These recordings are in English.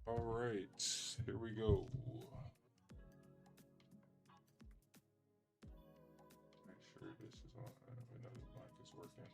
All right, here we go. Make sure this is on. We know this mic is working.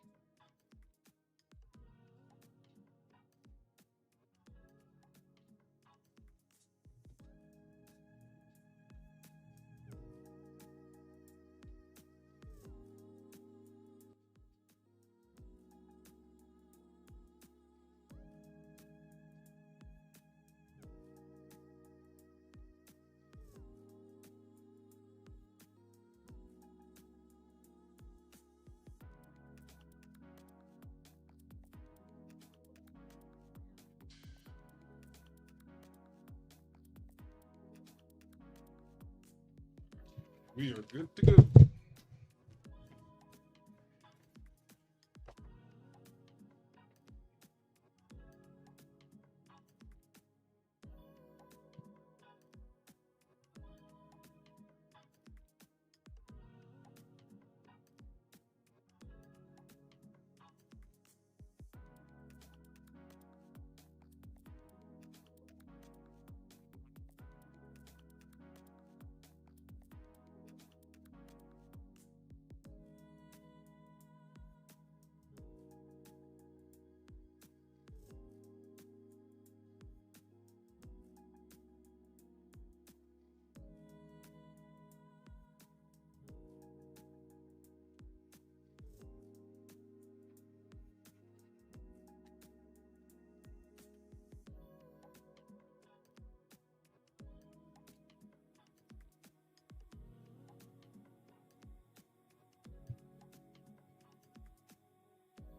We are good to go.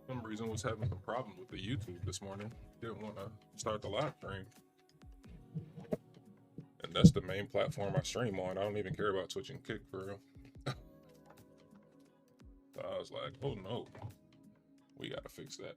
For some reason was having a problem with the YouTube this morning. Didn't want to start the live stream. And that's the main platform I stream on. I don't even care about Twitch and Kick for real. So I was like, oh no, we got to fix that.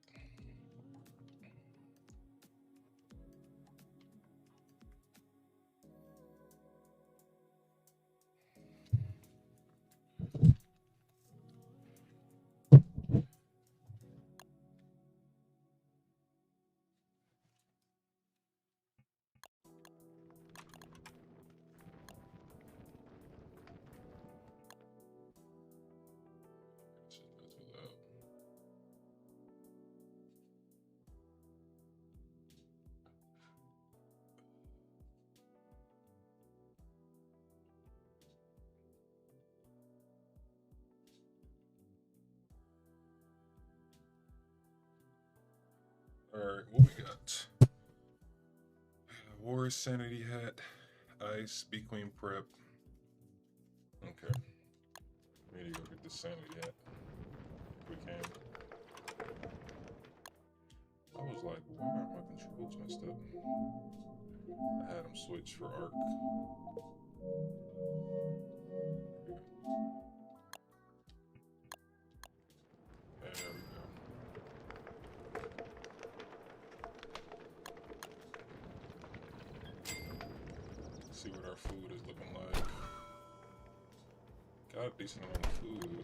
All right, what we got? War Sanity Hat, Ice, Be Queen Prep. Okay. We need to go get the Sanity Hat. If we can. I was like, why aren't my controls messed up? I had them switch for Arc. There we go. See what our food is looking like. Got a decent amount of food.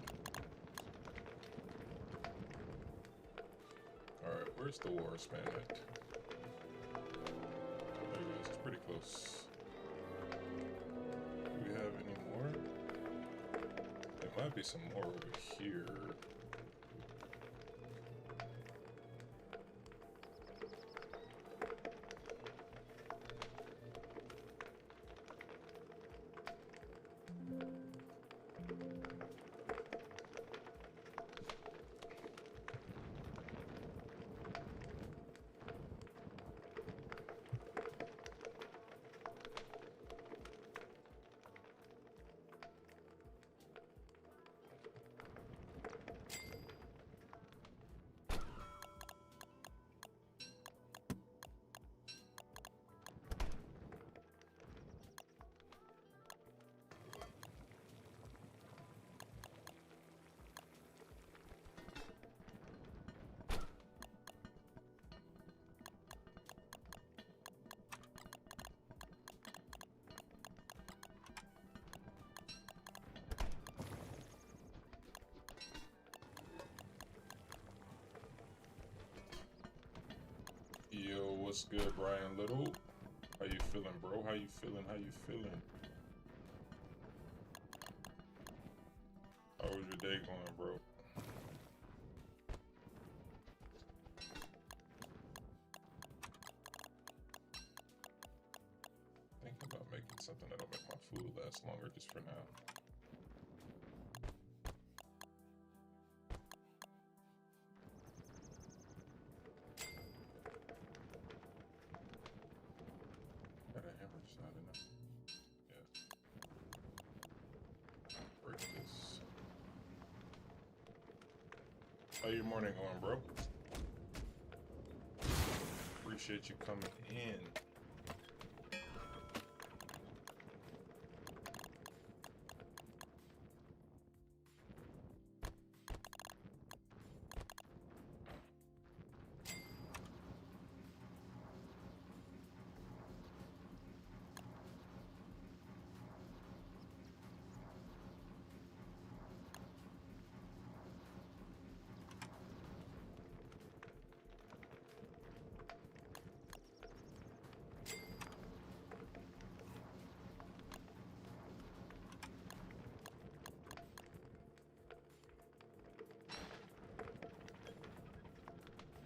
Alright, where's the walrus man at? There he is, it's pretty close. Do we have any more? There might be some more over here. Yo, what's good, Brian Little? How you feeling, bro? How you feeling? How you feeling? How was your day going, bro? Thinking about making something that'll make my food last longer just for now. Got a hammer just not enough. Yeah. Break this. How your morning going, bro? Appreciate you coming in.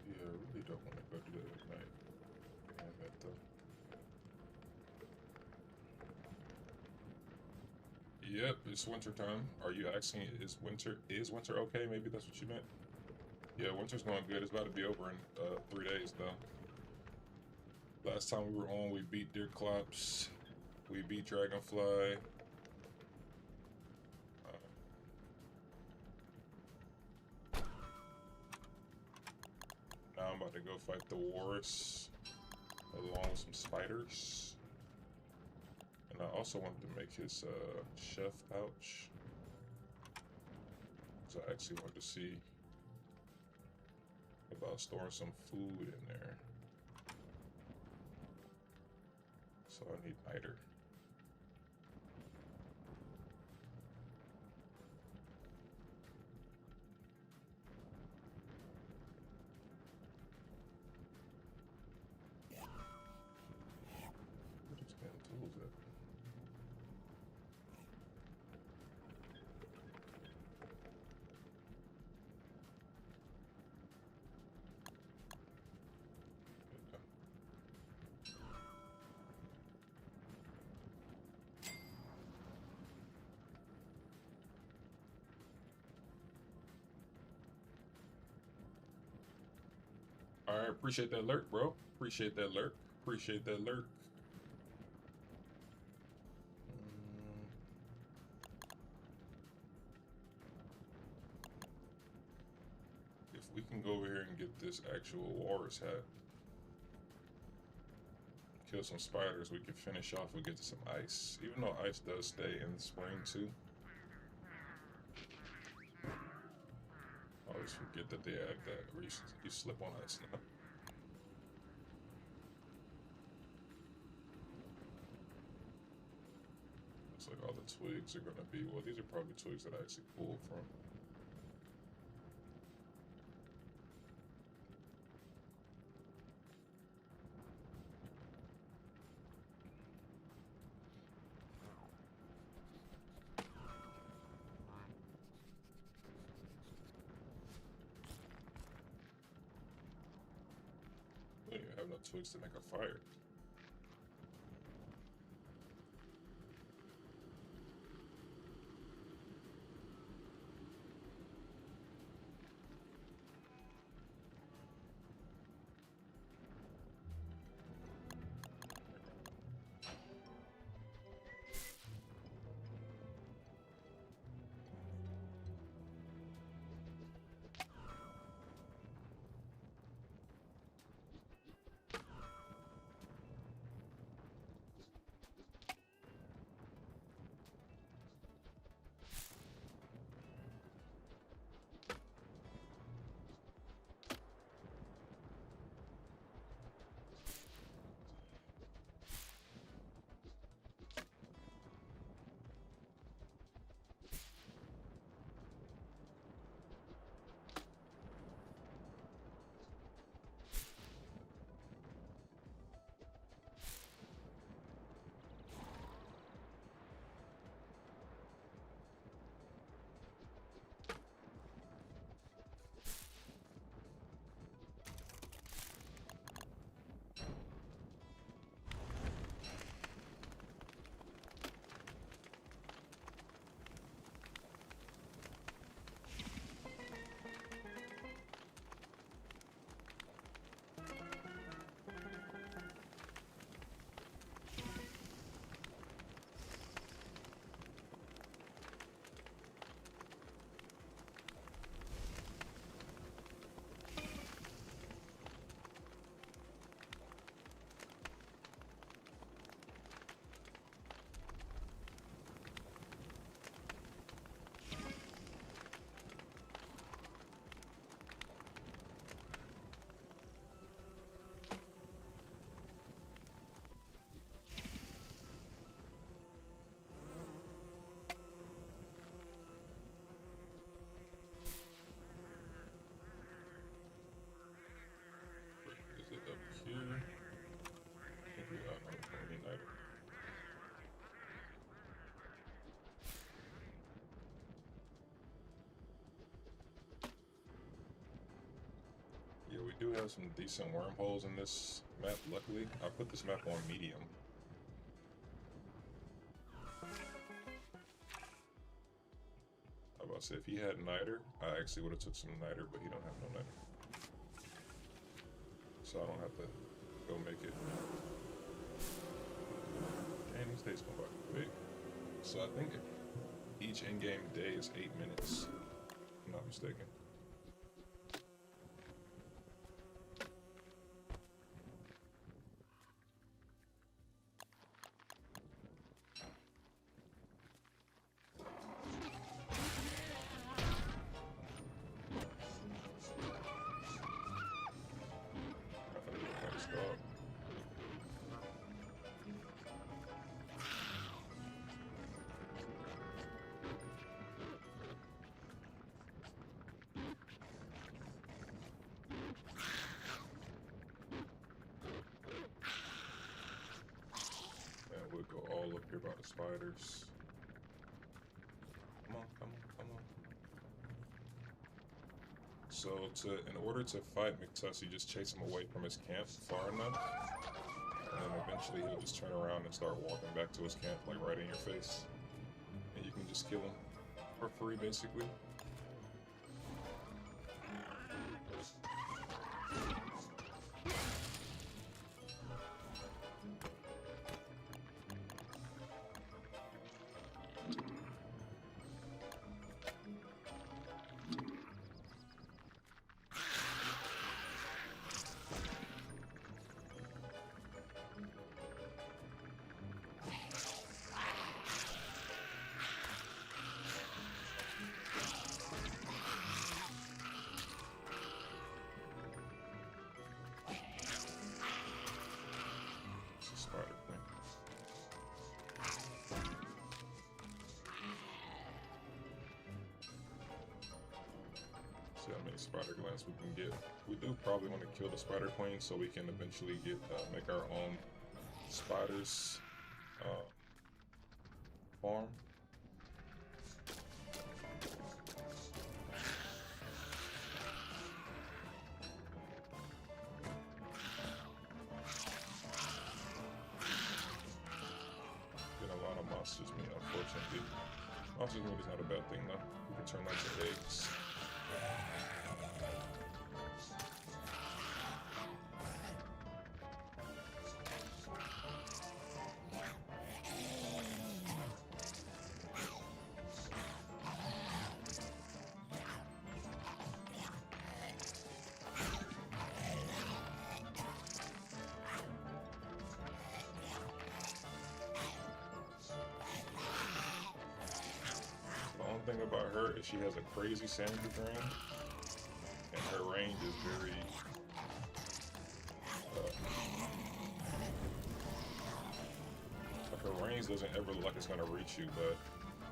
Yeah, I really don't want to go to that at night. And that though. Yep, it's winter time. Are you asking is winter okay? Maybe that's what you meant. Yeah, winter's going good. It's about to be over in 3 days though. Last time we were on, we beat Deer Clops. We beat Dragonfly. Now I'm about to go fight the walrus along with some spiders. And I also wanted to make his chef pouch. So I actually wanted to see about storing some food in there. So I need niter. Where's these damn tools at? All right, appreciate that lurk, bro. Appreciate that lurk. Appreciate that lurk. If we can go over here and get this actual walrus hat, kill some spiders, we can finish off. We get to some ice, even though ice does stay in the spring too. I always forget that they add that, or you slip on ice now. Looks like all the twigs are gonna be, well, these are probably twigs that I actually pulled from. We don't even have no twigs to make a fire. Is it up here? I think we got another pony nighter. Yeah, we do have some decent wormholes in this map, luckily. I put this map on medium. I was about to say, if he had niter, I actually would have took some niter, but he don't have no niter. So I don't have to go make it. And these days go by quick. So I think each in-game day is 8 minutes, if I'm not mistaken. We'll go all up here by the spiders. Come on, come on, come on. So in order to fight McTuss, you just chase him away from his camp far enough, and then eventually he'll just turn around and start walking back to his camp, like right in your face. And you can just kill him for free, basically. spider glands we can get. We do probably want to kill the spider queen so we can eventually get make our own spiders farm. Get a lot of monsters meat, unfortunately. Monsters meat is not a bad thing though. We can turn that to eggs. The thing about her is she has a crazy sanity drain, and her range is very like her range doesn't ever look like it's gonna reach you, but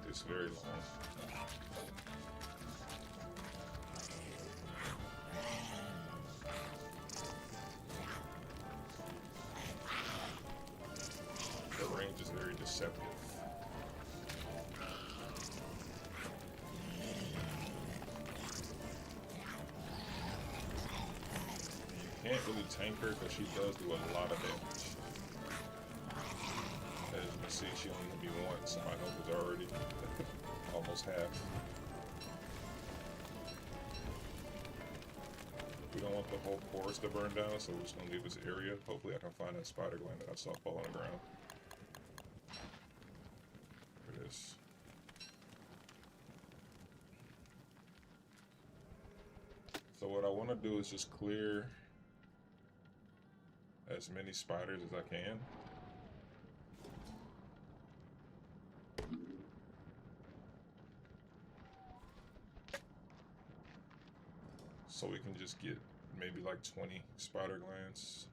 it's very long. Her range is very deceptive. Can't really tank her because she does do a lot of damage. As you can see, she only hit me once, so my health is already almost half. We don't want the whole forest to burn down, so we're just gonna leave this area. Hopefully I can find that spider gland that I saw fall on the ground. There it is. So what I want to do is just clear as many spiders as I can. So we can just get maybe like 20 spider glands.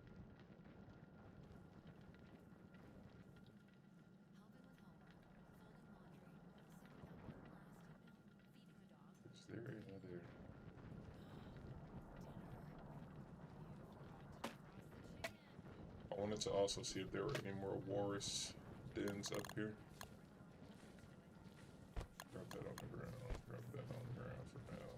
Is there another? I wanted to also see if there were any more walrus dens up here. Drop that on the ground. Drop that on the ground for now.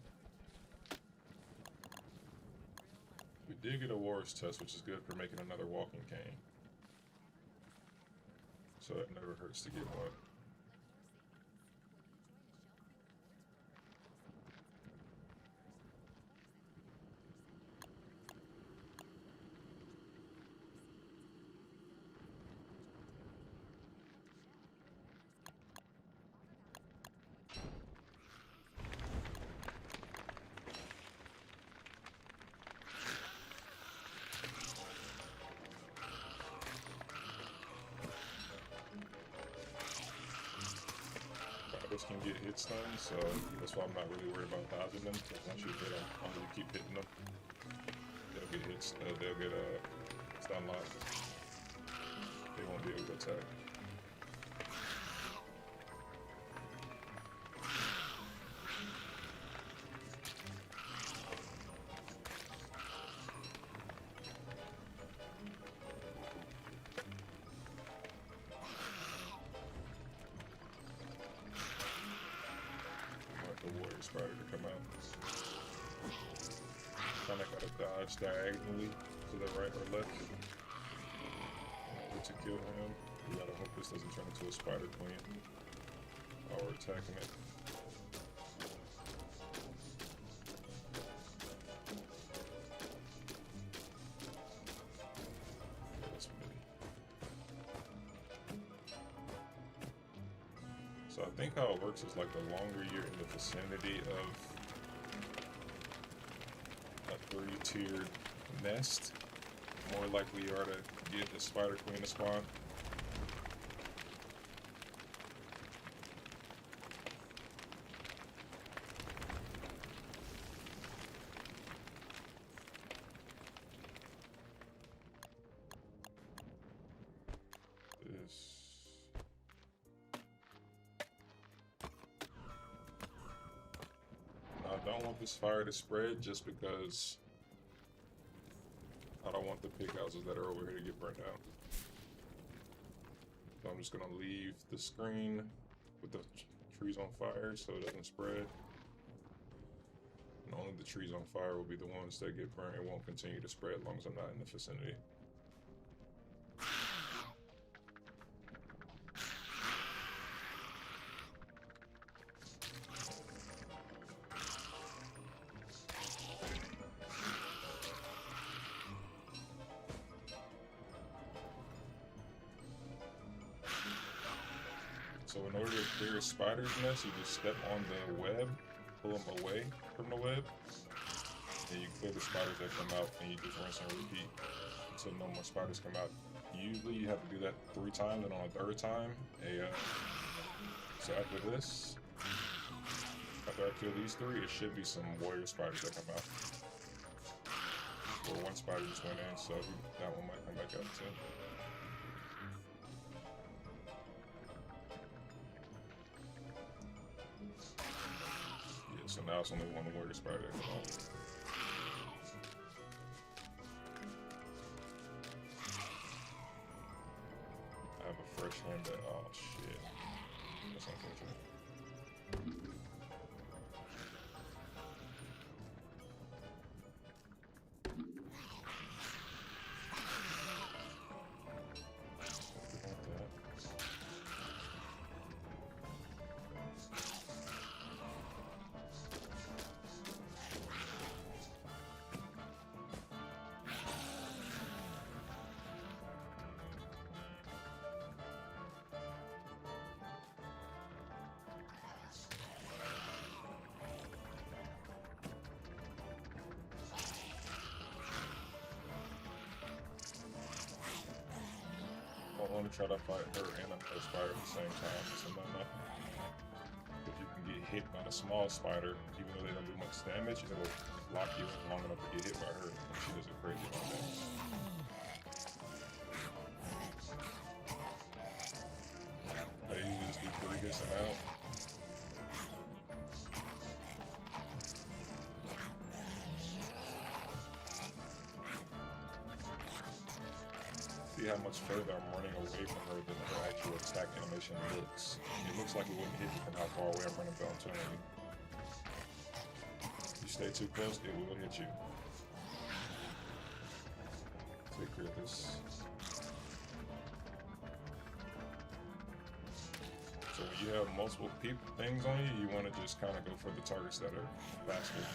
We did get a walrus test, which is good for making another walking cane. So it never hurts to get one. Can get hit stun, so that's why I'm not really worried about dodging them. Because once you hit them, once you keep hitting them, they'll get hit. They'll get stun locked. They won't be able to attack. Spider to come out. Kinda gotta dodge diagonally to the right or left in order to kill him. We gotta hope this doesn't turn into a spider queen while we're attacking it. So I think how it works is like the longer you're in the vicinity of a 3-tiered nest, more likely you are to get the spider queen to spawn. don't want this fire to spread just because I don't want the pig houses that are over here to get burnt down. So I'm just gonna leave the screen with the trees on fire so it doesn't spread. And only the trees on fire will be the ones that get burnt. It won't continue to spread as long as I'm not in the vicinity. So in order to clear a spider's nest, you just step on the web, pull them away from the web, and you clear the spiders that come out, and you just rinse and repeat until no more spiders come out. Usually you have to do that 3 times, and on the 3rd time, so after this, after I kill these 3, it should be some warrior spiders that come out. Or 1 spider just went in, so that one might come back out too. So now it's only 1 warrior spider that come out. I have a fresh hand that, oh shit. That's unfortunate. I want to try to fight her and a spider at the same time. It's a no-no. If you can get hit by the small spider, even though they don't do much damage, it'll lock you in long enough to get hit by her, and she does a crazy amount of damage. I usually just do 3 hits and out. See how much further I'm running away from her than her actual attack animation looks. It looks like it wouldn't hit you from how far away I'm running down to you. If you stay too close, it will hit you. Take care of this. So when you have multiple things on you, you want to just kind of go for the targets that are faster.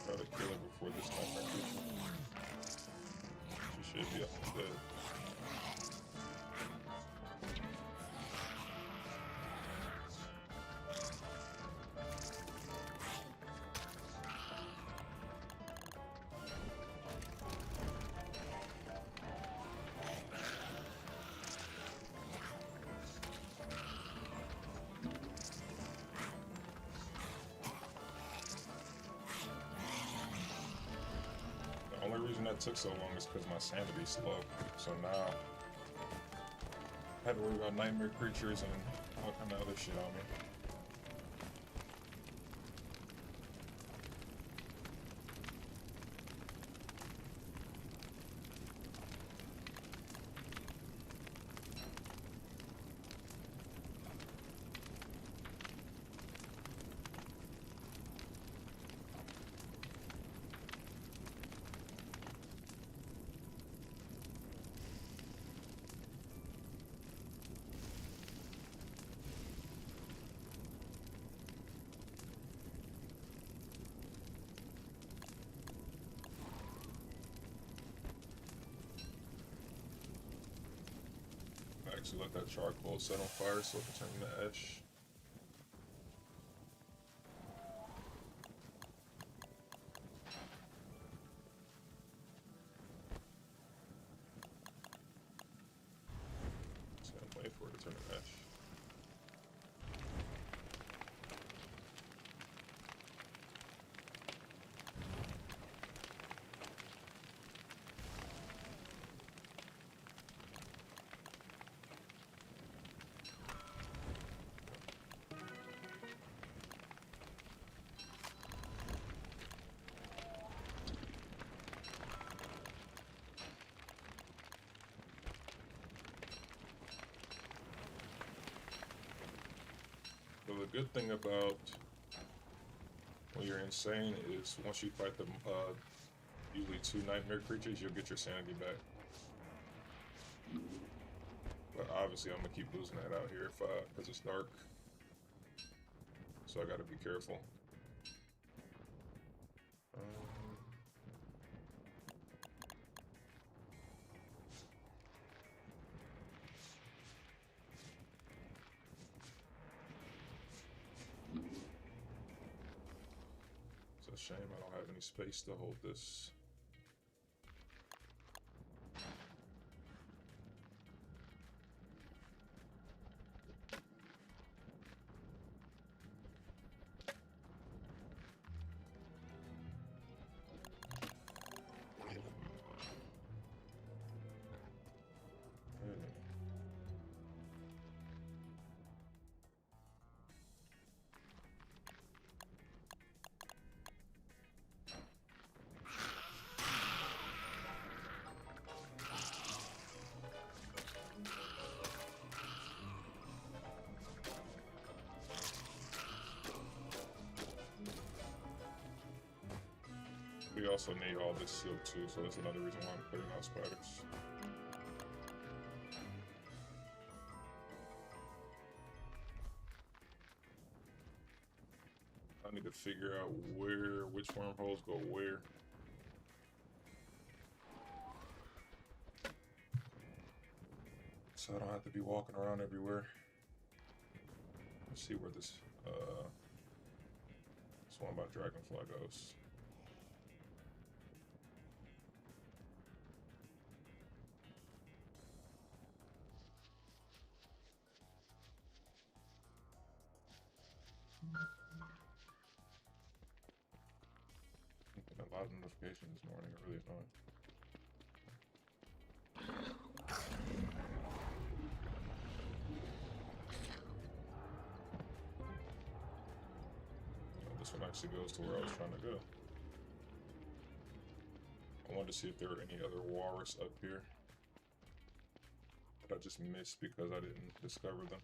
Try to kill her before this time I get you. She should be up and dead. The only reason that took so long is because my sanity's low. So now I had to worry about nightmare creatures and all kind of other shit on me. actually let that charcoal set on fire so it can turn into ash. So I'm waiting for it to turn to ash. So the good thing about when you're insane is once you fight the usually 2 nightmare creatures, you'll get your sanity back. But obviously, I'm gonna keep losing that out here if because it's dark. So I gotta be careful. It's a shame I don't have any space to hold this. We also need all this silk too, so that's another reason why I'm putting out spiders. I need to figure out which wormholes go where. So I don't have to be walking around everywhere. Let's see where this one by Dragonfly goes. A lot of notifications this morning are really annoying. This one actually goes to where I was trying to go. I wanted to see if there were any other walrus up here that I just missed because I didn't discover them.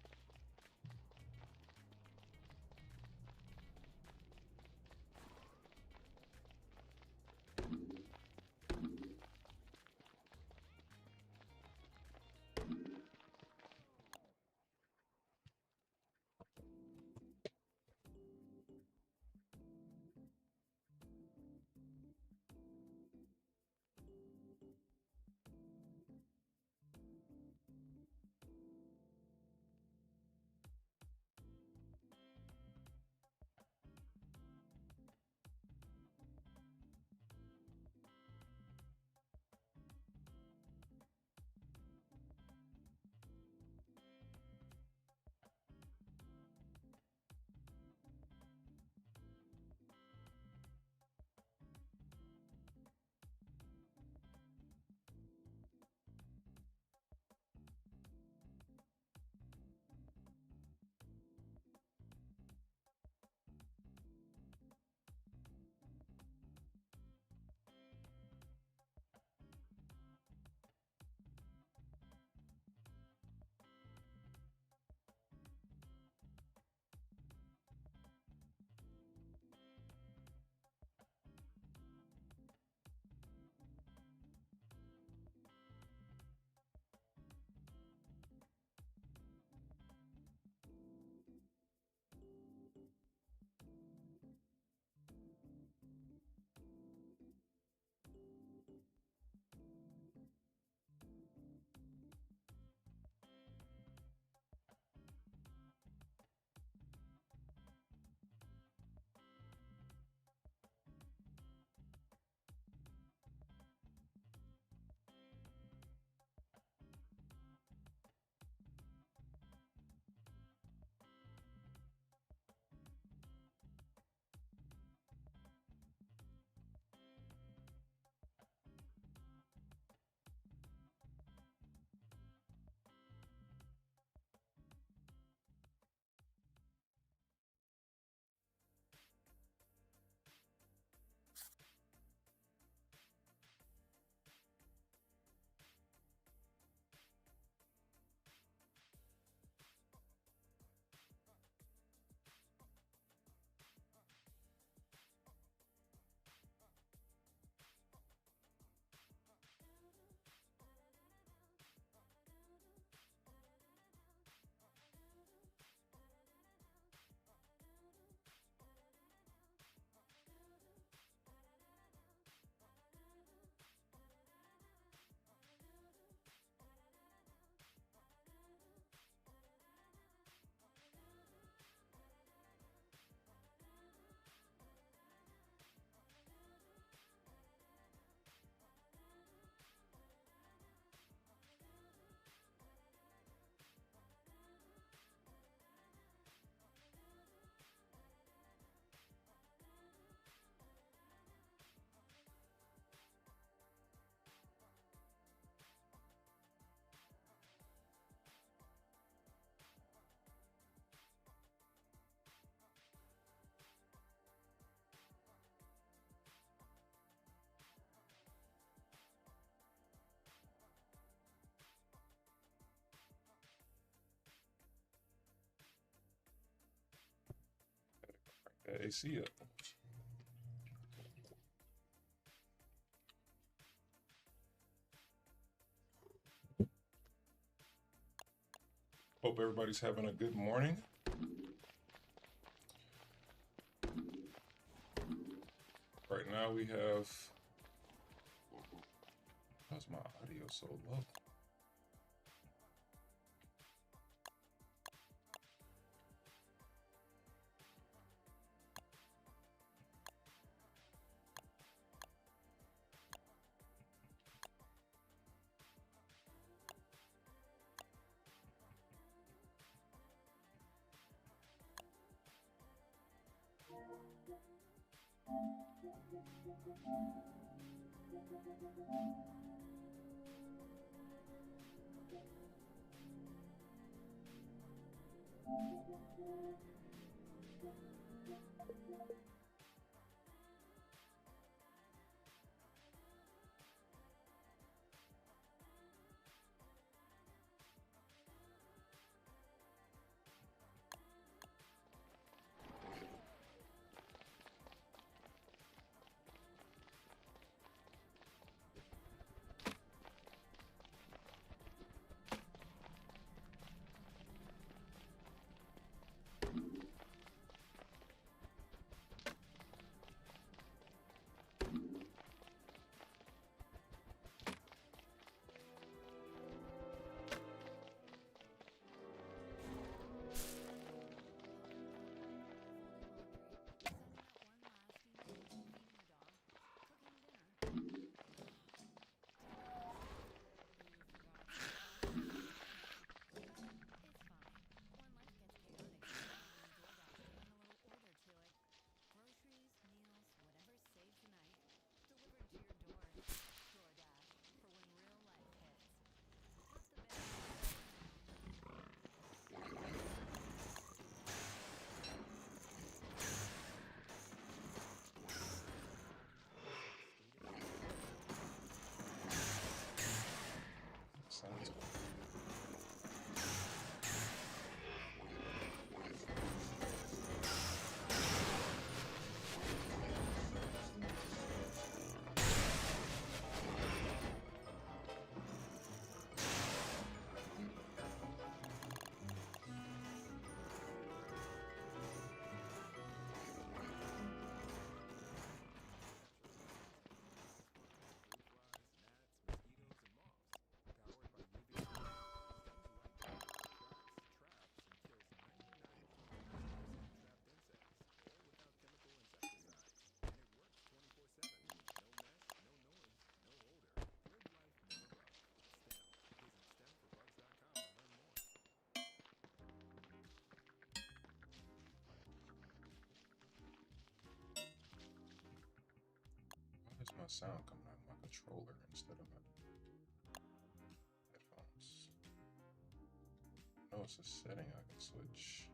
Got AC up. Hope everybody's having a good morning. Right now we have. How's my audio so low? Sounds good. Why is my sound coming out of my controller instead of my headphones? No, it's a setting I can switch.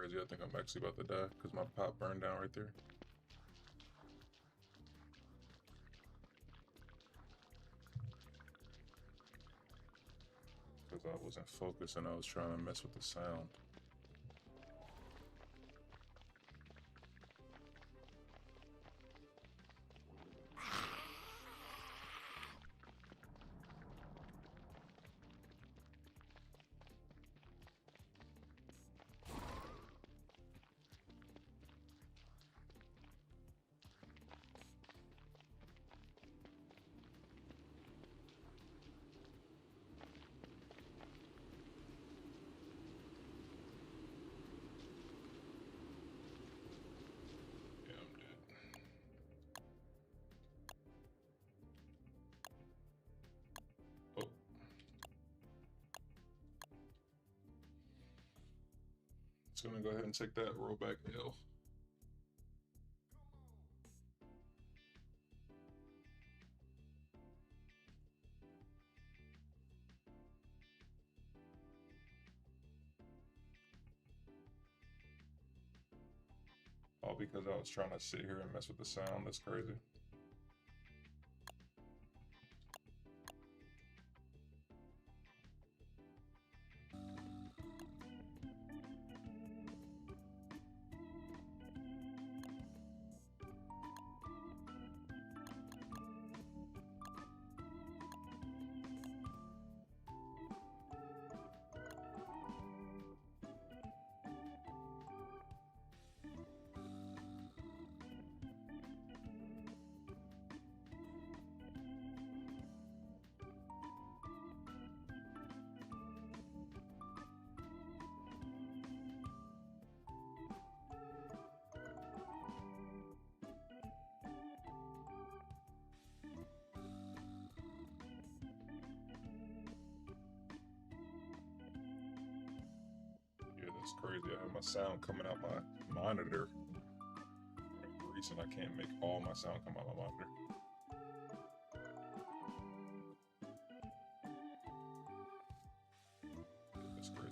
crazy. I think I'm actually about to die because my pop burned down right there. Because I wasn't focused and I was trying to mess with the sound. Just gonna go ahead and take that rollback L. All because I was trying to sit here and mess with the sound. That's crazy. It's crazy. I have my sound coming out my monitor. For some reason, I can't make all my sound come out my monitor. That's crazy.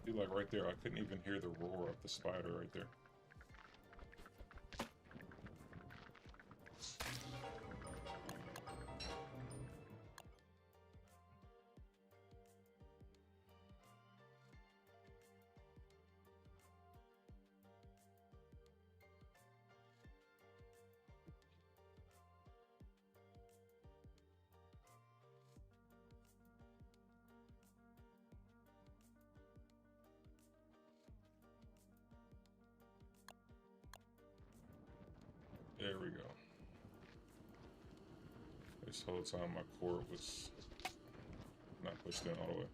See, like right there, I couldn't even hear the roar of the spider right there. There we go. This whole time my cord was not pushed in all the way.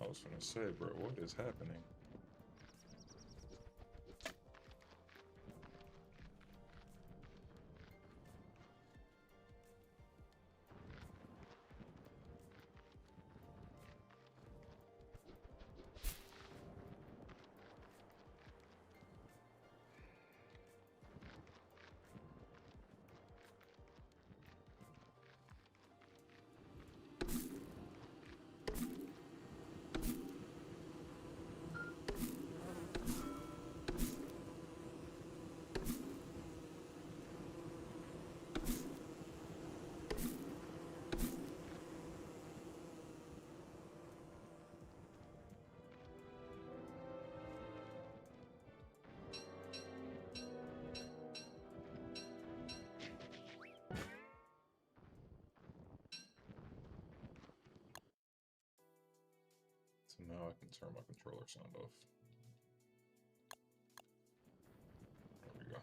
I was gonna say, bro, what is happening? So now I can turn my controller sound off. There we go.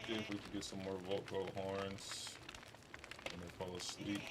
See if we can get some more Volco horns when they fall asleep.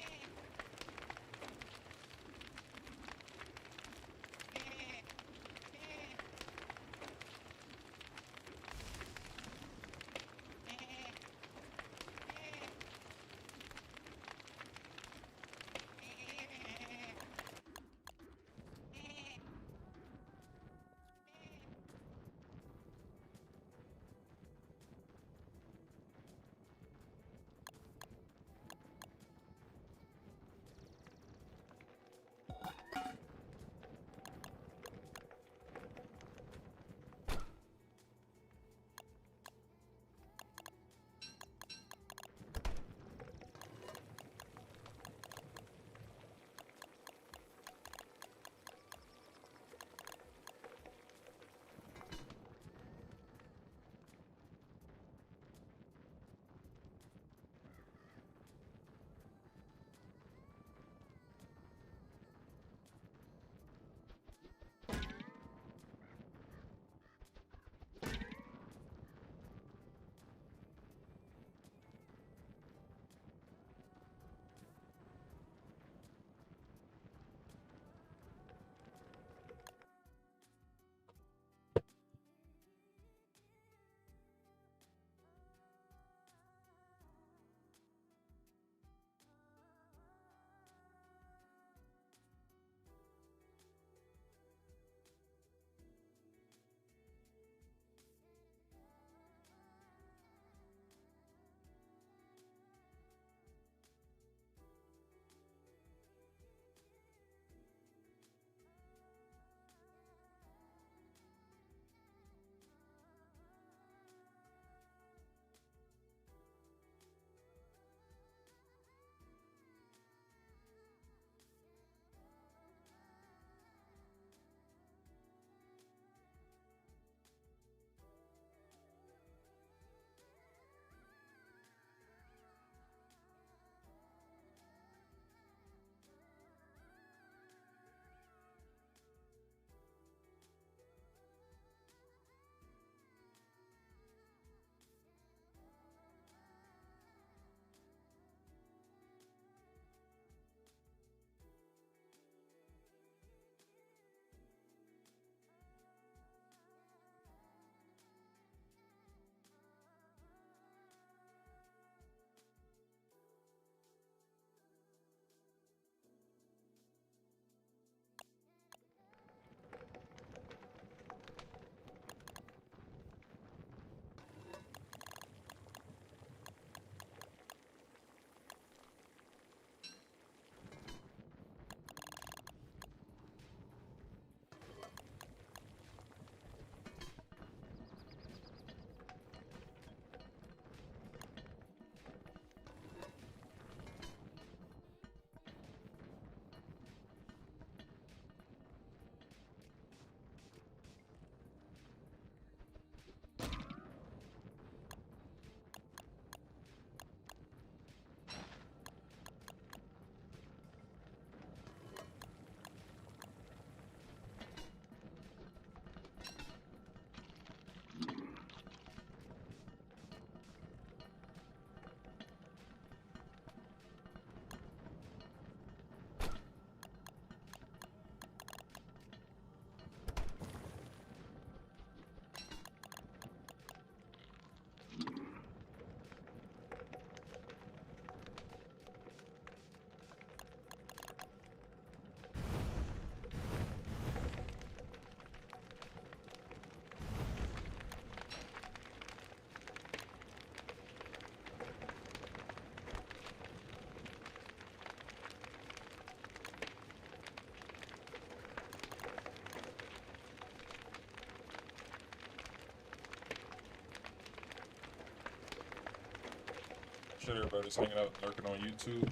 Appreciate everybody just hanging out, lurking on YouTube.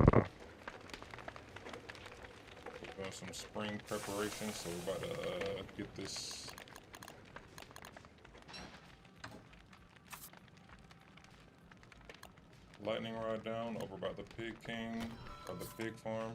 We're doing some spring preparation, so we're about to get this lightning rod down over by the Pig King, or the pig farm.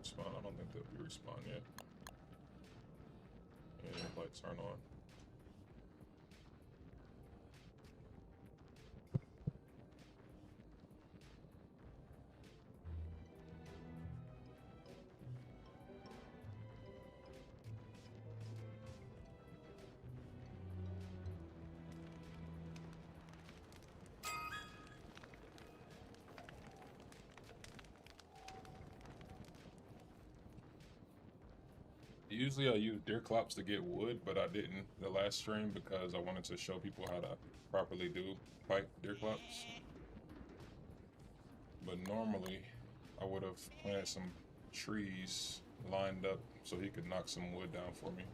Respawn. I don't think they'll be respawn yet. Yeah, lights aren't on. Usually I use deer clops to get wood, but I didn't the last stream because I wanted to show people how to properly do pipe deer clops. But normally I would have planted some trees lined up so he could knock some wood down for me.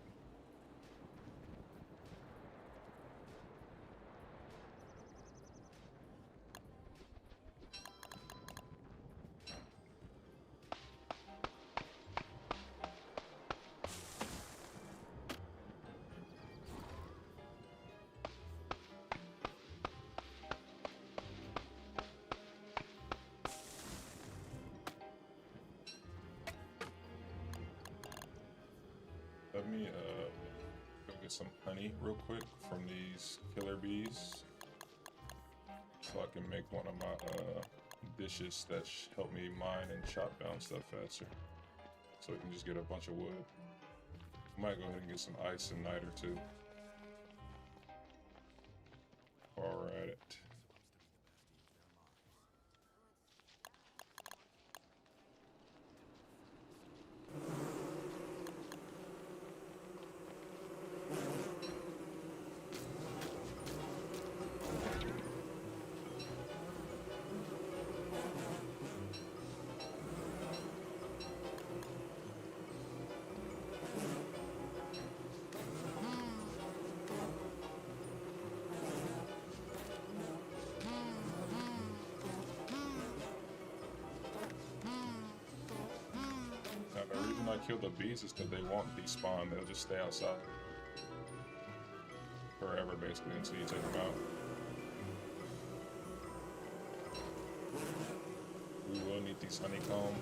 Let me go get some honey real quick from these killer bees so I can make one of my dishes that help me mine and chop down stuff faster. So we can just get a bunch of wood. Might go ahead and get some ice and niter too. While we're at it. The reason I kill the bees is because they won't despawn. They'll just stay outside forever, basically, until you take them out. We will need these honeycomb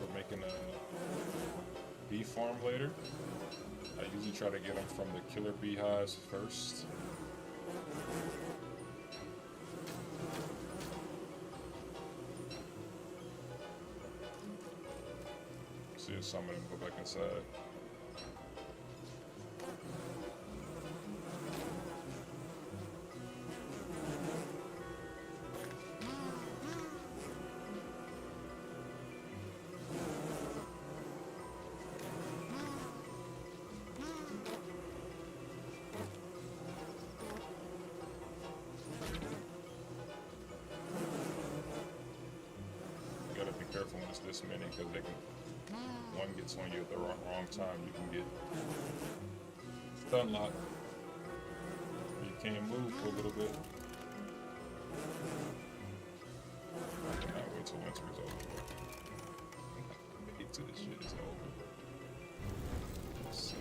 for making a bee farm later. I usually try to get them from the killer beehives first. See if some of them go back inside. You gotta be careful when it's this many because they can. One gets on you at the wrong time, you can get stun locked. You can't move for a little bit. I cannot wait till winter is over. Wait till this shit is over. So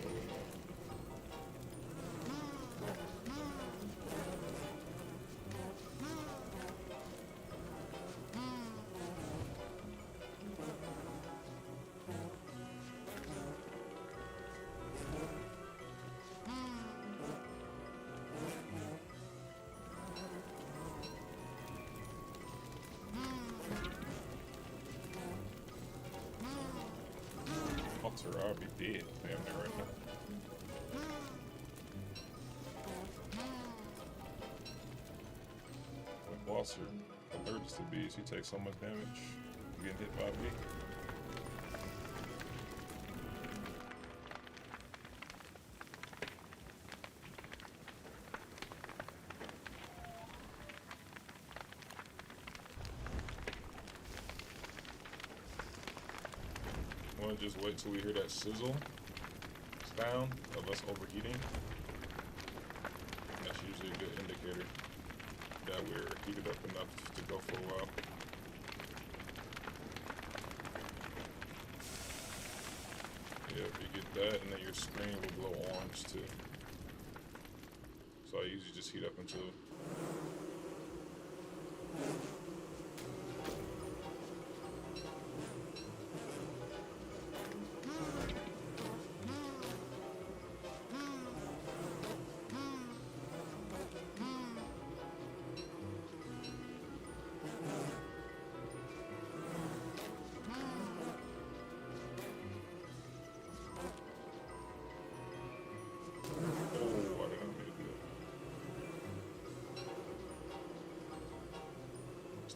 I'll be dead damn near right now. When boss are allergic to bees, you take so much damage. You getting hit by a bee. Want to just wait till we hear that sizzle sound of us overheating. That's usually a good indicator that we're heated up enough to go for a while. Yeah, if you get that, and then your screen will glow orange too. So I usually just heat up until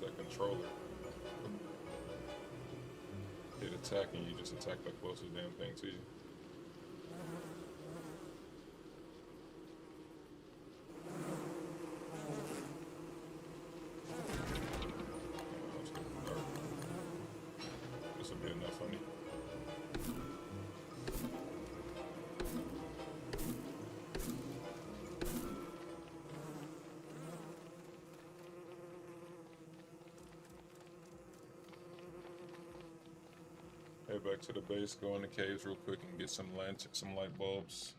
that controller. It attacking you, just attack the closest damn thing to you. This will be enough, honey. Head back to the base, go in the caves real quick and get some light bulbs.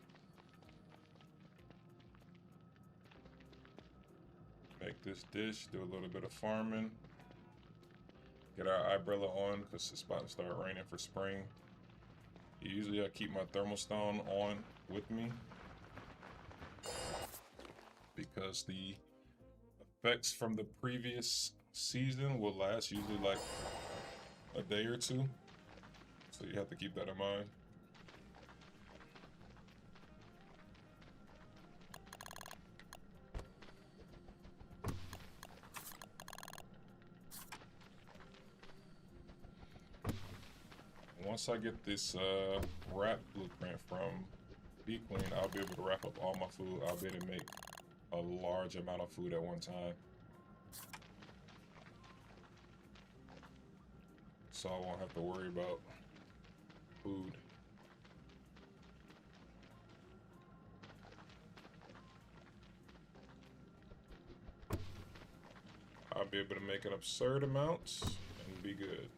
Make this dish, do a little bit of farming. Get our umbrella on because it's about to start raining for spring. Usually I keep my thermostone on with me because the effects from the previous season will last usually like a day or two. So you have to keep that in mind. Once I get this wrap blueprint from Bee Queen, I'll be able to wrap up all my food. I'll be able to make a large amount of food at one time. So I won't have to worry about food. I'll be able to make an absurd amount and be good.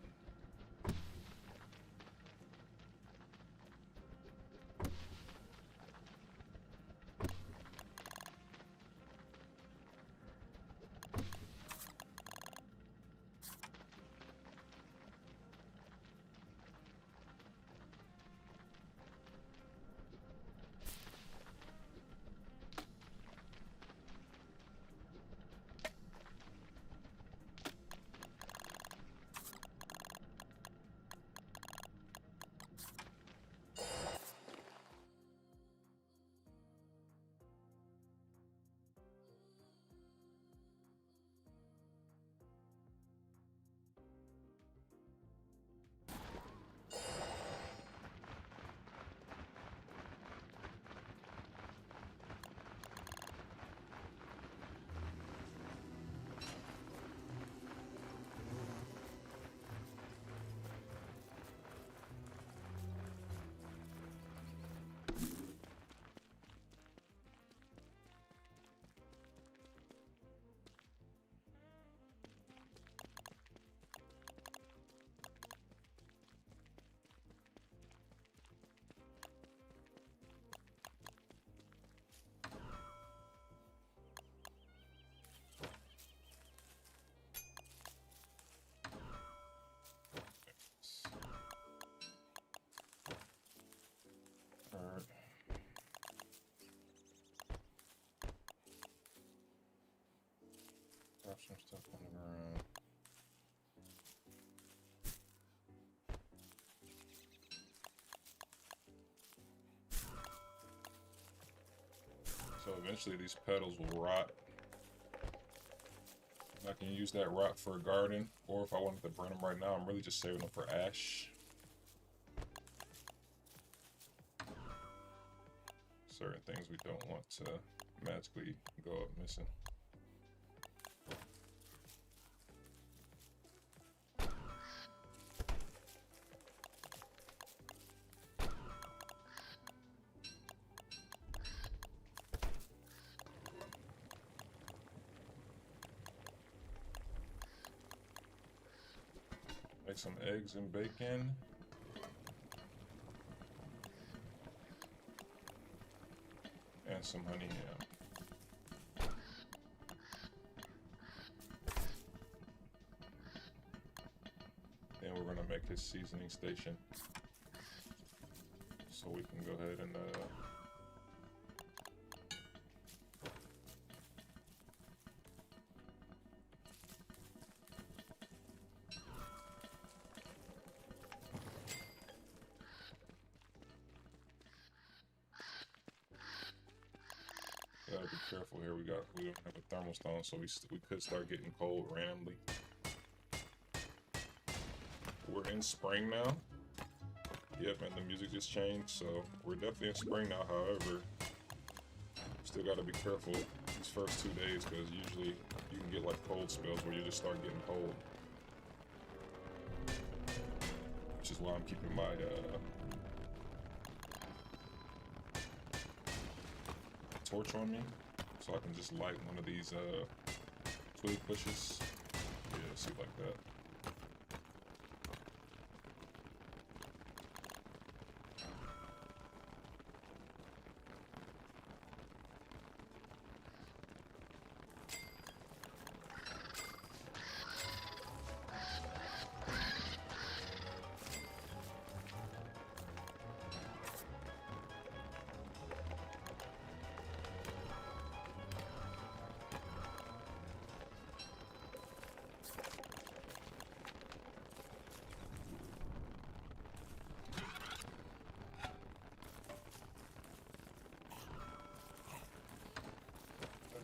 Eventually these petals will rot. I can use that rot for a garden, or if I wanted to burn them right now, I'm really just saving them for ash. Certain things we don't want to magically go up missing. Make some eggs and bacon. And some honey ham. Then we're gonna make his seasoning station. So we can go ahead and gotta be careful here. We don't have a thermal stone, so we could start getting cold randomly. We're in spring now. Yep, and the music just changed, so we're definitely in spring now. However, still gotta be careful these first 2 days, because usually you can get like cold spells where you just start getting cold. Which is why I'm keeping my torch on me, so I can just light one of these twig bushes. Yeah, see, like that.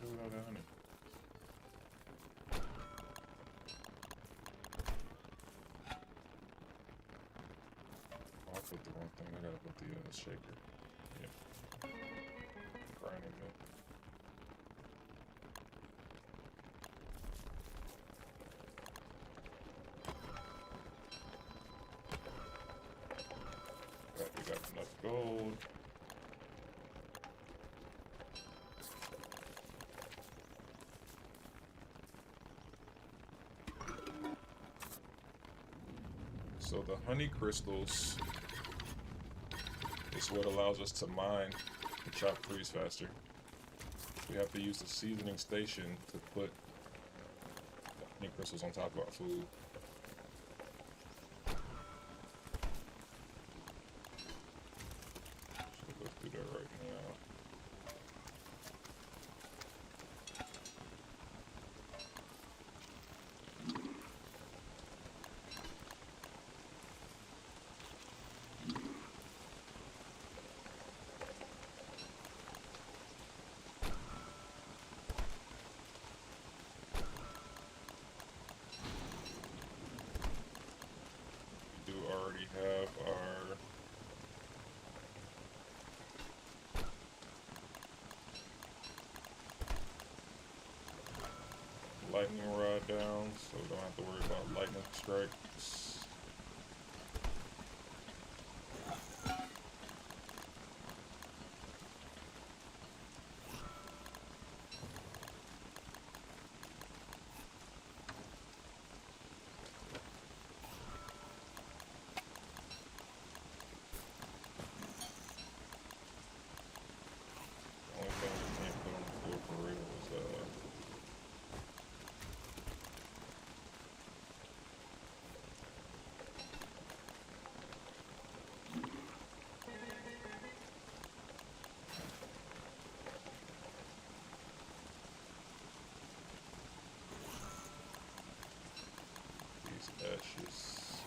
Without that honey. Oh, I put the wrong thing. I gotta put the shaker. Yep. Grinding milk. Right, we got enough gold. So the honey crystals is what allows us to mine the chopped trees faster. We have to use the seasoning station to put the honey crystals on top of our food. So let's do that right now. Already have our lightning rod down, so we don't have to worry about lightning strikes. Ashes.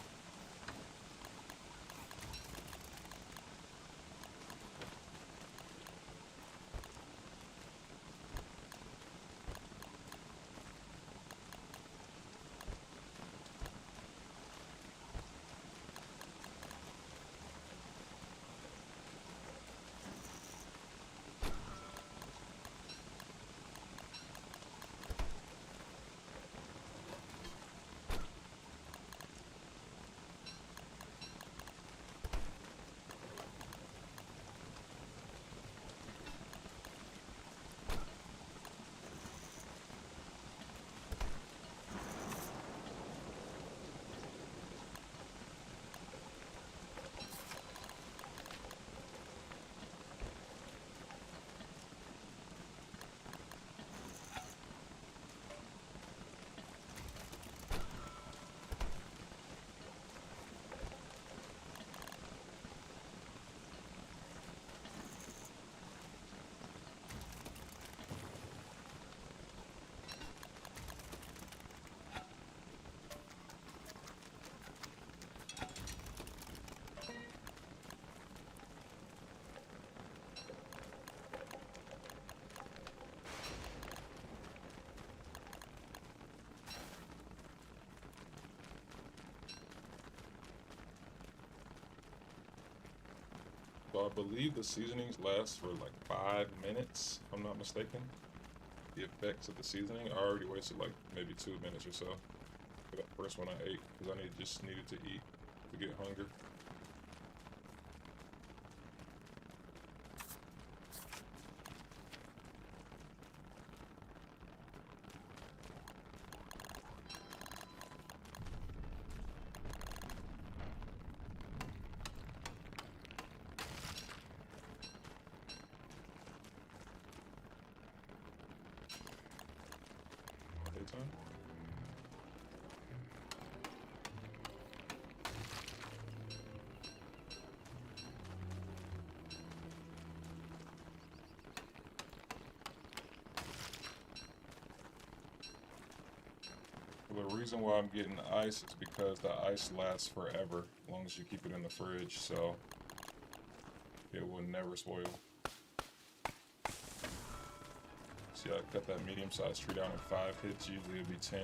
So I believe the seasonings last for like 5 minutes, if I'm not mistaken. The effects of the seasoning, I already wasted like maybe 2 minutes or so for that first one I ate because I just needed to eat to get hunger. Daytime? Well, the reason why I'm getting ice is because the ice lasts forever as long as you keep it in the fridge, so it will never spoil. See, I cut that medium-sized tree down in 5 hits. Usually it'll be 10.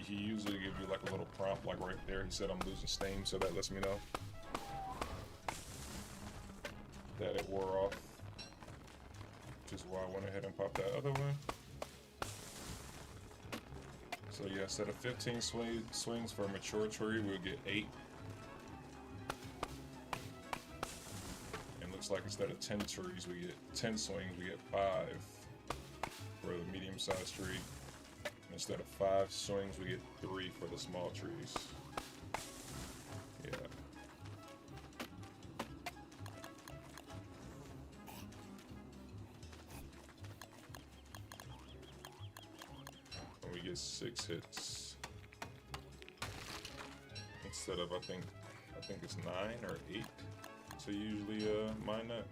He usually give you like a little prompt, like right there. He said I'm losing steam, so that lets me know that it wore off, which is why I went ahead and popped that other one. So yeah, instead of 15 swings for a mature tree, we'll get 8. And looks like instead of 10 trees, we get 10 swings, we get 5 for the medium-sized tree. And instead of 5 swings, we get 3 for the small trees. Yeah. And we get 6 hits instead of I think it's 9 or 8 to usually mine that.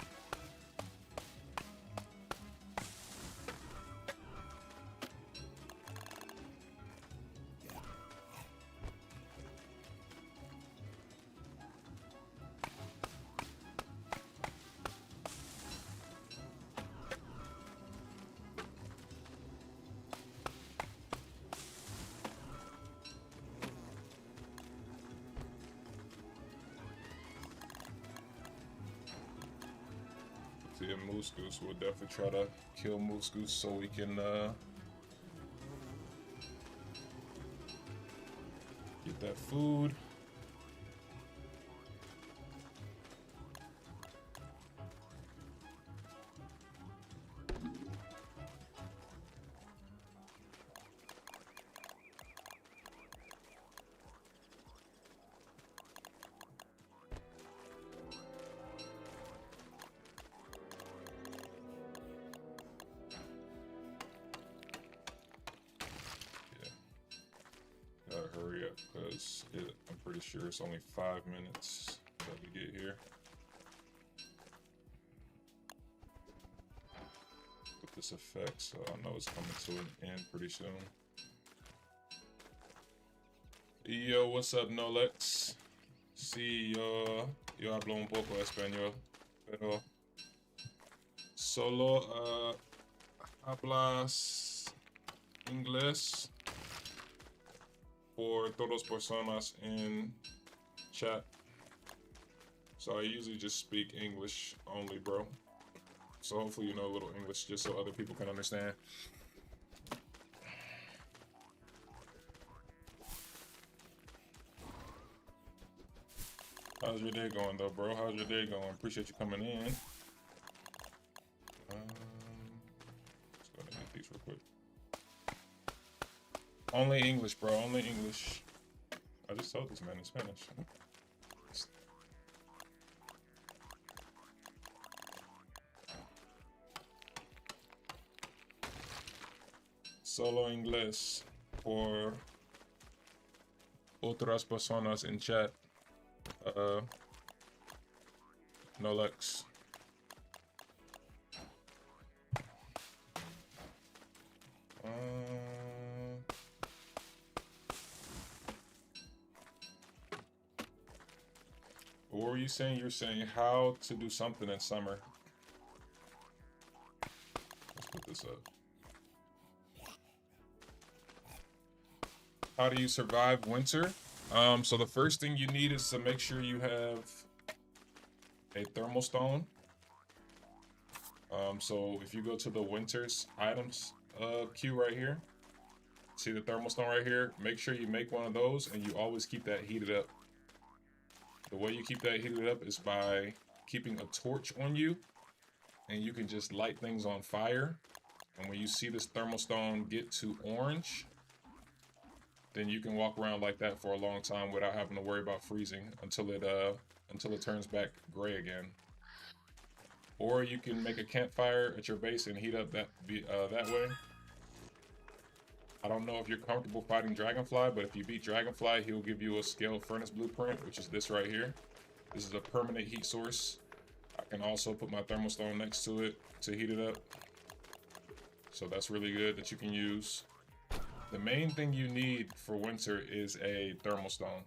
See, a moose goose, we'll definitely try to kill moose goose so we can get that food. Gotta hurry up because I'm pretty sure it's only 5 minutes that we get here. With this effect, so I know it's coming to an end pretty soon. Yo, what's up, Nolex? Sí, yo hablo un poco español, pero solo hablas inglés for todas personas in chat. So I usually just speak English only, bro. So hopefully you know a little English just so other people can understand. How's your day going though, bro? How's your day going? Appreciate you coming in. Let's go ahead and hit these real quick. Only English, bro. Only English. I just told this man in Spanish. Solo inglés por otras personas en chat. Nolex. What were you saying? You're saying how to do something in summer. Let's put this up. How do you survive winter? So the first thing you need is to make sure you have a thermal stone. So if you go to the winter's items queue right here, see the thermal stone right here, make sure you make one of those and you always keep that heated up. The way you keep that heated up is by keeping a torch on you, and you can just light things on fire. And when you see this thermal stone get to orange, then you can walk around like that for a long time without having to worry about freezing until it turns back gray again. Or you can make a campfire at your base and heat up that way. I don't know if you're comfortable fighting Dragonfly, but if you beat Dragonfly, he'll give you a scaled furnace blueprint, which is this right here. This is a permanent heat source. I can also put my thermal stone next to it to heat it up. So that's really good that you can use. The main thing you need for winter is a thermal stone.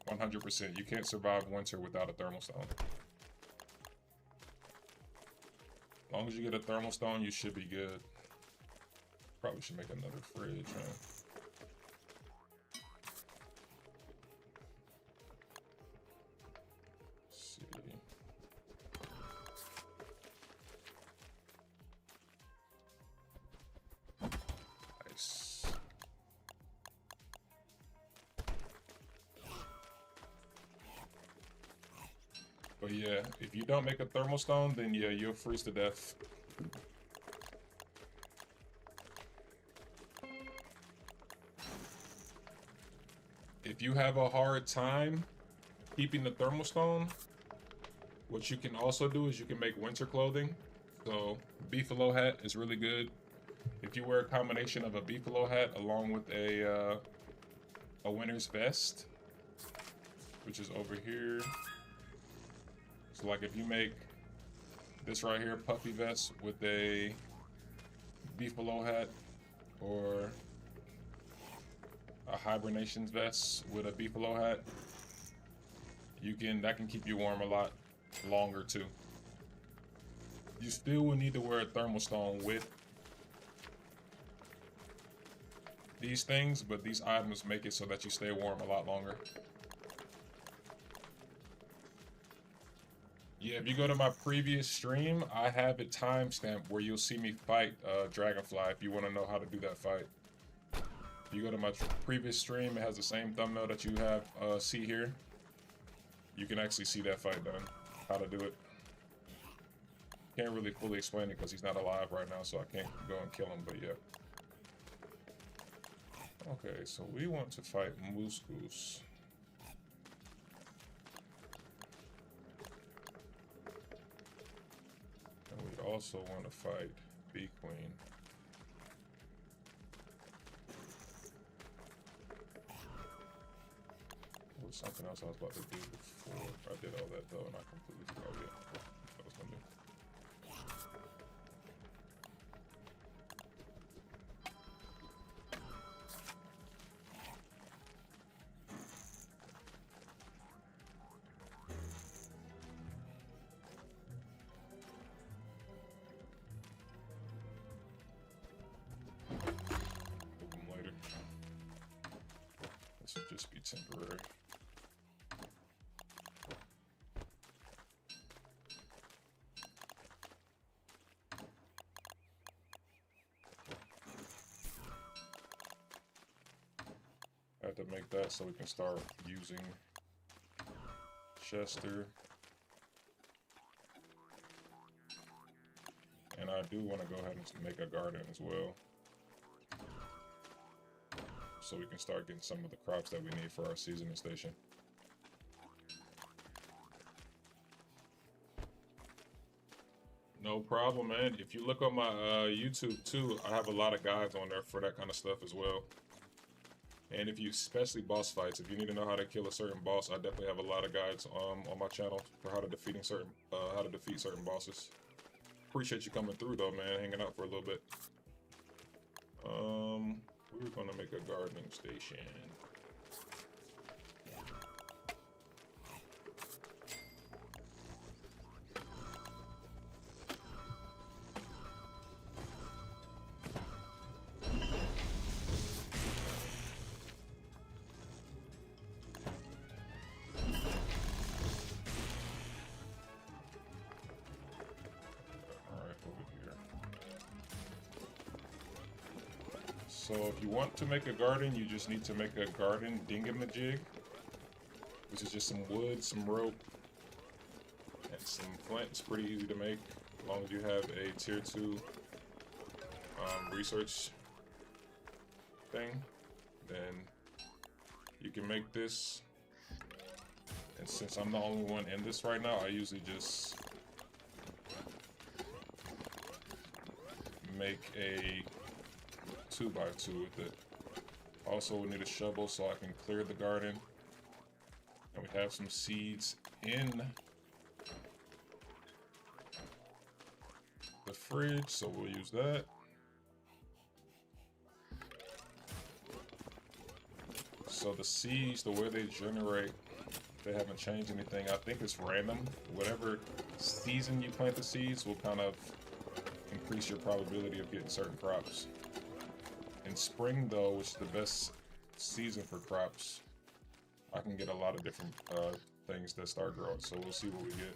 100%. You can't survive winter without a thermal stone. As long as you get a thermal stone, you should be good. Probably should make another fridge, man. Let's see. Nice. But yeah, if you don't make a thermal stone, then yeah, you'll freeze to death. If you have a hard time keeping the thermal stone, what you can also do is you can make winter clothing. So beefalo hat is really good. If you wear a combination of a beefalo hat along with a winter's vest, which is over here. So like if you make this right here, puffy vest with a beefalo hat, or a hibernation vest with a beefalo hat, that can keep you warm a lot longer too. You still will need to wear a thermal stone with these things, but these items make it so that you stay warm a lot longer. Yeah, if you go to my previous stream, I have it timestamped where you'll see me fight Dragonfly if you want to know how to do that fight. If you go to my previous stream, it has the same thumbnail that you have see here. You can actually see that fight done, how to do it. Can't really fully explain it because he's not alive right now, so I can't go and kill him, but yeah. Okay, so we want to fight Moose Goose. And we also want to fight Bee Queen. There was something else I was about to do before I did all that though, and I completely forgot what I was gonna do. Later. This will just be temporary. I have to make that so we can start using Chester. And I do want to go ahead and make a garden as well, so we can start getting some of the crops that we need for our seasoning station. No problem, man. If you look on my YouTube too, I have a lot of guides on there for that kind of stuff as well. And if you, especially boss fights, if you need to know how to kill a certain boss, I definitely have a lot of guides on my channel for how to defeat certain bosses. Appreciate you coming through though, man, hanging out for a little bit. We were gonna make a gardening station. So if you want to make a garden, you just need to make a garden dingamajig, which is just some wood, some rope, and some flint. It's pretty easy to make, as long as you have a tier 2 research thing. Then you can make this. And since I'm the only one in this right now, I usually just make a 2x2 with it. Also, we need a shovel so I can clear the garden. And we have some seeds in the fridge, so we'll use that. So the seeds, the way they generate, they haven't changed anything. I think it's random. Whatever season you plant the seeds will kind of increase your probability of getting certain crops. In spring though, which is the best season for crops, I can get a lot of different things that start growing, so we'll see what we get.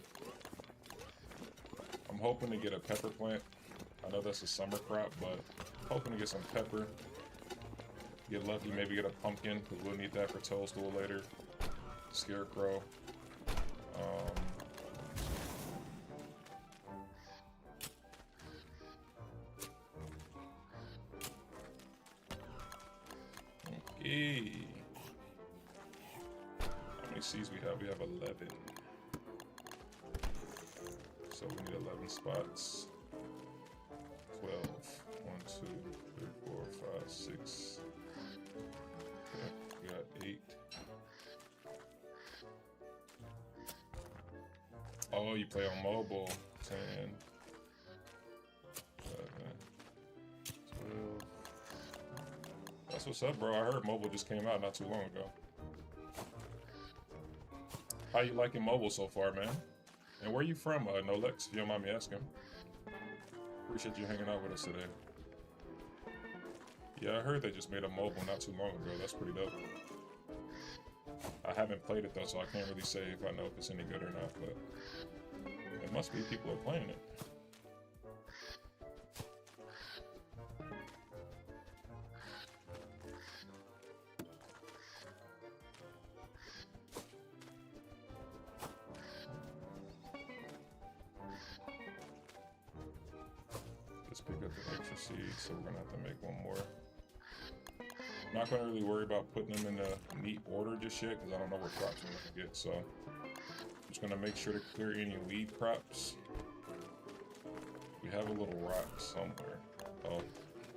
I'm hoping to get a pepper plant. I know that's a summer crop, but hoping to get some pepper. Get lucky, maybe get a pumpkin, because we'll need that for Toadstool later. Scarecrow. Okay. How many seeds we have? We have 11. So we need 11 spots. 12. 1, 2, 3, 4, 5, 6. Okay, we got 8. Oh, you play on mobile. 10. 11. 12. That's what's up, bro. I heard mobile just came out not too long ago. How you liking mobile so far, man? And where you from, Nolex, if you don't mind me asking? Appreciate you hanging out with us today. Yeah, I heard they just made a mobile not too long ago. That's pretty dope. I haven't played it though, so I can't really say if I know if it's any good or not, but it must be people are playing it. Let's pick up the extra seeds, so we're gonna have to make one more. Not gonna really worry about putting them in a neat order just yet, because I don't know what crops we're gonna get, so I'm just gonna make sure to clear any weed crops. We have a little rock somewhere. Oh,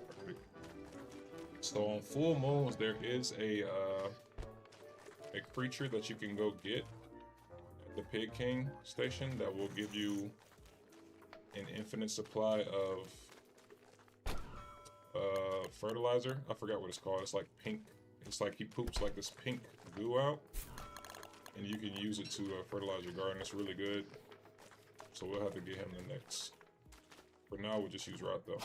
perfect. So on full moons, there is a creature that you can go get at the Pig King station that will give you an infinite supply of fertilizer. I forgot what it's called. It's like pink. It's like he poops like this pink goo out, and you can use it to fertilize your garden. It's really good. So we'll have to get him the next. For now, we'll just use rot though.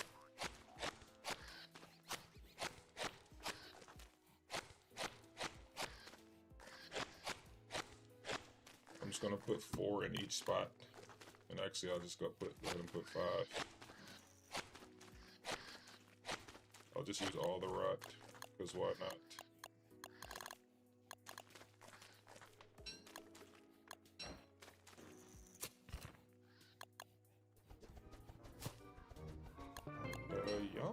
I'm just gonna put 4 in each spot, and actually I'll just let him put 5. I'll just use all the rot, because why not? Yeah.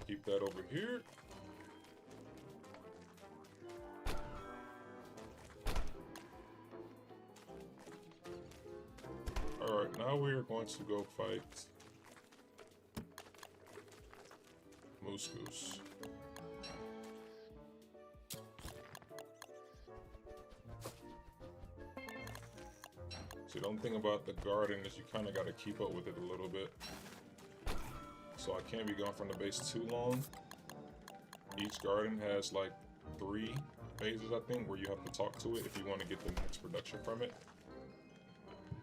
Keep that over here. Alright, now we are going to go fight Moose Goose. See, the only thing about the garden is you kind of got to keep up with it a little bit. So I can't be gone from the base too long. Each garden has like 3 phases, I think, where you have to talk to it if you want to get the max production from it.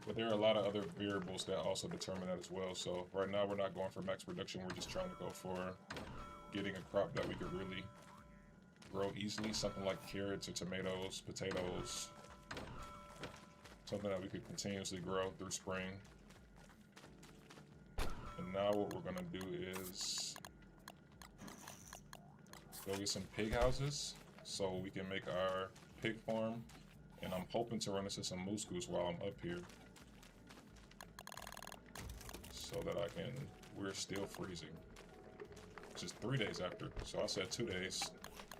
But there are a lot of other variables that also determine that as well. So right now we're not going for max production. We're just trying to go for getting a crop that we could really grow easily. Something like carrots or tomatoes, potatoes. Something that we could continuously grow through spring. And now what we're gonna do is Go get some pig houses so we can make our pig farm. And I'm hoping to run into some moose goose while I'm up here. So that I can, we're still freezing. Just 3 days after. So I said 2 days.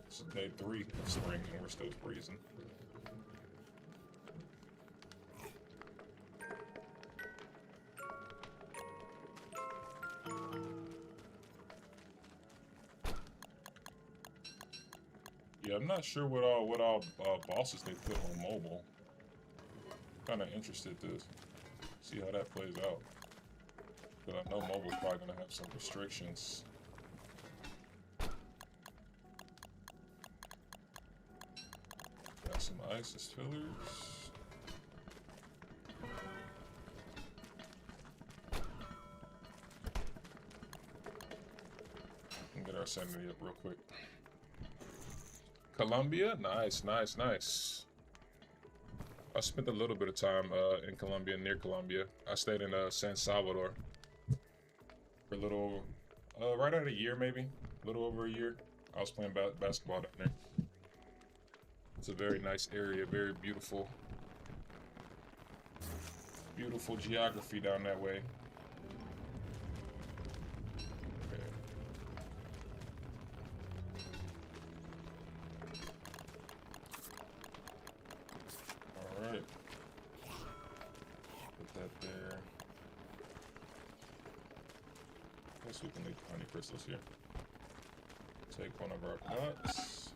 It's day 3 of spring and we're still freezing. Yeah, I'm not sure what all bosses they put on mobile. Kind of interested to see how that plays out. But I know mobile's probably gonna have some restrictions. Got some ice as fillers. And get our sanity up real quick. Colombia, nice, nice, nice. I spent a little bit of time in Colombia, near Colombia. I stayed in San Salvador for a little, right at a year maybe, a little over a year. I was playing basketball down there. It's a very nice area, very beautiful. Beautiful geography down that way. Okay. All right. Put that there. Guess we can leave honey crystals here. Take one of our pots.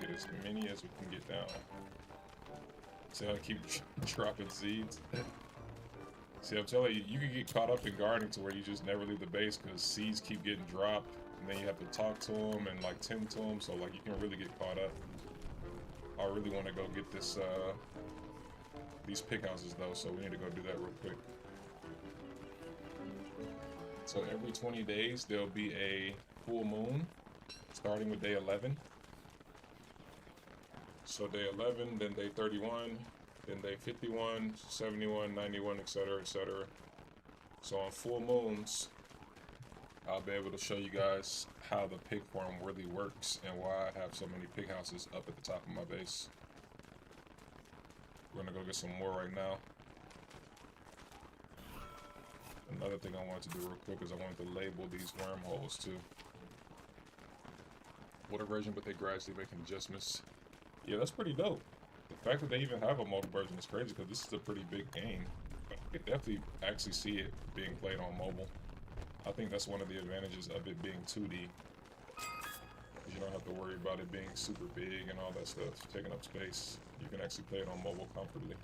Get as many as we can get down. See how I keep dropping seeds? See, I'm telling you, you can get caught up in gardening to where you just never leave the base because seeds keep getting dropped, and then you have to talk to them and like tend to them, so like you can really get caught up. I really want to go get this, these pig houses though, so we need to go do that real quick. So every 20 days there'll be a full moon, starting with day 11. So day 11, then day 31, then day 51, 71, 91, etc., etc. So on full moons, I'll be able to show you guys how the pig farm really works and why I have so many pig houses up at the top of my base. We're gonna go get some more right now. Another thing I wanted to do real quick is I wanted to label these wormholes too. Water version, but they gradually making adjustments. Yeah, that's pretty dope. The fact that they even have a mobile version is crazy because this is a pretty big game. But I could definitely actually see it being played on mobile. I think that's one of the advantages of it being 2D. You don't have to worry about it being super big and all that stuff, taking up space. You can actually play it on mobile comfortably.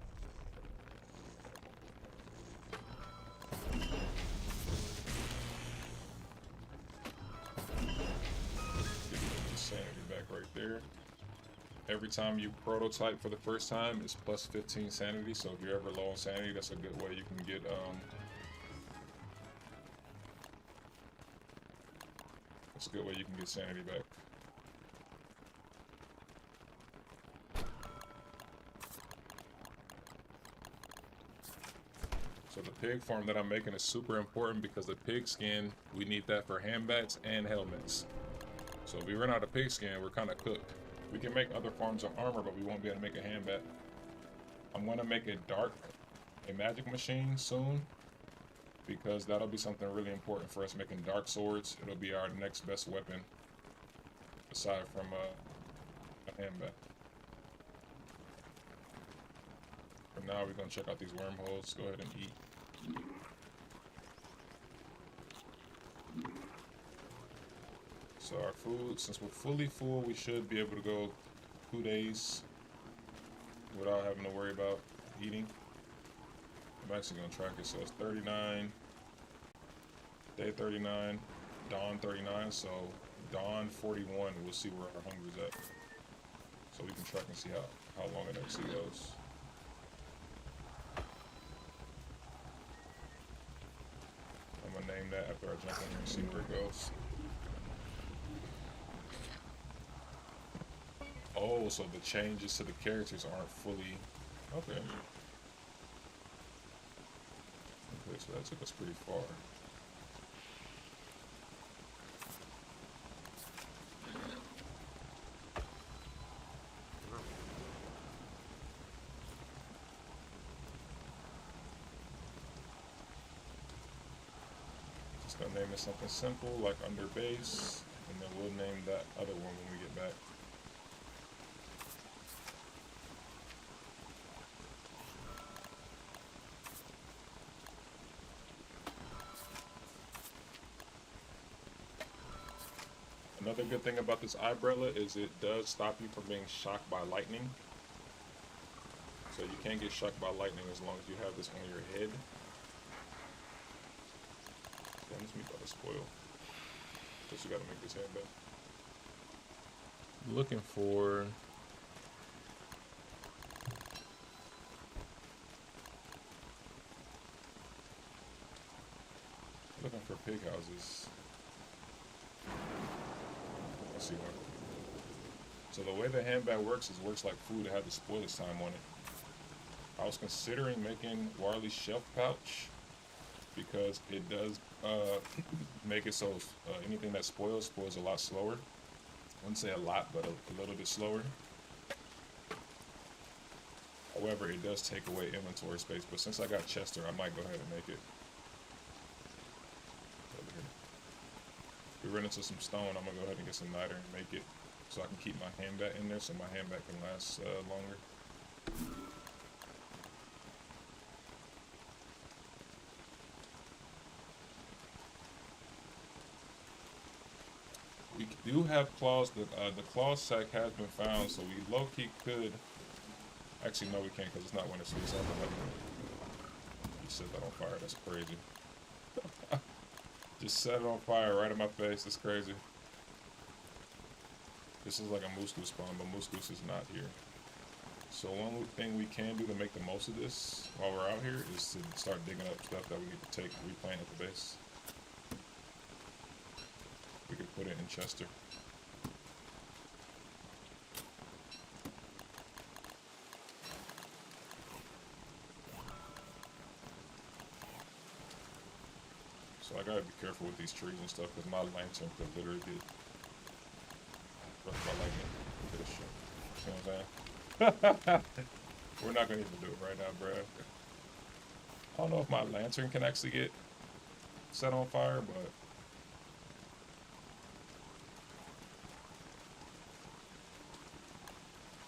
Get the sanity back right there. Every time you prototype for the first time, it's plus 15 sanity. So if you're ever low on sanity, that's a good way you can get that's a good way you can get sanity back. So the pig farm that I'm making is super important because the pig skin, we need that for handbats and helmets. So if we run out of pig skin, we're kind of cooked. We can make other forms of armor, but we won't be able to make a handbat. I'm gonna make a magic machine soon, because that'll be something really important for us making dark swords. It'll be our next best weapon, aside from a handbat. For now, we're gonna check out these wormholes. Go ahead and eat. So our food, since we're fully full, we should be able to go 2 days without having to worry about eating. I'm actually gonna track it. So it's 39, day 39, dawn 39. So dawn 41, we'll see where our hunger's at. So we can track and see how long it actually goes. I'm gonna name that after I jump in here and see where it goes. Oh, so the changes to the characters aren't fully Okay. Okay, so that took us pretty far. Just gonna name it something simple like under base, and then we'll name that other one when we get back. Another good thing about this umbrella is it does stop you from being shocked by lightning. So you can't get shocked by lightning as long as you have this on your head. Damn, this meat about to spoil. Guess you gotta make this hand back. Looking for pig houses. Let's see one. So the way the handbag works is works like food. It had the spoilage time on it. I was considering making Warley's shelf pouch because it does make it so anything that spoils a lot slower. I wouldn't say a lot, but a little bit slower. However, it does take away inventory space. But since I got Chester, I might go ahead and make it. Over here. If we run into some stone, I'm gonna go ahead and get some niter and make it so I can keep my handbag in there, so my handbag can last longer. We do have claws. The claw sack has been found, so we low-key could. Actually, no, we can't because it's not winter, so it's not like you set that on fire. That's crazy. Just set it on fire right in my face. That's crazy. This is like a moose goose spawn, but moose goose is not here. So one thing we can do to make the most of this while we're out here is to start digging up stuff that we need to take and replant at the base. We could put it in Chester. So I gotta be careful with these trees and stuff because my lantern could literally get crushed by lightning. Look at this shit. See what I'm saying? We're not gonna even do it right now, bruh. I don't know if my lantern can actually get set on fire, but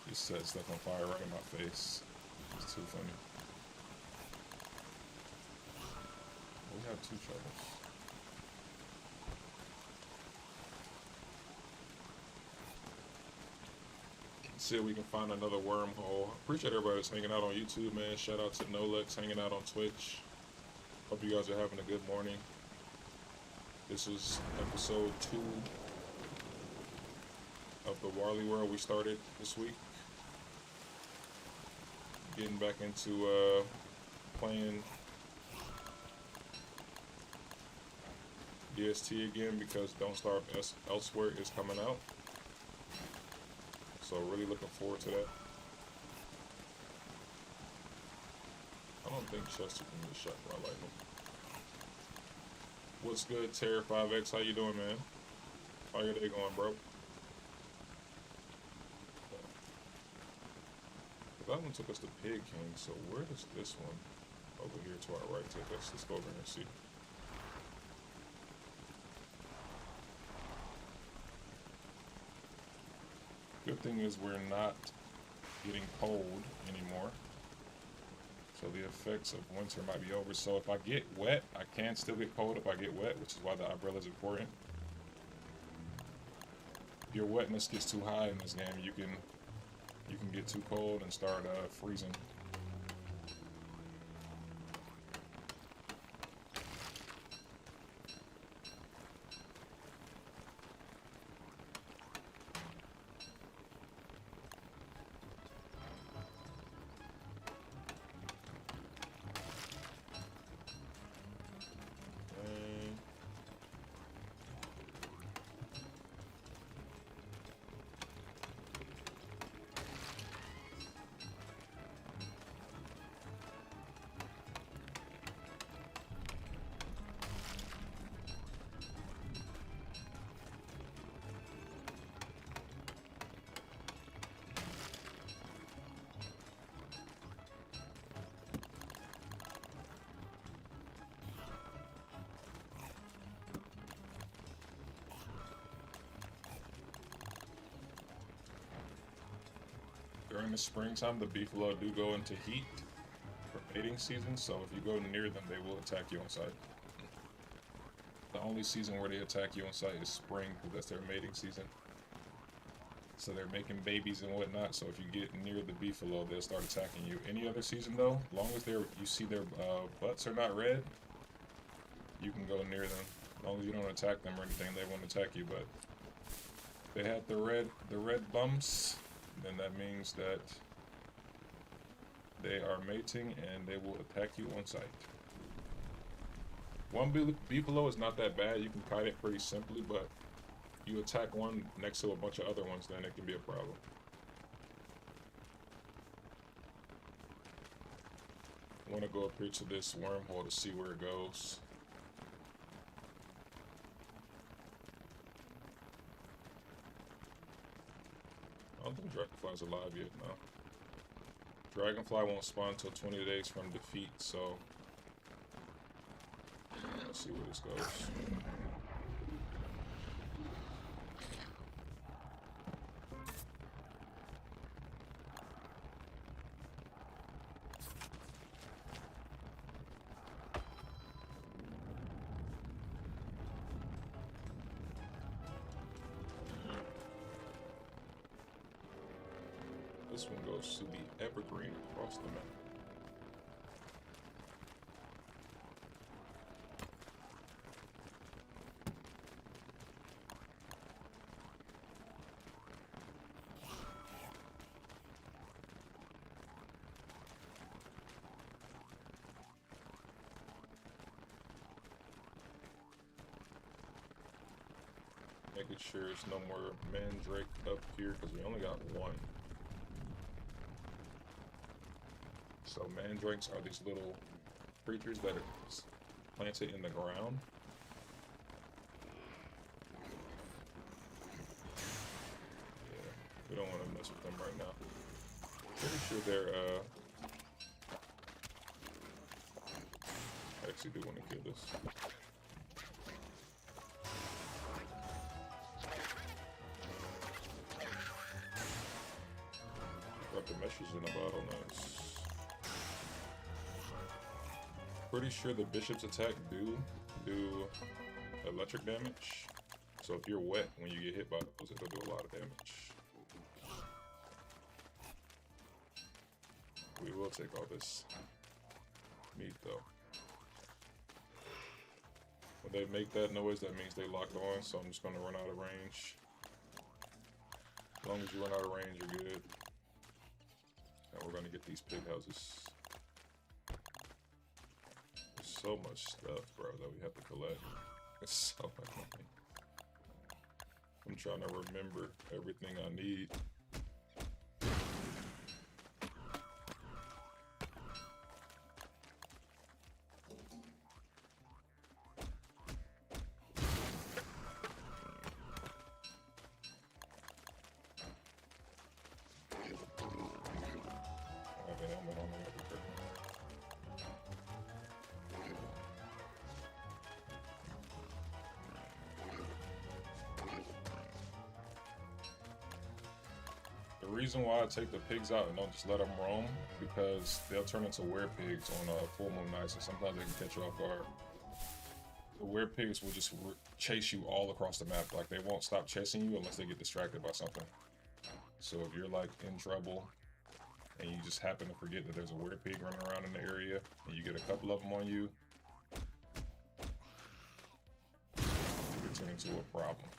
it set stuff on fire right in my face. It's too funny. We have two shovels. See if we can find another wormhole. Appreciate everybody that's hanging out on YouTube, man. Shout out to Nolex hanging out on Twitch. Hope you guys are having a good morning. This is episode 2 of the Warley World we started this week. Getting back into playing DST again because Don't Starve Elsewhere is coming out. So really looking forward to that. I don't think Chester can get shot by lightning. What's good, Terra5X? How you doing, man? How your day going, bro? That one took us to Pig King, so where does this one over here to our right take us? Let's go over here and see. Good thing is we're not getting cold anymore. So the effects of winter might be over. So if I get wet, I can still get cold if I get wet, which is why the umbrella is important. If your wetness gets too high in this game, you can get too cold and start freezing. During the springtime, the beefalo do go into heat for mating season, so if you go near them, they will attack you on sight. The only season where they attack you on sight is spring, because that's their mating season. So they're making babies and whatnot, so if you get near the beefalo, they'll start attacking you. Any other season though, as long as you see their butts are not red, you can go near them. As long as you don't attack them or anything, they won't attack you, but if they have the red bumps, then that means that they are mating and they will attack you on sight. One beefalo is not that bad. You can kite it pretty simply, but you attack one next to a bunch of other ones, then it can be a problem. I want to go up here to this wormhole to see where it goes. I don't think Dragonfly's alive yet, no. Dragonfly won't spawn until 20 days from defeat, so let's see where this goes. This one goes to the evergreen across the map. Making sure there's no more mandrake up here because we only got one. So mandrakes are these little creatures that are planted in the ground. Yeah, we don't want to mess with them right now. Pretty sure they're I actually do want to kill this. Got the meshes in a bottle, nice. Pretty sure the bishop's attack do electric damage. So if you're wet when you get hit by those, it'll do a lot of damage. We will take all this meat though. When they make that noise, that means they locked on, so I'm just gonna run out of range. As long as you run out of range, you're good. And we're gonna get these pig houses. So much stuff, bro, that we have to collect. It's so annoying. I'm trying to remember everything I need. The reason why I take the pigs out and don't just let them roam, because they'll turn into werepigs on full moon nights, and sometimes they can catch you off guard. The werepigs will just chase you all across the map. Like, they won't stop chasing you unless they get distracted by something. So if you're like in trouble and you just happen to forget that there's a werepig running around in the area and you get a couple of them on you, it can turn into a problem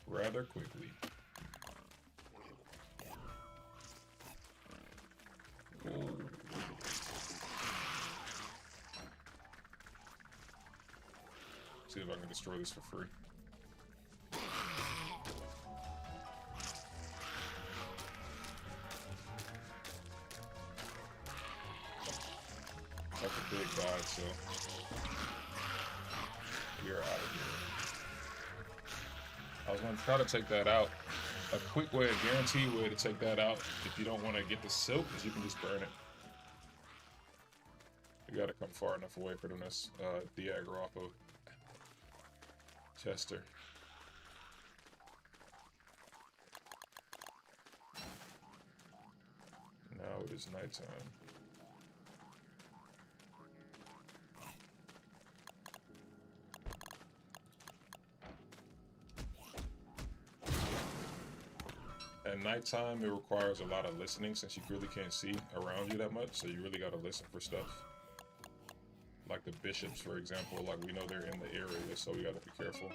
rather quickly. See if I can destroy this for free. That's a big dive, so we're out of here. I was going to try to take that out. A quick way, a guaranteed way to take that out if you don't want to get the silk is you can just burn it. You got to come far enough away for them to de-aggro off of Chester. But it's nighttime. At nighttime, it requires a lot of listening since you really can't see around you that much, so you really gotta listen for stuff. Like the bishops, for example, like we know they're in the area, so we gotta be careful.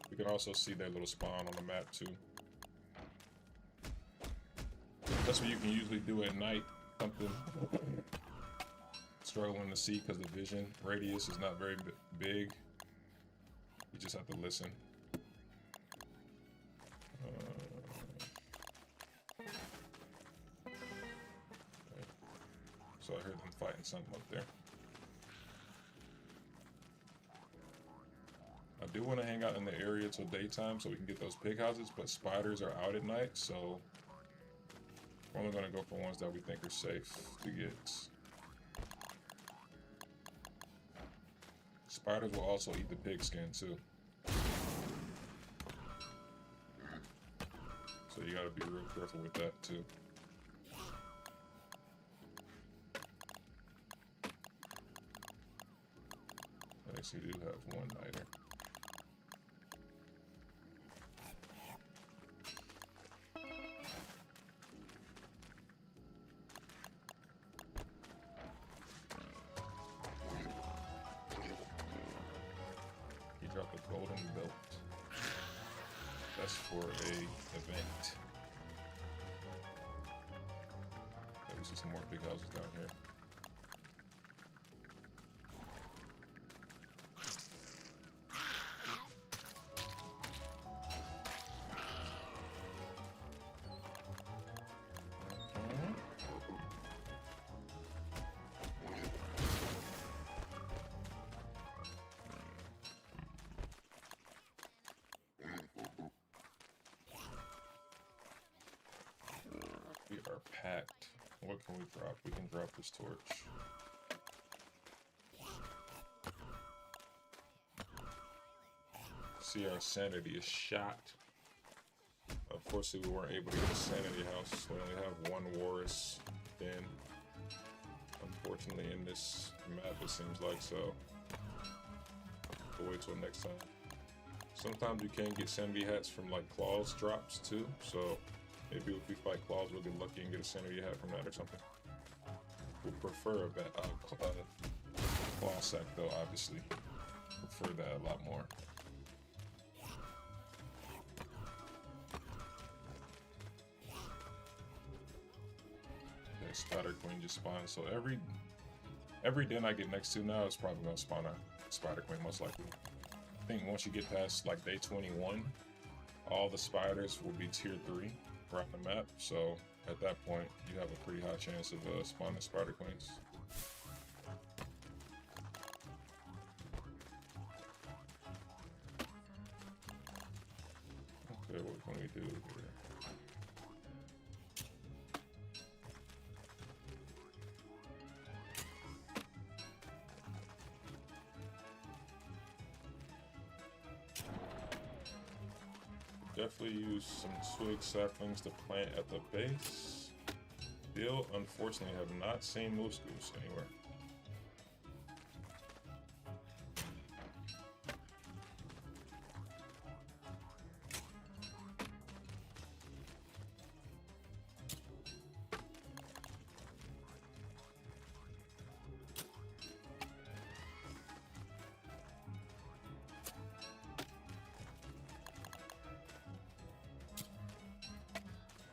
We can also see their little spawn on the map too. That's what you can usually do at night. Something struggling to see because the vision radius is not very big. You just have to listen. So I heard them fighting something up there. I do want to hang out in the area till daytime so we can get those pig houses, but spiders are out at night, so we're only going to go for ones that we think are safe to get. Spiders will also eat the pig skin too. So you got to be real careful with that too. I actually do have one nighter. He dropped a golden belt. That's for a event. Okay, we see some more big houses down here. We are packed. What can we drop? We can drop this torch. See, our sanity is shot. Unfortunately, we weren't able to get a sanity house. We only have one Warris den. Unfortunately, in this map, it seems like so. We'll wait till next time. Sometimes you can get sanity hats from like claws drops too, so maybe if we fight claws, we'll get lucky and get a sanity hat from that or something. We'll prefer a claw sack though, obviously. Prefer that a lot more. Okay, Spider Queen just spawned, so every den I get next to now is probably gonna spawn a Spider Queen most likely. I think once you get past like day 21, all the spiders will be tier 3 around the map, so at that point you have a pretty high chance of spawning Spider Queens. Okay, what can we do here? Definitely use some twig saplings to plant at the base. Still, unfortunately, have not seen moose goose anywhere.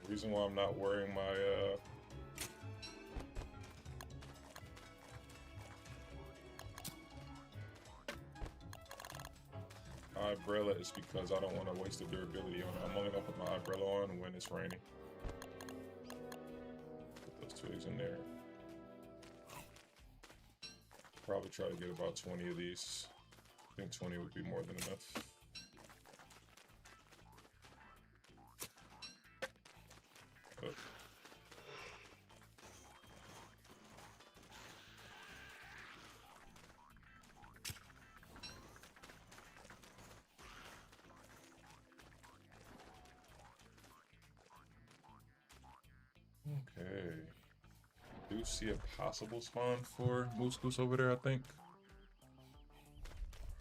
The reason why I'm not wearing my umbrella is because I don't want to waste the durability on it. I'm only gonna put my umbrella on when it's raining. Put those twigs in there. Probably try to get about 20 of these. I think 20 would be more than enough. But okay. do see a possible spawn for Moose Goose over there, I think.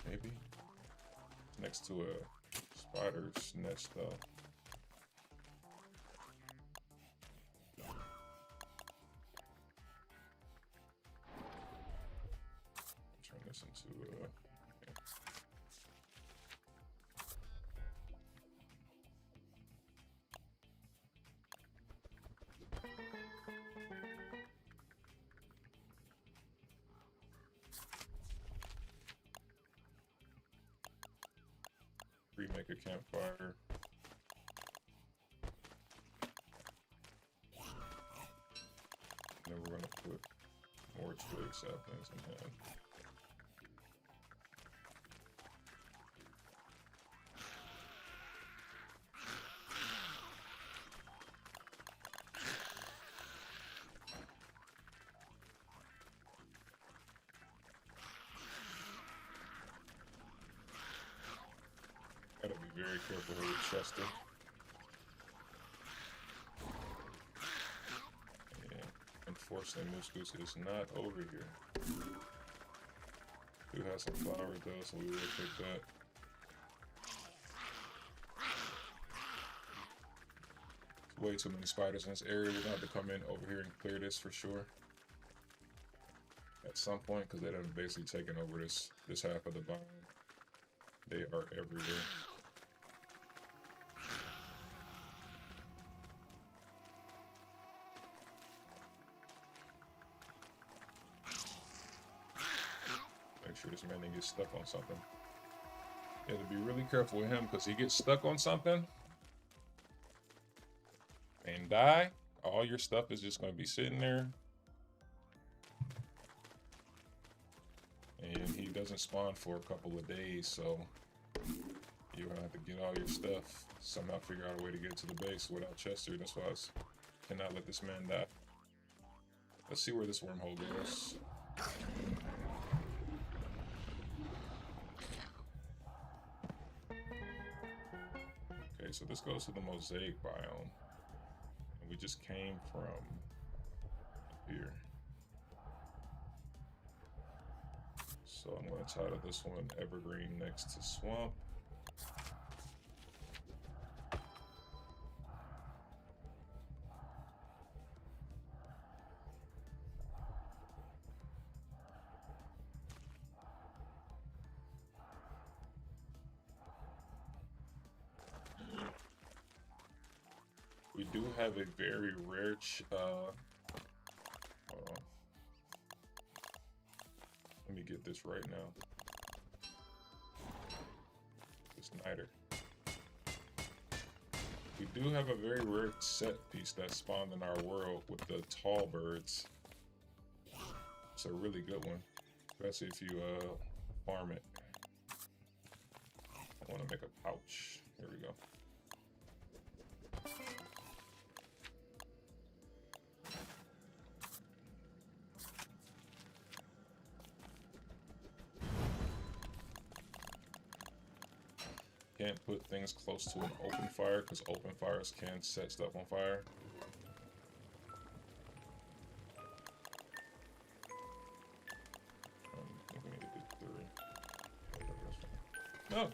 Maybe. Next to a spider's nest, though. Turn this into remake a campfire. Then we're gonna put more twig saplings in hand. Gotta be very careful here with Chester. Yeah, unfortunately, Moose Goose is not over here. Do have some flowers though, so we will take that. Way too many spiders in this area. We're gonna have to come in over here and clear this for sure. At some point, because they done basically taken over this half of the biome. They are everywhere. Make sure this man didn't get stuck on something. You have to be really careful with him because he gets stuck on something and die. All your stuff is just going to be sitting there. And he doesn't spawn for a couple of days, so you're going to have to get all your stuff. Somehow figure out a way to get to the base without Chester. That's why I cannot let this man die. Let's see where this wormhole goes. Okay, so this goes to the mosaic biome. And we just came from here. So I'm going to title this one Evergreen Next to Swamp. We do have a very rare hold on. Let me get this right now. This niter. We do have a very rare set piece that spawned in our world with the tall birds. It's a really good one, especially if you farm it. I want to make a pouch. Here we go. Can't put things close to an open fire because open fires can set stuff on fire. I think we need to do 3. No.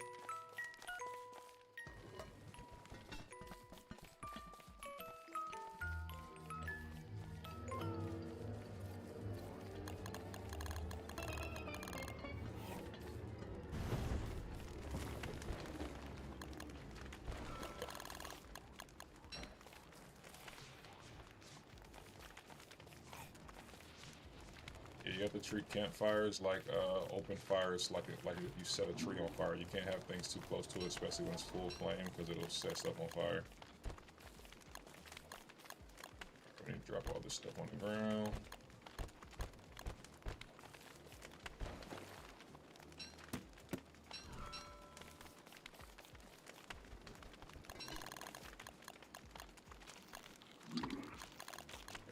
You have to treat campfires like open fires, like if you set a tree on fire. You can't have things too close to it, especially when it's full flame, because it'll set stuff on fire. I need to drop all this stuff on the ground.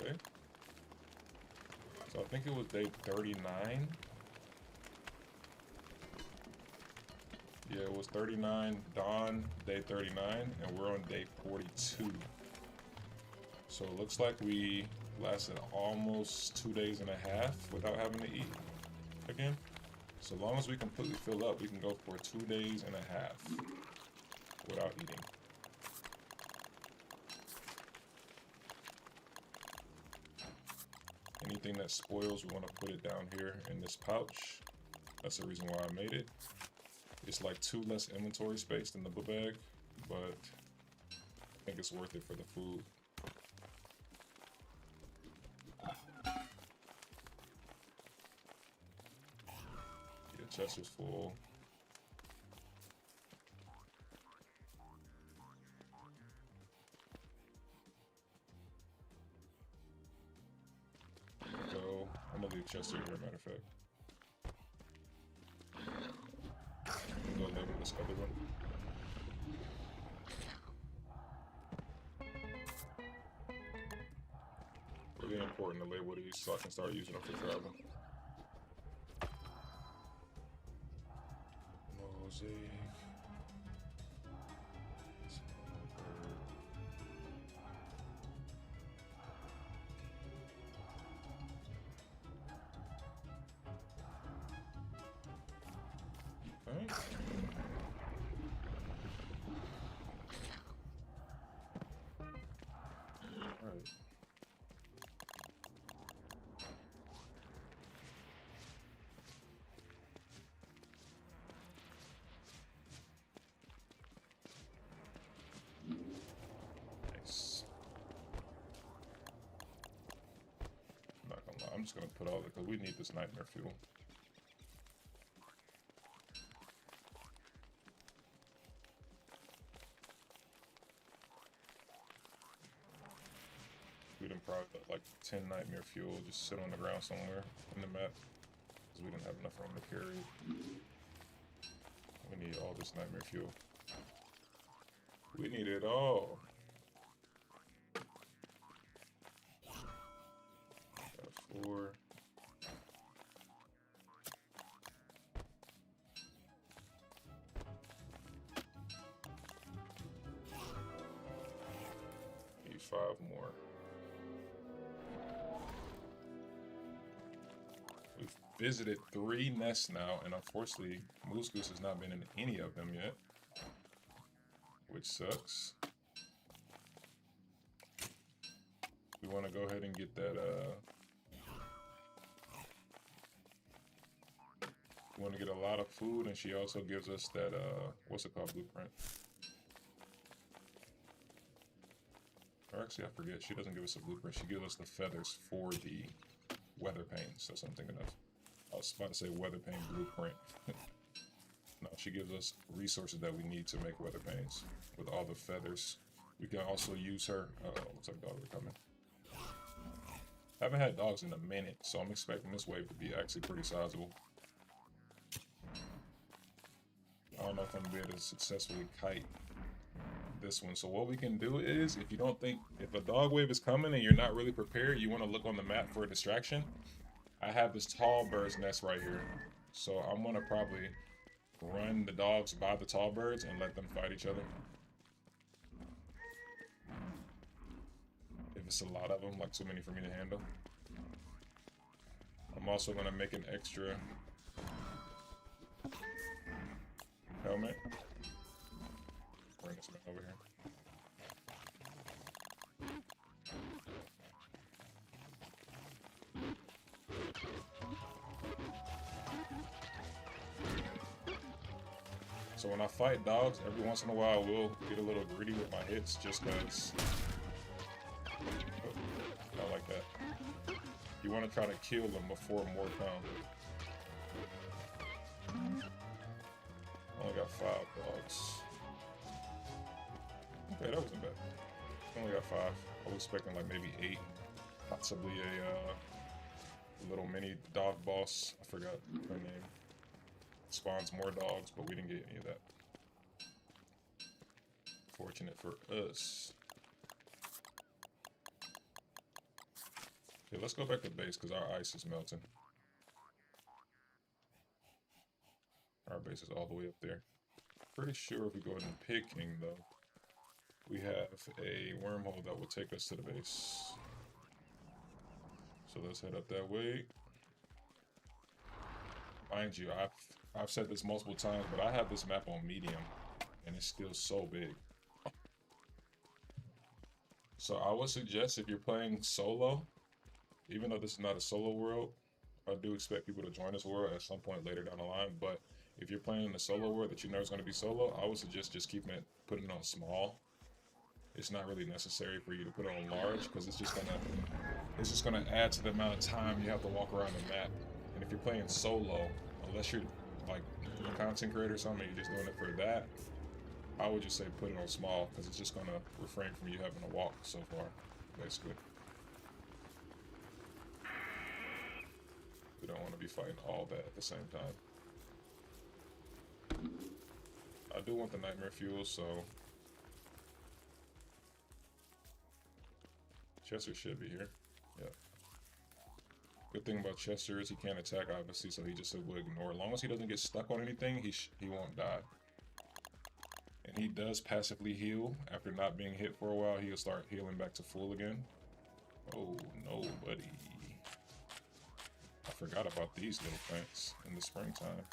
Okay. So I think it was day 39. Yeah, it was 39, dawn, day 39, and we're on day 42. So it looks like we lasted almost 2 days and a half without having to eat again. So long as we completely fill up, we can go for 2 days and a half without eating. Anything that spoils, we want to put it down here in this pouch. That's the reason why I made it. It's like 2 less inventory space than the book bag, but I think it's worth it for the food. Yeah, chest is full. Go. I'm gonna leave Chester here, matter of fact. Go label this other one. Really important to label these so I can start using them for travel. Mosaic. Okay. Alright. Nice. I'm not gonna lie, I'm just gonna put all of it because we need this nightmare fuel. We didn't probably let like 10 nightmare fuel just sit on the ground somewhere in the map because we didn't have enough room to carry it. We need all this nightmare fuel. We need it all. Got 4. Need 5 more. We've visited 3 nests now, and unfortunately, Moose Goose has not been in any of them yet, which sucks. We want to go ahead and get that, we want to get a lot of food, and she also gives us that, what's it called, blueprint. Or actually, I forget, she doesn't give us a blueprint, she gives us the feathers for the weather panes. That's what I'm thinking of. I was about to say weather pane blueprint. No, she gives us resources that we need to make weather panes with all the feathers. We can also use her. Looks like dogs are coming. Haven't had dogs in a minute, so I'm expecting this wave to be actually pretty sizable. I don't know if I'm gonna be able to successfully kite this one. So what we can do is, if you don't think, if a dog wave is coming and you're not really prepared, you want to look on the map for a distraction. I have this tall bird's nest right here, so I'm gonna probably run the dogs by the tall birds and let them fight each other. If it's a lot of them, like too many for me to handle. I'm also gonna make an extra helmet. Bring this man over here. So when I fight dogs, every once in a while I will get a little greedy with my hits just because. Not like that. You want to try to kill them before more come. Only got 5 dogs. Okay, that wasn't bad. Only got 5. I was expecting like maybe 8. Possibly a little mini dog boss. I forgot her name. Spawns more dogs, but we didn't get any of that. Fortunate for us. Okay, let's go back to base because our ice is melting. Our base is all the way up there. Pretty sure if we go ahead and picking though, we have a wormhole that will take us to the base. So let's head up that way. Mind you, I've said this multiple times, but I have this map on medium, and it's still so big. So I would suggest if you're playing solo, even though this is not a solo world, I do expect people to join this world at some point later down the line. But if you're playing in a solo world that you know is going to be solo, I would suggest just putting it on small. It's not really necessary for you to put it on large because it's just gonna add to the amount of time you have to walk around the map. And if you're playing solo, unless you're like a content creator or something, you're just doing it for that, I would just say put it on small because it's just gonna refrain from you having to walk so far, basically. We don't want to be fighting all that at the same time. I do want the nightmare fuel, so Chester should be here. Yeah. Good thing about Chester is he can't attack, obviously, so he just will ignore. As long as he doesn't get stuck on anything, he won't die. And he does passively heal. After not being hit for a while, he'll start healing back to full again. Oh, no, buddy. I forgot about these little plants in the springtime.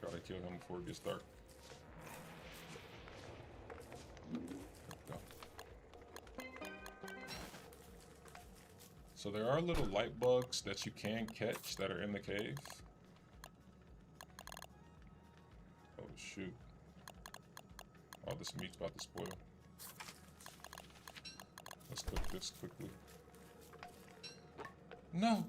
Gotta kill him before it gets dark. So there are little light bugs that you can catch that are in the cave. Oh shoot. Oh, this meat's about to spoil. Let's cook this quickly. No!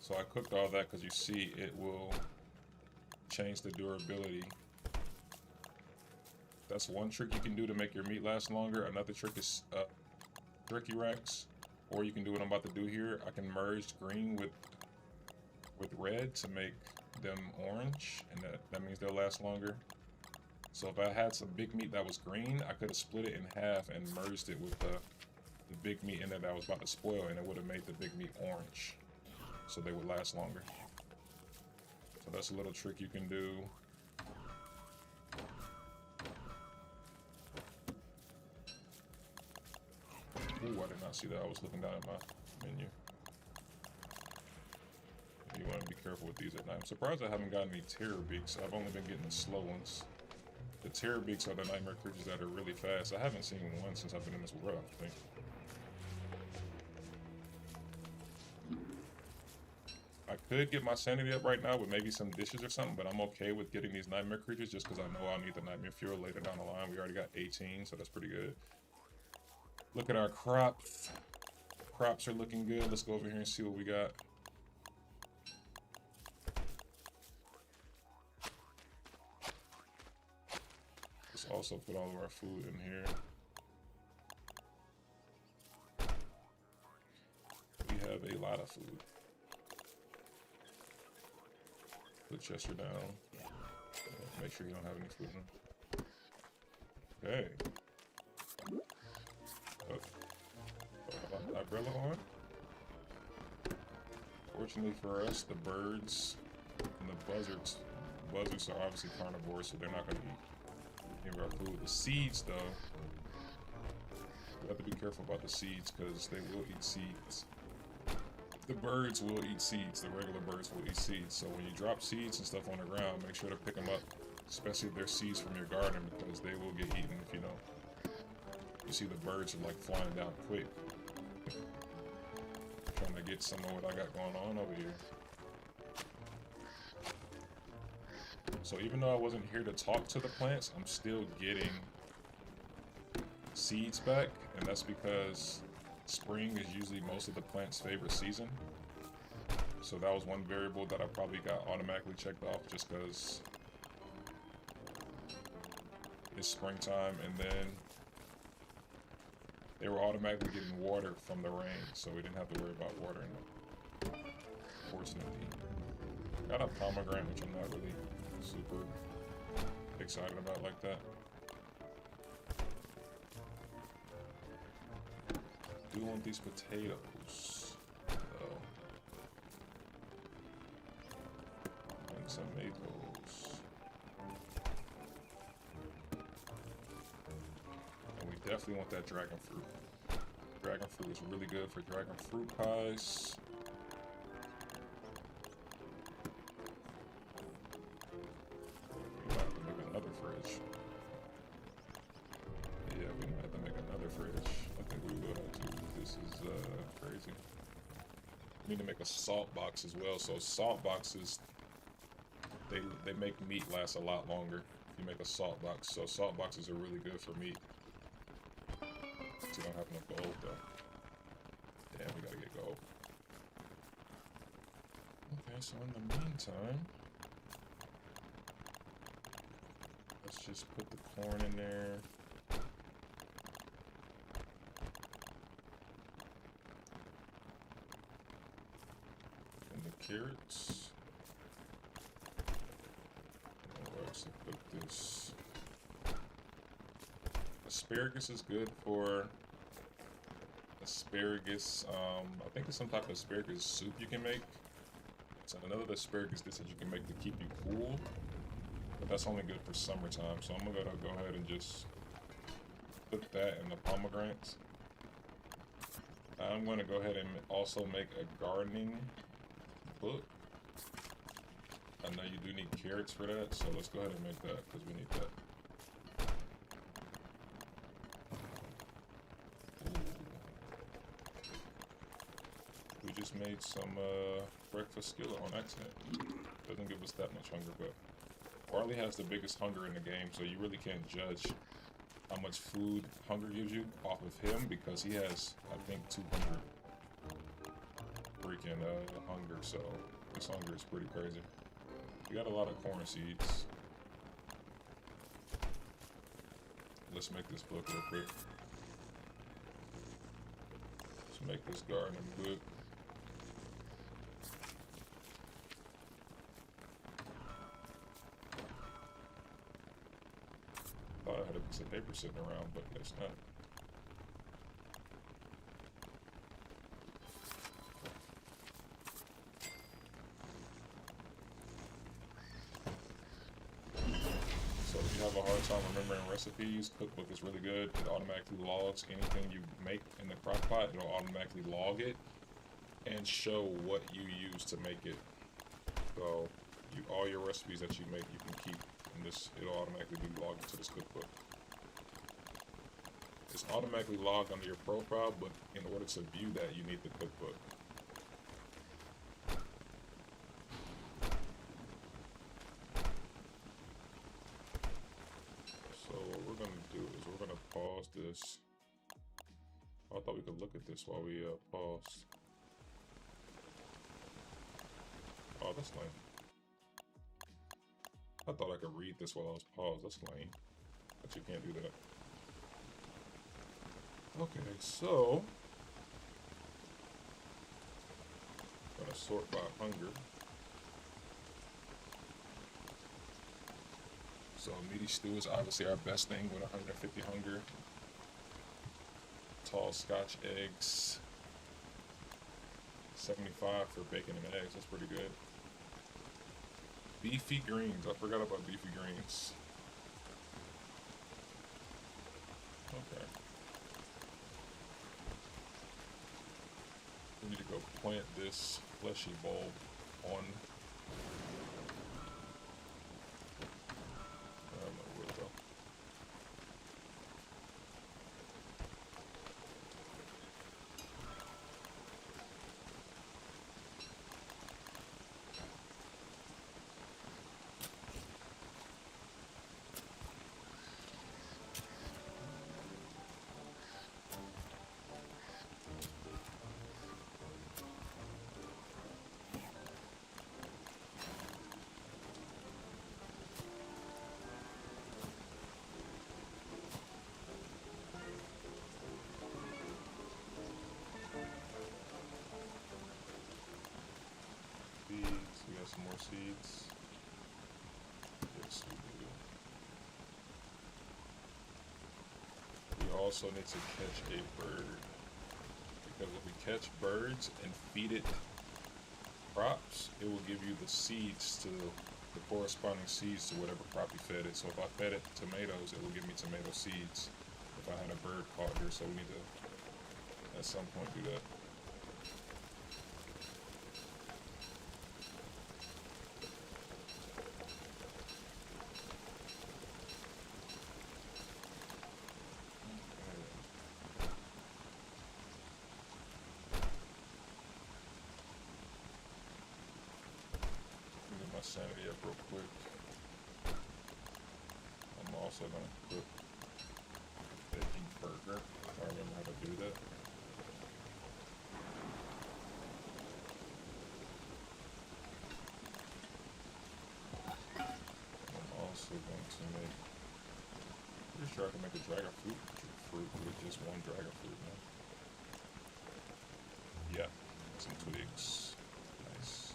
So I cooked all that because you see it will change the durability. That's one trick you can do to make your meat last longer. Another trick is turkey racks, or you can do what I'm about to do here. I can merge green with red to make them orange, and that means they'll last longer. So if I had some big meat that was green, I could have split it in half and merged it with the big meat in there that I was about to spoil, and it would have made the big meat orange. So they would last longer. So that's a little trick you can do. Ooh, I did not see that. I was looking down at my menu. You want to be careful with these at night. I'm surprised I haven't gotten any terror beaks. I've only been getting the slow ones. The terror beaks are the nightmare creatures that are really fast. I haven't seen one since I've been in this world, I think. I could get my sanity up right now with maybe some dishes or something, but I'm okay with getting these nightmare creatures just because I know I'll need the nightmare fuel later down the line. We already got 18, so that's pretty good. Look at our crops. Crops are looking good. Let's go over here and see what we got. Let's also put all of our food in here. We have a lot of food. Put Chester down. Make sure you don't have any food in him. Okay. Umbrella on. Fortunately for us, the birds and the buzzards are obviously carnivores, so they're not going to eat any of our food. The seeds, though, we have to be careful about the seeds because they will eat seeds. The birds will eat seeds. The regular birds will eat seeds. So when you drop seeds and stuff on the ground, make sure to pick them up, especially if they're seeds from your garden, because they will get eaten if you don't. You see the birds are like flying down quick. Trying to get some of what I got going on over here. So even though I wasn't here to talk to the plants, I'm still getting seeds back, and that's because spring is usually most of the plant's favorite season. So that was one variable that I probably got automatically checked off just because it's springtime, and then they were automatically getting water from the rain, so we didn't have to worry about watering them. Fortunately. Got a pomegranate, which I'm not really super excited about like that. do want these potatoes. And tomatoes. And we definitely want that dragon fruit. Dragon fruit is really good for dragon fruit pies. We might have to make another fridge. Yeah, we might have to make another fridge. I think we will have to. This is crazy. We need to make a salt box as well. So salt boxes, they make meat last a lot longer if you make a salt box. So salt boxes are really good for meat. You don't have enough gold though. Damn, we gotta get gold. Okay, so in the meantime, let's just put the corn in there. And the carrots. We'll actually put this. Asparagus is good for asparagus. I think it's some type of asparagus soup you can make. It's another asparagus dish that you can make to keep you cool, but that's only good for summertime. So I'm gonna go ahead and just put that in the pomegranates. I'm gonna go ahead and also make a gardening book. I know you do need carrots for that, so let's go ahead and make that because we need that. Just made some breakfast skillet on accident. Doesn't give us that much hunger, but Barley has the biggest hunger in the game, so you really can't judge how much food hunger gives you off of him because he has, I think, 200 freaking hunger, so this hunger is pretty crazy. We got a lot of corn seeds. Let's make this book real quick. Let's make this gardening book. Thought I had a piece of paper sitting around, but it's not. So if you have a hard time remembering recipes, cookbook is really good. It automatically logs anything you make in the crock pot. It'll automatically log it and show what you use to make it. So all your recipes that you make, you can keep. And this, it'll automatically be logged into this cookbook. It's automatically logged under your profile, but in order to view that, you need the cookbook. So what we're gonna do is we're gonna pause this. I thought we could look at this while we paused. Oh, that's lame. I thought I could read this while I was paused. That's lame. But you can't do that. Okay, so I'm gonna sort by hunger. So meaty stew is obviously our best thing with 150 hunger. Tall Scotch eggs. 75 for bacon and eggs. That's pretty good. Beefy greens. I forgot about beefy greens. Okay. We need to go plant this fleshy bulb on. I don't know where to go. We got some more seeds. Yes, we do. We also need to catch a bird. Because if we catch birds and feed it crops, it will give you the seeds to the corresponding seeds to whatever crop you fed it. So if I fed it tomatoes, it will give me tomato seeds. If I had a bird caught here, so we need to at some point do that. Get my sanity up real quick. I'm also gonna cook a veggie burger. If I remember how to do that. I'm also going to make. Pretty sure I can make a dragon fruit with just one dragon fruit now. Yeah, some twigs. Nice.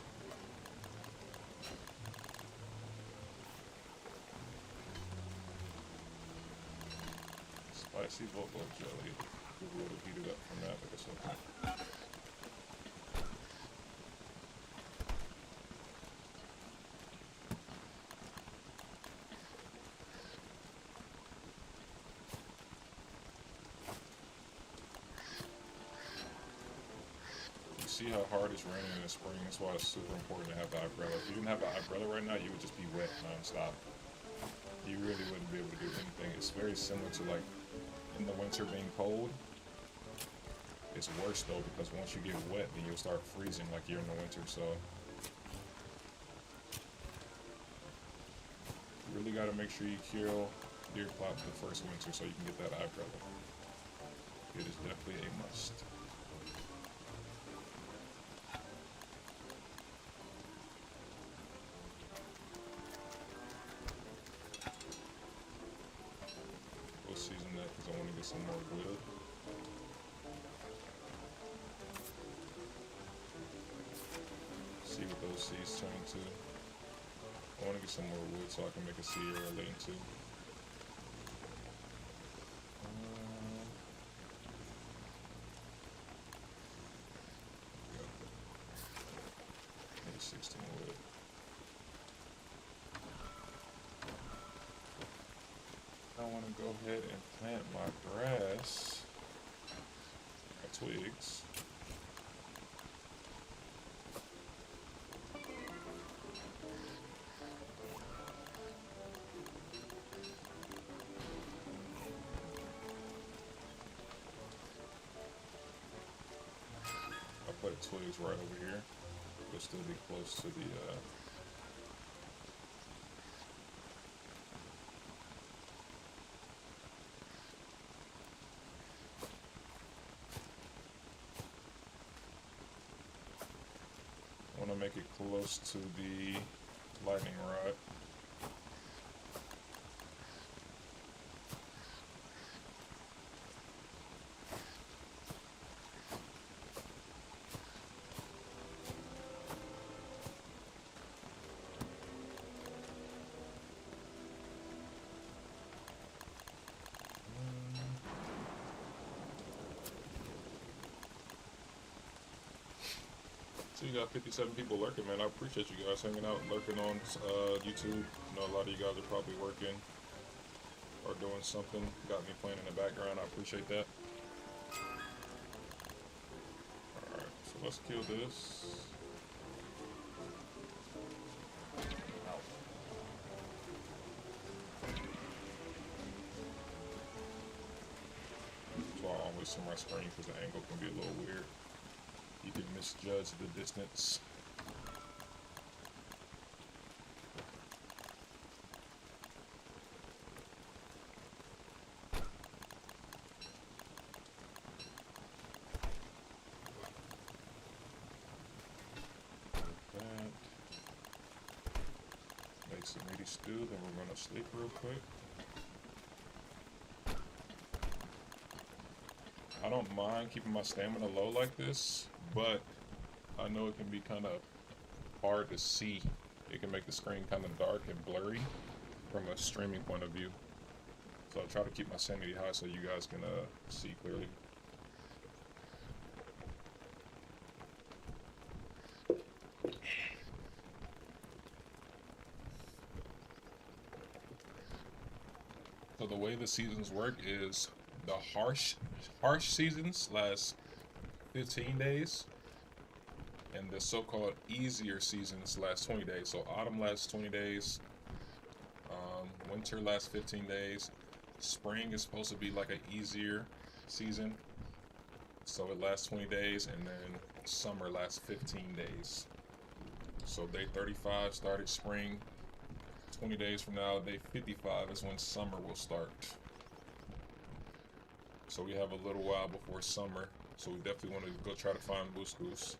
Spicy vocal jelly. We'll be able to heat it up from that, like I said. See how hard it's raining in the spring. That's why it's super important to have the umbrella. If you didn't have the umbrella right now, you would just be wet nonstop. You really wouldn't be able to do anything. It's very similar to like in the winter being cold. It's worse though because once you get wet, then you'll start freezing like you're in the winter. So you really got to make sure you kill deer plot the first winter so you can get that umbrella. It is definitely a must. Season that because I want to get some more wood. See what those seeds turn into. I want to get some more wood so I can make a seed or a lean-to. Maybe 16 wood. I want to go ahead and plant my grass, my twigs. I'll put twigs right over here. It'll still be close to the I want to make it close to the lightning rod. So you got 57 people lurking, man. I appreciate you guys hanging out, lurking on YouTube. I know a lot of you guys are probably working or doing something. Got me playing in the background. I appreciate that. Alright, so let's kill this. That's why I always see my screen because the angle can be a little weird. You can misjudge the distance. Make some meaty stew, then we're gonna sleep real quick. I don't mind keeping my stamina low like this, but I know it can be kind of hard to see. It can make the screen kind of dark and blurry from a streaming point of view. So I try to keep my sanity high so you guys can see clearly. way the seasons work is the harsh seasons last 15 days, and the so-called easier seasons last 20 days. So autumn lasts 20 days, winter lasts 15 days, spring is supposed to be like an easier season, so it lasts 20 days, and then summer lasts 15 days. So day 35 started spring. 20 days from now, day 55 is when summer will start. So we have a little while before summer. So we definitely want to go try to find Moose Goose.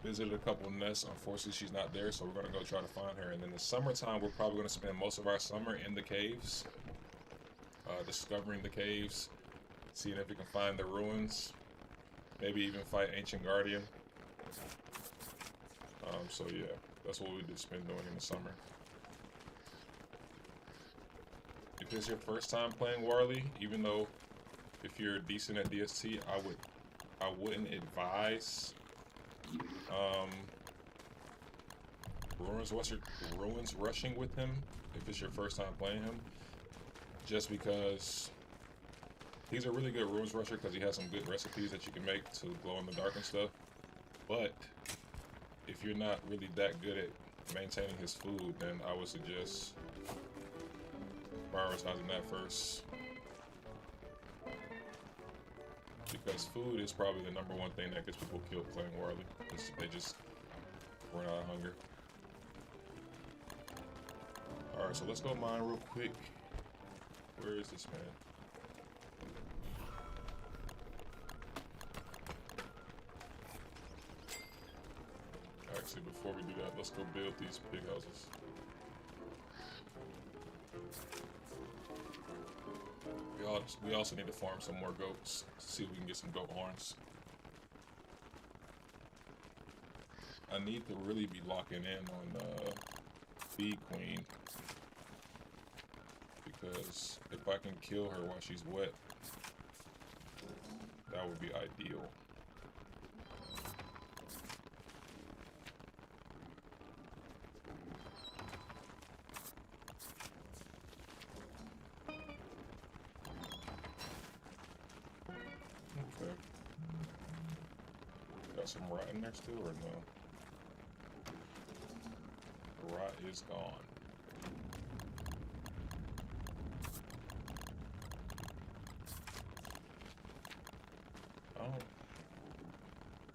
Visited a couple nests. Unfortunately, she's not there, so we're going to go try to find her. And then in the summertime, we're probably going to spend most of our summer in the caves. Discovering the caves. Seeing if we can find the ruins. Maybe even fight Ancient Guardian. So yeah, that's what we just been doing in the summer. If it's your first time playing Warley, even though if you're decent at DST, I wouldn't advise ruins rushing with him if it's your first time playing him, just because he's a really good ruins rusher because he has some good recipes that you can make to glow in the dark and stuff. But if you're not really that good at maintaining his food, then I would suggest prioritizing that first, because food is probably the number one thing that gets people killed playing Warley. They just run out of hunger. Alright, so let's go mine real quick. Where is this man? Actually, before we do that, let's go build these pig houses. We also need to farm some more goats to see if we can get some goat horns. I need to really be locking in on Bee Queen, because if I can kill her while she's wet, that would be ideal. Okay. Got some rot in there still, or no? The rot is gone.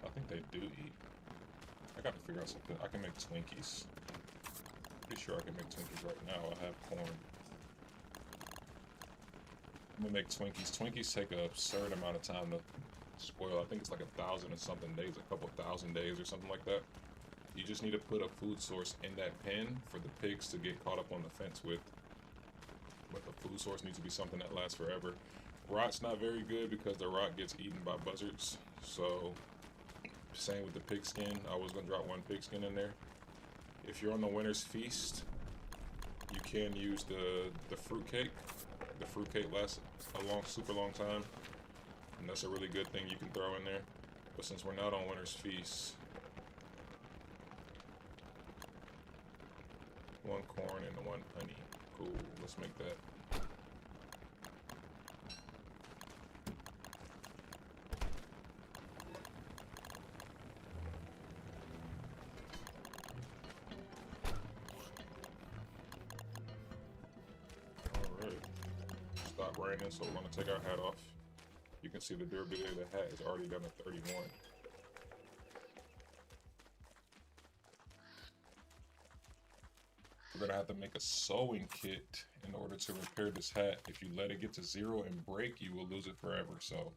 I think they do eat. I gotta figure out something. I can make Twinkies. Pretty sure I can make Twinkies right now. I have corn. I'm gonna make Twinkies. Twinkies take an absurd amount of time to spoil. I think it's like 1,000 and something days, a couple thousand days or something like that. You just need to put a food source in that pen for the pigs to get caught up on the fence with. But the food source needs to be something that lasts forever. Rot's not very good because the rot gets eaten by buzzards. So, same with the pigskin. I was gonna drop one pigskin in there. If you're on the winter's feast, you can use the fruit cake. The fruit cake lasts a super long time, and that's a really good thing you can throw in there. But since we're not on winter's feast, one corn and one honey. Cool. Let's make that. Stop raining, so we're going to take our hat off. You can see the durability of the hat is already down to 31. We're going to have to make a sewing kit in order to repair this hat. If you let it get to 0 and break, you will lose it forever. So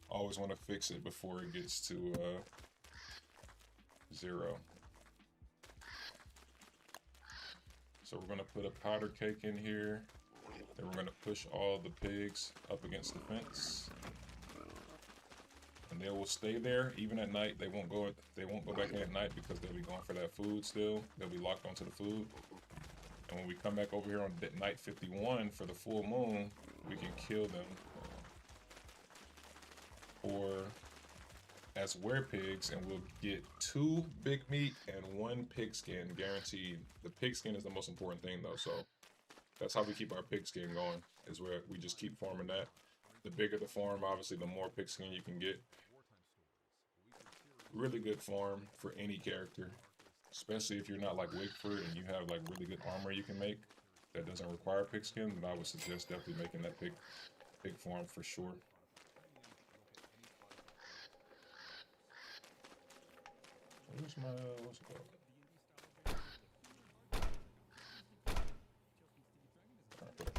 always want to fix it before it gets to 0. So we're going to put a powder cake in here. Then we're going to push all the pigs up against the fence, and they will stay there even at night. They won't go back in at night because they'll be going for that food still. They'll be locked onto the food. And when we come back over here on night 51 for the full moon, we can kill them or as werepigs, and we'll get 2 big meat and 1 pigskin guaranteed. The pigskin is the most important thing though, so That's how we keep our pigskin going. Is where we just keep farming that. The bigger the farm, obviously, the more pigskin you can get. Really good farm for any character, especially if you're not like Wigford and you have like really good armor you can make that doesn't require pigskin. Then I would suggest definitely making that pig farm for sure. Where's my what's it called? Alright,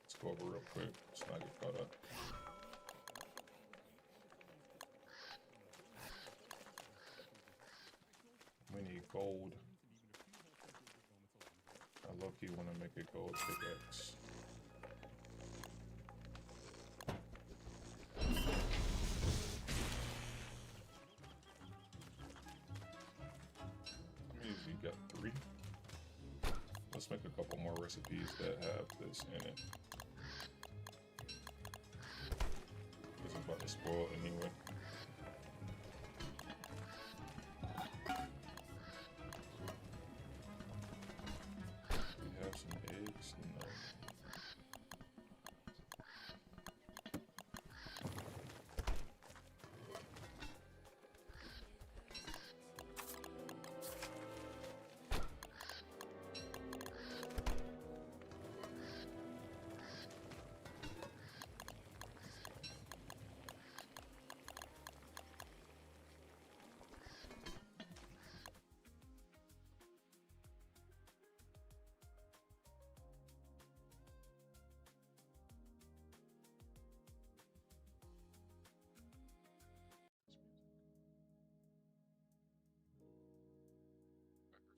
let's go over real quick. Let's not get caught up. We need gold. I low-key want to make a gold pickaxe. We got 3. Let's make a couple more recipes that have this in it. This is about to spoil anyway. We have some eggs. No.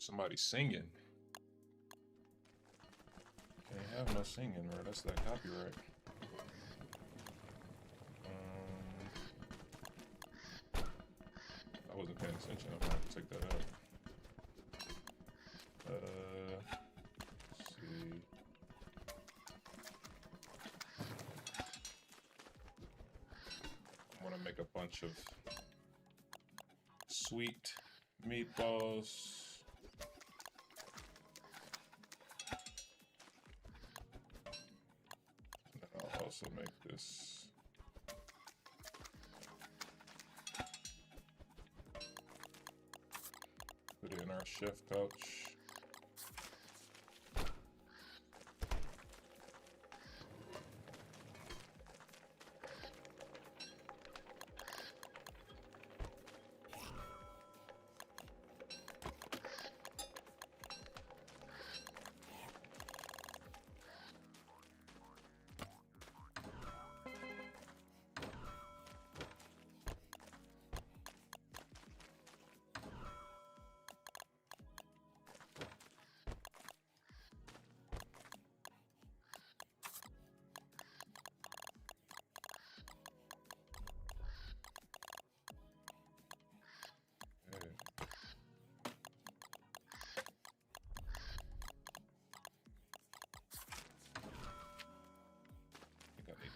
Somebody singing. Can't have no singing, bro. That's that copyright. I wasn't paying attention. I'm gonna have to take that out. Let's see. I'm gonna make a bunch of sweet meatballs. I'll also make this. Put it in our chef pouch.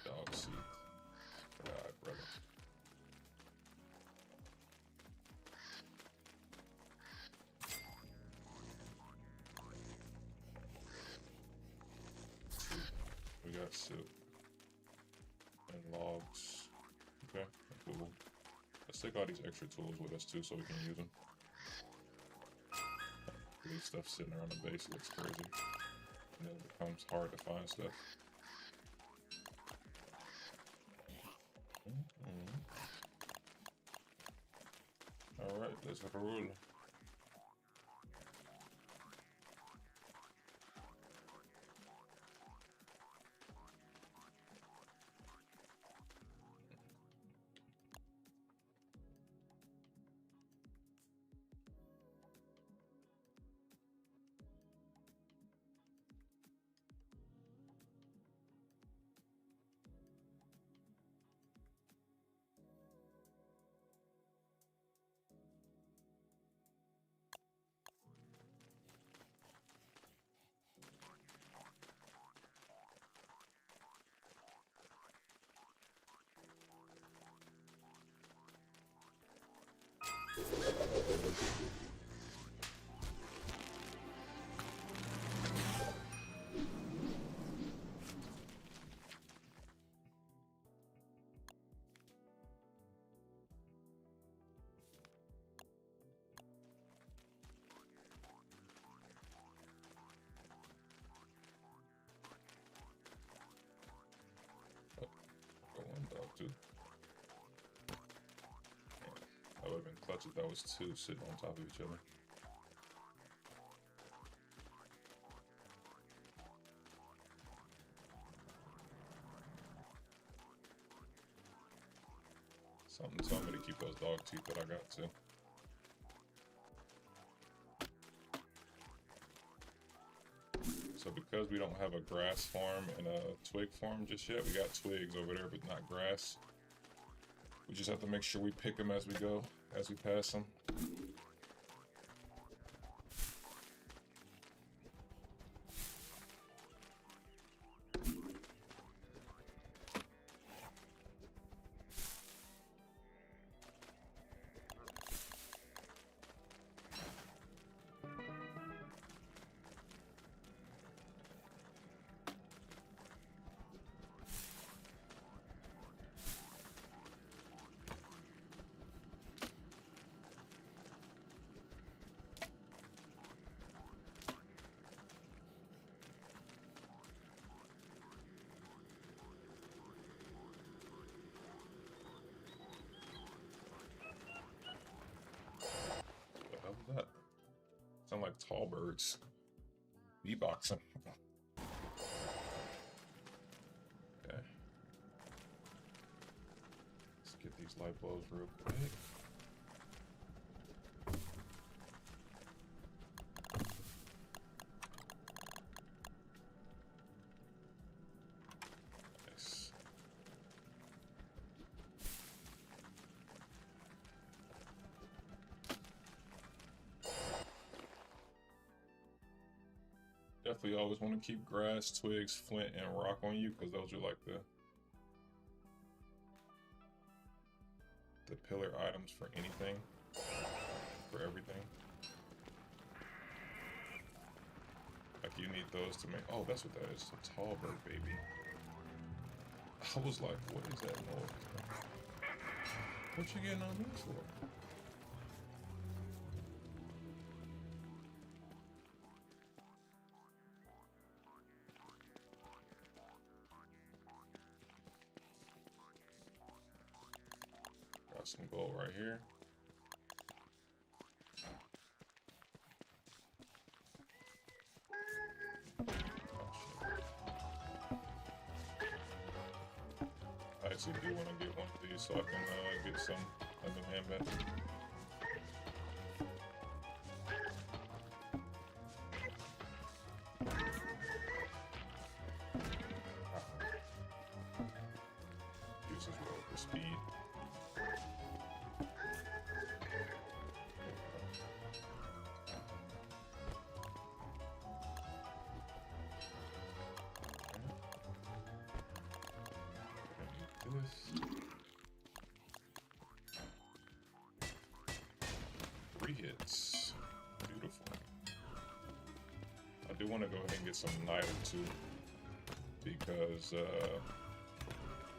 Dog seat. God, brother. We got soup and logs. Okay, cool. Let's take all these extra tools with us too so we can use them. This stuff sitting around the base looks crazy. And then it becomes hard to find stuff. Alright, let's roll. touch it. That was two sitting on top of each other. Something told me to keep those dog teeth that I got too. So because we don't have a grass farm and a twig farm just yet, we got twigs over there, but not grass. We just have to make sure we pick them as we go, as we pass them. That sound like tall birds beatboxing. Okay, let's get these light bulbs real quick. Nice. Definitely always want to keep grass, twigs, flint, and rock on you, because those are like the pillar items for anything, for everything. Like you need those to make. Oh, that's what that is. A tall bird baby. I was like, what is that noise? What you getting on these for? Some gold right here. I actually do want to get one of these so I can get some of the handbag. Use as well for speed. This. 3 hits. Beautiful. I do want to go ahead and get some niter too, because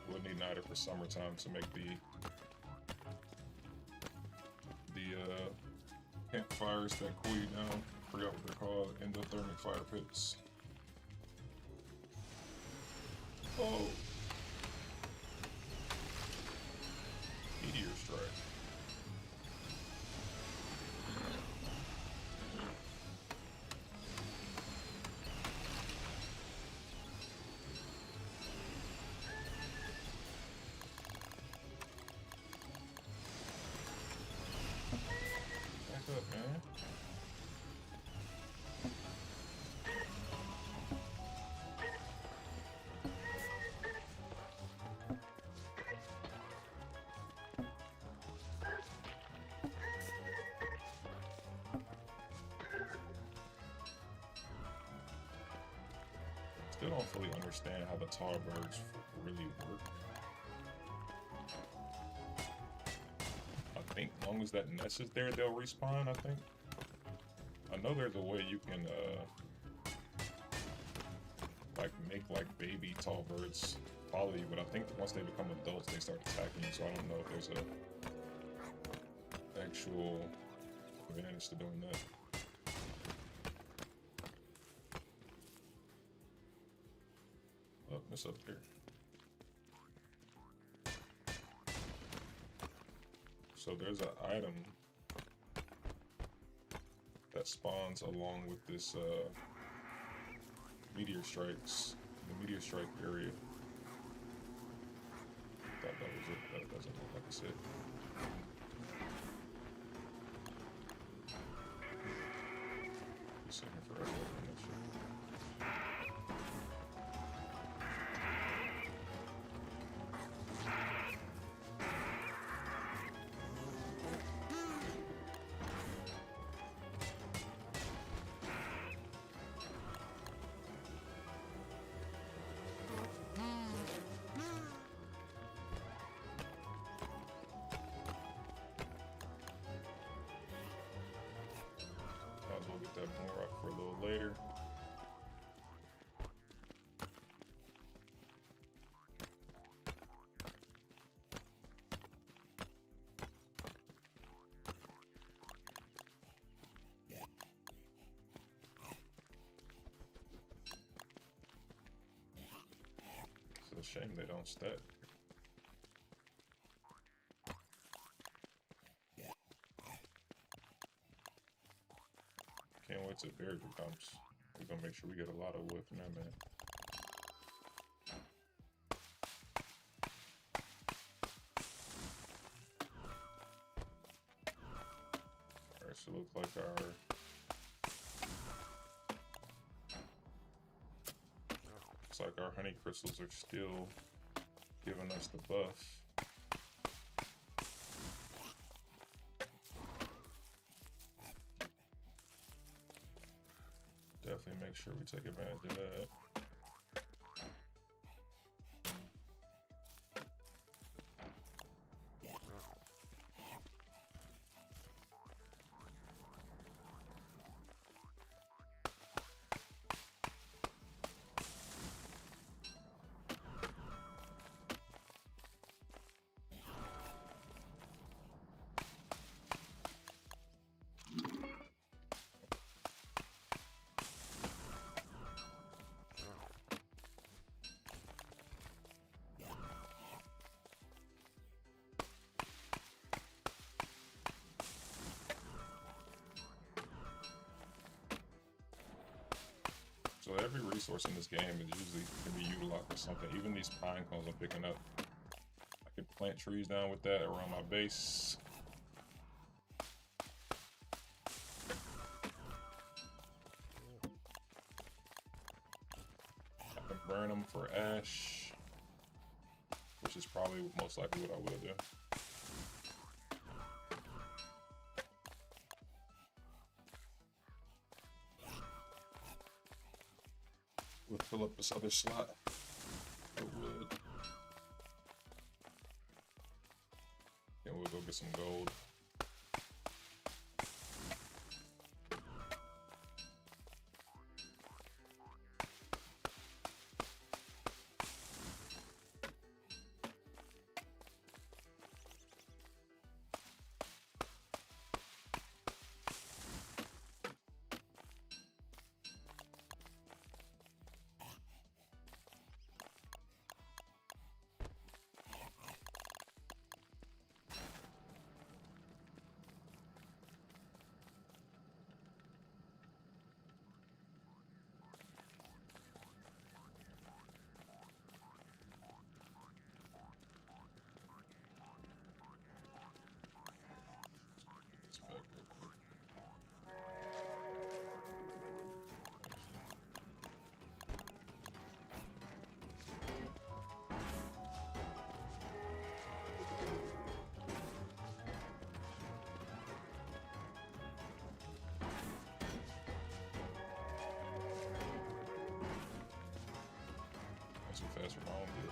we'll need niter for summertime to make the campfires that cool you down. I forgot what they're called. Endothermic fire pits. Oh! Meteor strike. Back up, man. Still don't fully understand how the tar birds really work. I think as long as that nest is there, they'll respawn, I think. I know there's a way you can like make like baby tall birds follow you, but I think once they become adults they start attacking you, so I don't know if there's a actual advantage to doing that. Oh, it's up here. So there's an item that spawns along with this meteor strikes, the meteor strike area. Thought that was it. That doesn't look like it's it. Sitting here forever on that shit. Might as well get that boom rock for a little later. It's a shame they don't stack. Can't wait till Berger comes. We're gonna make sure we get a lot of wood from that man. Alright, so it looks like our honey crystals are still giving us the buff. Definitely make sure we take advantage of that. So every resource in this game is usually can be utilized for something. Even these pine cones I'm picking up, I could plant trees down with that around my base. I can burn them for ash, which is probably most likely what I will do. We'll fill up this other slot with wood. And we'll go get some gold. Too fast for my own good.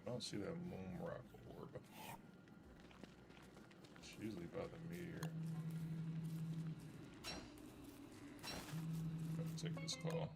I don't see that moon rock orb. It's usually by the meteor. Take this call.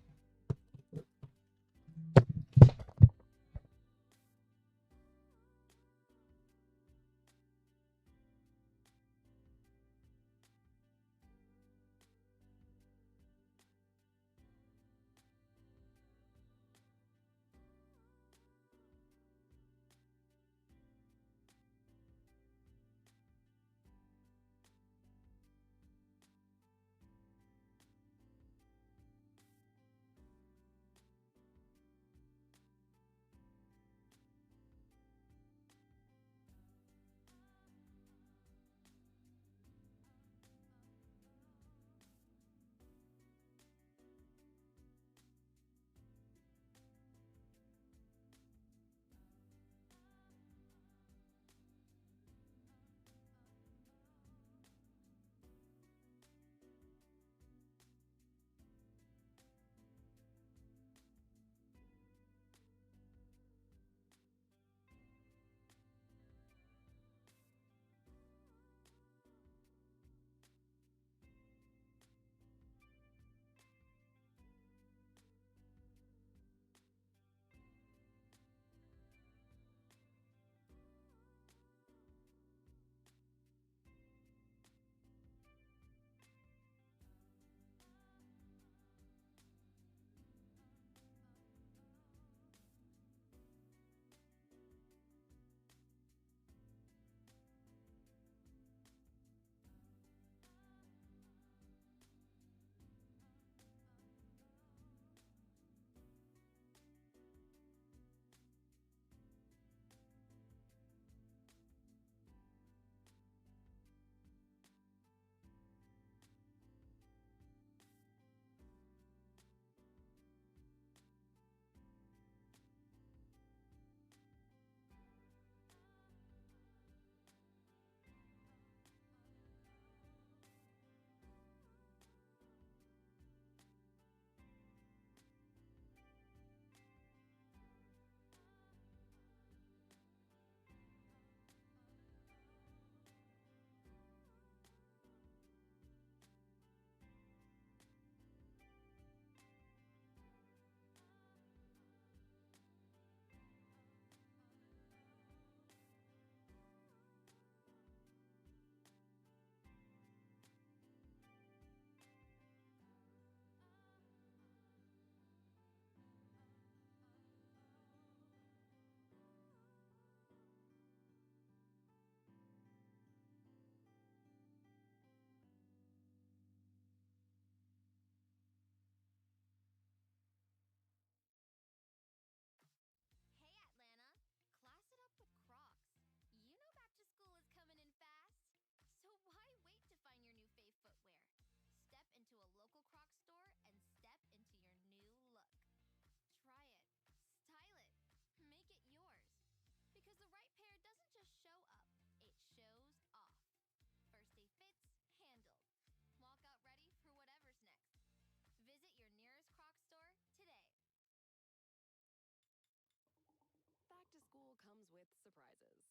with surprises.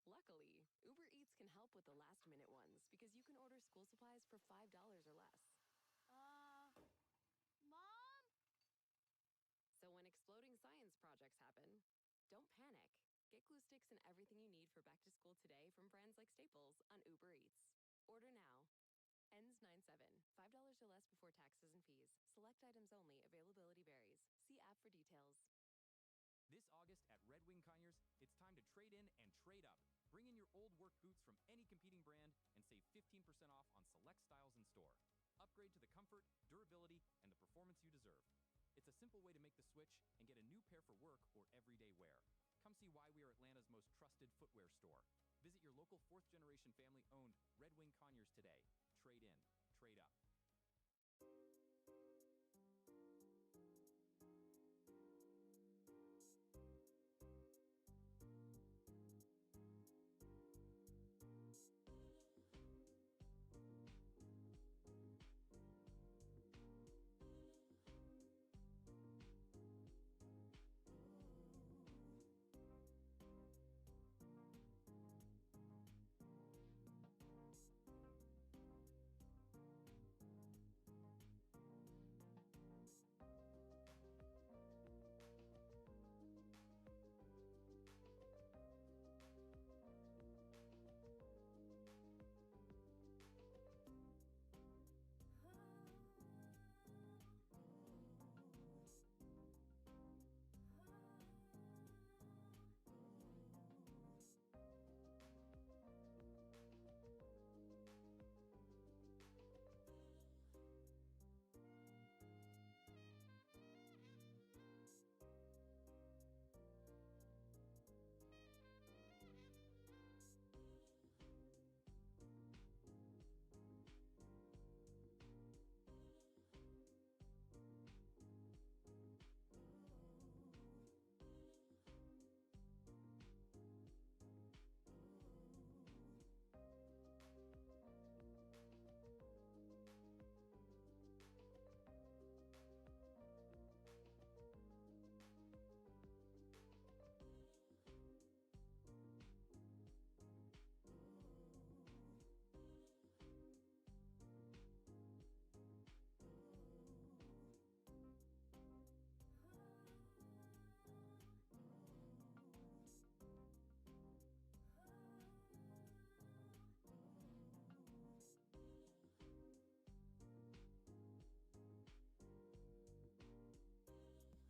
Luckily, Uber Eats can help with the last-minute ones because you can order school supplies for $5 or less. Mom? So when exploding science projects happen, don't panic. Get glue sticks and everything you need for back to school today from brands like Staples on Uber Eats. Order now. Ends 9/7. $5 or less before taxes and fees. Select items only. Availability varies. See app for details. This August at Red Wing Conyers, it's time to trade in and trade up. Bring in your old work boots from any competing brand and save 15% off on select styles in store. Upgrade to the comfort, durability, and the performance you deserve. It's a simple way to make the switch and get a new pair for work or everyday wear. Come see why we are Atlanta's most trusted footwear store. Visit your local 4th-generation family-owned Red Wing Conyers today. Trade in, trade up.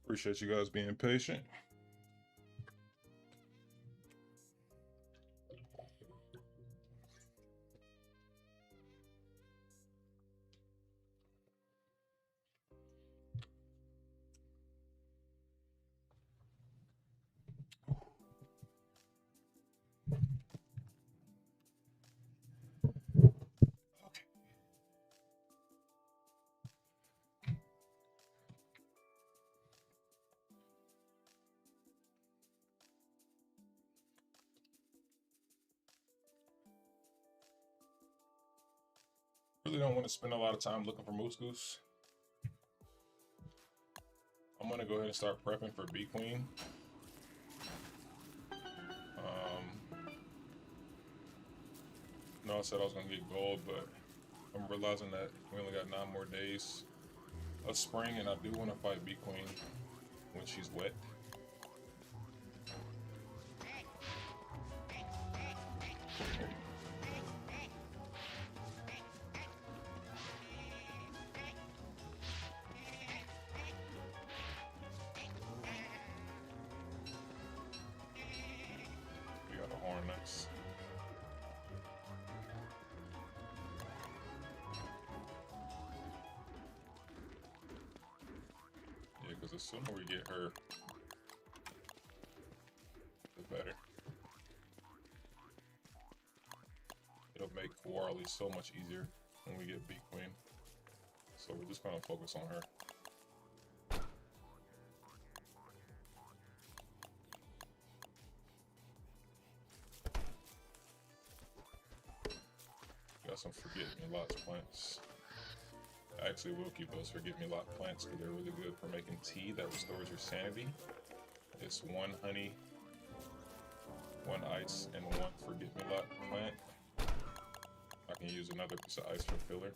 Appreciate you guys being patient. Really don't want to spend a lot of time looking for Moose Goose. I'm gonna go ahead and start prepping for Bee Queen. No, I said I was gonna get gold, but I'm realizing that we only got 9 more days of spring, and I do want to fight Bee Queen when she's wet. We got a horn next. Yeah, because the sooner we get her, the better. It'll make Warley so much easier when we get Bee Queen. So we're just gonna focus on her. Got some forget-me-lots plants. I actually will keep those forget-me-lot plants because they're really good for making tea that restores your sanity. It's 1 honey 1 ice and 1 forget-me-not plant. I can use another piece of ice for filler.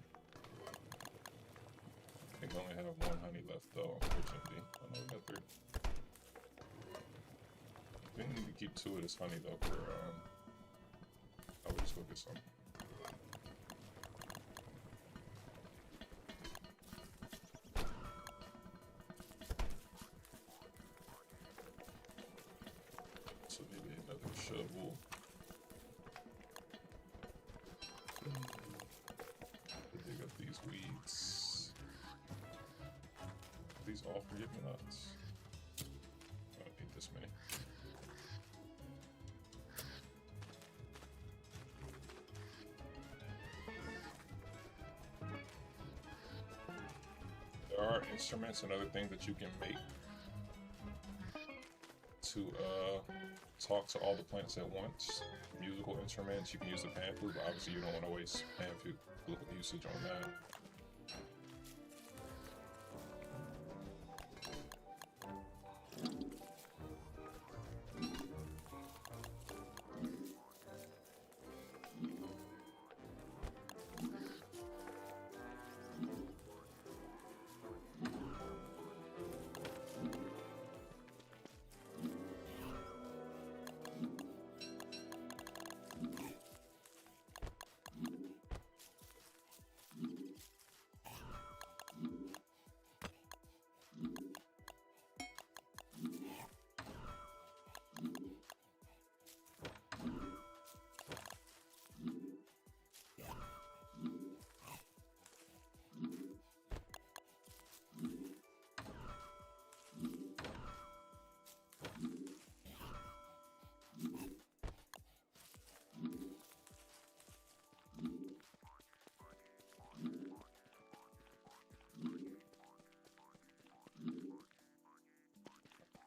I think I only have 1 honey left though, unfortunately. Oh no, we got 3. I think we need to keep 2 of this honey though for, I'll just go get some. So maybe another shovel. Dig up these weeds. Are these all forget-me-nots? I don't need this many. There are instruments and other things that you can make to talk to all the plants at once. Musical instruments, you can use the pan flute, but obviously you don't want to waste pan flute usage on that.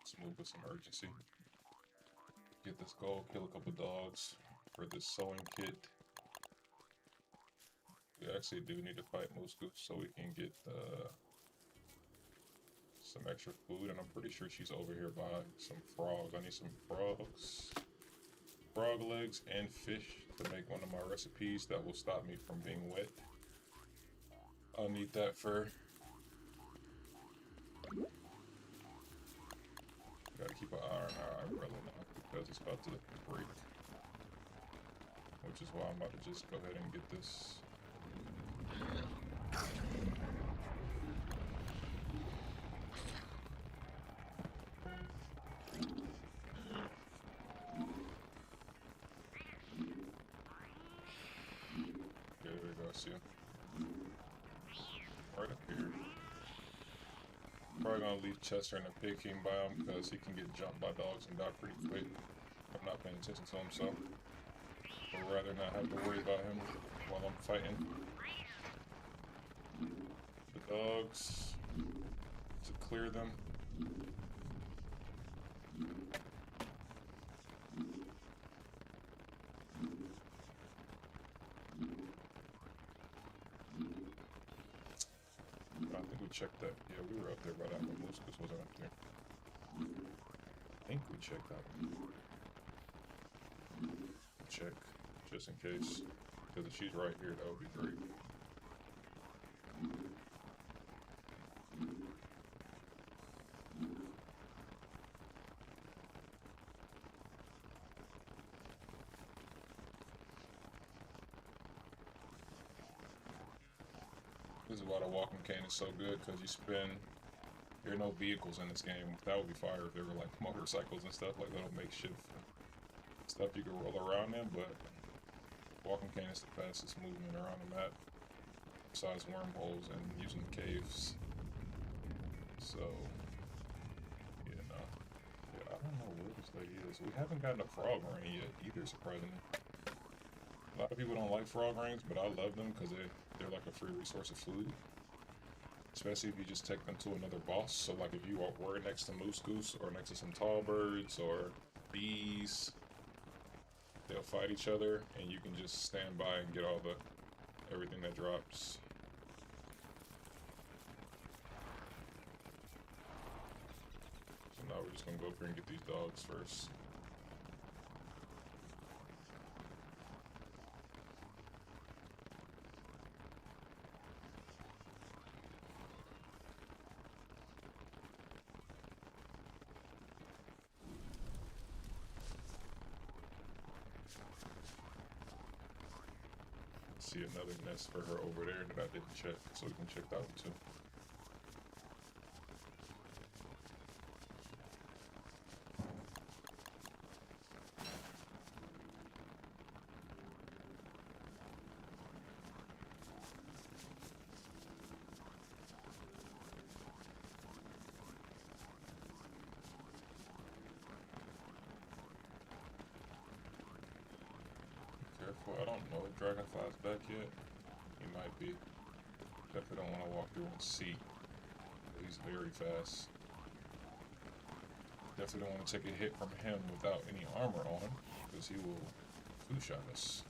Let's move with some urgency. Get this goal, kill a couple dogs for this sewing kit. We actually do need to fight Moose Goose so we can get some extra food, and I'm pretty sure she's over here by some frogs. I need some frogs, frog legs, and fish to make one of my recipes that will stop me from being wet. I'll need that for... Gotta keep an eye on our umbrella now because it's about to break. Which is why I'm about to just go ahead and get this. Okay, there we go, see him. Right up here. Probably gonna leave Chester in the pig king biome because he can get jumped by dogs and die pretty quick. I'm not paying attention to him, so I'd rather not have to worry about him while I'm fighting the dogs to clear them. I think we checked that. Yeah, we were up there by that one. Moose Goose wasn't up there. I think we checked that one. Check, just in case. Because if she's right here, that would be great. This is why the walking cane is so good, because there are no vehicles in this game. That would be fire if there were like motorcycles and stuff, like little makeshift stuff you could roll around in, but walking cane is the fastest movement around the map, besides wormholes and using caves. So, yeah, no. Yeah, I don't know where this lady is. We haven't gotten a frog ring yet either, surprisingly. A lot of people don't like frog rings, but I love them because they're like a free resource of food. Especially if you just take them to another boss. So like if you were next to Moose Goose or next to some tall birds or bees, they'll fight each other and you can just stand by and get everything that drops. So now we're just gonna go up here and get these dogs first. see another nest for her over there that I didn't check, so we can check that one too. Careful, I don't know if Dragonfly's back yet. He might be. Definitely don't want to walk through and see. He's very fast. Definitely don't want to take a hit from him without any armor on, because he will two-shot us.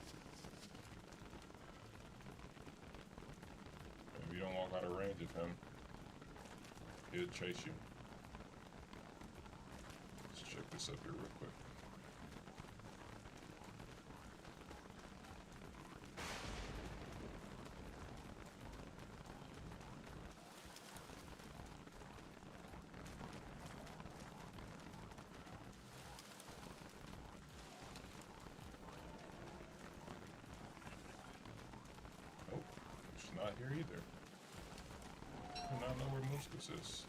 And if you don't walk out of range of him, he'll chase you. Let's check this up here real quick. Not here either. I do not know where Mooskus is.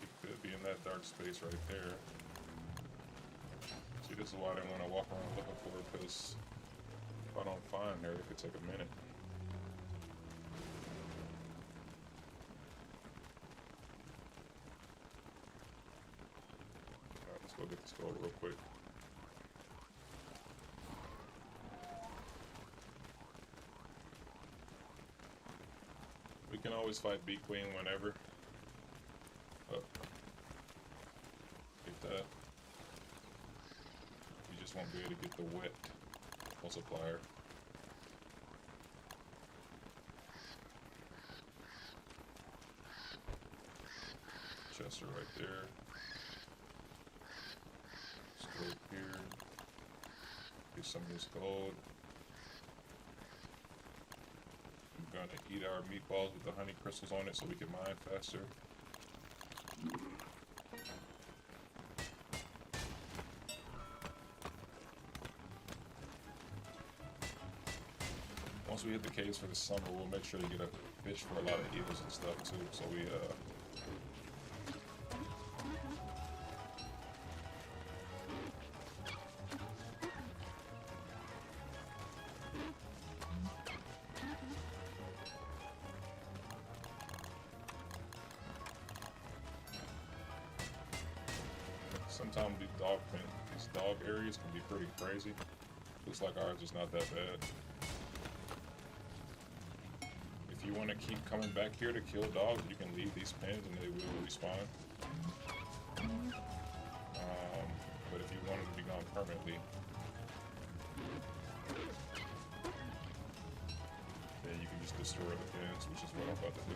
He could be in that dark space right there. See, this is why I didn't want to walk around looking for her, because if I don't find her, it could take a minute. Go get this gold real quick. We can always fight Bee Queen whenever. Oh. Get that. You just won't be able to get the wet multiplier. Chester right there. Here, get some of this gold. We're gonna eat our meatballs with the honey crystals on it so we can mine faster. Once we hit the caves for the summer, we'll make sure to get a fish for a lot of eels and stuff too, so we sometimes these dog areas can be pretty crazy. Looks like ours is not that bad. If you want to keep coming back here to kill dogs, you can leave these pens and they will respawn. But if you want them to be gone permanently, then you can just destroy the pens, which is what I'm about to do.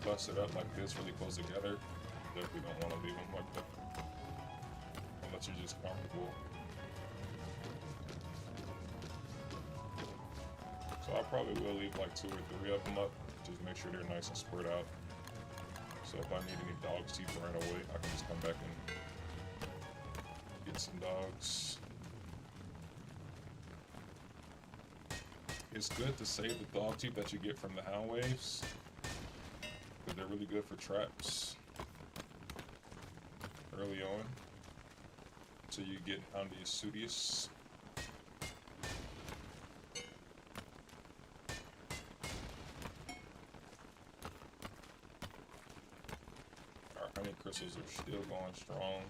clustered up like this, really close together, definitely don't want to leave them like that. Unless you're just comfortable. So I probably will leave like 2 or 3 of them up, just make sure they're nice and spread out. So if I need any dog's teeth right away, I can just come back and get some dogs. It's good to save the dog teeth that you get from the hound waves, because they're really good for traps early on, until you get Houndius Sudius. Our honey crystals are still going strong.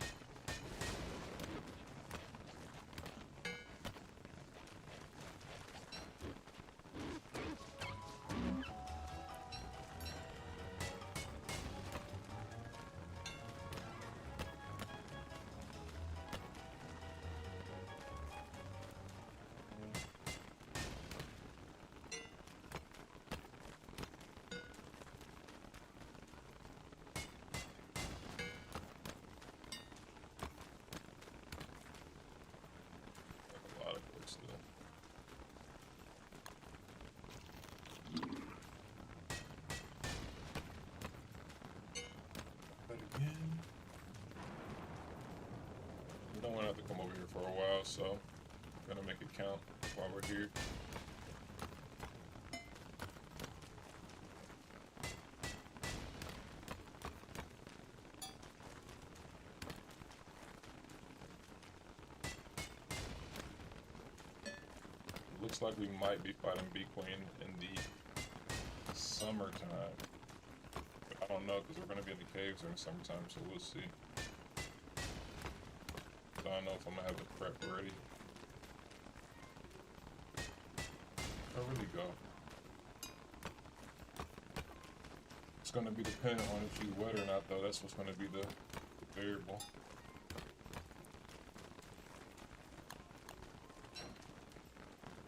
We don't want to have to come over here for a while, so I'm gonna make it count while we're here. Looks like we might be fighting Bee Queen in the summertime. But I don't know, because we're going to be in the caves during the summertime, so we'll see. I don't know if I'm going to have the prep ready. Where really go? It's going to be dependent on if she's wet or not, though. That's what's going to be the variable.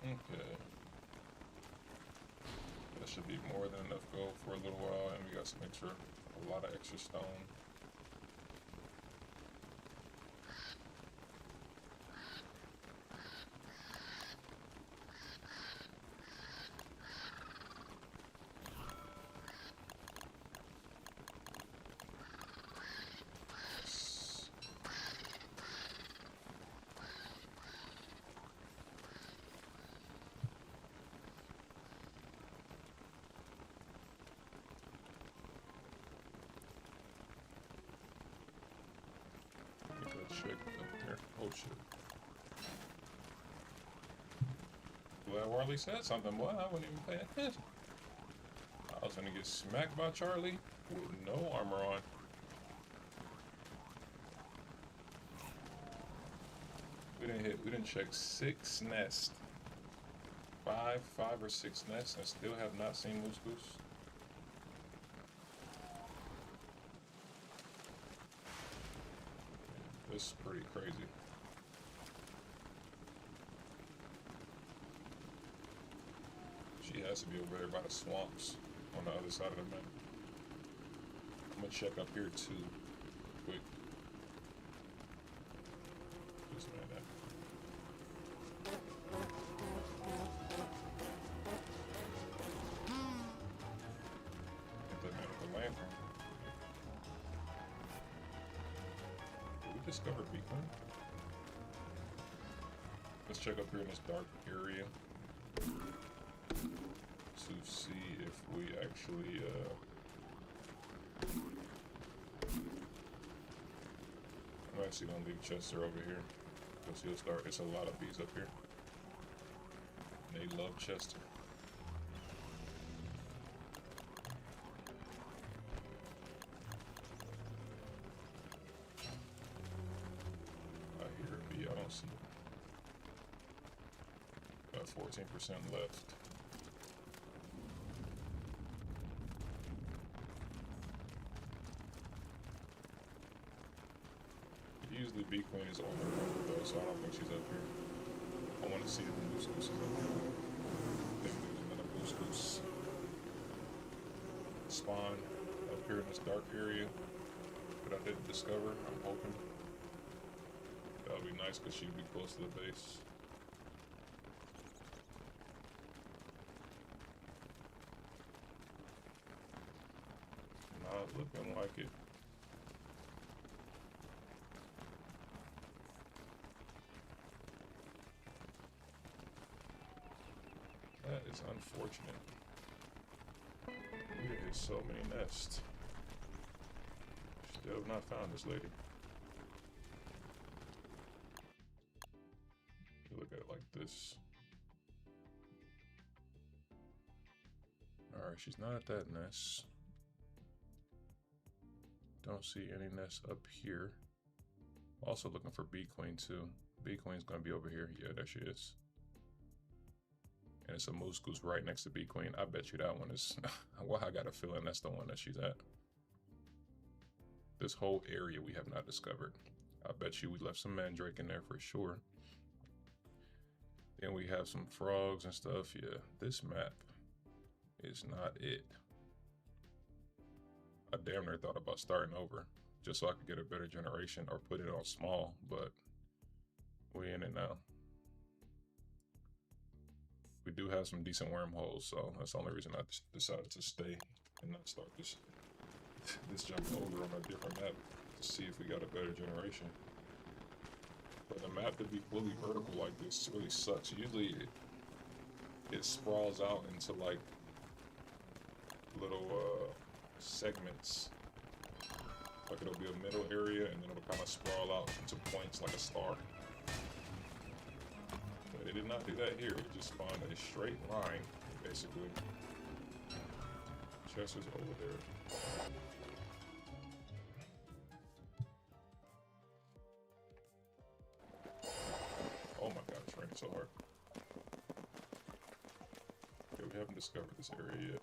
Okay. That should be more than enough gold for a little while, and we got some extra, a lot of extra stone. Check up there. Oh shit. Glad Warley said something. Boy, I wasn't even paying attention. I was gonna get smacked by Charlie with no armor on. We didn't check 6 nests. 5 or 6 nests, and still have not seen Moose Goose. This is pretty crazy. She has to be over there by the swamps on the other side of the map. I'm gonna check up here too, quick. Just man that. Get that man with the lantern. Discover beacon. Let's check up here in this dark area to see if we actually I'm actually gonna leave Chester over here because he'll start. It's a lot of bees up here. They love Chester. I don't see it. Got 14% left. Usually Bee Queen is on the road though, so I don't think she's up here. I want to see if the Moose Goose is up here. I think there's another Moose Goose spawn. in this dark area that I didn't discover. I'm hoping that'll be nice because she'd be close to the base. Not looking like it. That is unfortunate. There is so many nests. Still have not found this lady. You look at it like this. Alright, she's not at that nest. Don't see any nests up here. Also looking for Bee Queen too. Bee Queen's gonna be over here. Yeah, there she is. And it's a moose goose right next to Bee Queen. I bet you that one is. Well, I got a feeling that's the one that she's at. This whole area we have not discovered. I bet you we left some mandrake in there for sure. Then we have some frogs and stuff. Yeah, this map is not it. I damn near thought about starting over just so I could get a better generation or put it on small, but we in it now. We do have some decent wormholes, so that's the only reason I decided to stay and not start this jump over on a different map to see if we got a better generation. But the map to be fully vertical like this really sucks. Usually it sprawls out into like little segments. Like it'll be a middle area and then it'll kind of sprawl out into points like a star. But it did not do that here. It just spawned a straight line, basically. Chest is over there. Oh my god, it's raining so hard. Okay, we haven't discovered this area yet.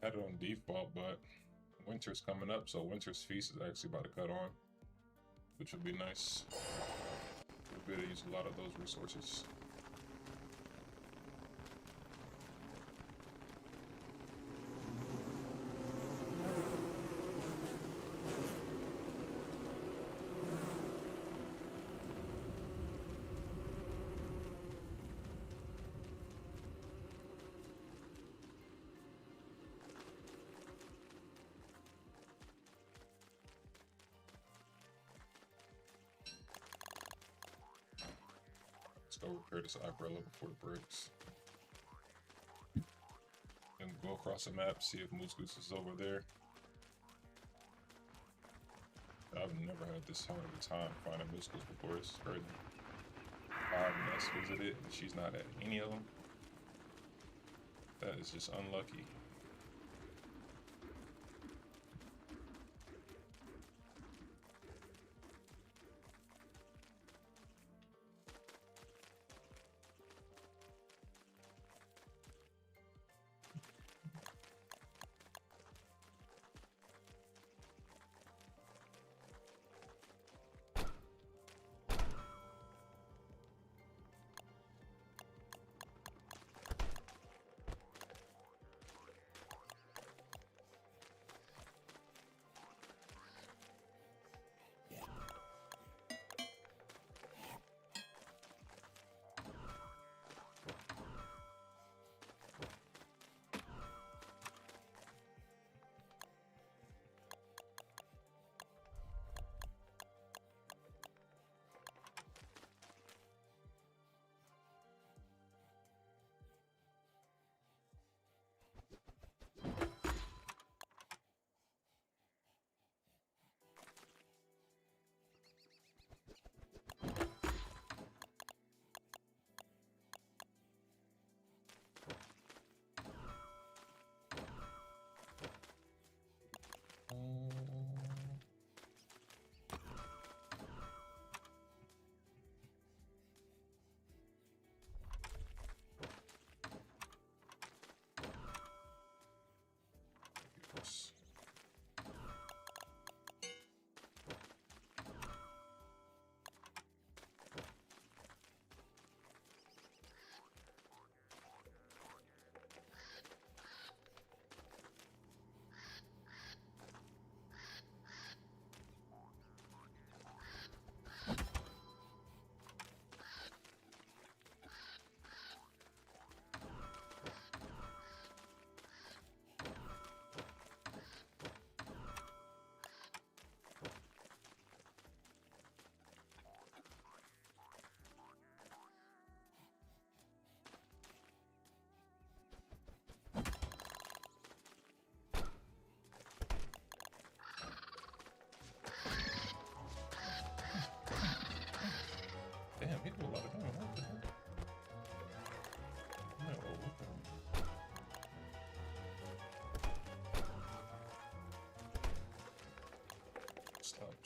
Had it on default, but winter's coming up, so winter's feast is actually about to cut on, which would be nice. We'll be able to use a lot of those resources. Let's go repair this umbrella before it breaks. And go across the map, see if Moose Goose is over there. I've never had this hard of a time finding Moose Goose before. This is crazy. 5 nests visited, and she's not at any of them. That is just unlucky.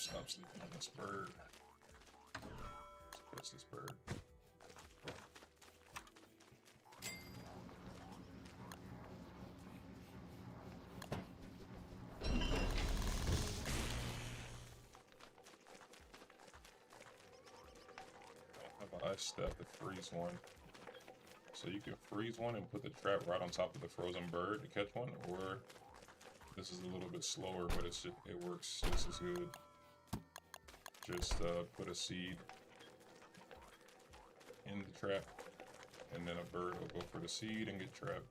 Stop sleeping on this bird. Let's catch this bird. I have an ice staff to freeze one. So you can freeze one and put the trap right on top of the frozen bird to catch one, or this is a little bit slower, but it works just as good. Just put a seed in the trap, and then a bird will go for the seed and get trapped.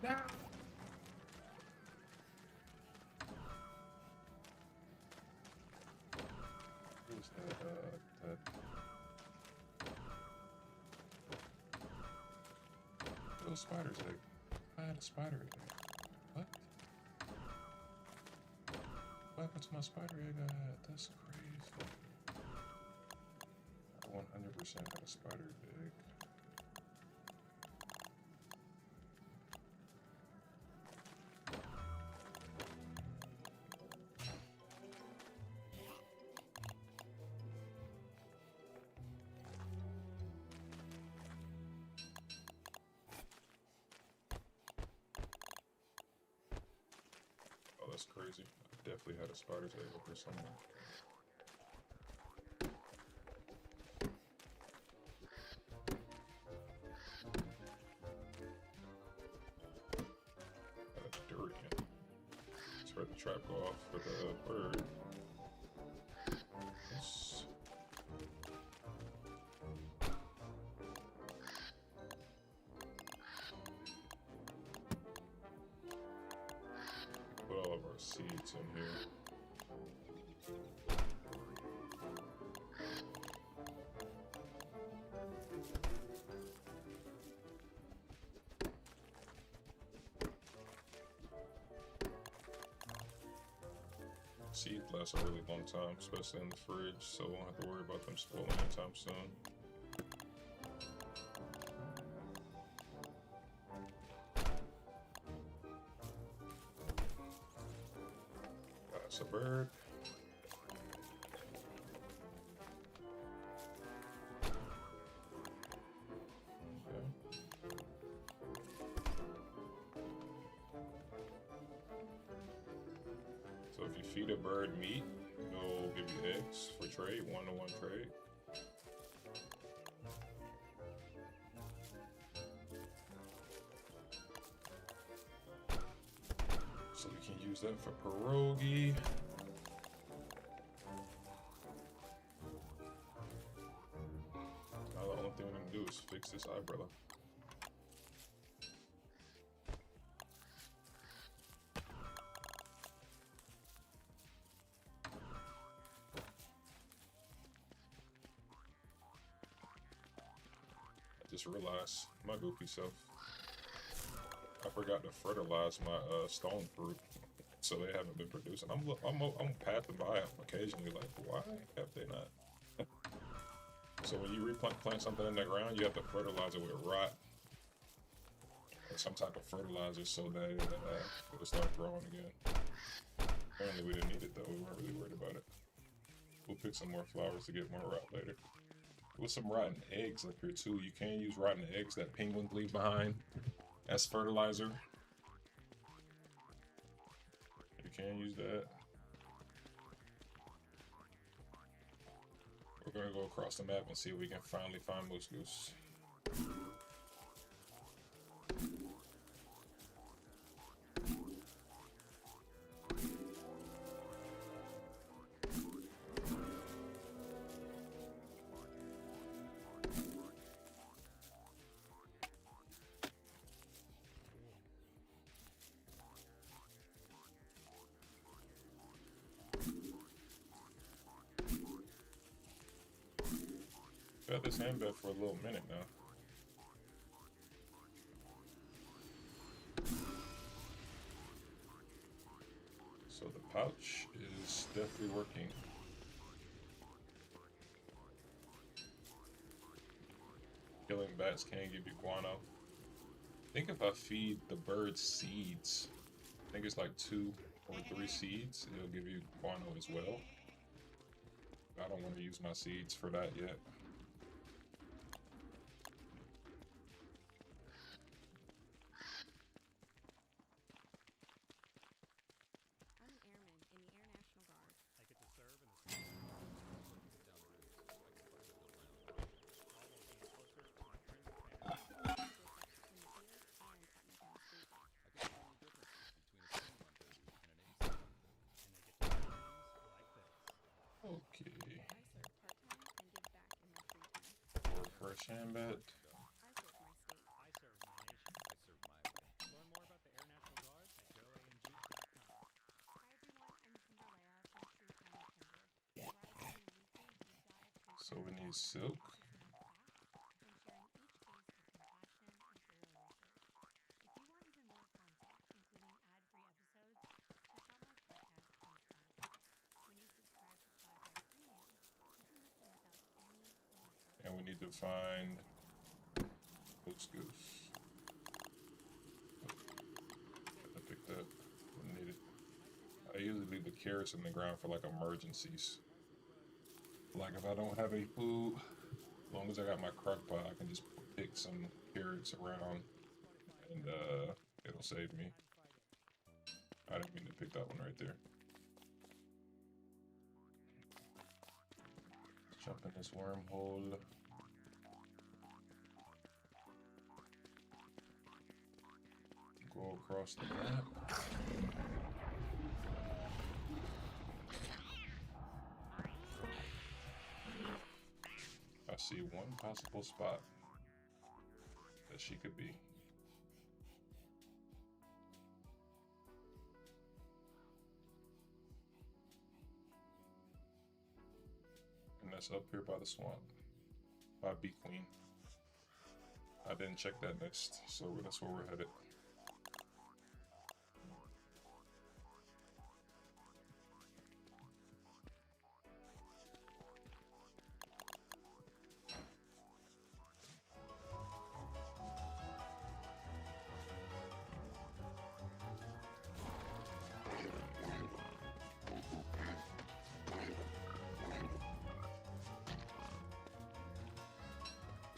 No. Who's that? Little spider's egg. I had a spider egg. What? What happened to my spider egg I had? That's crazy. I 100% had a spider egg. That's crazy. I definitely had a spider's egg up here somewhere. Got a durian. Just heard the trap go off with a bird. Yes. Put all of our seeds in here. Seeds last a really long time, especially in the fridge, so we won't have to worry about them spoiling anytime soon. That's a bird. Okay. So if you feed a bird meat, it'll give you eggs for trade, 1-to-1 trade. So we can use that for pierogi. Now the only thing we're gonna do is fix this umbrella. I just realized my goofy self. I forgot to fertilize my stone fruit, so they haven't been producing. I'm passing by them occasionally, like, why have they not? So when you plant something in the ground, you have to fertilize it with rot or some type of fertilizer so that it'll start growing again. Apparently we didn't need it though. We weren't really worried about it. We'll pick some more flowers to get more rot later. With some rotten eggs up here too. You can use rotten eggs that penguins leave behind as fertilizer. You can use that. We're gonna go across the map and see if we can finally find Moose Goose. I've had this handbed for a little minute now. So the pouch is definitely working. Killing bats can give you guano. I think if I feed the birds seeds, I think it's like 2 or 3 seeds, it'll give you guano as well. I don't want to use my seeds for that yet. I'm an airman in the Air National Guard. I get to serve in the same Okay. I serve part-time and give back in my free time. Or fresh handbed. I serve my state. I serve my nation. I serve my way. Learn more about the Air National Guard at goang.com. Hi everyone, I'm Kimberlea from True Crime Timber, where I bring you weekly deep dive true So we crime need stories, silk. systematic facts, and sharing each case with compassion and thorough research. If you want even more content, including ad-free episodes, check out my podcast on Spotify. When you subscribe to Spotify Premium, you can listen without any commercials. And we need to find Moose Goose. I picked up. Need it. I usually leave the carrots in the ground for like emergencies. Like if I don't have any food, as long as I got my crock pot, I can just pick some carrots around and it'll save me. I didn't mean to pick that one right there. Let's jump in this wormhole. Go across the map. I see one possible spot that she could be. And that's up here by the swamp, by Bee Queen. I didn't check that nest, so that's where we're headed.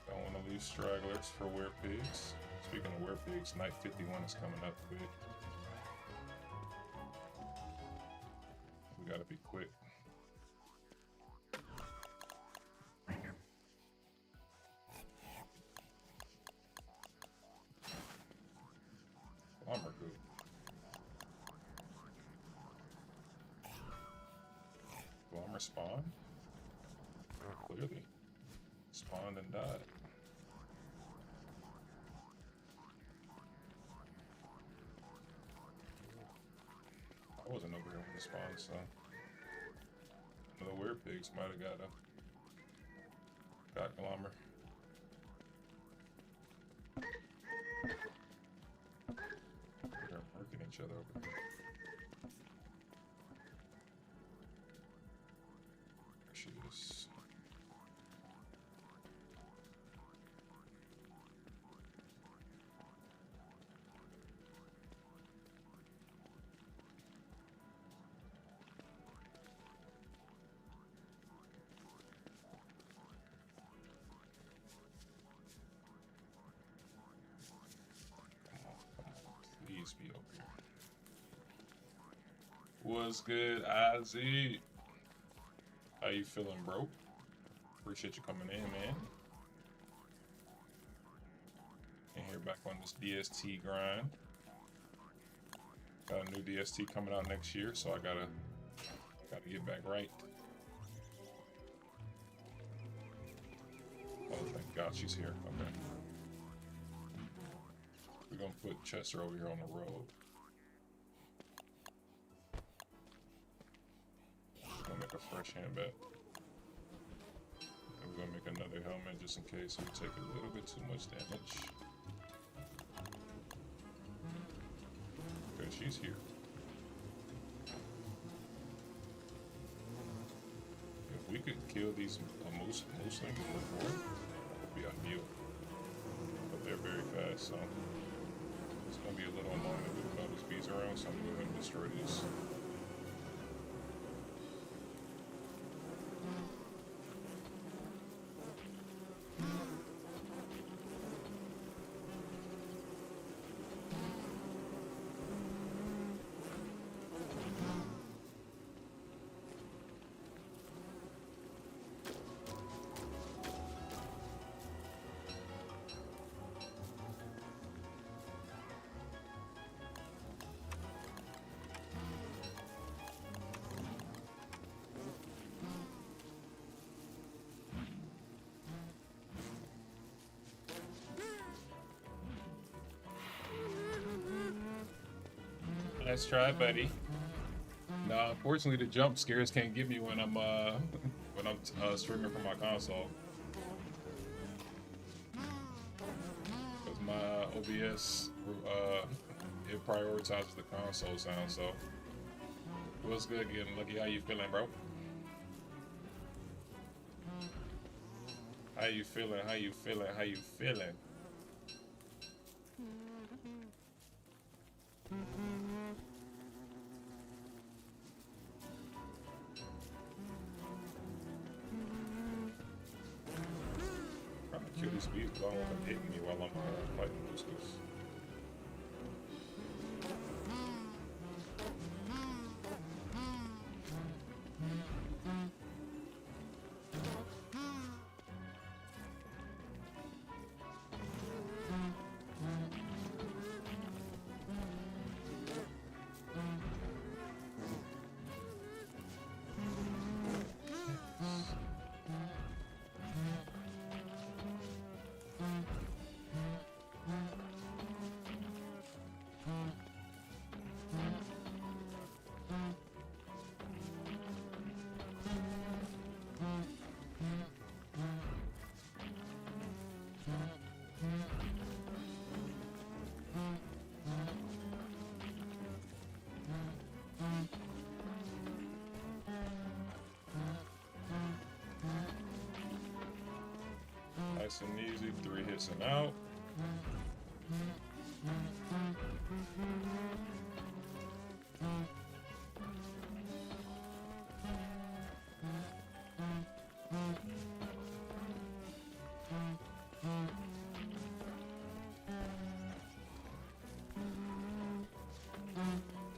Don't want to leave stragglers for werepigs. Speaking of werepigs, night 51 is coming up quick. We gotta be quick. Bomber good. Bomber spawn? Clearly. Spawned and died. I wasn't over here when it spawned, so one of the weird pigs might have got Glommer. They're murking each other over here. There she is. Please be over here. What's good, Ozzy? How you feeling, bro? Appreciate you coming in, man. And here back on this DST grind. Got a new DST coming out next year, so I gotta get back right. Oh, thank God she's here. Okay. We're gonna put Chester over here on the road. We're gonna make a fresh handbag. And we're gonna make another helmet just in case we take a little bit too much damage. Okay, she's here. If we could kill these moslings before, that would be ideal. But they're very fast, so it's gonna be a little annoying to move all these bees around, so I'm going to destroy these. Nice try, buddy. No, unfortunately, the jump scares can't get me when I'm streaming from my console. Cause my OBS it prioritizes the console sound. So, what's good, getting lucky? How you feeling, bro? How you feeling? How you feeling? How you feeling? Trying to kill these bees, but I don't want them hitting me while I'm fighting those bees. Nice and easy, 3 hits and out.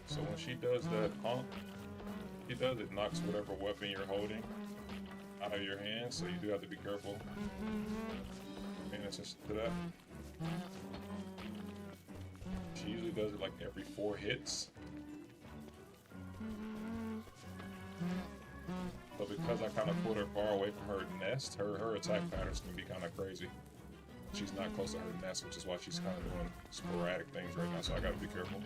So when she does that pump, it knocks whatever weapon you're holding out of your hand, so you do have to be careful. Paying attention to that. She usually does it like every 4 hits. But because I kind of put her far away from her nest, her attack patterns can be kind of crazy. She's not close to her nest, which is why she's kind of doing sporadic things right now, so I gotta be careful.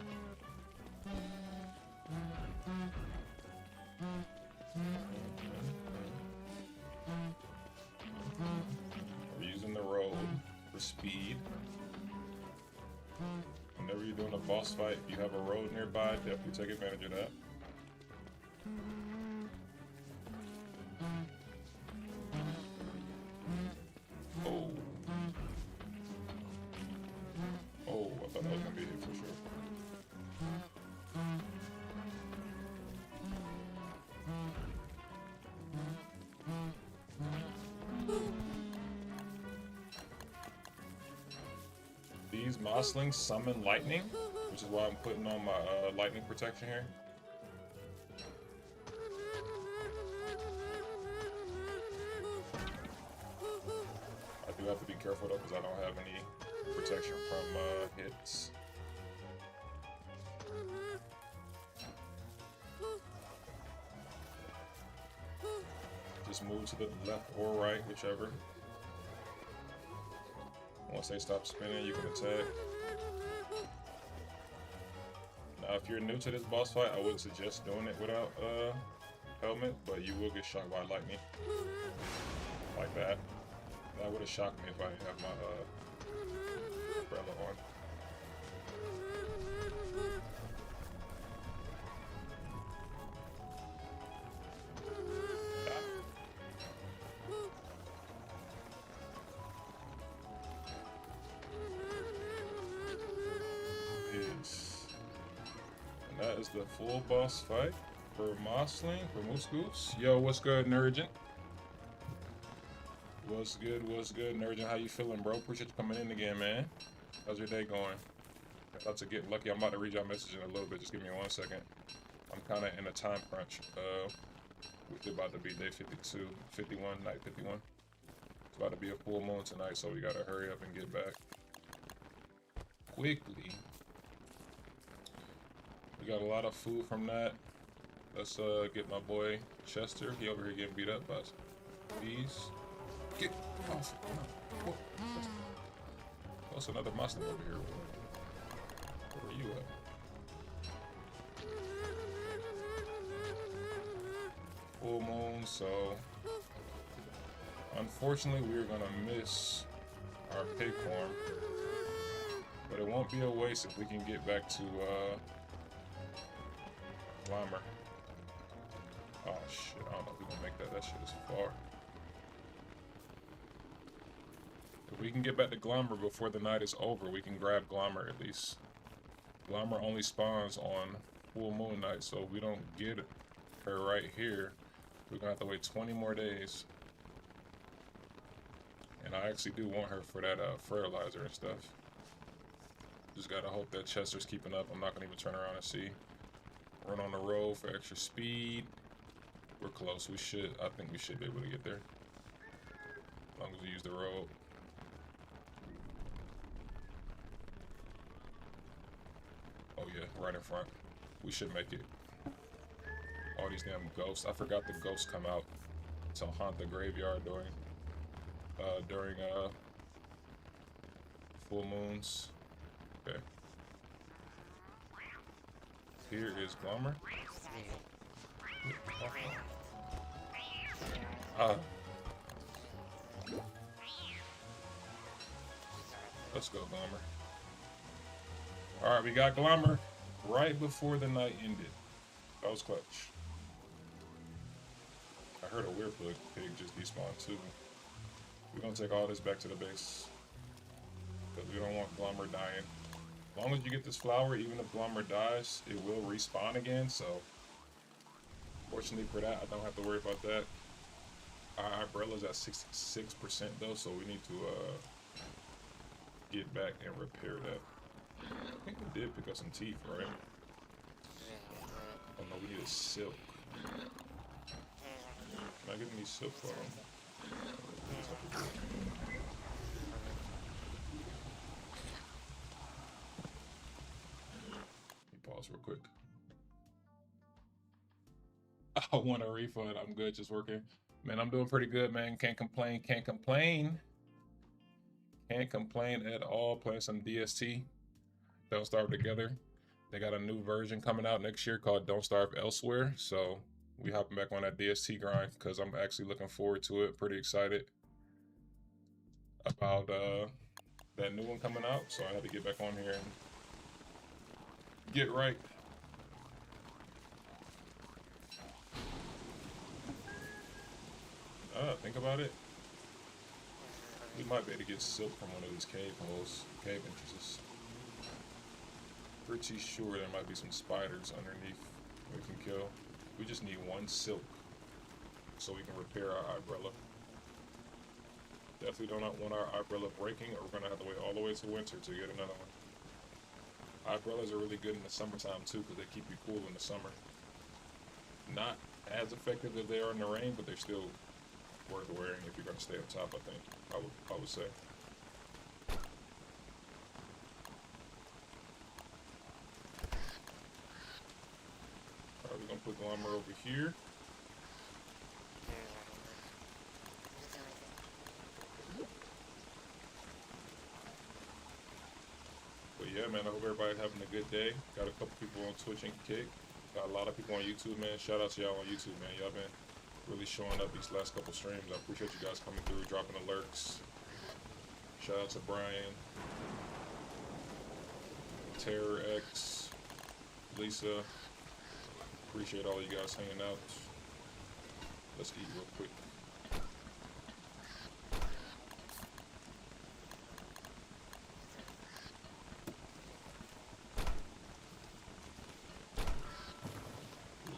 We're using the road for speed. Whenever you're doing a boss fight, if you have a road nearby, definitely take advantage of that. Oh. Oh, I thought that was gonna be a hit for sure. These moslings summon lightning, which is why I'm putting on my lightning protection here. Do have to be careful though, because I don't have any protection from hits. Just move to the left or right, whichever. Once they stop spinning, you can attack. Now, if you're new to this boss fight, I wouldn't suggest doing it without helmet, but you will get shocked by lightning. Like that. That would have shocked me if I didn't have my umbrella on. And that is the full boss fight for Mossling, for Moose Goose. Yo, what's good, Nurgent? What's good, Nurgent? How you feeling, bro? Appreciate you coming in again, man. How's your day going? About to get lucky. I'm about to read your message in a little bit. Just give me 1 second. I'm kind of in a time crunch. We're about to be day 52, 51, night 51. It's about to be a full moon tonight, so we gotta hurry up and get back quickly. We got a lot of food from that. Let's get my boy Chester. He over here getting beat up by bees. Get off. Whoa. What's another monster over here? Where are you at? Full moon, so unfortunately we're gonna miss our pig farm. But it won't be a waste if we can get back to Glimmer. Oh shit, I don't know if we're gonna make that. That shit is far. If we can get back to Glimmer before the night is over, we can grab Glimmer at least. Glimmer only spawns on full moon night, so if we don't get her right here, we're gonna have to wait 20 more days. And I actually do want her for that fertilizer and stuff. Just gotta hope that Chester's keeping up. I'm not gonna even turn around and see. Run on the road for extra speed. We're close. I think we should be able to get there. As long as we use the road. Oh yeah, right in front. We should make it. All these damn ghosts. I forgot the ghosts come out to haunt the graveyard during full moons. Okay. Here is Glummer. Let's go, Glummer. Alright, we got Glummer right before the night ended. That was clutch. I heard a weird pig just despawned too. We're gonna take all this back to the base. Because we don't want Glummer dying. As long as you get this flower, even if Glummer dies, it will respawn again, so fortunately for that, I don't have to worry about that. Our umbrella's at 66% though, so we need to get back and repair that. I think we did pick up some teeth, right? Oh no, we need a silk. Can I get any silk for him? Pause real quick. I want a refund. I'm good, just working. Man, I'm doing pretty good, man. Can't complain, can't complain. Can't complain at all. Playing some DST. Don't Starve Together. They got a new version coming out next year called Don't Starve Elsewhere. So we hopping back on that DST grind because I'm actually looking forward to it. Pretty excited about that new one coming out. So I had to get back on here and get right. Think about it. We might be able to get silk from one of these cave entrances. Pretty sure there might be some spiders underneath we can kill. We just need one silk so we can repair our umbrella. Definitely do not want our umbrella breaking, or we're gonna have to wait all the way to winter to get another one. Umbrellas are really good in the summertime too because they keep you cool in the summer. Not as effective as they are in the rain, but they're still worth wearing if you're gonna stay up top. I think I would say. All right, we're gonna put Glamour over here. But yeah, man, I hope everybody's having a good day. Got a couple people on Twitch and Kick. Got a lot of people on YouTube, man. Shout out to y'all on YouTube, man. Y'all been really showing up these last couple streams. I appreciate you guys coming through, dropping the lurks. Shout out to Brian, Terror X, Lisa. Appreciate all you guys hanging out. Let's eat real quick.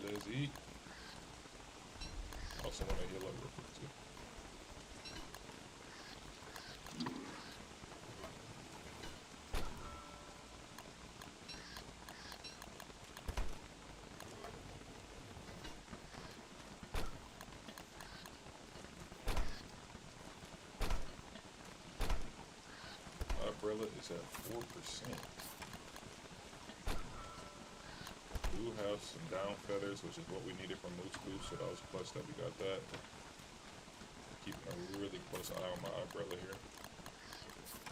Let's eat. Also want to heal up real quick too. Umbrella is at 4%. Do have some down feathers, which is what we needed from Moose Goose, so that was a plus that we got that. Keeping a really close eye on my umbrella here.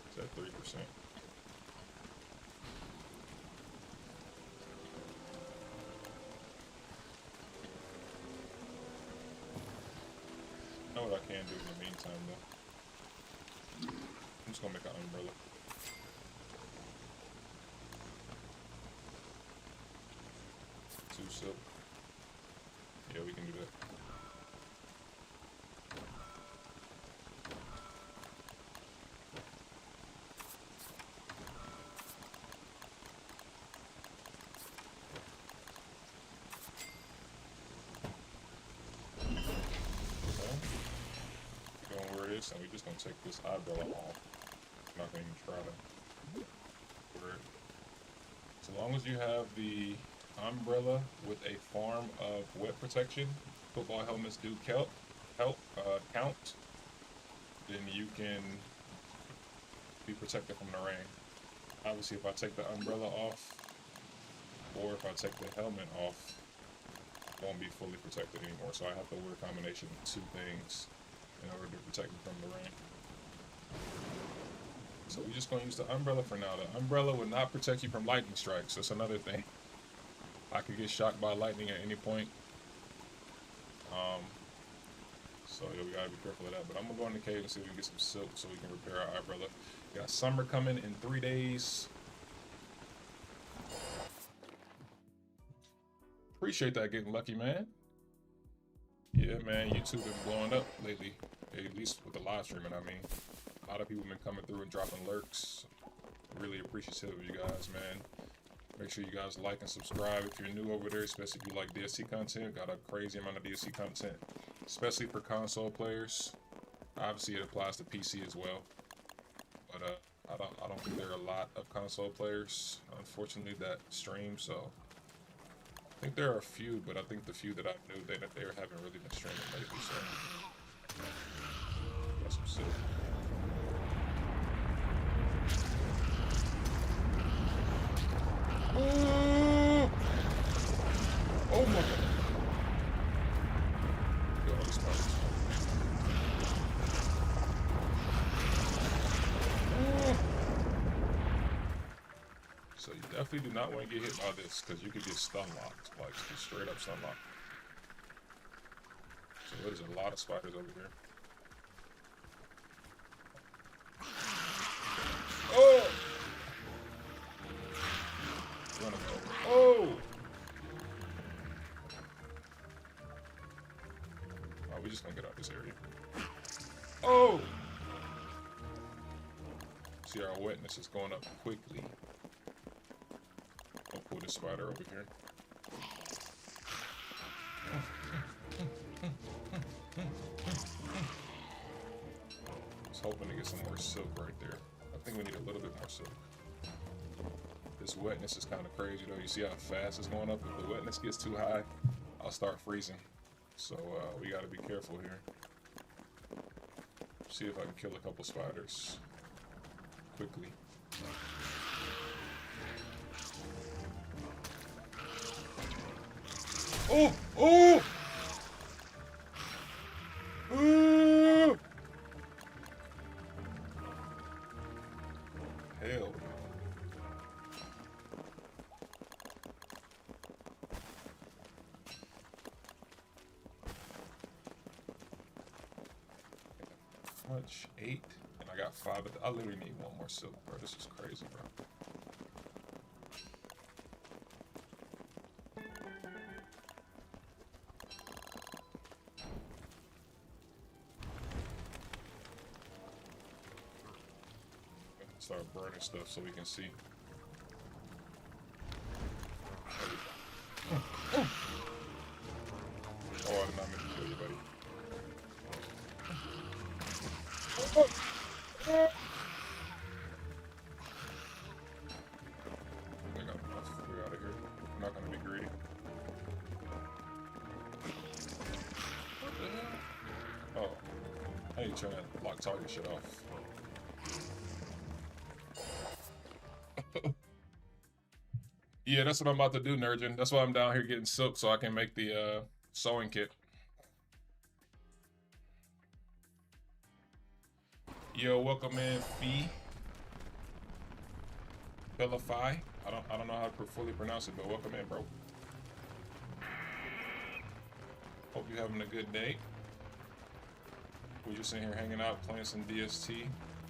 It's at 3%. Know what I can do in the meantime though. I'm just gonna make an umbrella. Two silk. Yeah, we can do that. Okay. Going where it is, and we're just gonna take this umbrella off. I'm not gonna even try to wear it. So long as you have the umbrella with a form of wet protection, football helmets do count, then you can be protected from the rain. Obviously, if I take the umbrella off, or if I take the helmet off, I won't be fully protected anymore. So I have to wear a combination of two things in order to protect me from the rain. So we're just gonna use the umbrella for now. The umbrella would not protect you from lightning strikes. That's another thing. I could get shocked by lightning at any point. So yeah, we gotta be careful of that. But I'm gonna go in the cave and see if we can get some silk so we can repair our umbrella. We got summer coming in 3 days. Appreciate that, getting lucky, man. Yeah, man, YouTube been blowing up lately. At least with the live streaming, I mean. A lot of people been coming through and dropping lurks. Really appreciative of you guys, man. Make sure you guys like and subscribe if you're new over there, especially if you like DLC content. Got a crazy amount of DLC content, especially for console players. Obviously, it applies to PC as well. But I don't think there are a lot of console players, unfortunately, that stream. So I think there are a few, but I think the few that I knew they haven't really been streaming lately. So got some silk. Oh my god. Yo, this spiders. So you definitely do not want to get hit by this, because you could get stun locked, like just straight up stun locked. So there's a lot of spiders over here. Oh! Run him over. Oh! Oh, we're just gonna get out this area. Oh! See, our wetness is going up quickly. I'll pull this spider over here. I was hoping to get some more silk right there. I think we need a little bit more silk. This wetness is kind of crazy though. You see how fast it's going up? If the wetness gets too high, I'll start freezing. So we gotta be careful here. See if I can kill a couple spiders quickly. Oh! Oh! Ooh! Hell. Much 8, and I got 5. I literally need one more silk, bro. This is crazy, bro. Start burning stuff so we can see. Oh, I did not mean to kill you, buddy. I think we're out of here. I'm not gonna be greedy. Oh, I ain't trying to lock target shit off. Yeah, that's what I'm about to do, Nurgin. That's why I'm down here getting silk so I can make the sewing kit. Yo, welcome in, Fee. Bellify. I don't know how to fully pronounce it, but welcome in, bro. Hope you're having a good day. We're just sitting here hanging out, playing some DST.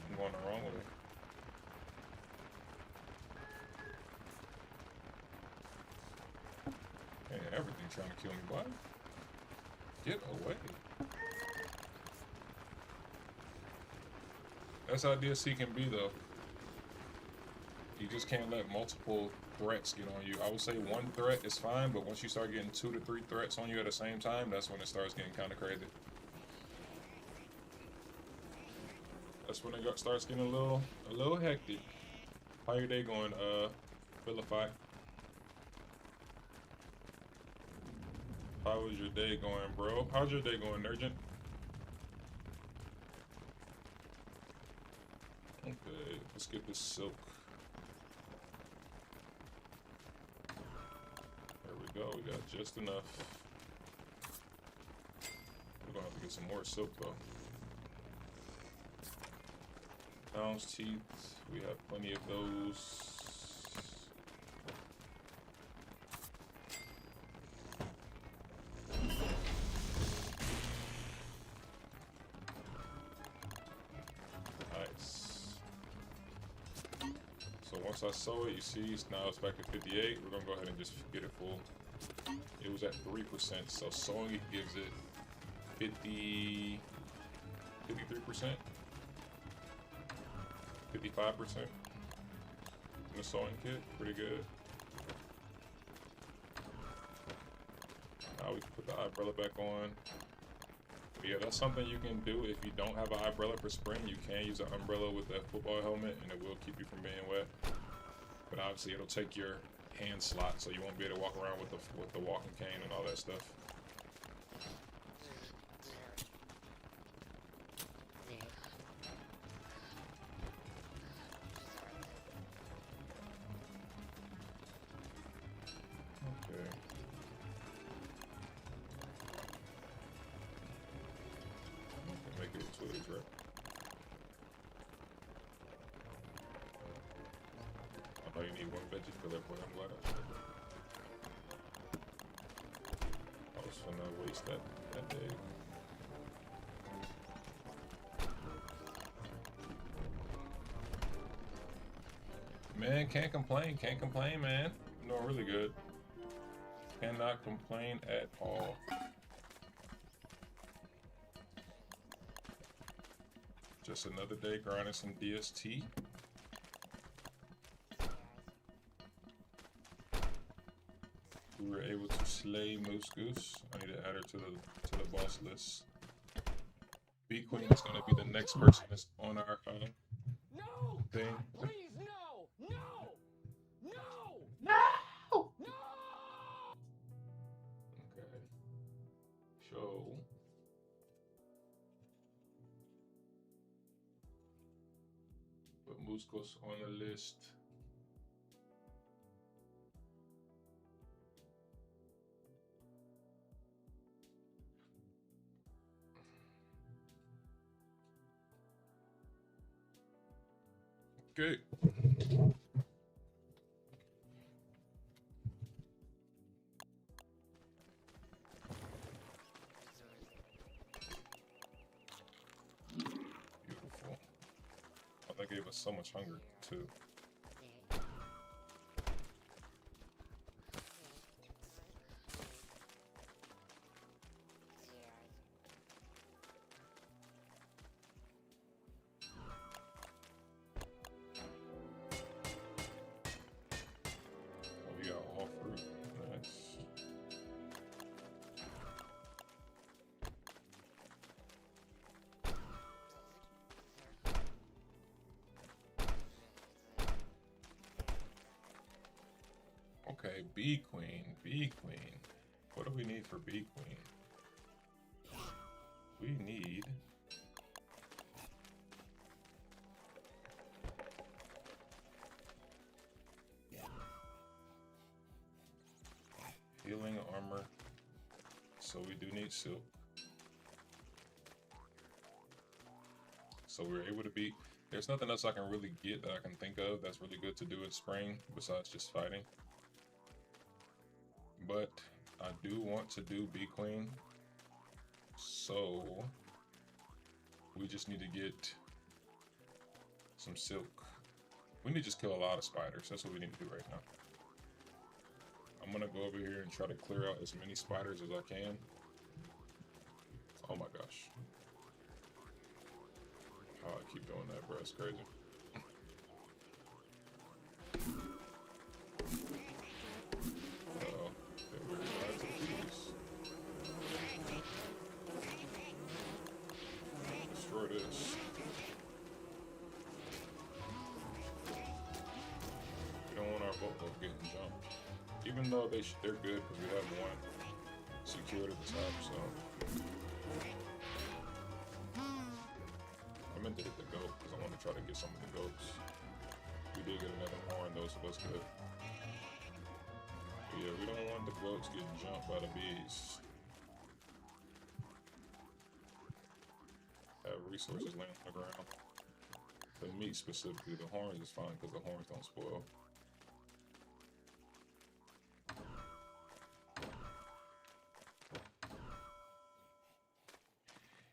I'm going the wrong way. Man, everything trying to kill me, boy. Get away. That's how DST can be, though. You just can't let multiple threats get on you. I would say one threat is fine, but once you start getting 2 to 3 threats on you at the same time, that's when it starts getting kind of crazy. That's when it starts getting a little hectic. How your day going, Vilify? How was your day going, bro? How's your day going, Nurgent? Okay, let's get this silk. There we go, we got just enough. We're gonna have to get some more silk though. Hound's teeth, we have plenty of those. Once I sew it, you see, now it's back to 58. We're gonna go ahead and just get it full. It was at 3%, so sewing it gives it 53%, 55% in the sewing kit. Pretty good. Now we can put the umbrella back on. But yeah, that's something you can do if you don't have an umbrella for spring. You can use an umbrella with a football helmet, and it will keep you from being wet. But obviously, it'll take your hand slot, so you won't be able to walk around with the walking cane and all that stuff. Okay. Make it 2 days, right? I know you need 1 veggie filler, but I'm glad I was gonna waste that day. Man, can't complain, man. I'm doing really good. Cannot complain at all. Just another day grinding some DST. We were able to slay Moose Goose. I need to add her to the boss list. B Queen is gonna be the next person that's on our No! thing. Please, no! No! No! No! No! Okay. So Muscos on the list. Okay. Beautiful. Oh, that gave us so much hunger too. Oh, we got all fruit. Nice. Okay, bee queen, bee queen. What do we need for bee queen? We need healing armor. So we do need silk. So we're able to beat. There's nothing else I can really get that I can think of that's really good to do in spring besides just fighting. But I do want to do bee queen. So we just need to get some silk. We need to just kill a lot of spiders. That's what we need to do right now. I'm gonna go over here and try to clear out as many spiders as I can. Oh my gosh. How I keep doing that, bro, it's crazy. Uh-oh. Okay, we're gonna to these. Destroy this. We don't want our boat getting jumped. Even though they're good because we have one secured at the top, so. I meant to hit the goat because I want to try to get some of the goats. We did get another horn though, so that's good. But yeah, we don't want the goats getting jumped by the bees. Have resources laying on the ground. The meat specifically, the horns is fine because the horns don't spoil.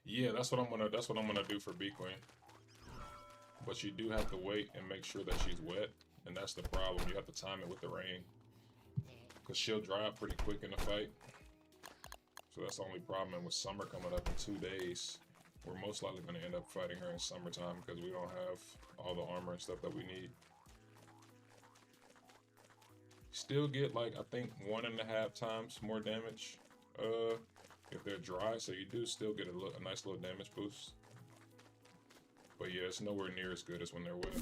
Yeah, that's what I'm gonna do for bee queen. But you do have to wait and make sure that she's wet, and that's the problem. You have to time it with the rain, cause she'll dry up pretty quick in the fight. So that's the only problem. And with summer coming up in 2 days, we're most likely gonna end up fighting her in summertime because we don't have all the armor and stuff that we need. Still get like I think 1.5 times more damage. If they're dry, so you do still get a nice little damage boost. But yeah, it's nowhere near as good as when they're wet.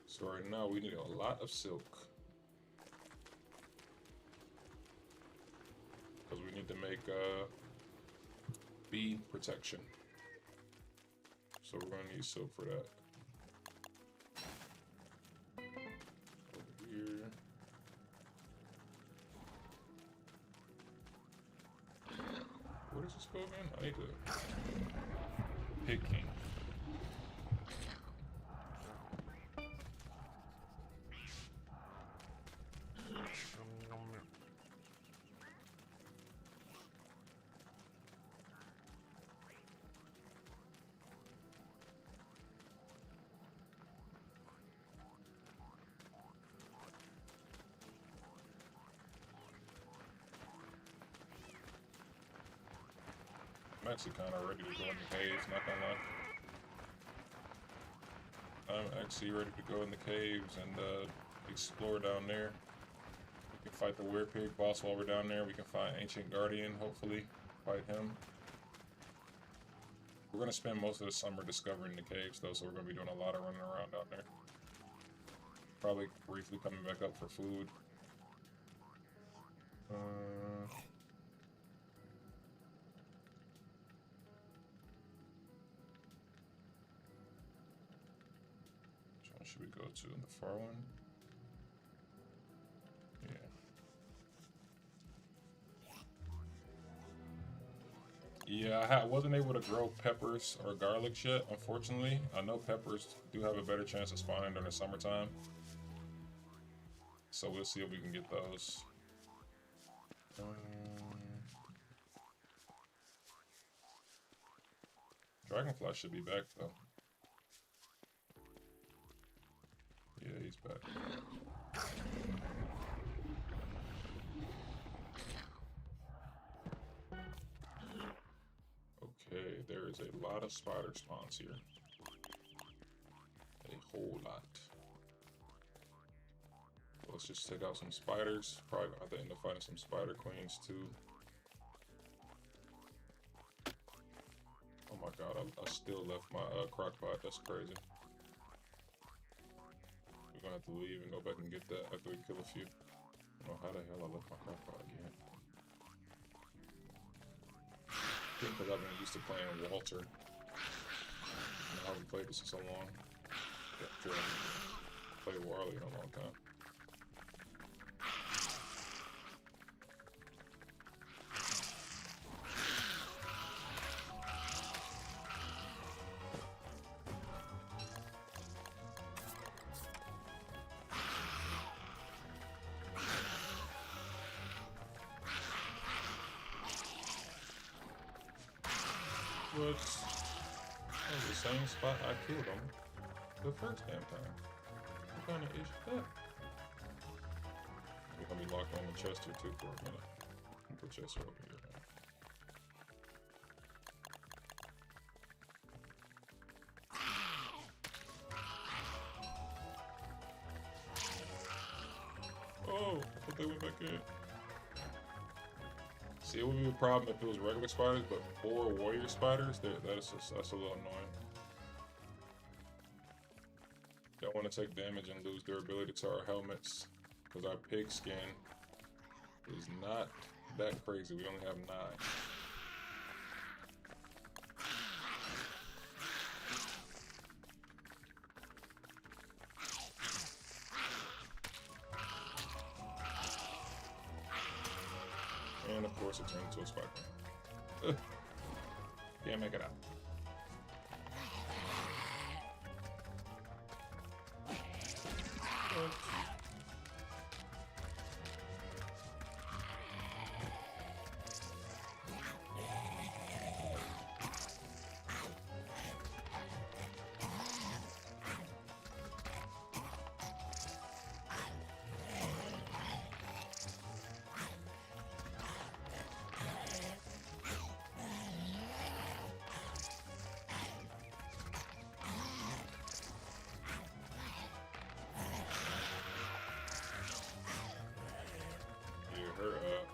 So right now we need a lot of silk. Because we need to make bee protection. So we're gonna need silk for that. Here. Where does this go again? I need to picking. I'm actually kind of ready to go in the caves, not gonna lie. I'm actually ready to go in the caves and explore down there. We can fight the Weird Pig boss while we're down there. We can find Ancient Guardian, hopefully, fight him. We're gonna spend most of the summer discovering the caves though, so we're gonna be doing a lot of running around down there. Probably briefly coming back up for food. one should we go to? The far one? Yeah, I wasn't able to grow peppers or garlic yet, unfortunately. I know peppers do have a better chance of spawning during the summertime. So we'll see if we can get those. Dragonfly should be back though. Yeah, he's back. Okay, there is a lot of spider spawns here. A whole lot. Let's just take out some spiders. Probably gonna have to end up fighting some spider queens too. Oh my god, I still left my crock pot. That's crazy. We're gonna have to leave and go back and get that after we kill a few. I don't know how the hell I left my crock pot again. I think because I've been used to playing Walter. I haven't played this in so long. Yeah, played Warley in a long time. What? That was the same spot I killed him the first damn time. What kind of issue is that? We're gonna be locked on the Chester too for a minute. I'll put Chester over here now. Oh, I thought they went back in. See, it would be a problem if it was regular spiders, but 4 warrior spiders, that's a little annoying. Don't want to take damage and lose durability to our helmets, because our pig skin is not that crazy. We only have 9. And of course it turned into a spider. Can't make it out.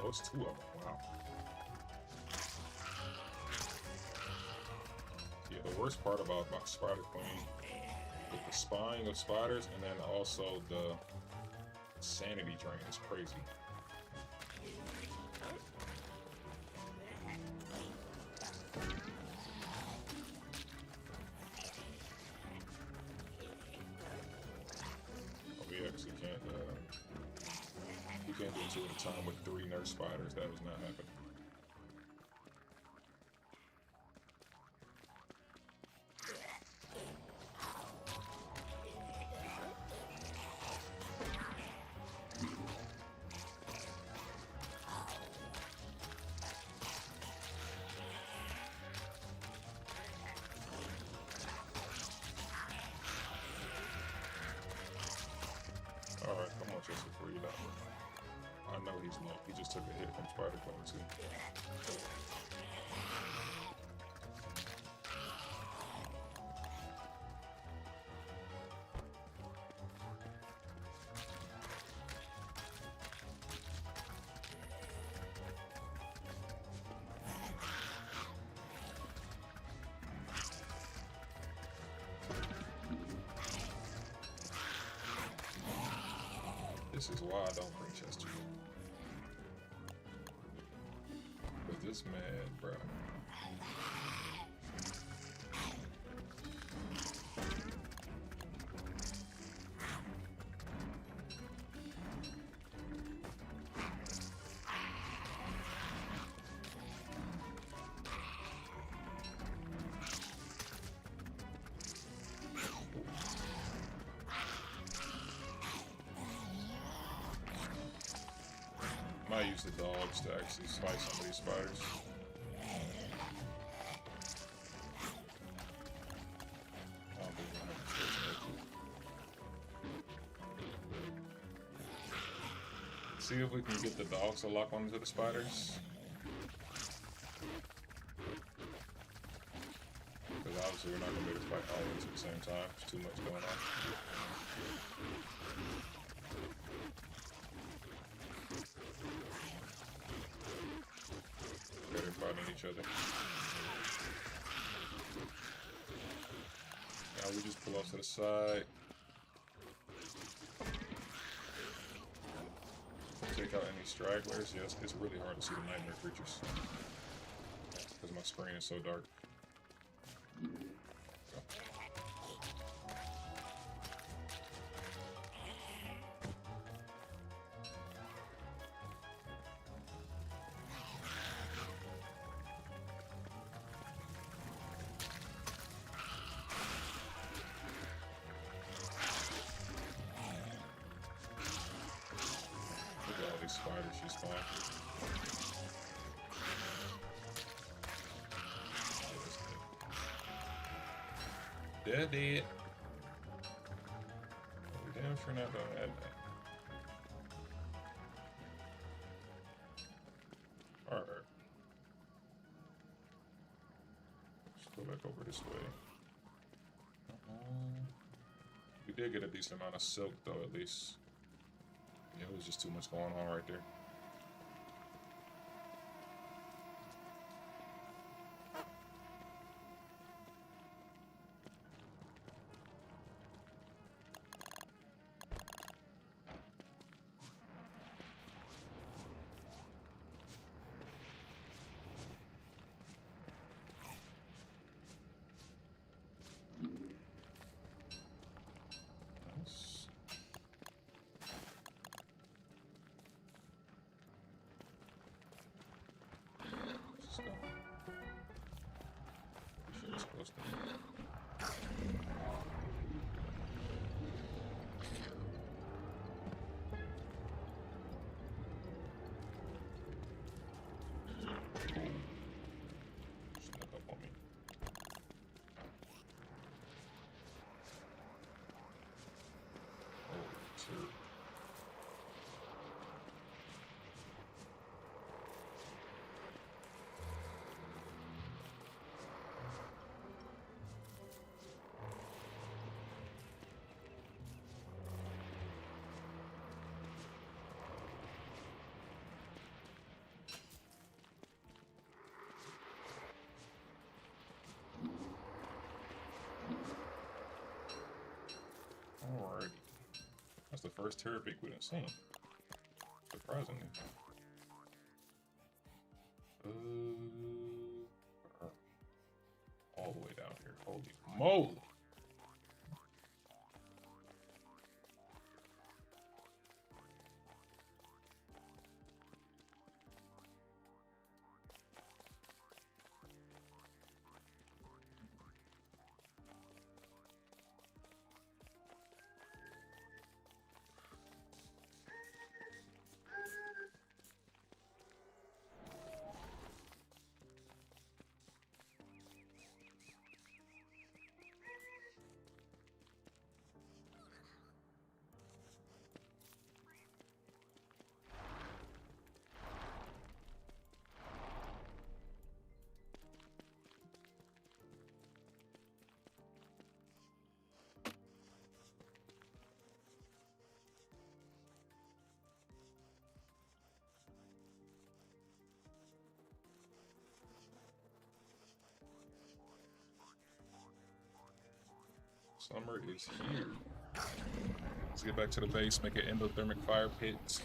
Those 2 of them, wow. Yeah, the worst part about my spider queen is the spawning of spiders, and then also the sanity drain is crazy. We actually can't do 2 at a time with 3 nurse spiders. That was not happening. Alright, come on, Chester, before you die. I know he's not. He just took a hit from Spider Clan too. This is why I don't bring Chester. But this man, bro. might use the dogs to actually fight some of these spiders. I don't think we're gonna have to switch it. See if we can get the dogs to lock onto the spiders. Because obviously we're not gonna be able to fight all of them at the same time. There's too much going on. They're fighting each other. Now we just pull off to the side. Take out any stragglers. Yes, it's really hard to see the nightmare creatures because my screen is so dark. Spiders she spawned. Dead. We damn sure not gonna add that. Alright. Let's go back over this way. We did get a decent amount of silk though, at least. Yeah, it was just too much going on right there. Nice. Snuck up on me. Oh, two. Alrighty. That's the first terror peak we done seen. Surprisingly. All the way down here. Holy moly! Summer is here. Let's get back to the base, make an endothermic fire pit.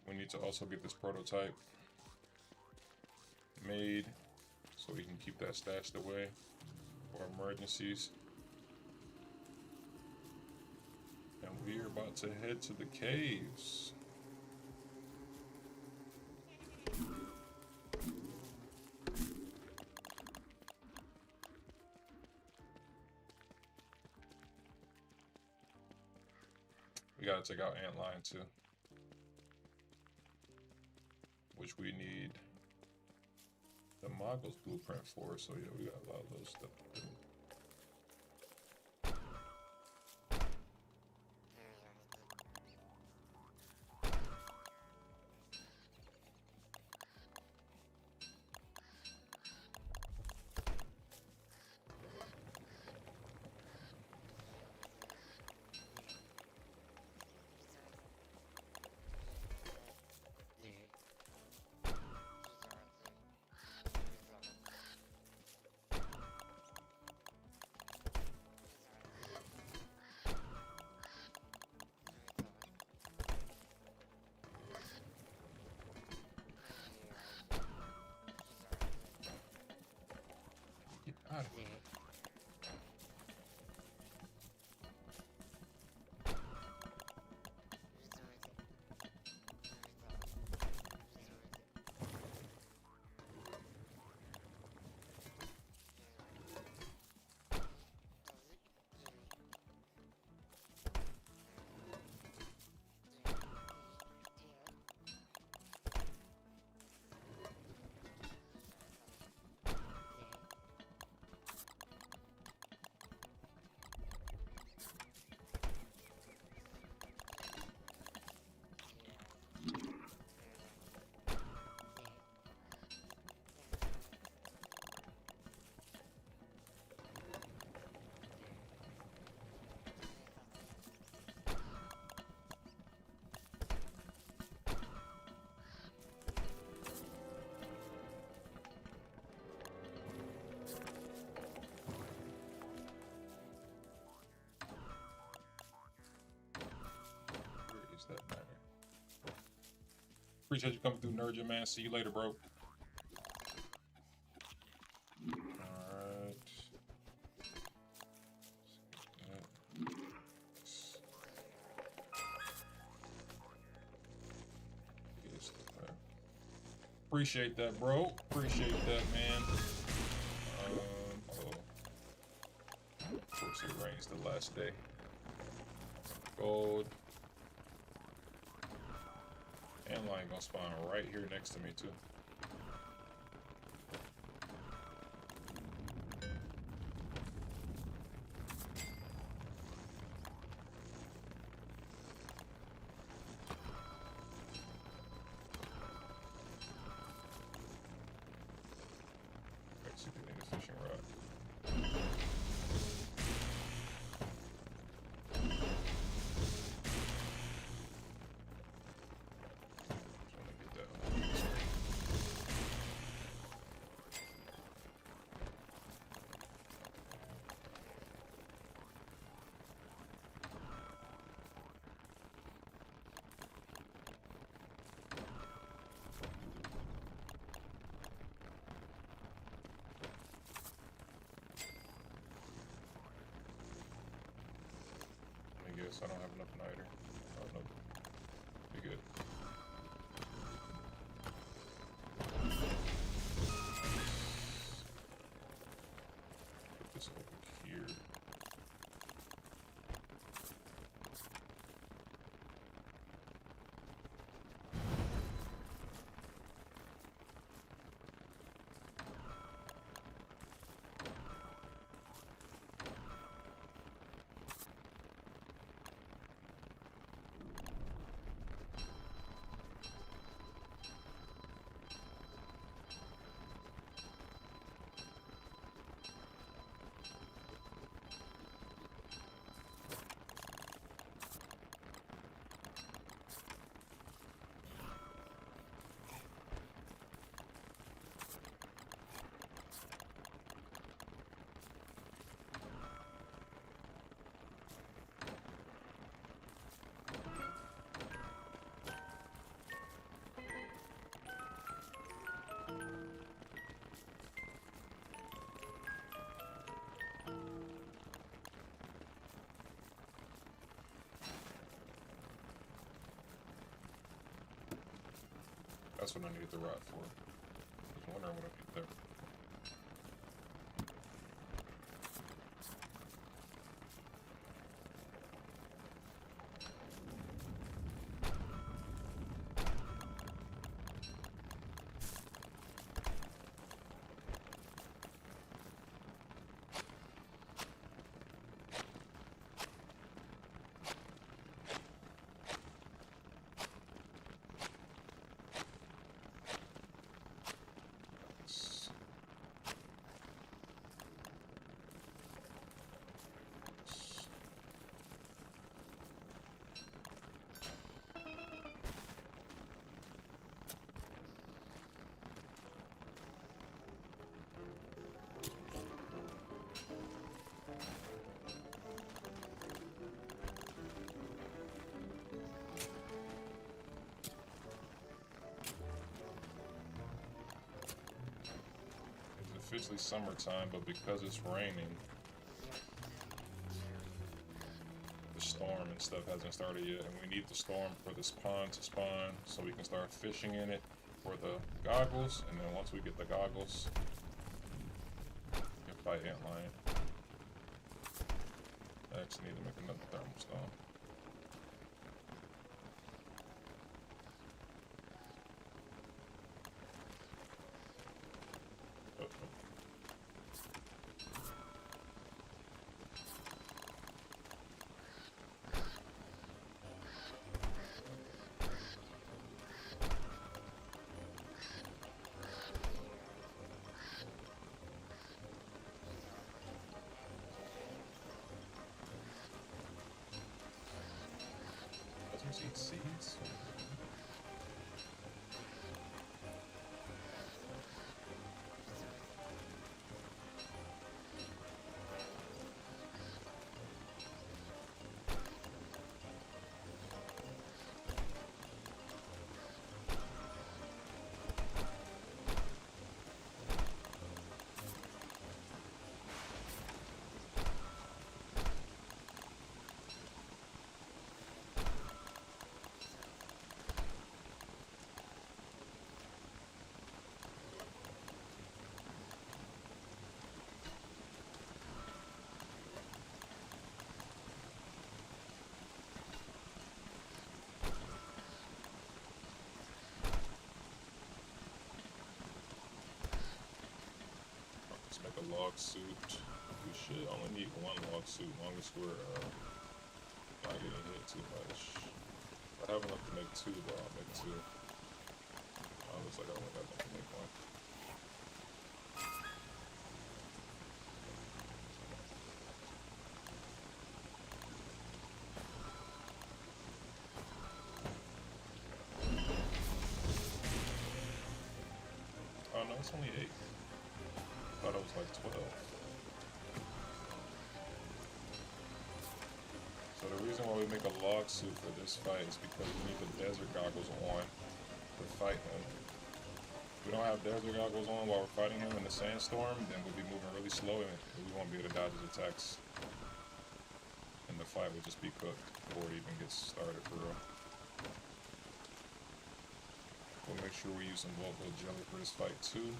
We need to also get this prototype made so we can keep that stashed away for emergencies. And we are about to head to the caves. We gotta take out antlion too, which we need the Mongols blueprint for. So yeah, we got a lot of those stuff to do. Get out of here. That matter. Appreciate you coming through, Nurja, man. See you later, bro. Alright. Appreciate that, bro. Appreciate that, man. Oh. Of course, it rains the last day. Gold. Antlion gonna spawn right here next to me too. Let's see if we need a fishing rod. Guess I don't have enough niter. Oh no. Be good. Put this over here. That's what I needed the rod for. I was wondering what I did there. officially summertime, but because it's raining, the storm and stuff hasn't started yet, and we need the storm for this pond to spawn so we can start fishing in it for the goggles, and then once we get the goggles, we can fight ant lion. I actually need to make another thermal stone. Buzzards eat seeds? Let's make a log suit. We should only need one log suit, long as we're not getting hit too much. If I have enough to make two, though, I'll make two. Looks like I only got enough to make one. Oh no, it's only 8. I thought it was like 12. So the reason why we make a log suit for this fight is because we need the desert goggles on to fight him. If we don't have desert goggles on while we're fighting him in the sandstorm, then we'll be moving really slow and we won't be able to dodge his attacks. And the fight will just be cooked before it even gets started for real. We'll make sure we use some vocal jelly for this fight too.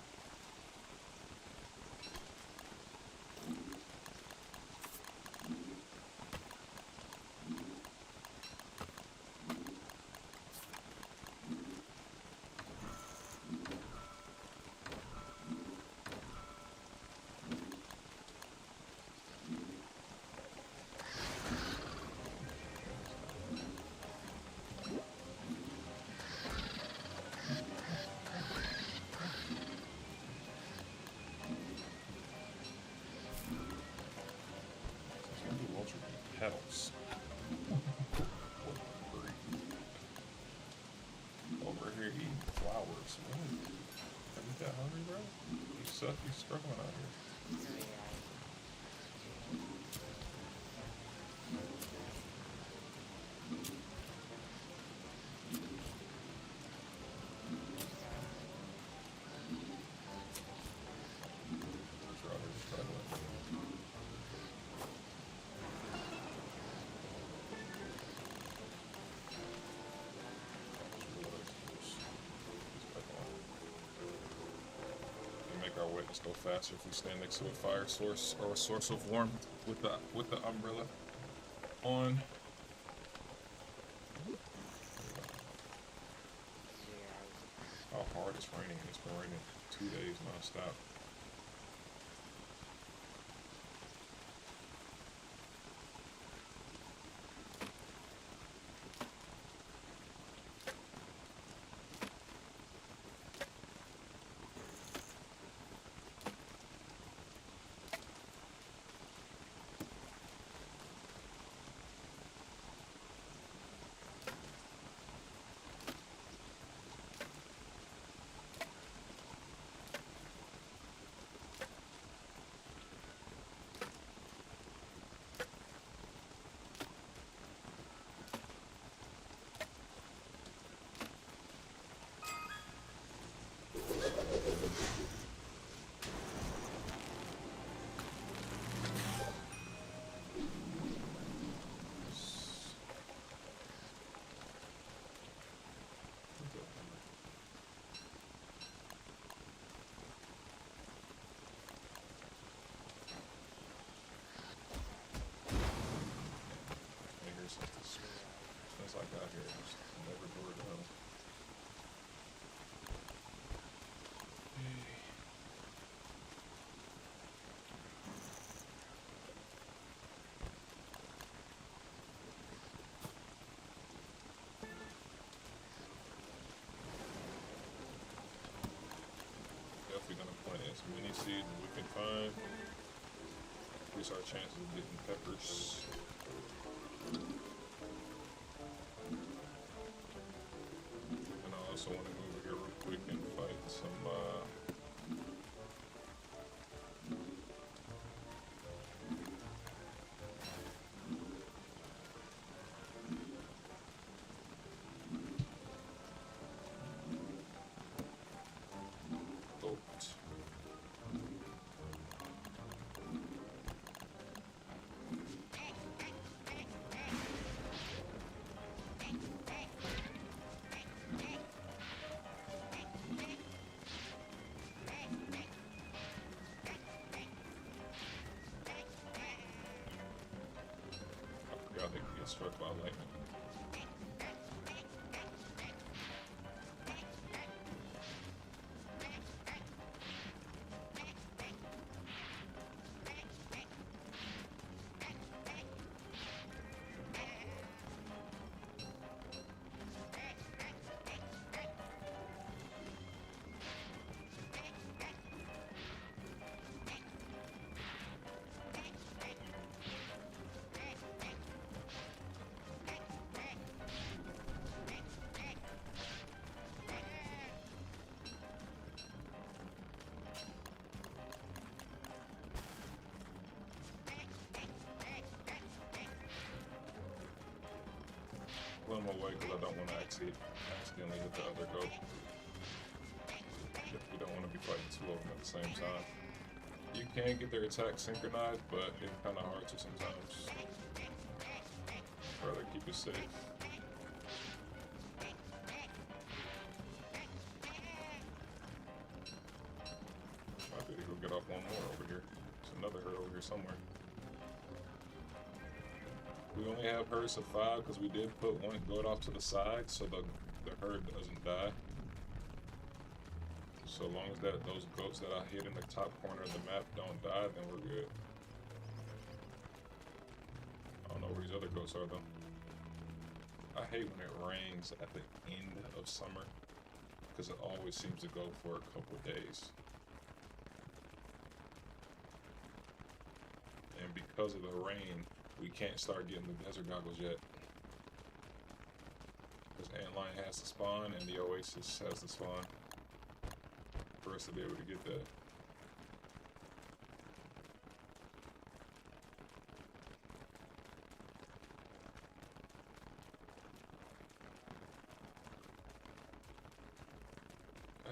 Petals. Over here eating flowers. Really? Are you that hungry, bro? You suck. You struggling out here. You're out here struggling. Our witness go faster if we stand next to a fire source or a source of warmth with the umbrella on. How hard it's raining. It's been raining 2 days non-stop. out here. Just never boredom. Definitely gonna plant as many seeds as we can find. Increase our chances of getting peppers. And I also want to move over here real quick and fight some goat. I forgot they could get struck by lightning. Put them away because I don't want to accidentally hit the other goat. We don't want to be fighting two of them at the same time. You can get their attack synchronized, but it's kind of hard to sometimes. Rather keep it safe. Might be able to get off one more over here. There's another herd over here somewhere. We only have herds of 5 because we did put one goat off to the side so the herd doesn't die. So long as those goats that I hit in the top corner of the map don't die, then we're good. I don't know where these other goats are though. I hate when it rains at the end of summer because it always seems to go for a couple days. And because of the rain, we can't start getting the desert goggles yet. Because Antlion has to spawn and the Oasis has to spawn for us to be able to get that.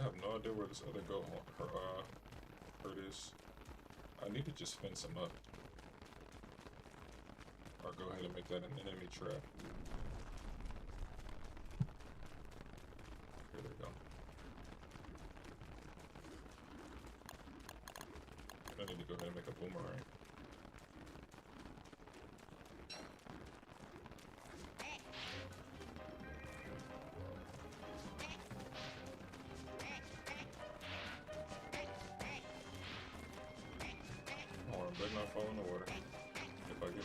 I have no idea where this other goat herd is. I need to just fence him up. Or go ahead and make that an enemy trap. Here they go. I need to go ahead and make a boomerang. Oh, I better not fall in the water. If I get...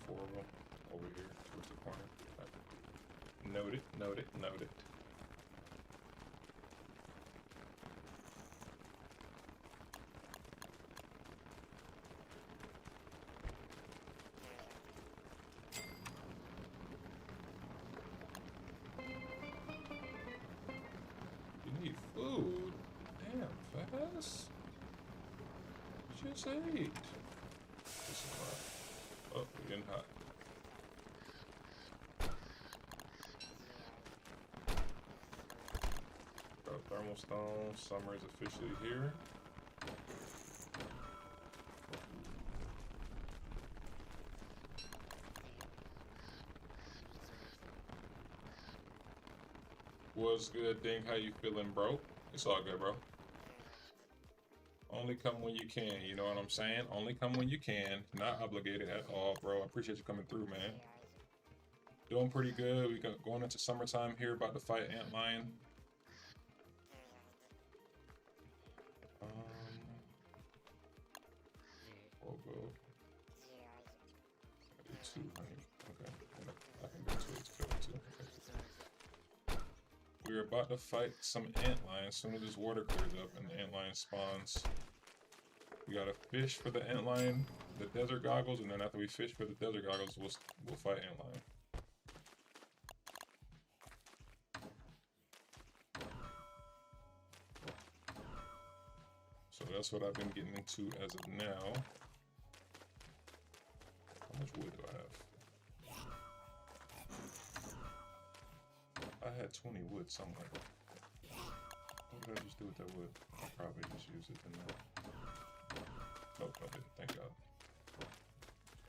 Four of them over here towards the corner. Note it, note it, note it. You need food? Damn, fast. Just ate. This is hot. Oh, we're getting hot. Got a thermal stone. Summer is officially here. What's good, Dink? How you feeling, bro? It's all good, bro. Only come when you can, you know what I'm saying? Only come when you can. Not obligated at all, bro. I appreciate you coming through, man. Doing pretty good. We got going into summertime here, about to fight Antlion. We'll go. I do 2, honey. Okay. I can go 2 to kill it too. Okay. We're about to fight some Antlion as soon as this water clears up and the Antlion spawns. We gotta fish for the Antlion, the desert goggles, and then after we fish for the desert goggles, we'll fight Antlion. So that's what I've been getting into as of now. How much wood do I have? I had 20 wood somewhere. What did I just do with that wood? I probably just used it in that. Nope, I didn't. Thank God.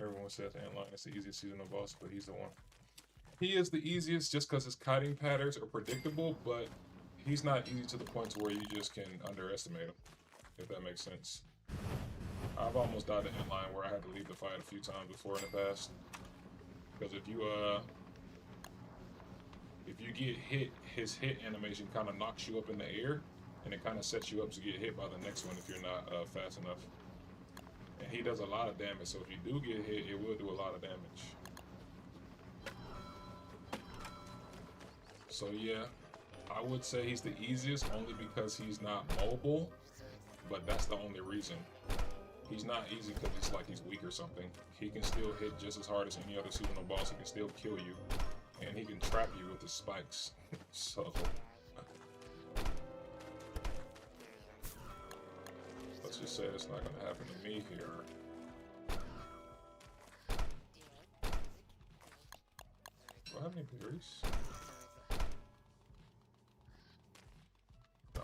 Everyone says Antlion is the easiest seasonal boss, but he's the one. He is the easiest just because his kiting patterns are predictable, but he's not easy to the point to where you just can underestimate him, if that makes sense. I've almost died to Antlion where I had to leave the fight a few times before in the past. Because if you get hit, his hit animation kind of knocks you up in the air, and it kind of sets you up to get hit by the next one if you're not fast enough. And he does a lot of damage, so if you do get hit, it will do a lot of damage. So yeah, I would say he's the easiest only because he's not mobile, but that's the only reason. He's not easy because it's like he's weak or something. He can still hit just as hard as any other seasonal boss. He can still kill you, and he can trap you with his spikes. So let's just say it's not gonna happen to me here. Do I have any berries? No.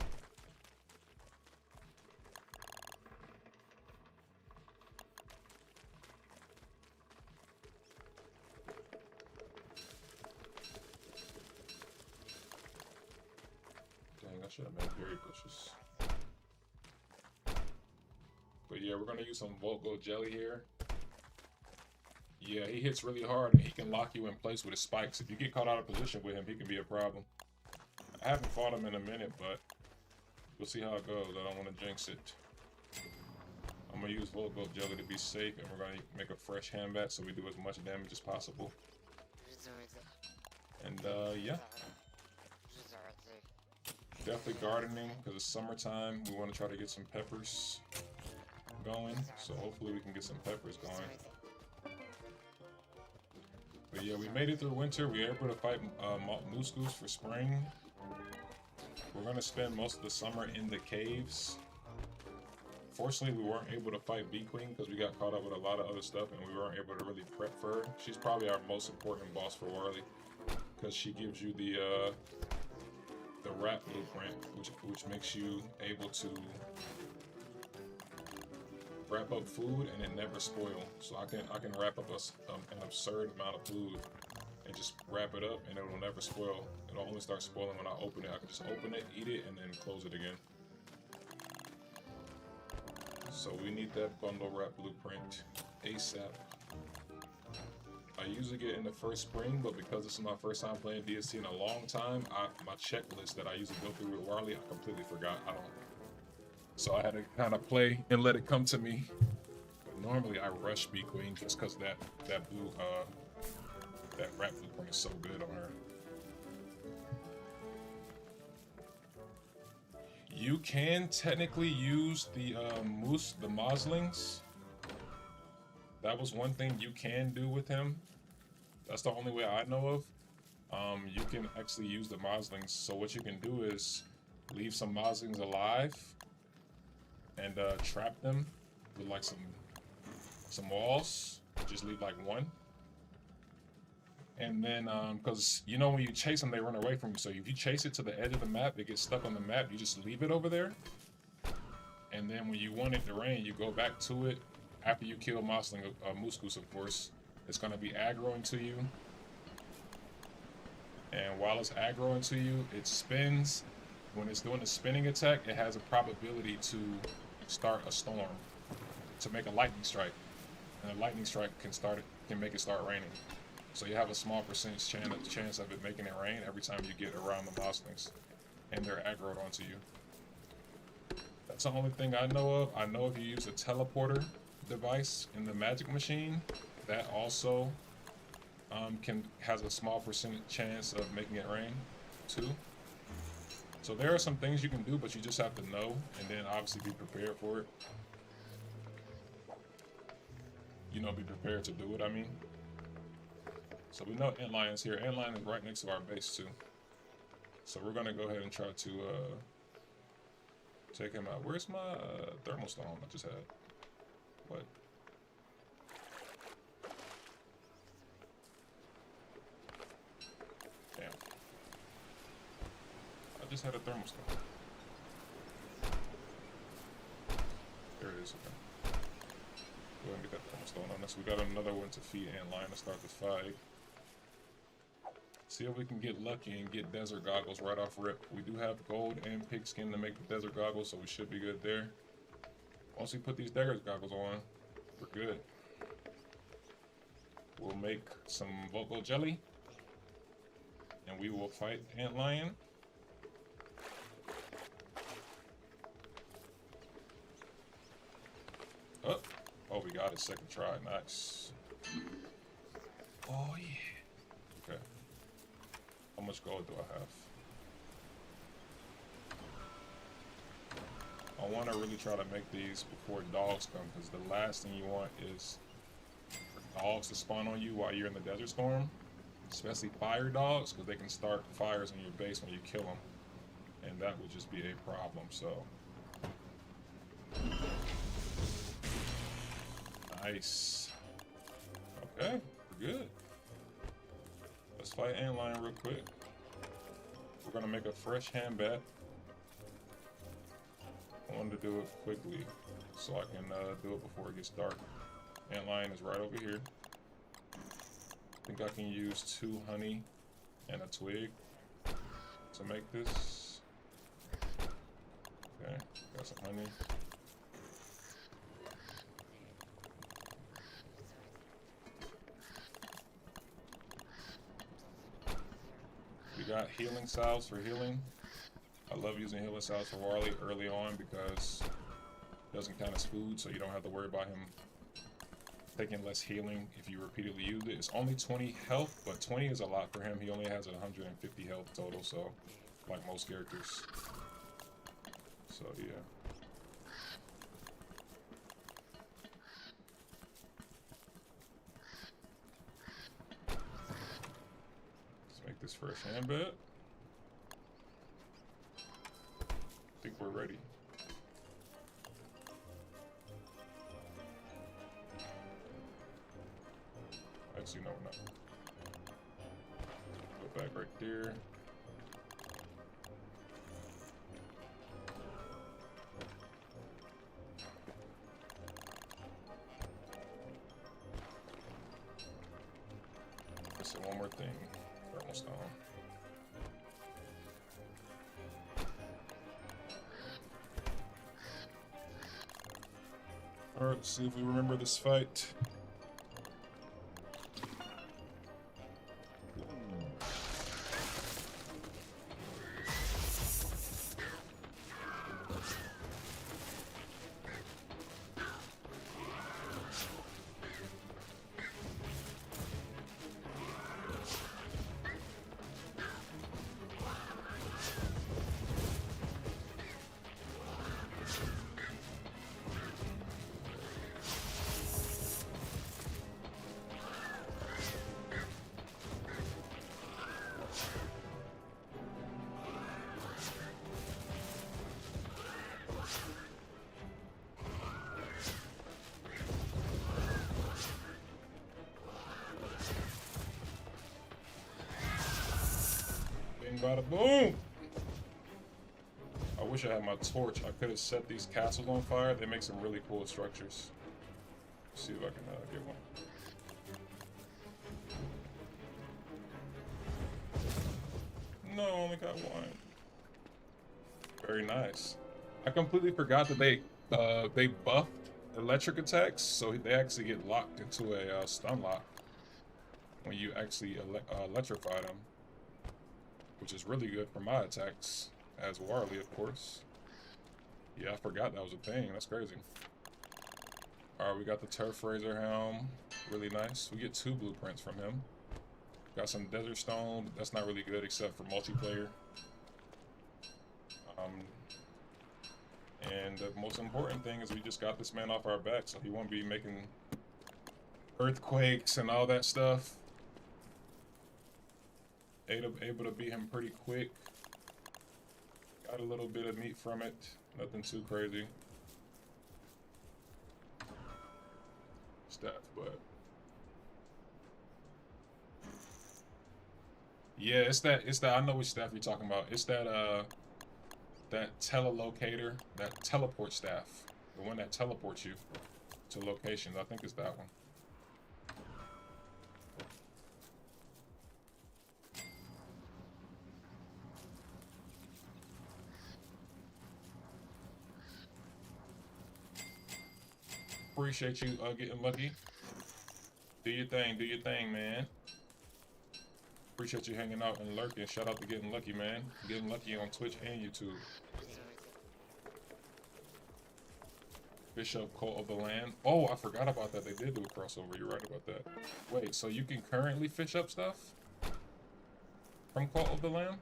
Dang, I should have made berry bushes. But yeah, we're gonna use some Volgo jelly here. Yeah, he hits really hard and he can lock you in place with his spikes. If you get caught out of position with him, he can be a problem. I haven't fought him in a minute, but we'll see how it goes. I don't want to jinx it. I'm gonna use Volgo jelly to be safe, and we're gonna make a fresh hand bat so we do as much damage as possible. And yeah. Definitely gardening because it's summertime. We want to try to get some peppers going, so hopefully we can get some peppers going. But yeah, we made it through winter. We were able to fight moose goose for spring. We're gonna spend most of the summer in the caves. Fortunately, we weren't able to fight Bee Queen because we got caught up with a lot of other stuff and we weren't able to really prep for her. She's probably our most important boss for Warley because she gives you the rat blueprint, which makes you able to wrap up food and it never spoil. So I can wrap up an absurd amount of food and just wrap it up and it will never spoil. It'll only start spoiling when I open it. I can just open it, eat it, and then close it again. So we need that bundle wrap blueprint ASAP. I usually get in the first spring, but because this is my first time playing DSC in a long time, my checklist that I usually go through with Warley, I completely forgot. So I had to kind of play and let it come to me. But normally I rush Bee Queen just because that wrap blueprint is so good on her. You can technically use the Moslings. That was one thing you can do with him. That's the only way I know of. You can actually use the Moslings. So what you can do is leave some Moslings alive and trap them with like some walls. Just leave like one. And then, because you know when you chase them, they run away from you. So if you chase it to the edge of the map, it gets stuck on the map. You just leave it over there. And then when you want it to rain, you go back to it. After you kill Mosling, Moose Goose, of course, it's going to be aggroing to you. And while it's aggroing to you, it spins. When it's doing the spinning attack, it has a probability to start a storm, to make a lightning strike. And a lightning strike can make it start raining. So you have a small percentage chance of it making it rain every time you get around the Moslings, and they're aggroed onto you. That's the only thing I know of. I know if you use a teleporter device in the magic machine, that also has a small percentage chance of making it rain too. So there are some things you can do, but you just have to know, and then obviously be prepared for it. You know, be prepared to do it, I mean. So we know Antlion's here. Antlion is right next to our base too. So we're gonna go ahead and try to take him out. Where's my thermal stone I just had? What? Damn. I just had a thermal stone. There it is. Okay. Go ahead and get that thermal stone on us. We got another one to feed Antlion to start the fight. See if we can get lucky and get desert goggles right off rip. We do have gold and pigskin to make the desert goggles, so we should be good there. Once we put these desert goggles on, we're good. We'll make some vocal jelly, and we will fight Antlion. Oh, we got it second try. Nice. Oh yeah. Okay. How much gold do I have? I want to really try to make these before dogs come, because the last thing you want is for dogs to spawn on you while you're in the desert storm, especially fire dogs, because they can start fires in your base when you kill them, and that would just be a problem. So nice. Okay, we're good. Let's fight Antlion real quick. We're gonna make a fresh hand bat. I wanted to do it quickly so I can do it before it gets dark. Antlion is right over here. I think I can use 2 honey and a twig to make this. Okay, got some honey. We got healing salves for healing. I love using healing salves for Warley early on because it doesn't count as food, so you don't have to worry about him taking less healing if you repeatedly use it. It's only 20 health, but 20 is a lot for him. He only has 150 health total, so like most characters. So yeah. Let's make this fresh hand bat. I think we're ready. Actually, no, we're not. Go back right there. Missing one more thing. Thermal stone. Alright, let's see if we remember this fight. Bada boom! I wish I had my torch. I could have set these castles on fire. They make some really cool structures. Let's see if I can get one. got one. Very nice. I completely forgot that they buffed electric attacks, so they actually get locked into a stun lock when you actually electrify them, which is really good for my attacks as Warley, of course. Yeah, I forgot that was a thing. That's crazy. Alright, we got the Turf Razor helm. Really nice. We get 2 blueprints from him. Got some Desert Stone, but that's not really good except for multiplayer. And the most important thing is we just got this man off our back, so he won't be making earthquakes and all that stuff. Able to beat him pretty quick. Got a little bit of meat from it. Nothing too crazy. Staff, but yeah, it's that I know which staff you're talking about. It's that that telelocator, that teleport staff. The one that teleports you to locations. I think it's that one. Appreciate you getting lucky. Do your thing, man. Appreciate you hanging out and lurking. Shout out to Getting Lucky, man. Getting Lucky on Twitch and YouTube. Bishop Cult of the Land. Oh, I forgot about that. They did do a crossover. You're right about that. Wait, so you can currently fish up stuff from Cult of the Land?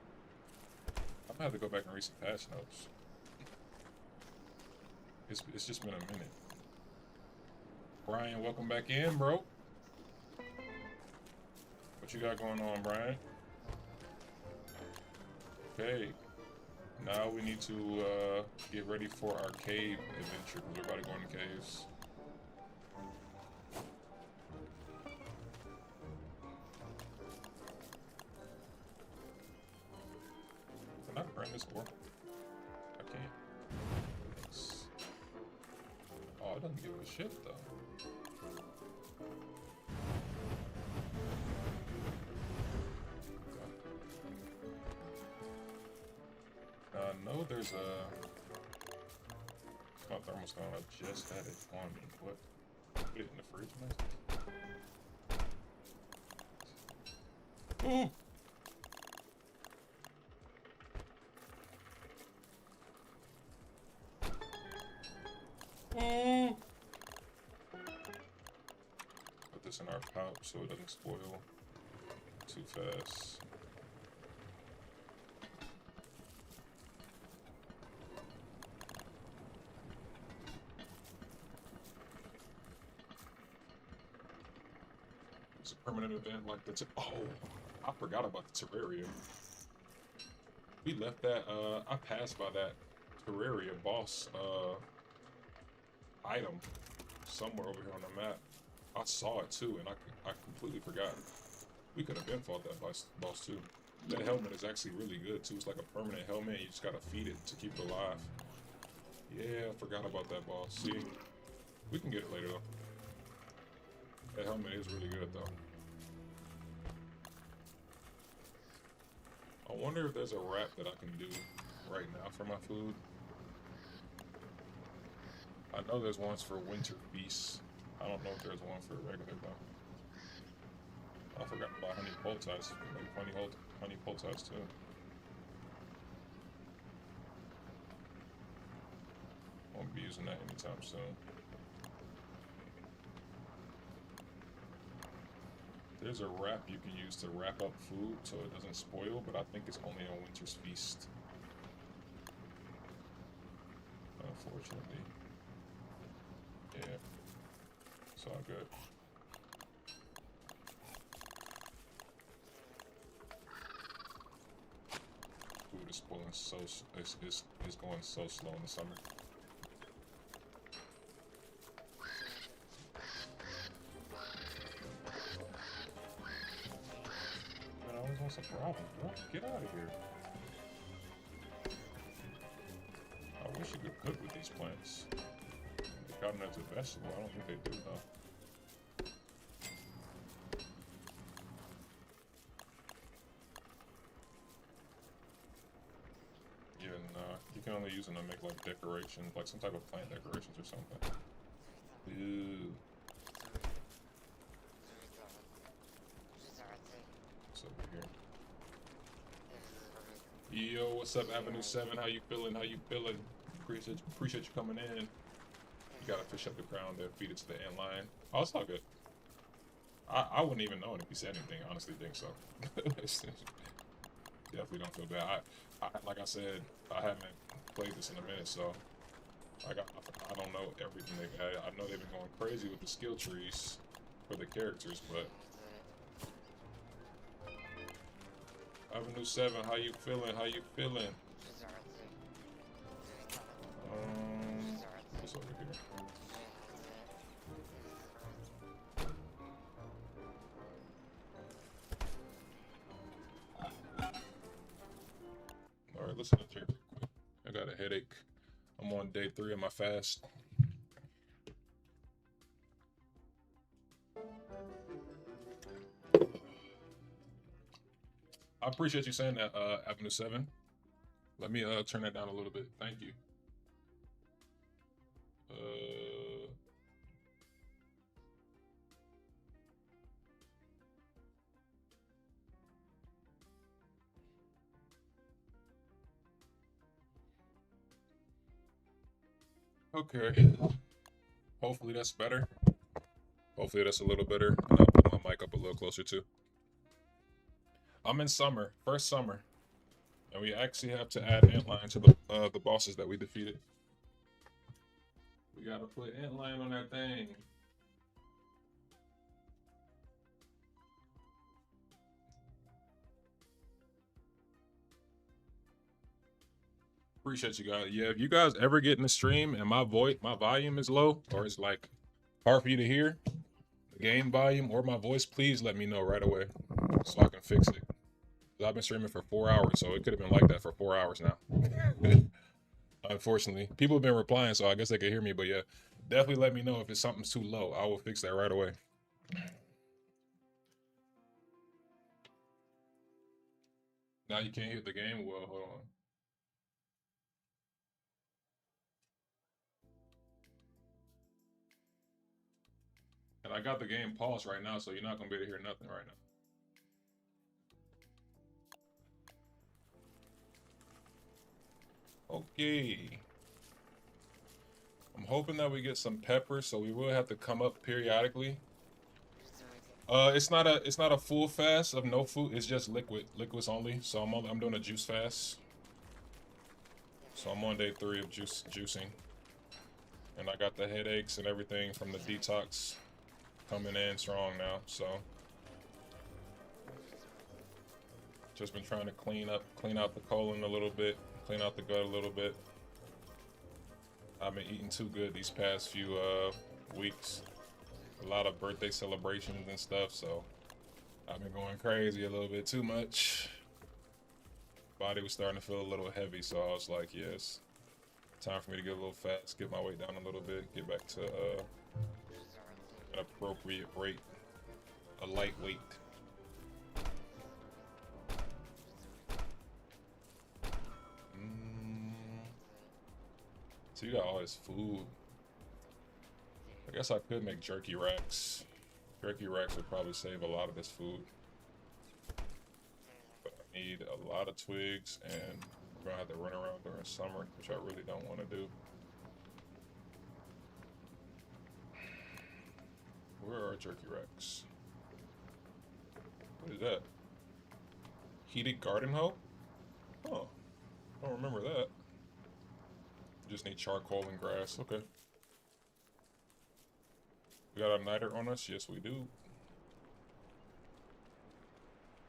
I'm gonna have to go back and read some patch notes. It's just been a minute. Brian, welcome back in, bro. What you got going on, Brian? Okay. Now we need to get ready for our cave adventure, because we're about to go in the caves. Can I burn this door? I can't. Thanks. Oh, it doesn't give a shit, though. No, there's a... My thermostat, I just had it on me. What? Put it in the fridge, man? Ooh! Ooh! Put this in our pouch so it doesn't spoil too fast. Permanent event like the oh, I forgot about the terrarium. We left that. I passed by that terrarium boss item somewhere over here on the map. I saw it too, and I completely forgot. We could have been fought that boss too. That helmet is actually really good too. It's like a permanent helmet. You just gotta feed it to keep it alive. Yeah, I forgot about that boss. See, we can get it later though. That helmet is really good though. I wonder if there's a wrap that I can do right now for my food. I know there's ones for winter feasts. I don't know if there's one for regular though. I forgot about honey poultice. Make honey poultice too. Won't be using that anytime soon. There's a wrap you can use to wrap up food so it doesn't spoil, but I think it's only on Winter's Feast. Unfortunately. Yeah. It's all good. Food is spoiling so it's going so slow in the summer. What's the problem, bro? Get out of here. I wish you could cook with these plants. They got them as a vegetable. I don't think they do, though. can only use them to make like decorations, like some type of plant decorations or something. Ew. What's over here? Yo, what's up, Avenue 7? How you feeling? How you feeling? Appreciate you coming in. You gotta fish up the crown to feed it to the ant lion. Oh, it's all good. I wouldn't even know if you said anything. I honestly think so. Definitely don't feel bad. Like I said, I haven't played this in a minute, so I don't know everything they've had. I know they've been going crazy with the skill trees for the characters, but Avenue 7, how you feeling? How you feeling? What's over here? All right, listen up here real quick. I got a headache. I'm on day 3 of my fast. I appreciate you saying that, Avenue 7. Let me turn that down a little bit. Thank you. Okay. Hopefully that's better. Hopefully that's a little better. And I'll put my mic up a little closer too. I'm in summer, first summer, and we actually have to add antlion to the bosses that we defeated. We gotta put antlion on that thing. Appreciate you guys. Yeah, if you guys ever get in the stream and my volume is low, or it's like hard for you to hear the game volume or my voice, please let me know right away so I can fix it. I've been streaming for 4 hours, so it could have been like that for 4 hours now. Unfortunately, people have been replying, so I guess they can hear me. But yeah, definitely let me know if it's something's too low. I will fix that right away. Now you can't hear the game. Well, hold on. And I got the game paused right now, so you're not gonna be able to hear nothing right now. Okay. I'm hoping that we get some pepper, so we will have to come up periodically. It's not a full fast of no food. It's just liquids only. So I'm doing a juice fast. So I'm on day 3 of juicing, and I got the headaches and everything from the detox coming in strong now. So just been trying to clean out the colon a little bit, clean out the gut a little bit. I've been eating too good these past few weeks. A lot of birthday celebrations and stuff, so I've been going crazy a little bit too much. Body was starting to feel a little heavy, so I was like, yes, time for me to get a little fat, get my weight down a little bit, get back to an appropriate rate, a lightweight. So you got all this food. I guess I could make jerky racks. Jerky racks would probably save a lot of this food. But I need a lot of twigs, and I'm gonna have to run around during summer, which I really don't want to do. Where are jerky racks? What is that? Heated garden hoe? Oh, I don't remember that. Just need charcoal and grass. Okay. We got a niter on us? Yes, we do.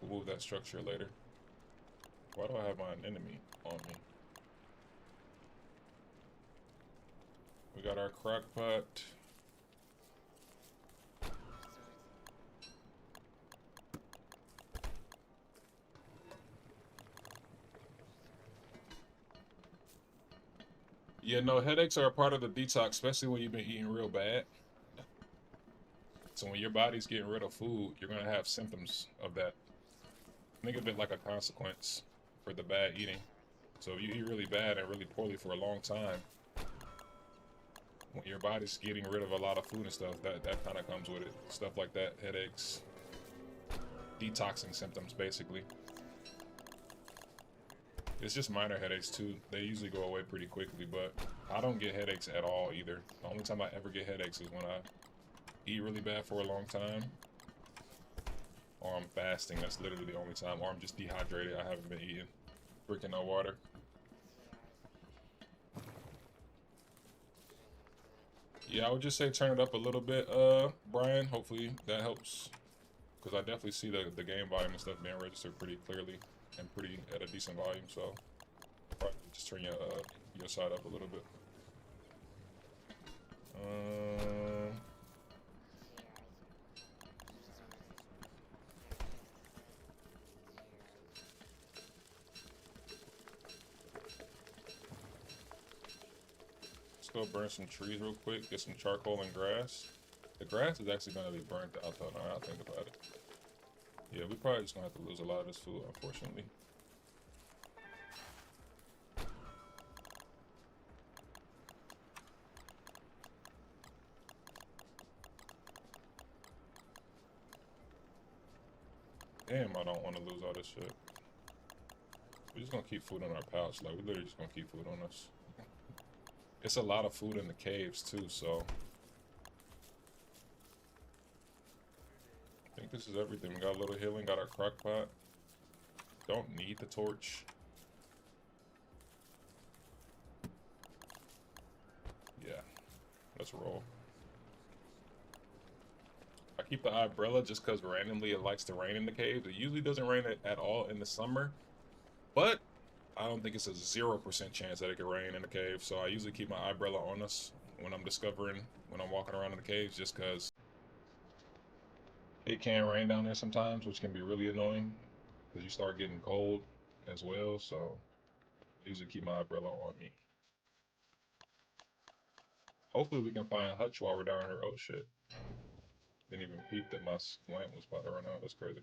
We'll move that structure later. Why do I have my enemy on me? We got our crock pot. Yeah, no, headaches are a part of the detox, especially when you've been eating real bad. So when your body's getting rid of food, you're gonna have symptoms of that. Think of it like a consequence for the bad eating. So if you eat really bad and really poorly for a long time, when your body's getting rid of a lot of food and stuff, that kind of comes with it. Stuff like that, headaches, detoxing symptoms, basically. It's just minor headaches too. They usually go away pretty quickly, but I don't get headaches at all either. The only time I ever get headaches is when I eat really bad for a long time, or I'm fasting. That's literally the only time. Or I'm just dehydrated. I haven't been eating freaking no water. Yeah, I would just say turn it up a little bit, Brian. Hopefully that helps. Because I definitely see the game volume and stuff being registered pretty clearly and pretty at a decent volume, so probably just turn your side up a little bit. Let's go burn some trees real quick, get some charcoal and grass. The grass is actually going to be burnt out though, now I think about it. Yeah, we probably just going to have to lose a lot of this food, unfortunately. Damn, I don't want to lose all this shit. We're just going to keep food in our pouch. Like, we're literally just going to keep food on us. It's a lot of food in the caves, too, so... I think this is everything. We got a little healing, got our crock pot. Don't need the torch. Yeah, let's roll. I keep the umbrella just because randomly it likes to rain in the caves. It usually doesn't rain at all in the summer, but I don't think it's a 0% chance that it could rain in the cave. So I usually keep my umbrella on us when I'm walking around in the caves, just because it can rain down there sometimes, which can be really annoying because you start getting cold as well. So I usually keep my umbrella on me. Hopefully we can find a hutch while we're down here. Oh shit. Didn't even peep that my lamp was about to run out. That's crazy.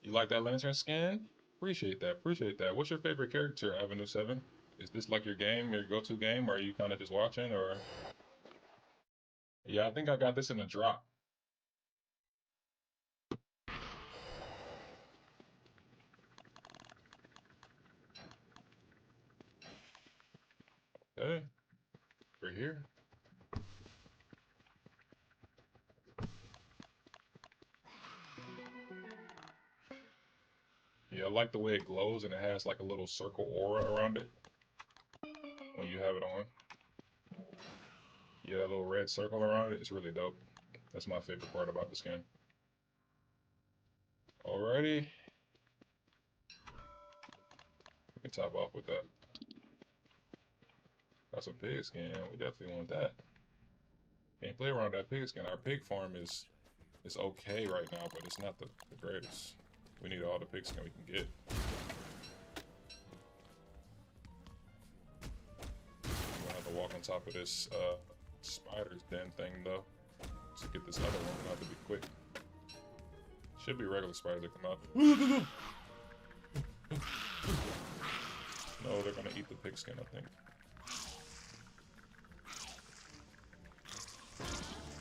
You like that lantern skin? Appreciate that. Appreciate that. What's your favorite character, Avenue 7? Is this like your game, your go-to game, or are you kind of just watching, or? Yeah, I think I got this in a drop. Okay, we're here. Yeah, I like the way it glows and it has like a little circle aura around it when you have it on. Yeah, that little red circle around it. It's really dope. That's my favorite part about the skin. Alrighty. We can top off with that. That's a pig skin. We definitely want that. Can't play around that pig skin. Our pig farm is okay right now, but it's not the greatest. We need all the pig skin we can get. I'm gonna have to walk on top of this spider's den thing though to get this other one. Gonna have to be quick. Should be regular spiders that come out. No, they're gonna eat the pig skin, I think.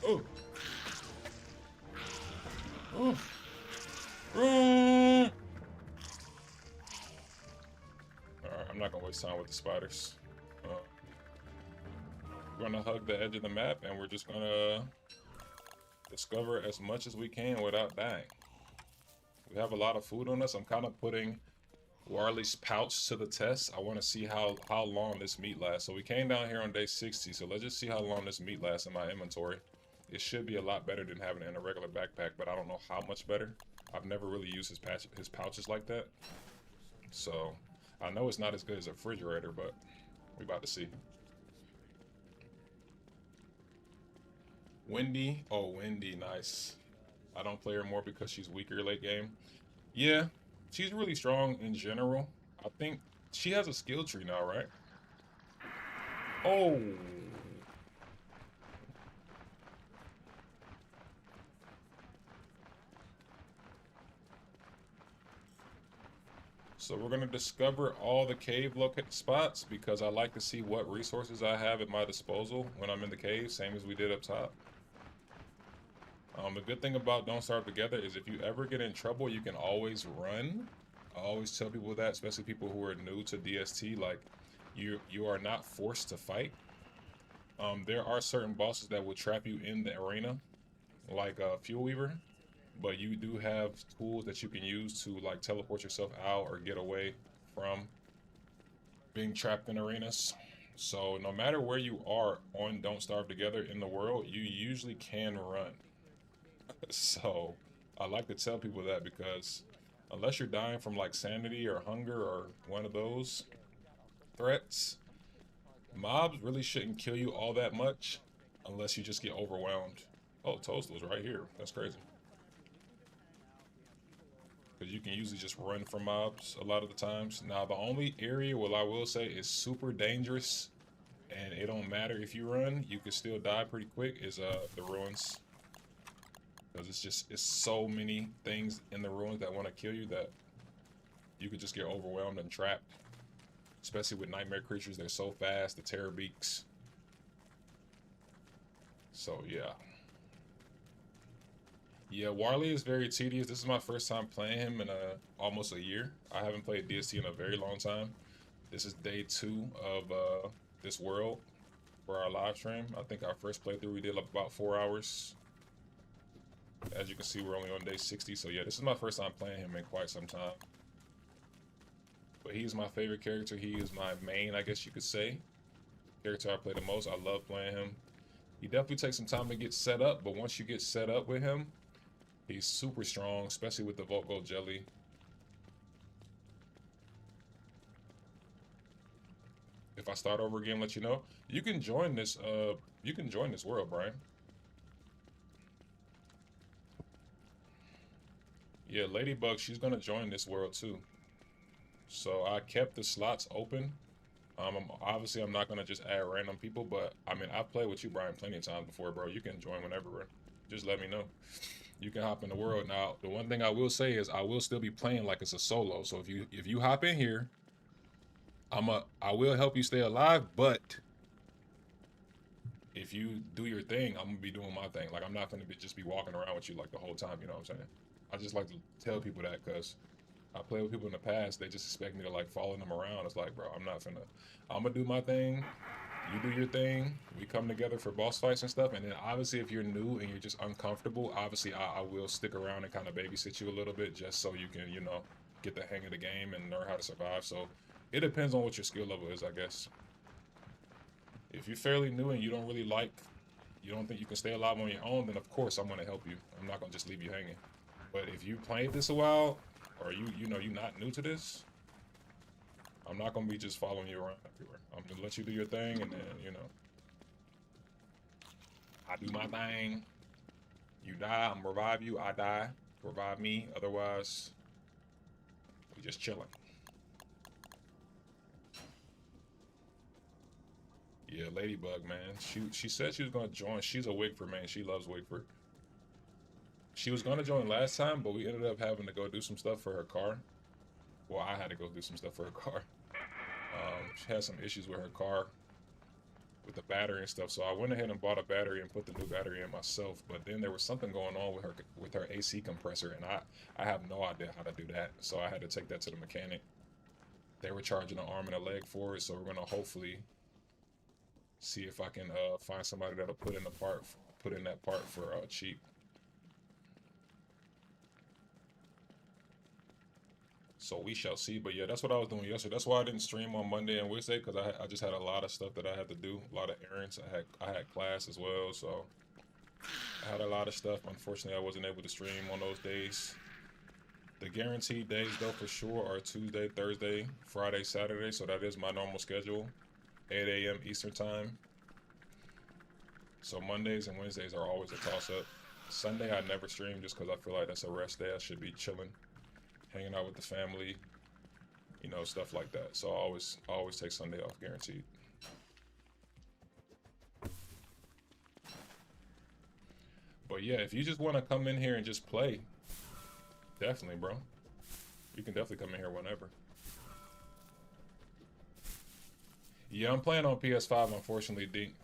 Oh! Oh! Alright, I'm not gonna waste time with the spiders. We're gonna hug the edge of the map and we're just gonna discover as much as we can without dying. We have a lot of food on us. I'm kind of putting Warley's pouch to the test. I want to see how long this meat lasts. So we came down here on day 60, so let's just see how long this meat lasts in my inventory. It should be a lot better than having it in a regular backpack, but I don't know how much better. I've never really used his pouches like that. So I know it's not as good as a refrigerator, but we about to see. Wendy. Oh, Wendy, nice. I don't play her more because she's weaker late game. Yeah, she's really strong in general. I think she has a skill tree now, right? Oh. So we're gonna discover all the cave spots because I like to see what resources I have at my disposal when I'm in the cave, same as we did up top. The good thing about Don't Starve Together is if you ever get in trouble, you can always run. I always tell people that, especially people who are new to DST, like you are not forced to fight. There are certain bosses that will trap you in the arena, like Fuel Weaver, but you do have tools that you can use to like teleport yourself out or get away from being trapped in arenas. So no matter where you are on Don't Starve Together in the world, you usually can run. So I like to tell people that because unless you're dying from like sanity or hunger or one of those threats, mobs really shouldn't kill you all that much unless you just get overwhelmed. Oh, Toast was right here. That's crazy. Because you can usually just run from mobs a lot of the times. Now, the only area where I will say is super dangerous, and it don't matter if you run, you can still die pretty quick, is the ruins. Because it's so many things in the ruins that want to kill you that you could just get overwhelmed and trapped. Especially with nightmare creatures, they're so fast, the terror beaks. So yeah. Yeah, Warley is very tedious. This is my first time playing him in almost a year. I haven't played DST in a very long time. This is day 2 of this world for our live stream. I think our first playthrough we did about 4 hours. As you can see, we're only on day 60. So yeah, this is my first time playing him in quite some time. But he's my favorite character. He is my main, I guess you could say, character I play the most. I love playing him. He definitely takes some time to get set up, but once you get set up with him, he's super strong, especially with the Volt Gold Jelly. If I start over again, let you know. You can join this world, Brian. Yeah, Ladybug, she's gonna join this world too. So I kept the slots open. Obviously I'm not gonna just add random people, but I mean I've played with you, Brian, plenty of times before, bro. You can join whenever, bro. Just let me know. You can hop in the world. Now, the one thing I will say is I will still be playing like it's a solo. So if you hop in here, I will help you stay alive, but if you do your thing, I'm gonna be doing my thing. Like I'm not gonna just be walking around with you like the whole time, you know what I'm saying? I just like to tell people that because I played with people in the past, they just expect me to like follow them around. It's like, bro, I'm gonna do my thing. You do your thing. We come together for boss fights and stuff. And then obviously if you're new and you're just uncomfortable, obviously I will stick around and kind of babysit you a little bit just so you can, you know, get the hang of the game and learn how to survive. So it depends on what your skill level is, I guess. If you're fairly new and you don't think you can stay alive on your own, then of course I'm gonna help you. I'm not gonna just leave you hanging. But if you played this a while, or you're not new to this, I'm not gonna be just following you around everywhere. I'm gonna let you do your thing, and then, you know, I do my thing. You die, I'm gonna revive you. I die, revive me. Otherwise, we just chilling. Yeah, Ladybug, man. She said she was gonna join. She's a Wigford, man. She loves Wigford. She was gonna join last time, but we ended up having to go do some stuff for her car. Well, I had to go do some stuff for her car. She had some issues with her car, with the battery and stuff. So I went ahead and bought a battery and put the new battery in myself. But then there was something going on with her AC compressor, and I have no idea how to do that. So I had to take that to the mechanic. They were charging an arm and a leg for it. So we're gonna hopefully see if I can find somebody that'll put in that part for cheap. So we shall see. But yeah, that's what I was doing yesterday. That's why I didn't stream on Monday and Wednesday, because I just had a lot of stuff that I had to do, a lot of errands. I had class as well, so I had a lot of stuff. Unfortunately, I wasn't able to stream on those days. The guaranteed days though for sure are Tuesday, Thursday, Friday, Saturday. So that is my normal schedule, 8 a.m. Eastern time. So Mondays and Wednesdays are always a toss-up. Sunday I never stream just because I feel like that's a rest day. I should be chilling, hanging out with the family, you know, stuff like that. So I always take Sunday off, guaranteed. But yeah, if you just want to come in here and just play, definitely, bro. You can definitely come in here whenever. Yeah, I'm playing on PS5, unfortunately, D.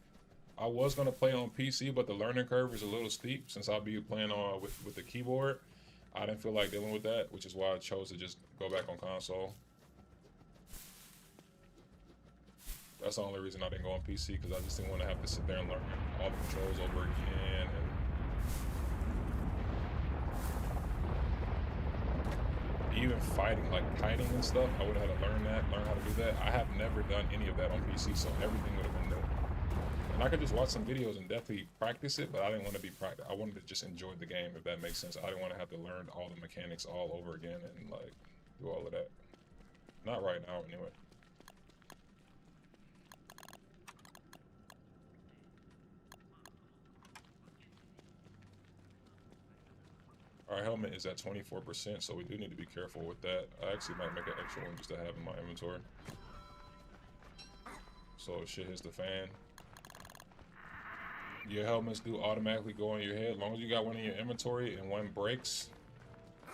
I was gonna play on PC, but the learning curve is a little steep since I'll be playing on with the keyboard. I didn't feel like dealing with that, which is why I chose to just go back on console. That's the only reason I didn't go on PC, because I just didn't want to have to sit there and learn all the controls over again. And even fighting, like kiting and stuff, I would have had to learn how to do that. I have never done any of that on PC, so everything would have been new. And I could just watch some videos and definitely practice it, but I didn't want to be practice. I wanted to just enjoy the game, if that makes sense. I didn't want to have to learn all the mechanics all over again and like do all of that. Not right now, anyway. Our helmet is at 24%, so we do need to be careful with that. I actually might make an extra one just to have in my inventory. So if shit hits the fan. Your helmets do automatically go on your head. As long as you got one in your inventory and one breaks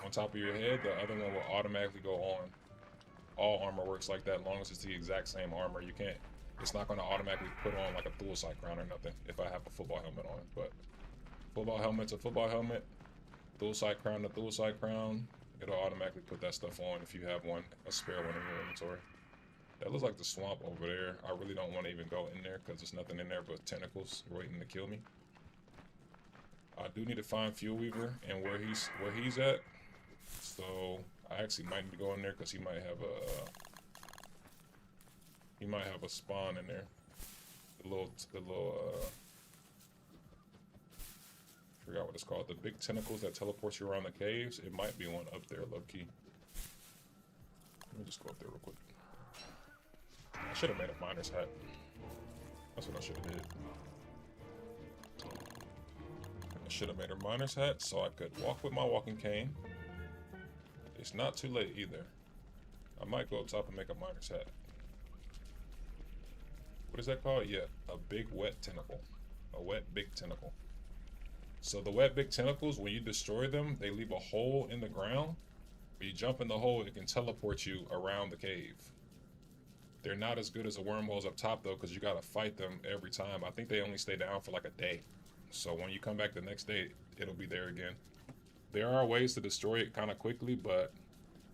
on top of your head, the other one will automatically go on. All armor works like that, as long as it's the exact same armor. You can't, it's not going to automatically put on like a dual sight crown or nothing if I have a football helmet on. But football helmet's a football helmet. Dual sight crown to dual sight crown, it'll automatically put that stuff on if you have one, a spare one in your inventory. That looks like the swamp over there. I really don't want to even go in there because there's nothing in there but tentacles waiting to kill me. I do need to find Fuel Weaver and where he's at. So I actually might need to go in there because he might have a spawn in there. The little forgot what it's called. The big tentacles that teleport you around the caves. It might be one up there, low key. Let me just go up there real quick. I should have made a miner's hat. That's what I should have did. I should have made a miner's hat so I could walk with my walking cane. It's not too late either. I might go up top and make a miner's hat. What is that called? Yeah, a big wet tentacle. A wet big tentacle. So the wet big tentacles, when you destroy them, they leave a hole in the ground. When you jump in the hole, it can teleport you around the cave. They're not as good as the wormholes up top though, because you gotta fight them every time. I think they only stay down for like a day. So when you come back the next day, it'll be there again. There are ways to destroy it kind of quickly, but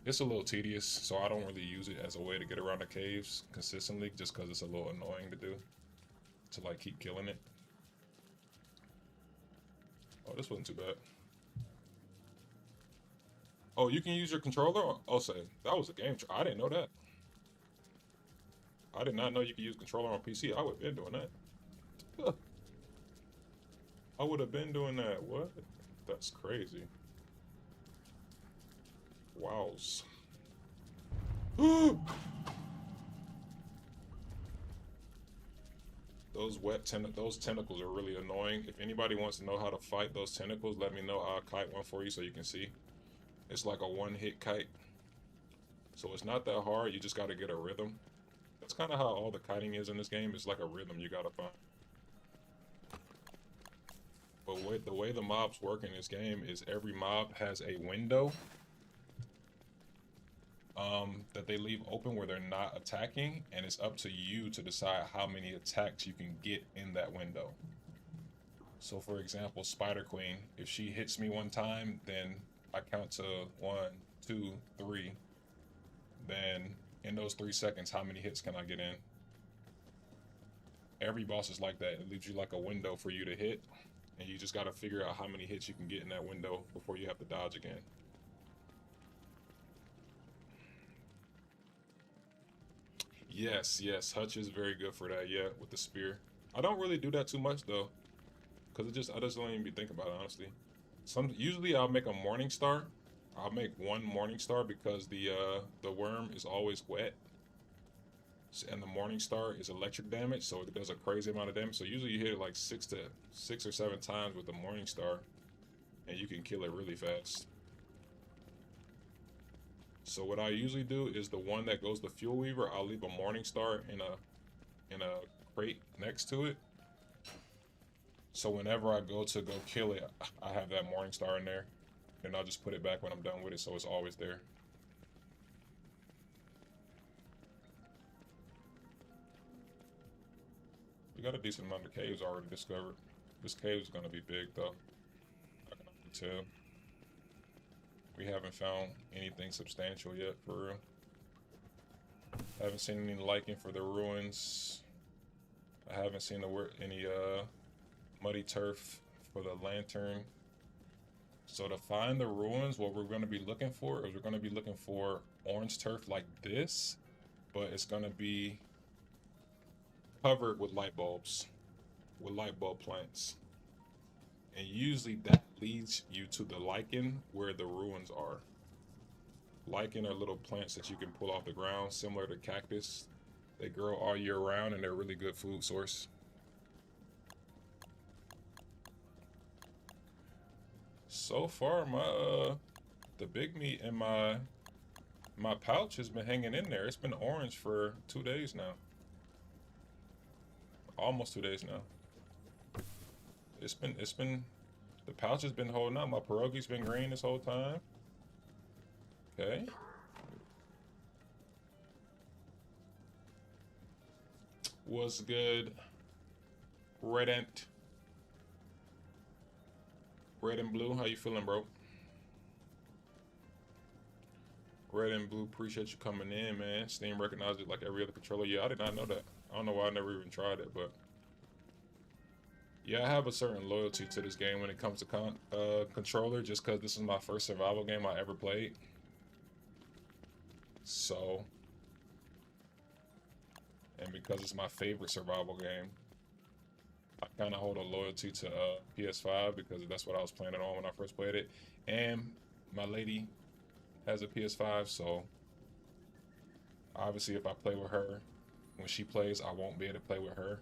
it's a little tedious, so I don't really use it as a way to get around the caves consistently, just because it's a little annoying to do, to like keep killing it. Oh, this wasn't too bad. Oh, you can use your controller? Oh, say, that was a game. I didn't know that. I did not know you could use controller on PC. I would have been doing that. I would have been doing that. What? That's crazy. Wows. Those tentacles are really annoying. If anybody wants to know how to fight those tentacles, let me know. I'll kite one for you so you can see. It's like a one-hit kite. So it's not that hard. You just got to get a rhythm. That's kind of how all the kiting is in this game. It's like a rhythm you got to find. But the way the mobs work in this game is every mob has a window that they leave open where they're not attacking, and it's up to you to decide how many attacks you can get in that window. So for example, Spider Queen, if she hits me one time, then I count to 1, 2, 3. Then in those 3 seconds, how many hits can I get in? Every boss is like that. It leaves you like a window for you to hit, and you just got to figure out how many hits you can get in that window before you have to dodge again. Yes, yes, Hutch is very good for that, yeah, with the spear. I don't really do that too much though, because I just don't even be thinking about it, honestly. Usually I'll make a morning star. I'll make one morning star because the worm is always wet. And the morning star is electric damage, so it does a crazy amount of damage. So usually you hit it like 6 or 7 times with the morning star, and you can kill it really fast. So what I usually do is the one that goes to Fuel Weaver, I'll leave a morning star in a crate next to it. So whenever I go kill it, I have that morning star in there, and I'll just put it back when I'm done with it, so it's always there. got a decent amount of caves already discovered. This cave is gonna be big though. I can already tell. We haven't found anything substantial yet for real. Haven't seen any liking for the ruins. I haven't seen any muddy turf for the lantern. So to find the ruins, what we're going to be looking for is we're going to be looking for orange turf like this, but it's going to be covered with light bulbs, with light bulb plants. And usually that leads you to the lichen where the ruins are. Lichen are little plants that you can pull off the ground, similar to cactus. They grow all year round and they're a really good food source. So far, the big meat in my pouch has been hanging in there. It's been orange for 2 days now. Almost 2 days now. It's been the pouch has been holding up. My pierogi's been green this whole time. Okay. What's good? Red and blue, how you feeling, bro? Red and blue, appreciate you coming in, man. Steam recognized it like every other controller. Yeah, I did not know that. I don't know why I never even tried it, but yeah, I have a certain loyalty to this game when it comes to controller, just because this is my first survival game I ever played. So, and because it's my favorite survival game, I kind of hold a loyalty to PS5 because that's what I was playing it on when I first played it. And my lady has a PS5, so obviously if I play with her, when she plays, I won't be able to play with her,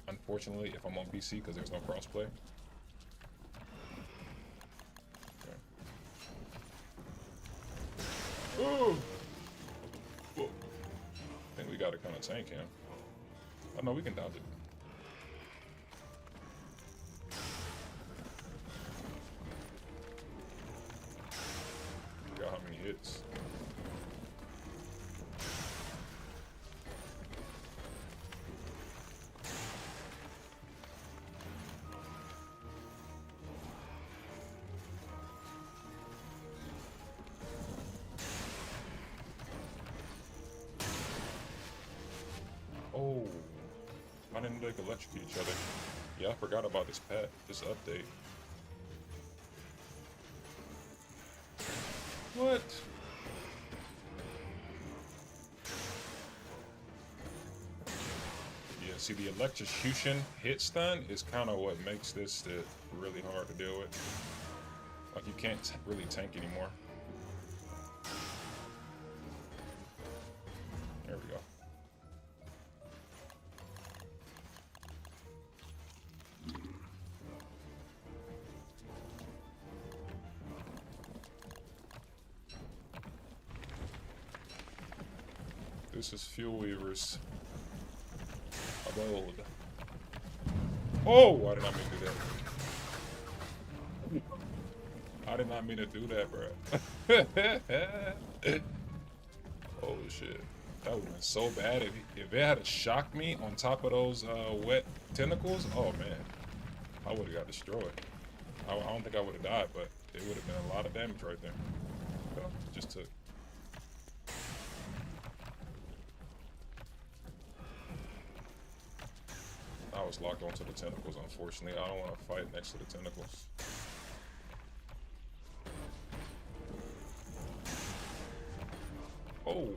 unfortunately, if I'm on PC because there's no crossplay. Okay. Ooh! Whoa. I think we got to kind of tank him. Oh no, we can dodge it. How many hits? Oh, I didn't know they could electrocute each other. Yeah, I forgot about this update. What? Yeah, see, the electrocution hit stun is kind of what makes this really hard to deal with. Like, you can't really tank anymore. There we go. This is Fuel Weaver's abode. Oh, I did not mean to do that. I did not mean to do that, bro. Oh shit. That would have been so bad if it had shocked me on top of those wet tentacles. Oh man, I would have got destroyed. I don't think I would have died, but it would have been a lot of damage right there. Well, just took. I was locked onto the tentacles, unfortunately. I don't want to fight next to the tentacles. Oh.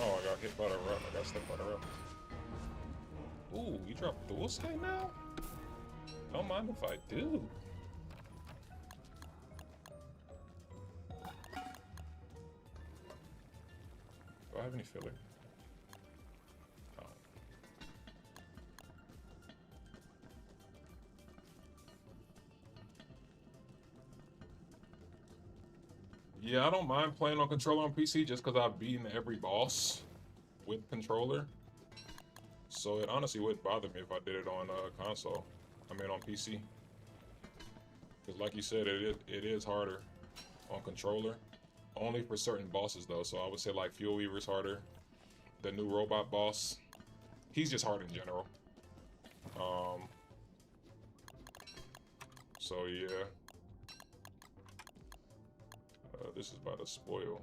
Oh, I got hit by the rock. I got stuck by the rock. Ooh, you dropped dual sight now? Don't mind if I do. Do I have any filler? Oh. Yeah, I don't mind playing on controller on PC just because I've beaten every boss with controller. So it honestly wouldn't bother me if I did it on console. I mean on PC. Because like you said, it is harder on controller. Only for certain bosses though. So I would say like Fuel Weaver's harder. The new robot boss, he's just hard in general. So yeah. This is about to spoil.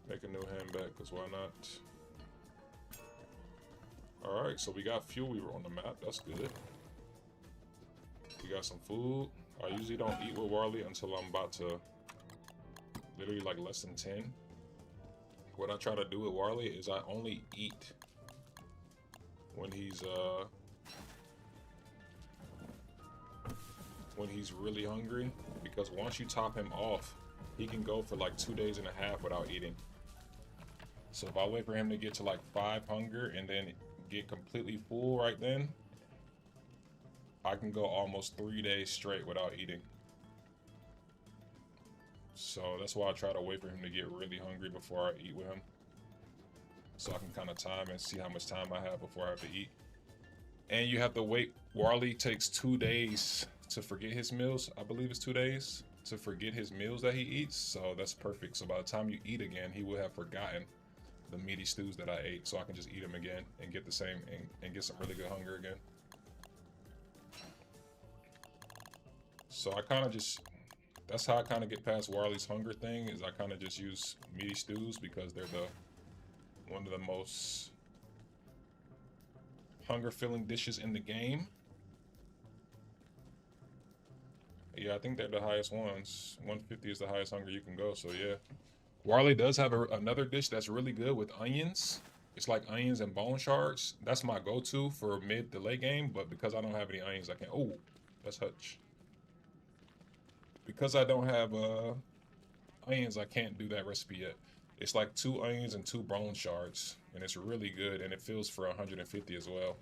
Make a new handbag, because why not? Alright, so we got Fuel Weaver on the map. That's good. We got some food. I usually don't eat with Warley until I'm about to literally like less than 10. What I try to do with Warley is I only eat when he's really hungry, because once you top him off, he can go for like 2 days and a half without eating. So if I wait for him to get to like 5 hunger and then get completely full right then, I can go almost 3 days straight without eating. So that's why I try to wait for him to get really hungry before I eat with him. So I can kind of time and see how much time I have before I have to eat. And you have to wait. Warley takes 2 days to forget his meals. I believe it's 2 days to forget his meals that he eats. So that's perfect. So by the time you eat again, he will have forgotten the meaty stews that I ate. So I can just eat them again and get the same and get some really good hunger again. So I kind of just, that's how I kind of get past Warley's hunger thing, is I kind of just use meaty stews because they're one of the most hunger-filling dishes in the game. Yeah, I think they're the highest ones. 150 is the highest hunger you can go, so yeah. Warley does have another dish that's really good with onions. It's like onions and bone shards. That's my go-to for mid to late game, but because I don't have any onions, I can't. Oh, that's Hutch. Because I don't have onions, I can't do that recipe yet. It's like 2 onions and 2 bone shards, and it's really good, and it fills for 150 as well.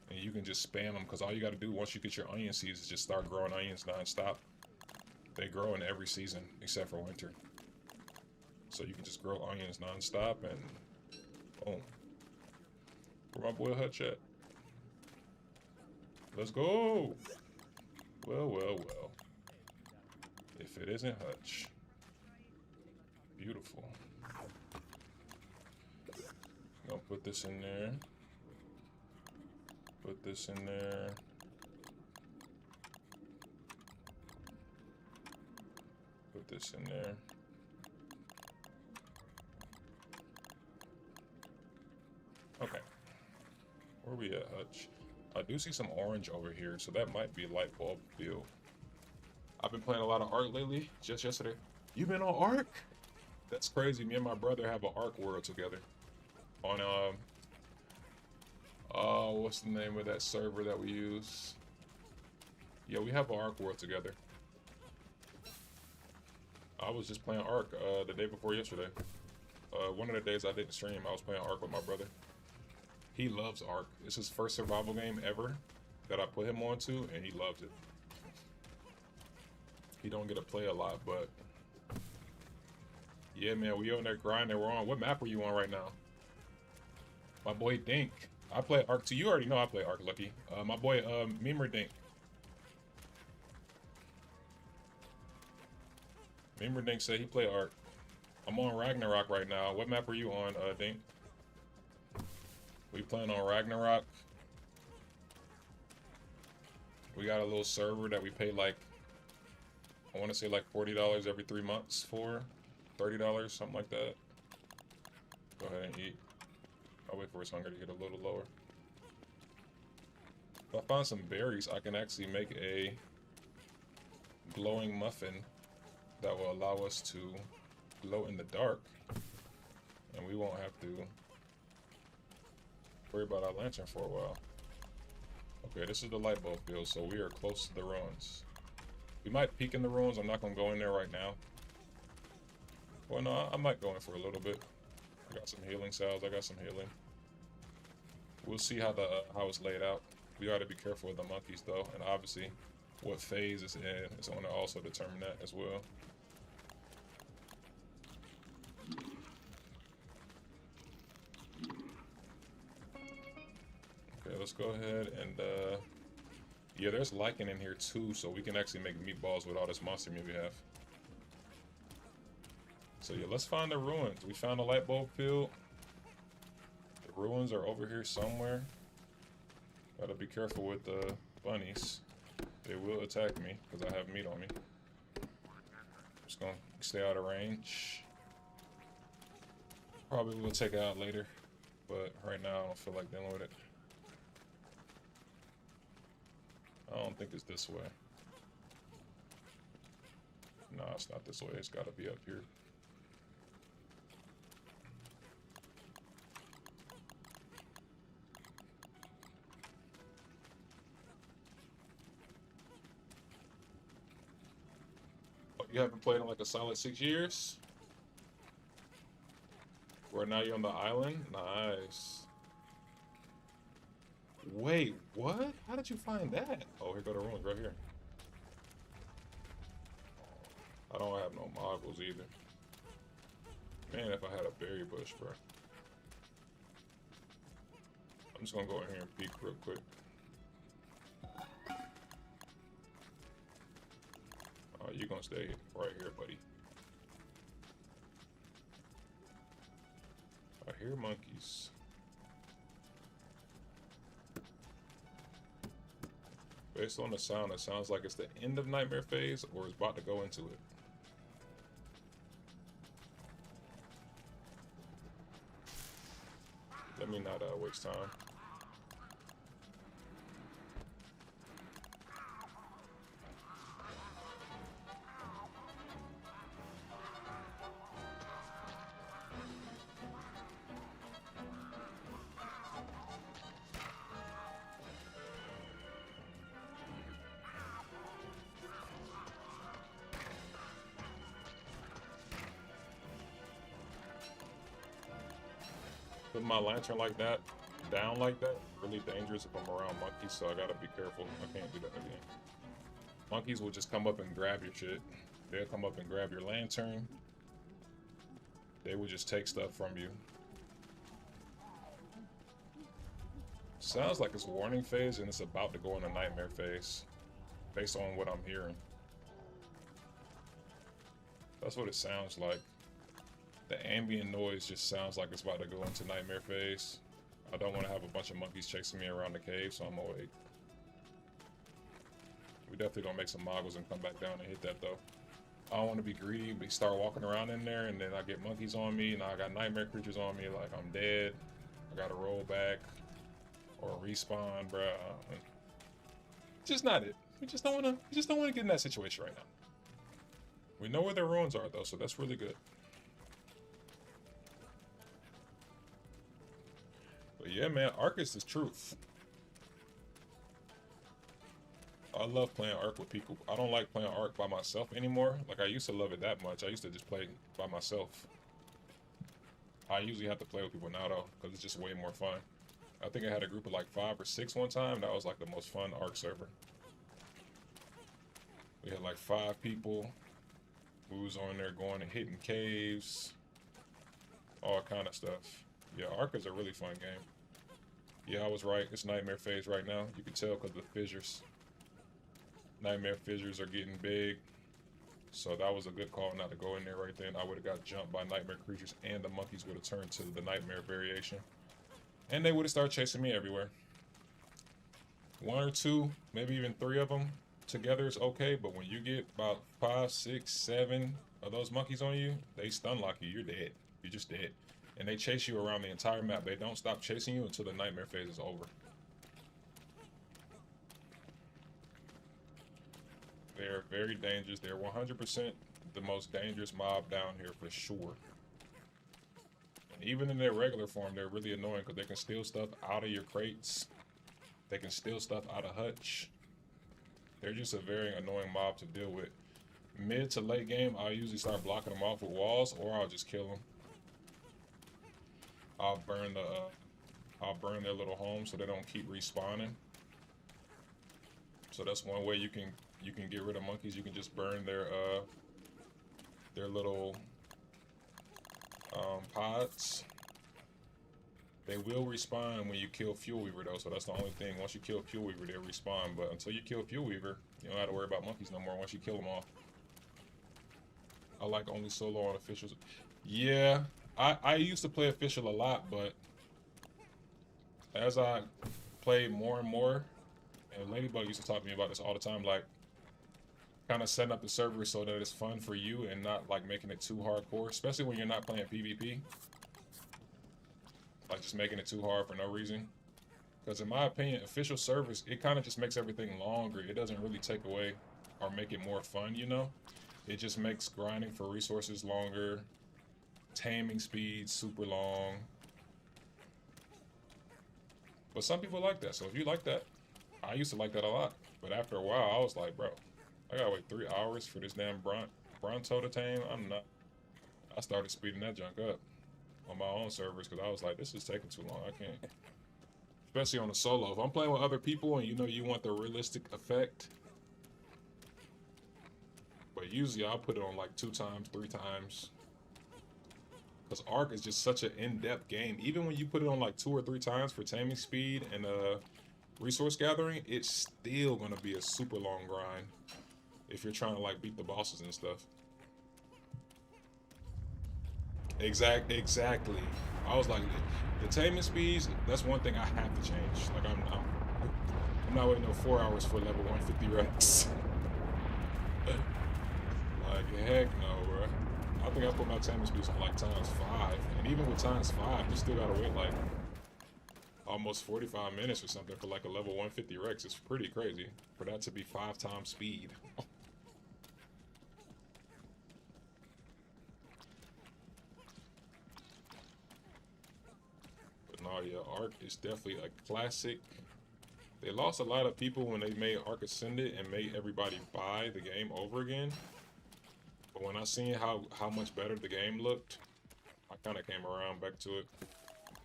And you can just spam them, because all you got to do once you get your onion seeds is just start growing onions non-stop. They grow in every season except for winter. So you can just grow onions non-stop, and boom. Where my boy Hutch at? Let's go! Well, well, well. If it isn't Hutch. Beautiful. Gonna put this in there. Put this in there. Put this in there. Okay. Where we at, Hutch? I do see some orange over here, so that might be light bulb field. I've been playing a lot of Ark lately. Just yesterday. You been on Ark? That's crazy. Me and my brother have an Ark world together. On what's the name of that server that we use? Yeah, we have an Ark world together. I was just playing Ark the day before yesterday. One of the days I didn't stream, I was playing Ark with my brother. He loves Ark. It's his first survival game ever that I put him onto, and he loves it. He don't get to play a lot, but yeah, man, we on that grind that we're on. What map are you on right now? My boy Dink. I play Ark too. You already know I play Ark, Lucky. My boy Memer Dink. Memer Dink said he play Ark. I'm on Ragnarok right now. What map are you on, Dink? We playing on Ragnarok. We got a little server that we pay like, I want to say like $40 every 3 months for. $30, something like that. Go ahead and eat. I'll wait for his hunger to get a little lower. If I find some berries, I can actually make a glowing muffin that will allow us to glow in the dark. And we won't have to worry about our lantern for a while. Okay, this is the light bulb field, so we are close to the ruins. We might peek in the ruins. I'm not going to go in there right now. Well, no, I might go in for a little bit. I got some healing salves. I got some healing. We'll see how how it's laid out. We got to be careful with the monkeys though, and obviously, what phase it's in is going to also determine that as well. Okay, let's go ahead and yeah, there's lichen in here too, so we can actually make meatballs with all this monster meat we have. So yeah, let's find the ruins. We found a light bulb field. The ruins are over here somewhere. Gotta be careful with the bunnies. They will attack me because I have meat on me. Just gonna stay out of range. Probably will take it out later, but right now I don't feel like dealing with it. I don't think it's this way. No, it's not this way. It's gotta be up here. You haven't played in like a solid 6 years? Right now you're on the island? Nice. Wait, what? How did you find that? Oh, here go the ruins right here. I don't have no moggles either. Man, if I had a berry bush, bro. I'm just gonna go in here and peek real quick. Oh, you're gonna stay right here, buddy. I hear monkeys. Based on the sound, it sounds like it's the end of nightmare phase or it's about to go into it. Let me not waste time. Put my lantern like that, down like that, really dangerous if I'm around monkeys, so I gotta be careful. I can't do that again. Monkeys will just come up and grab your shit. They'll come up and grab your lantern. They will just take stuff from you. Sounds like it's warning phase and it's about to go into nightmare phase, based on what I'm hearing. That's what it sounds like. The ambient noise just sounds like it's about to go into nightmare phase. I don't want to have a bunch of monkeys chasing me around the cave, so I'm gonna wait. We definitely gonna make some moggles and come back down and hit that though. I don't want to be greedy, but start walking around in there and then I get monkeys on me, now I got nightmare creatures on me, like I'm dead. I gotta roll back or respawn, bruh. Just not it. We just don't wanna get in that situation right now. We know where their ruins are though, so that's really good. But yeah, man, Ark is the truth. I love playing Ark with people. I don't like playing Ark by myself anymore. Like I used to love it that much. I used to just play by myself. I usually have to play with people now though, because it's just way more fun. I think I had a group of like 5 or 6 one time. That was like the most fun Ark server. We had like 5 people. We was on there going and hitting caves. All kind of stuff. Yeah, Ark is a really fun game. Yeah, I was right. It's nightmare phase right now. You can tell because of the fissures. Nightmare fissures are getting big. So that was a good call not to go in there right then. I would have got jumped by nightmare creatures and the monkeys would have turned to the nightmare variation. And they would have started chasing me everywhere. 1 or 2, maybe even 3 of them together is okay. But when you get about 5, 6, 7 of those monkeys on you, they stun lock you. You're dead. You're just dead. And they chase you around the entire map. They don't stop chasing you until the nightmare phase is over. They're very dangerous. They're 100% the most dangerous mob down here for sure. And even in their regular form, they're really annoying because they can steal stuff out of your crates. They can steal stuff out of hutch. They're just a very annoying mob to deal with. Mid to late game, I'll usually start blocking them off with walls or I'll just kill them. I'll burn the I'll burn their little homes so they don't keep respawning. So that's one way you can get rid of monkeys. You can just burn their little pods. They will respawn when you kill Fuel Weaver though, so that's the only thing. Once you kill Fuel Weaver, they'll respawn. But until you kill Fuel Weaver, you don't have to worry about monkeys no more once you kill them all. I like only solo on officials. Yeah, I used to play official a lot, but as I played more and more, and Ladybug used to talk to me about this all the time, like kind of setting up the server so that it's fun for you and not like making it too hardcore, especially when you're not playing PvP. Like just making it too hard for no reason. Because in my opinion, official servers, it kind of just makes everything longer. It doesn't really take away or make it more fun, you know? It just makes grinding for resources longer, taming speed super long. But some people like that, so if you like that, I used to like that a lot. But after a while, I was like, bro, I gotta wait 3 hours for this damn Bronto to tame. I'm not. I started speeding that junk up on my own servers because I was like, this is taking too long. I can't. Especially on a solo. If I'm playing with other people and you know you want the realistic effect, but usually I'll put it on like 2 times, 3 times. Because Ark is just such an in-depth game. Even when you put it on like 2 or 3 times for taming speed and resource gathering, it's still gonna be a super long grind if you're trying to like beat the bosses and stuff. Exactly. I was like, the taming speeds, that's one thing I have to change. Like I'm not waiting no 4 hours for level 150 Rex. Like heck no, bro. I think I put my taming speeds on like ×5, and even with ×5, you still gotta wait like almost 45 minutes or something for like a level 150 Rex. It's pretty crazy for that to be 5 times speed. Oh yeah, Ark is definitely a classic. They lost a lot of people when they made Ark Ascended and made everybody buy the game over again. But when I seen how much better the game looked, I kind of came around back to it.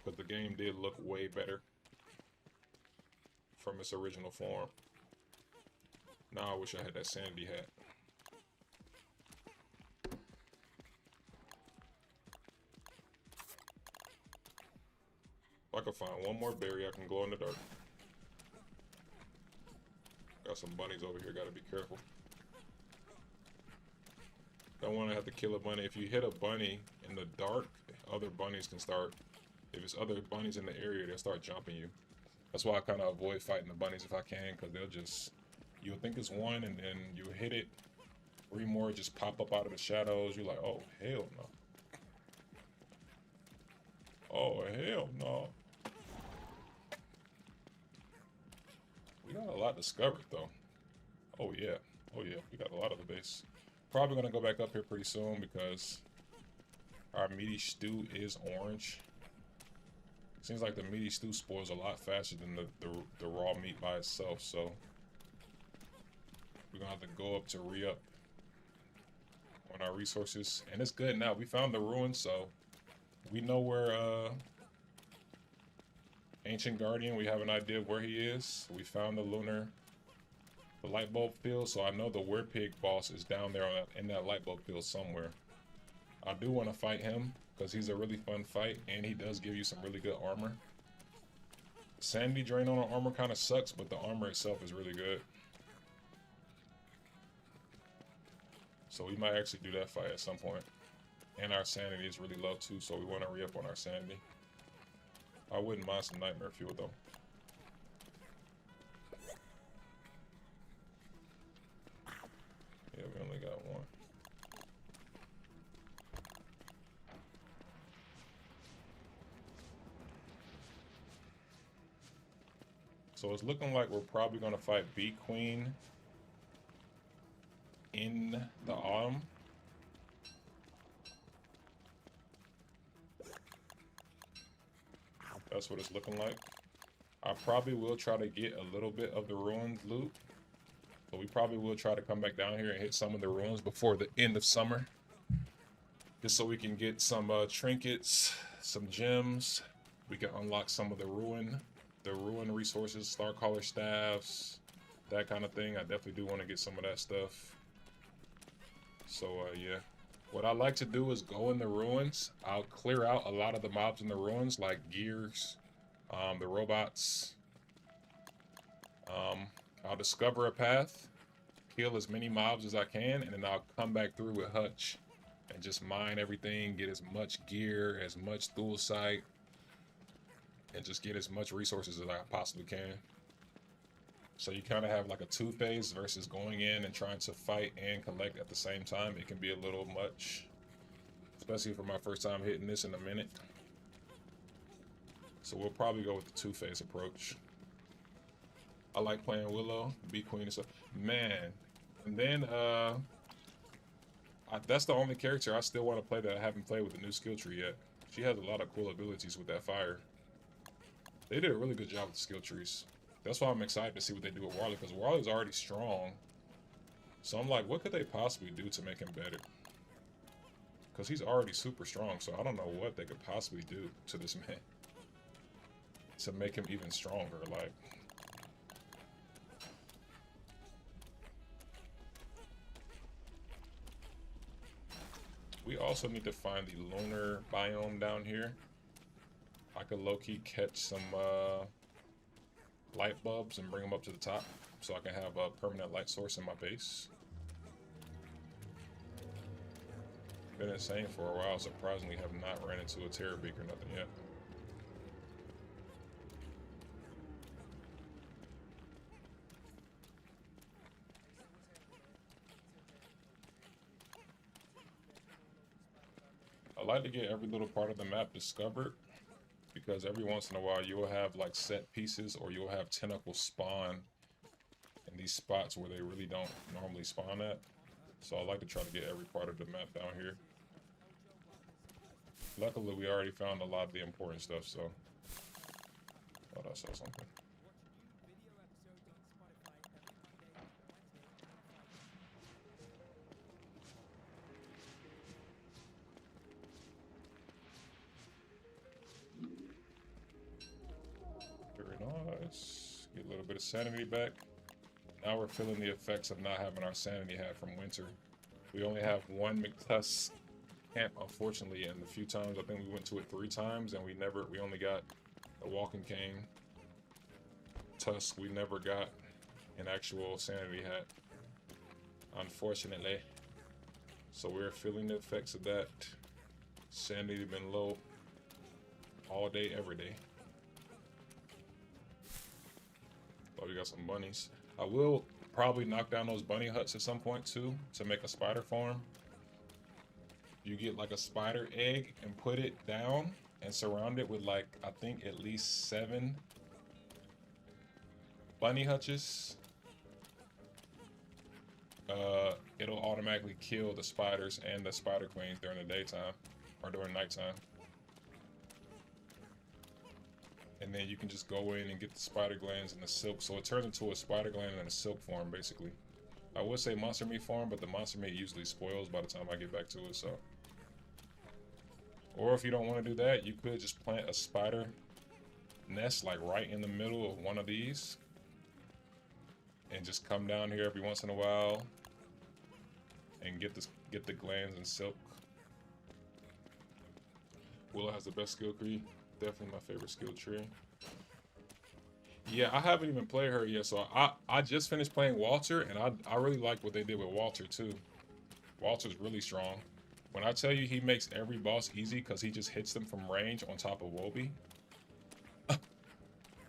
But the game did look way better from its original form. Now I wish I had that Sandy hat. If I can find one more berry, I can glow in the dark. Got some bunnies over here, gotta be careful. Don't want to have to kill a bunny. If you hit a bunny in the dark, other bunnies can start. If it's other bunnies in the area, they'll start jumping you. That's why I kind of avoid fighting the bunnies if I can, because they'll just, you'll think it's one, and then you hit it, 3 more just pop up out of the shadows. You're like, oh, hell no. Oh, hell no. We got a lot discovered, though. Oh, yeah. Oh, yeah. We got a lot of the base. Probably going to go back up here pretty soon because our meaty stew is orange. Seems like the meaty stew spoils a lot faster than the raw meat by itself, so we're going to have to go up to re-up on our resources. And it's good now. We found the ruins, so we know where Ancient Guardian, we have an idea of where he is. We found the light bulb field, so I know the Werepig boss is down there in that light bulb field somewhere. I do want to fight him because he's a really fun fight and he does give you some really good armor. Sanity drain on the armor kind of sucks, but the armor itself is really good. So we might actually do that fight at some point. And our sanity is really low too, so we want to re-up on our sanity. I wouldn't mind some nightmare fuel though. Yeah, we only got one. So it's looking like we're probably going to fight Bee Queen in the autumn. That's what it's looking like. I probably will try to get a little bit of the ruins loot. So we probably will try to come back down here and hit some of the ruins before the end of summer. Just so we can get some trinkets, some gems, We can unlock some of the ruin resources, Star Caller staffs, that kind of thing. I definitely do want to get some of that stuff. So yeah. What I like to do is go in the ruins. I'll clear out a lot of the mobs in the ruins, like gears, the robots. I'll discover a path, kill as many mobs as I can, and then I'll come back through with Hutch and just mine everything, get as much gear, as much dual sight, and just get as much resources as I possibly can. So you kind of have like a two-phase versus going in and trying to fight and collect at the same time. It can be a little much, especially for my first time hitting this in a minute. So we'll probably go with the two-phase approach. I like playing Willow, B Queen and stuff. Man, and then that's the only character I still want to play that I haven't played with the new skill tree yet. She has a lot of cool abilities with that fire. They did a really good job with the skill trees. That's why I'm excited to see what they do with Warley, because Warley's already strong. So I'm like, what could they possibly do to make him better? Because he's already super strong, so I don't know what they could possibly do to this man to make him even stronger. Like, we also need to find the lunar biome down here. I could low-key catch some light bulbs and bring them up to the top so I can have a permanent light source in my base. Been insane for a while, surprisingly have not ran into a terror beak or nothing yet. I like to get every little part of the map discovered, because every once in a while you'll have like set pieces or you'll have tentacles spawn in these spots where they really don't normally spawn at. So I like to try to get every part of the map down here. Luckily we already found a lot of the important stuff, so thought I saw something. Very nice. Get a little bit of sanity back. Now we're feeling the effects of not having our sanity hat from winter. We only have one McTusk camp, unfortunately, and the few times, I think we went to it 3 times, and we only got a walking cane tusk. We never got an actual sanity hat, unfortunately. So we're feeling the effects of that. Sanity been low all day, every day. Oh, we got some bunnies. I will probably knock down those bunny huts at some point too to make a spider farm. You get like a spider egg and put it down and surround it with like, I think at least 7 bunny hutches. It'll automatically kill the spiders and the spider queens during the daytime or during nighttime. And then you can just go in and get the spider glands and the silk. So it turns into a spider gland and a silk form, basically. I would say monster meat farm, but the monster meat usually spoils by the time I get back to it, so. Or if you don't want to do that, you could just plant a spider nest like right in the middle of one of these. And just come down here every once in a while and get the glands and silk. Willow has the best skill tree. Definitely my favorite skill tree. Yeah, I haven't even played her yet, so I just finished playing Walter, and I really like what they did with Walter too. Walter's really strong. When I tell you he makes every boss easy because he just hits them from range on top of Wobie.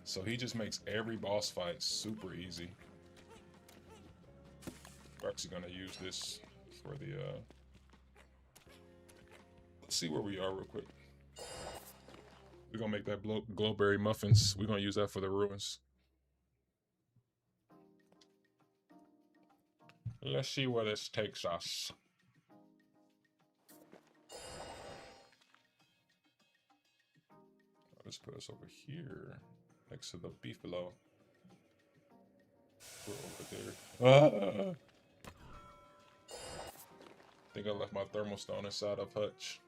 So he just makes every boss fight super easy. We're actually gonna use this for the let's see where we are real quick. We're gonna make that glowberry muffins. We're gonna use that for the ruins. Let's see where this takes us. Let's put us over here, next to the beefalo. We're over there. I think I left my thermal stone inside of Hutch.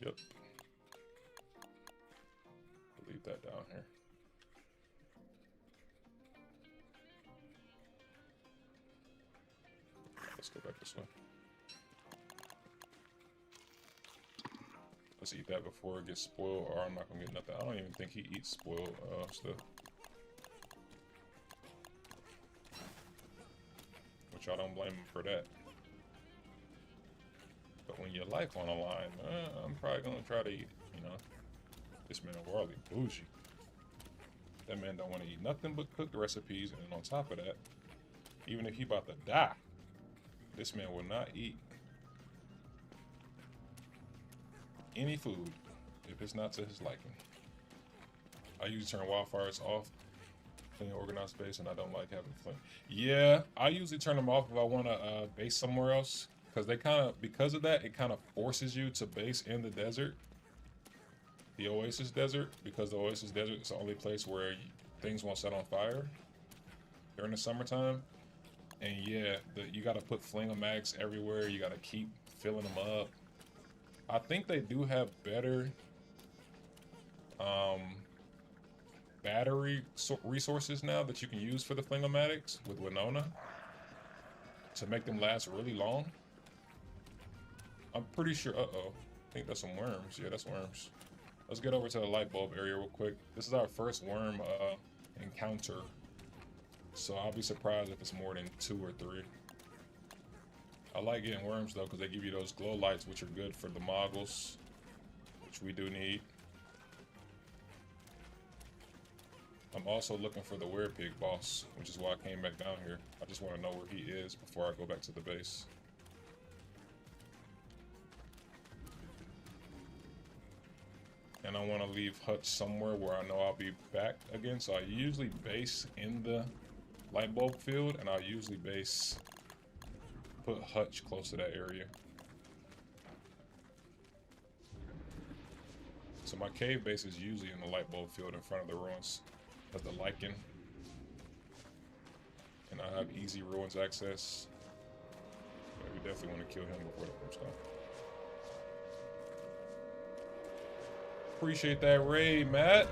Yep. Leave that down here. Let's go back this way. Let's eat that before it gets spoiled, or I'm not gonna get nothing. I don't even think he eats spoiled stuff. Which I don't blame him for that. But when your life on the line, I'm probably gonna try to eat it, you know. This man overly bougie. That man don't want to eat nothing but cooked recipes, and on top of that, even if he about to die, this man will not eat any food if it's not to his liking. I usually turn wildfires off, clean organized space, and I don't like having flame. Yeah, I usually turn them off if I want to base somewhere else, because because of that, it kind of forces you to base in the desert, the Oasis Desert, because the Oasis Desert is the only place where things won't set on fire during the summertime. And yeah, you got to put fling-o-mags everywhere. You got to keep filling them up. I think they do have better battery resources now that you can use for the fling-o-matics with Winona to make them last really long. I'm pretty sure, I think that's some worms. Yeah, that's worms. Let's get over to the light bulb area real quick. This is our first worm encounter. So I'll be surprised if it's more than 2 or 3. I like getting worms though, because they give you those glow lights, which are good for the moggles, which we do need. I'm also looking for the werepig boss, which is why I came back down here. I just want to know where he is before I go back to the base. And I want to leave Hutch somewhere where I know I'll be back again. So I usually base in the light bulb field, and I usually put Hutch close to that area. So my cave base is usually in the light bulb field in front of the ruins of the lichen. And I have easy ruins access. Yeah, we definitely want to kill him before the first time. Appreciate that raid, Matt.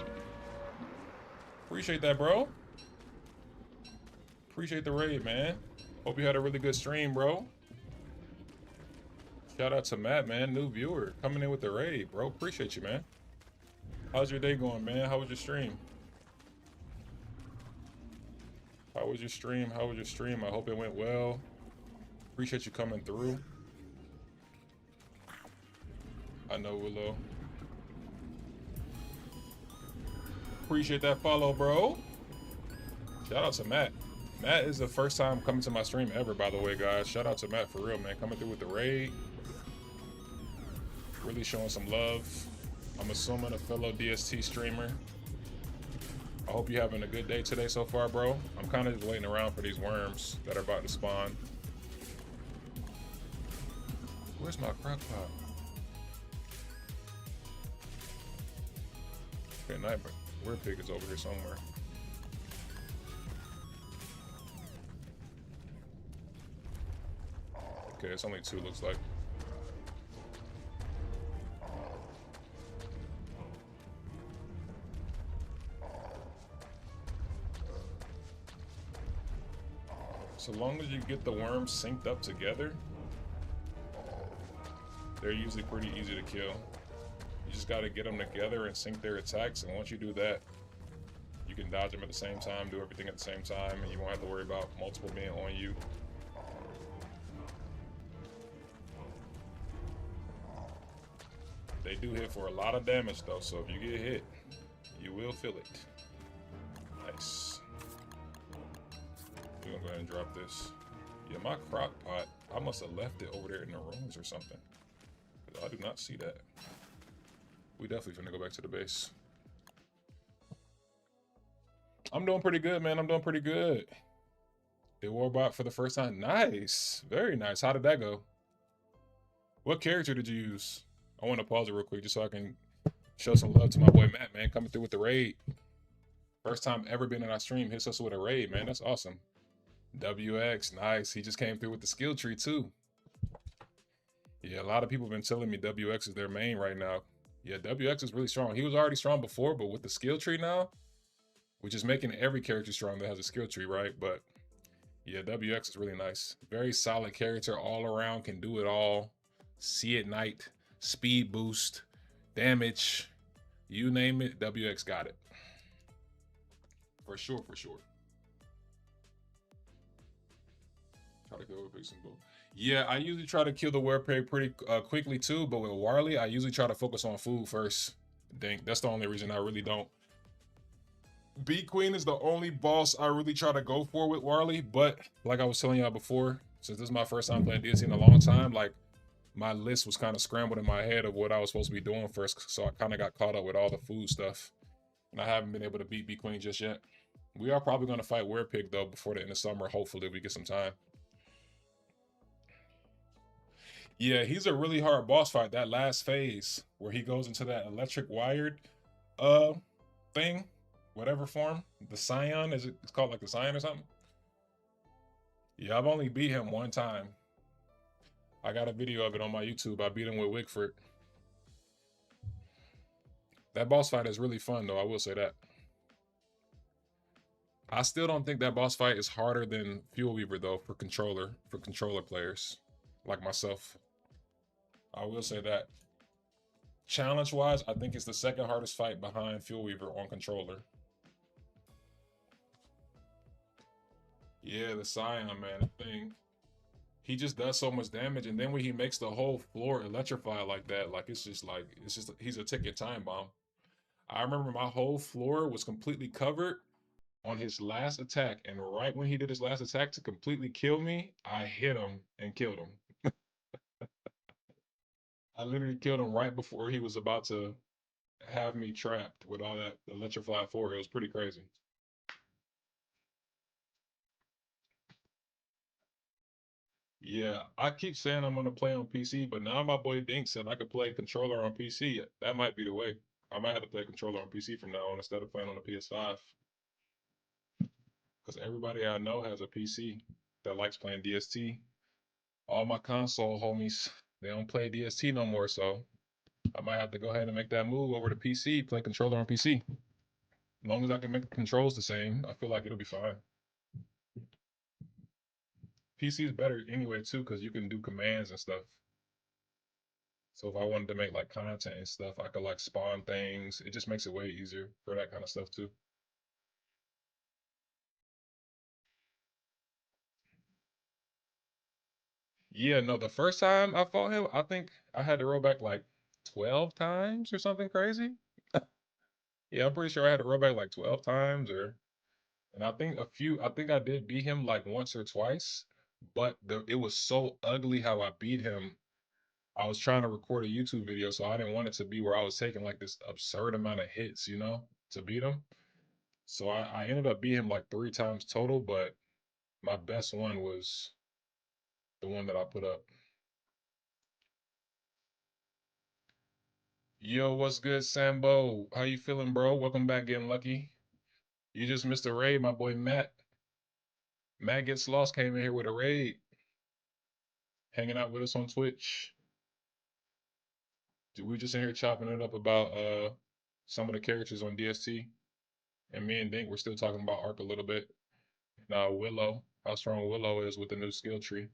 Appreciate that, bro. Appreciate the raid, man. Hope you had a really good stream, bro. Shout out to Matt, man. New viewer. Coming in with the raid, bro. Appreciate you, man. How's your day going, man? How was your stream? How was your stream? How was your stream? I hope it went well. Appreciate you coming through. I know, Willow. Appreciate that follow, bro. Shout out to Matt. Matt is the first time coming to my stream ever, by the way, guys. Shout out to Matt for real, man. Coming through with the raid. Really showing some love. I'm assuming a fellow DST streamer. I hope you're having a good day today so far, bro. I'm kind of just waiting around for these worms that are about to spawn. Where's my crock pot? Okay, nightmare. Werepig is over here somewhere. Okay, it's only 2, looks like. So long as you get the worms synced up together, they're usually pretty easy to kill. You just gotta get them together and sync their attacks, and once you do that, you can dodge them at the same time, do everything at the same time, and you won't have to worry about multiple being on you. They do hit for a lot of damage though, so if you get hit, you will feel it. Nice. We're gonna go ahead and drop this. Yeah, my crock pot, I must have left it over there in the ruins or something. I do not see that. We definitely finna go back to the base. I'm doing pretty good, man. I'm doing pretty good. Did Warbot for the first time. Nice. Very nice. How did that go? What character did you use? I want to pause it real quick just so I can show some love to my boy Matt, man. Coming through with the raid. First time ever been in our stream. Hits us with a raid, man. That's awesome. WX. Nice. He just came through with the skill tree, too. Yeah, a lot of people have been telling me WX is their main right now. Yeah, WX is really strong. He was already strong before, but with the skill tree now, which is making every character strong that has a skill tree, right? But yeah, WX is really nice. Very solid character all around, can do it all. See at night, speed boost, damage, you name it, WX got it. For sure, for sure. Try to kill the pig symbol. Yeah, I usually try to kill the werepig pretty quickly too, but with Warley, I usually try to focus on food first. Dang, that's the only reason I really don't. B Queen is the only boss I really try to go for with Warley, but like I was telling y'all before, since this is my first time playing DLC in a long time, like my list was kind of scrambled in my head of what I was supposed to be doing first, so I kind of got caught up with all the food stuff, and I haven't been able to beat B Queen just yet. We are probably going to fight Werepig though before the end of summer, hopefully if we get some time. Yeah, he's a really hard boss fight. That last phase where he goes into that electric wired uh thing, whatever form, the Scion, is it's called like the Scion or something? Yeah, I've only beat him one time. I got a video of it on my YouTube. I beat him with Wigford. That boss fight is really fun though, I will say that. I still don't think that boss fight is harder than Fuel Weaver though for controller players like myself. I will say that. Challenge wise, I think it's the second hardest fight behind Fuel Weaver on controller. Yeah, the Scion, man, the thing. He just does so much damage, and then when he makes the whole floor electrify like that, like it's just he's a ticking time bomb. I remember my whole floor was completely covered on his last attack, and right when he did his last attack to completely kill me, I hit him and killed him. I literally killed him right before he was about to have me trapped with all that electrified floor. It was pretty crazy. Yeah, I keep saying I'm gonna play on PC, but now my boy Dink said I could play controller on PC. That might be the way. I might have to play controller on PC from now on instead of playing on the PS5. Because everybody I know has a PC that likes playing DST. All my console homies, they don't play DST no more, so I might have to go ahead and make that move over to PC, play controller on PC. As long as I can make the controls the same, I feel like it'll be fine. PC is better anyway too, because you can do commands and stuff. So if I wanted to make like content and stuff, I could like spawn things. It just makes it way easier for that kind of stuff too. Yeah, no, the first time I fought him, I think I had to roll back like 12 times or something crazy. Yeah, I'm pretty sure I had to roll back like 12 times and I think I did beat him like once or twice, but it was so ugly how I beat him. I was trying to record a YouTube video, so I didn't want it to be where I was taking like this absurd amount of hits, to beat him. So I ended up beating him like 3 times total, but my best one was the one that I put up. Yo, what's good, Sambo? How you feeling, bro? Welcome back, Getting Lucky. You just missed a raid, my boy Matt. Matt Gets Lost came in here with a raid, hanging out with us on Twitch. We just in here chopping it up about some of the characters on DST. And me and Dink, we're still talking about Arc a little bit. Now Willow, how strong Willow is with the new skill tree.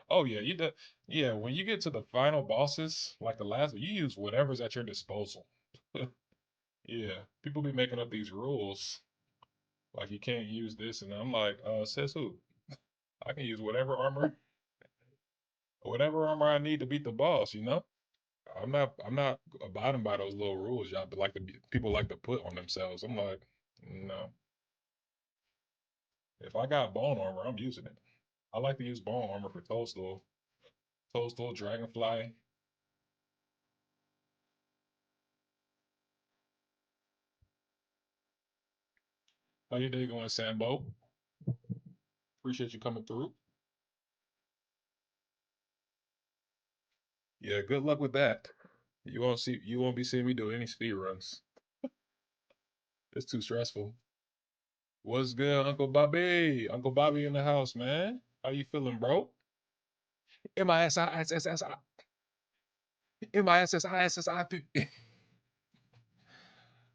Oh yeah, you do. Yeah, when you get to the final bosses, like the last, you use whatever's at your disposal. Yeah, people be making up these rules, like you can't use this, and I'm like, says who? I can use whatever armor I need to beat the boss. I'm not abiding by those little rules y'all but like people like to put on themselves. I'm like, no. If I got bone armor, I'm using it. I like to use bone armor for Toadstool, Dragonfly. How your day going, Sambo? Appreciate you coming through. Yeah, good luck with that. You won't be seeing me do any speed runs. It's too stressful. What's good, Uncle Bobby? Uncle Bobby in the house, man. How you feeling, bro? M-I-S-I-S-S-I. M-I-S-S-I-S-S-I-P.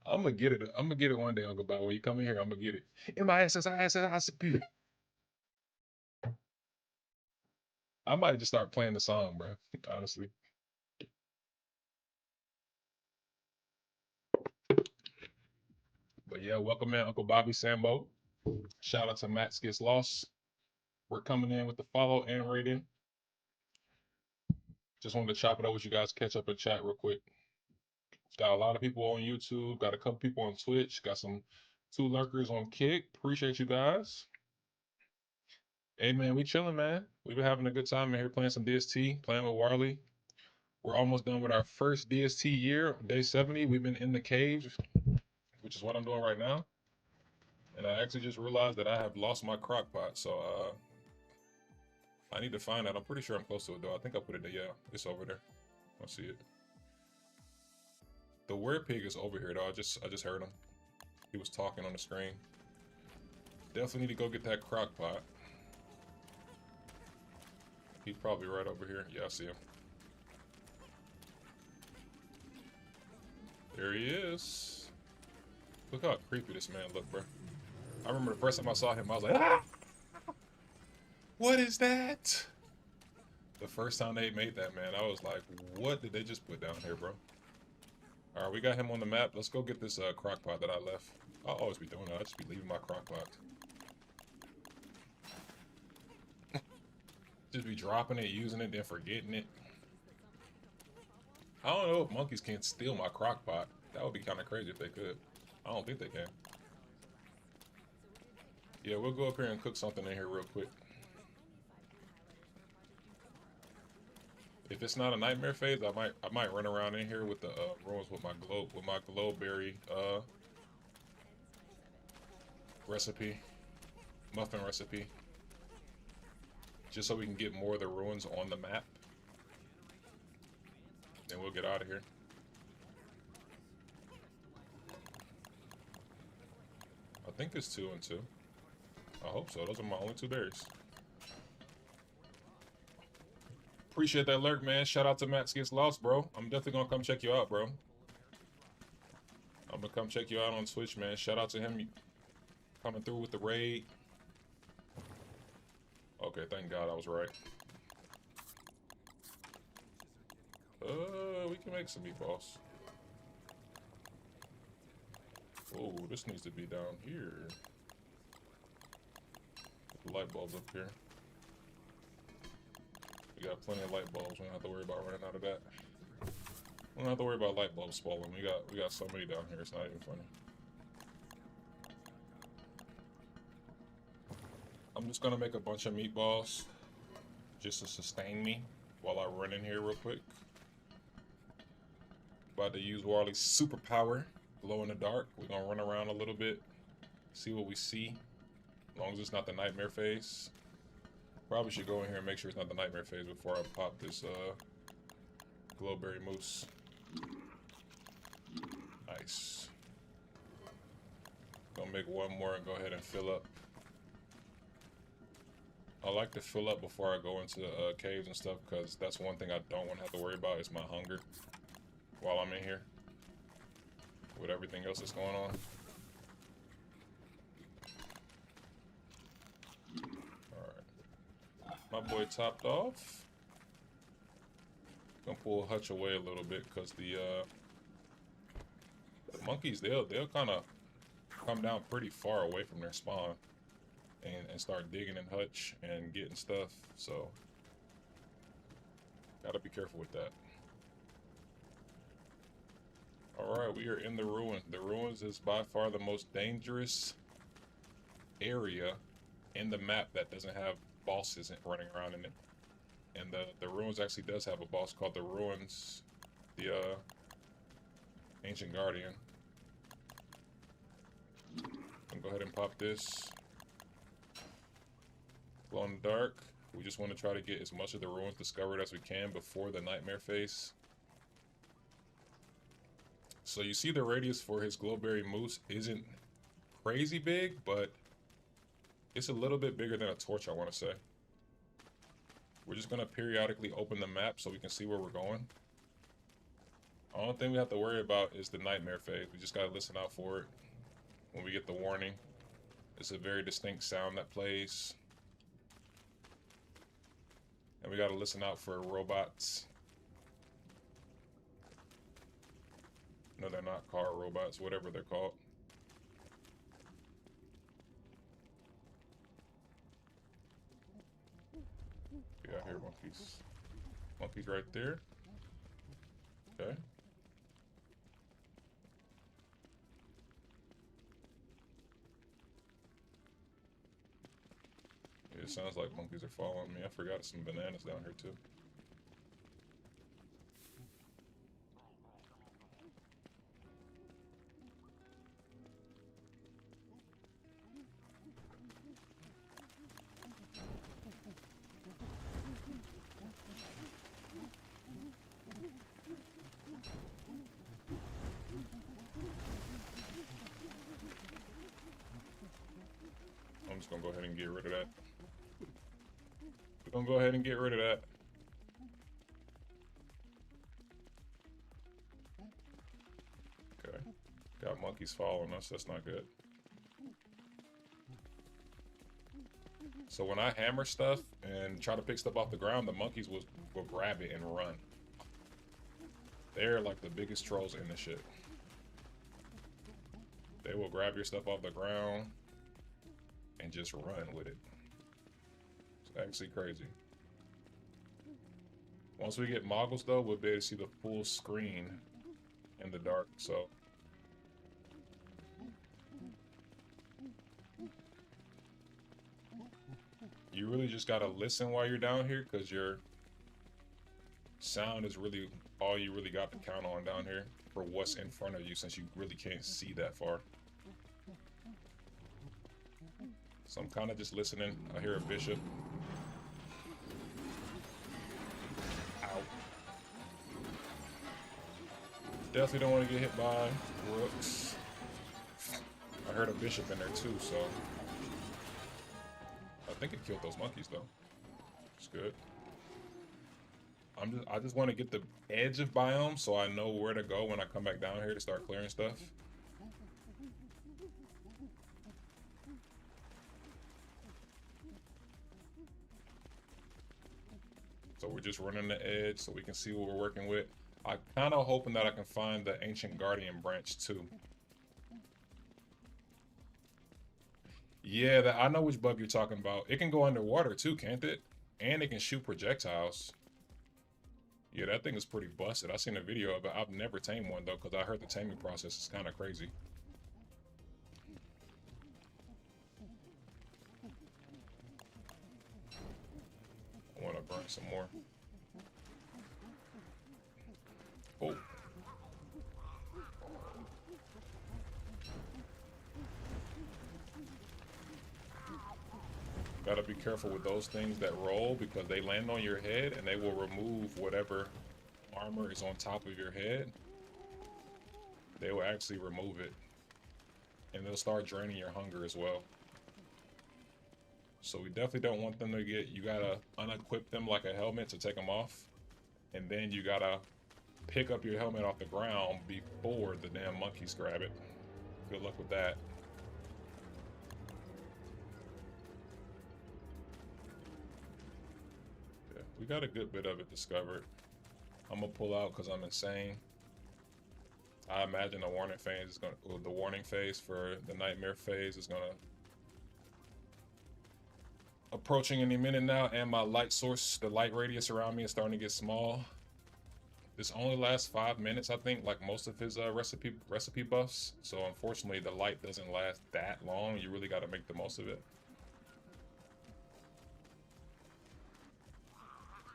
I'm gonna get it. I'm gonna get it one day, Uncle Bob. When you come in here, I'm gonna get it. M-I-S-S-I-S-S-I-P. I might just start playing the song, bro. Honestly. But yeah, welcome in, Uncle Bobby Sambo. Shout out to Max Gets Lost. We're coming in with the follow and rating. Just wanted to chop it up with you guys, catch up and chat real quick. Got a lot of people on YouTube, got a couple people on Twitch, got some 2 lurkers on Kick. Appreciate you guys. Hey man, we chilling, man. We've been having a good time in here playing some DST, playing with Warley. We're almost done with our first DST year, day 70. We've been in the cave, which is what I'm doing right now. And I actually just realized that I have lost my crock pot, so I need to find that. I'm pretty sure I'm close to it though. I think I put it there. Yeah, it's over there. I see it. The were pig is over here though. I just heard him. He was talking on the screen. Definitely need to go get that crock pot. He's probably right over here. Yeah, I see him. There he is. Look how creepy this man look, bro. I remember the first time I saw him, I was like, ah! What is that? The first time they made that, man, I was like, what did they just put down here, bro? All right, we got him on the map. Let's go get this crock pot that I left. I'll always be doing that. I just be leaving my crock pot. Just be dropping it, using it, then forgetting it. I don't know if monkeys can steal my crock pot. That would be kind of crazy if they could. I don't think they can. Yeah, we'll go up here and cook something in here real quick. If it's not a nightmare phase, I might run around in here with the ruins with my glowberry recipe, muffin recipe, just so we can get more of the ruins on the map. Then we'll get out of here. I think it's 2 and 2. I hope so. Those are my only 2 berries. Appreciate that lurk, man. Shout out to Max Gets Lost, bro. I'm definitely gonna come check you out, bro. I'm gonna come check you out on Twitch, man. Shout out to him coming through with the raid. Okay, thank God I was right. We can make some meatballs. Oh, this needs to be down here. The light bulbs up here. We got plenty of light bulbs. We don't have to worry about running out of that. We don't have to worry about light bulbs spoiling. We got so many down here. It's not even funny. I'm just gonna make a bunch of meatballs just to sustain me while I run in here real quick. About to use Warley's superpower, glow in the dark. We're gonna run around a little bit, see what we see. As long as it's not the nightmare phase. Probably should go in here and make sure it's not the nightmare phase before I pop this glowberry mousse. Nice. Gonna make one more and go ahead and fill up. I like to fill up before I go into caves and stuff, because that's one thing I don't want to have to worry about is my hunger while I'm in here with everything else that's going on. My boy topped off. Gonna pull Hutch away a little bit because the monkeys they'll kind of come down pretty far away from their spawn and start digging in Hutch and getting stuff. So gotta be careful with that. All right, we are in the ruins. The ruins is by far the most dangerous area in the map that doesn't have bosses running around in it. And the ruins actually does have a boss called the Ruins, the Ancient Guardian. I'm gonna go ahead and pop this. Glow in the dark. We just want to try to get as much of the ruins discovered as we can before the nightmare phase. So you see the radius for his glowberry mousse isn't crazy big, but it's a little bit bigger than a torch, I want to say. We're just gonna periodically open the map so we can see where we're going. The only thing we have to worry about is the nightmare phase. We just gotta listen out for it. When we get the warning, it's a very distinct sound that plays. And we gotta listen out for robots. No, they're not car robots, whatever they're called. Yeah, I hear monkeys. Monkeys right there. Okay. Yeah, it sounds like monkeys are following me. I forgot some bananas down here too. I'm just gonna go ahead and get rid of that. We're gonna go ahead and get rid of that. Okay. Got monkeys following us. That's not good. So when I hammer stuff and try to pick stuff off the ground, the monkeys will grab it and run. They're like the biggest trolls in this shit. They will grab your stuff off the ground and just run with it. It's actually crazy. Once we get moggles though, we'll be able to see the full screen in the dark, so. You really just gotta listen while you're down here, because your sound is really all you really got to count on down here for what's in front of you, since you really can't see that far. So I'm kind of just listening. I hear a bishop. Ow. Definitely don't want to get hit by rooks. I heard a bishop in there too, so I think it killed those monkeys though. It's good. I just want to get the edge of biome so I know where to go when I come back down here to start clearing stuff. So we're just running the edge so we can see what we're working with. I'm kind of hoping that I can find the Ancient Guardian branch too. Yeah, I know which bug you're talking about. It can go underwater too, can't it? And it can shoot projectiles. Yeah, that thing is pretty busted. I've seen a video of it. I've never tamed one though, because I heard the taming process is kind of crazy. I want to burn some more. Oh. Gotta be careful with those things that roll, because they land on your head and they will remove whatever armor is on top of your head. They will actually remove it. And they'll start draining your hunger as well. So we definitely don't want them to get, you gotta unequip them like a helmet to take them off. And then you gotta pick up your helmet off the ground before the damn monkeys grab it. Good luck with that. Yeah, we got a good bit of it discovered. I'm gonna pull out because I'm insane. I imagine the warning phase is gonna, or the warning phase for the nightmare phase is gonna approaching any minute now, and my light source, the light radius around me is starting to get small. This only lasts 5 minutes, I think, like most of his recipe buffs. So unfortunately, the light doesn't last that long. You really got to make the most of it.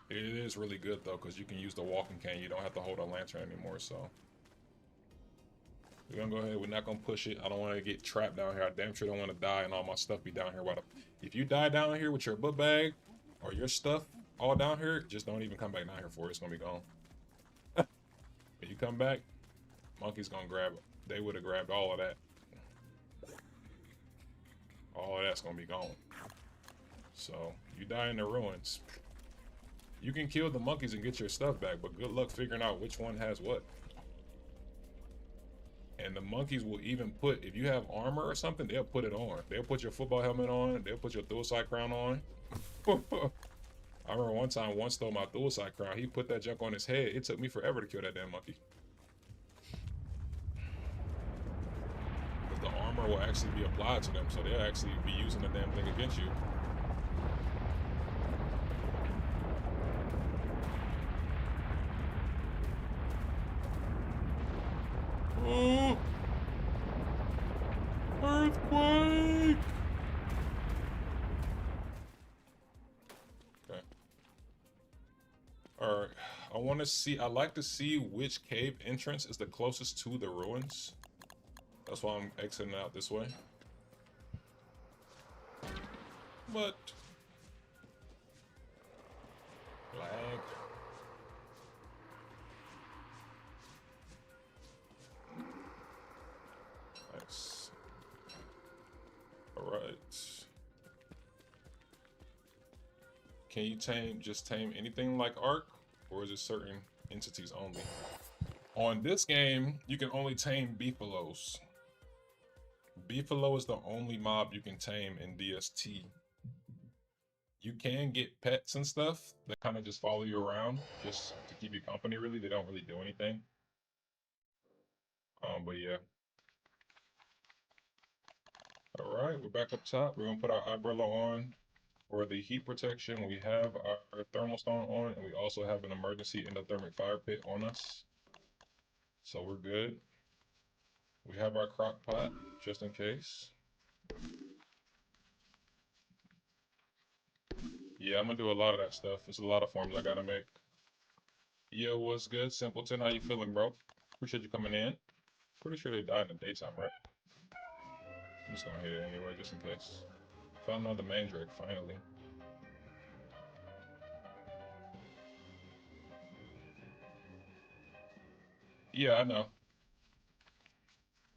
It is really good though, because you can use the walking cane. You don't have to hold a lantern anymore. So we're gonna go ahead. We're not gonna push it. I don't want to get trapped down here. I damn sure don't want to die and all my stuff be down here. If you die down here with your book bag or your stuff all down here, just don't even come back down here for it. It's gonna be gone. If you come back, monkey's gonna grab it. They would have grabbed all of that. All of that's gonna be gone. So you die in the ruins. You can kill the monkeys and get your stuff back, but good luck figuring out which one has what. And the monkeys will even put, if you have armor or something, they'll put it on. They'll put your football helmet on. They'll put your suicide crown on. I remember one time, one stole my suicide crown. He put that junk on his head. It took me forever to kill that damn monkey. Because the armor will actually be applied to them, so they'll actually be using the damn thing against you. Oh! Earthquake! Okay. Alright. I like to see which cave entrance is the closest to the ruins. That's why I'm exiting out this way. But lag. Nice. Alright. Can you tame anything like Ark? Or is it certain entities only? On this game, you can only tame beefaloes. Beefalo is the only mob you can tame in DST. You can get pets and stuff that kind of just follow you around just to keep you company, really. They don't really do anything. But yeah. Alright, we're back up top. We're gonna put our umbrella on for the heat protection. We have our thermal stone on, and we also have an emergency endothermic fire pit on us. So we're good. We have our crock pot, just in case. Yeah, I'm gonna do a lot of that stuff. There's a lot of forms I gotta make. Yo, what's good, Simpleton? How you feeling, bro? Appreciate you coming in. Pretty sure they died in the daytime, right? I'm just gonna hit it anyway, just in case. Found another mandrake, finally. Yeah, I know.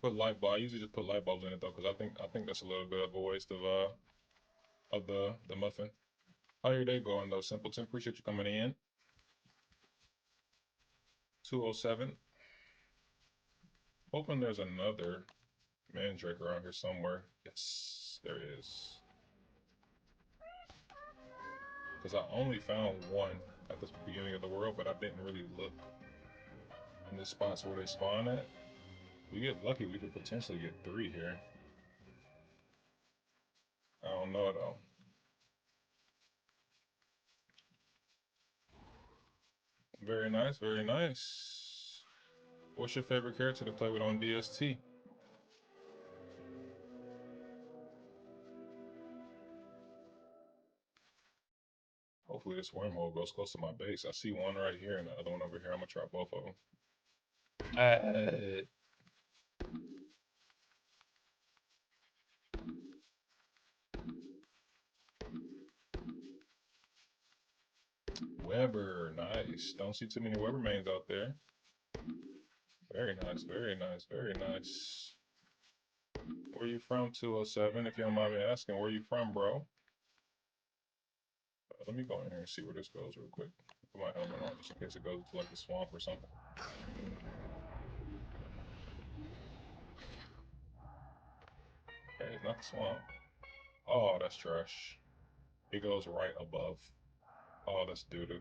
Put light bulb. I usually just put light bulbs in it though, because I think that's a little bit of a waste of the muffin. How your day going though, Simpleton? Appreciate you coming in. 207. Hoping there's another mandrake around here somewhere. Yes, there is. Because I only found one at the beginning of the world, but I didn't really look in the spots where they spawn at. We get lucky, we could potentially get 3 here. I don't know though. Very nice, very nice. What's your favorite character to play with on DST? Hopefully this wormhole goes close to my base. I see one right here and the other one over here. I'm gonna try both of them. Weber, nice. Don't see too many Weber mains out there. Very nice, very nice, very nice. Where you from, 207? If you don't mind me asking, where you from, bro? Let me go in here and see where this goes real quick. Put my helmet on just in case it goes to like the swamp or something. Okay, it's not the swamp. Oh, that's trash. It goes right above. Oh, that's doo-doo.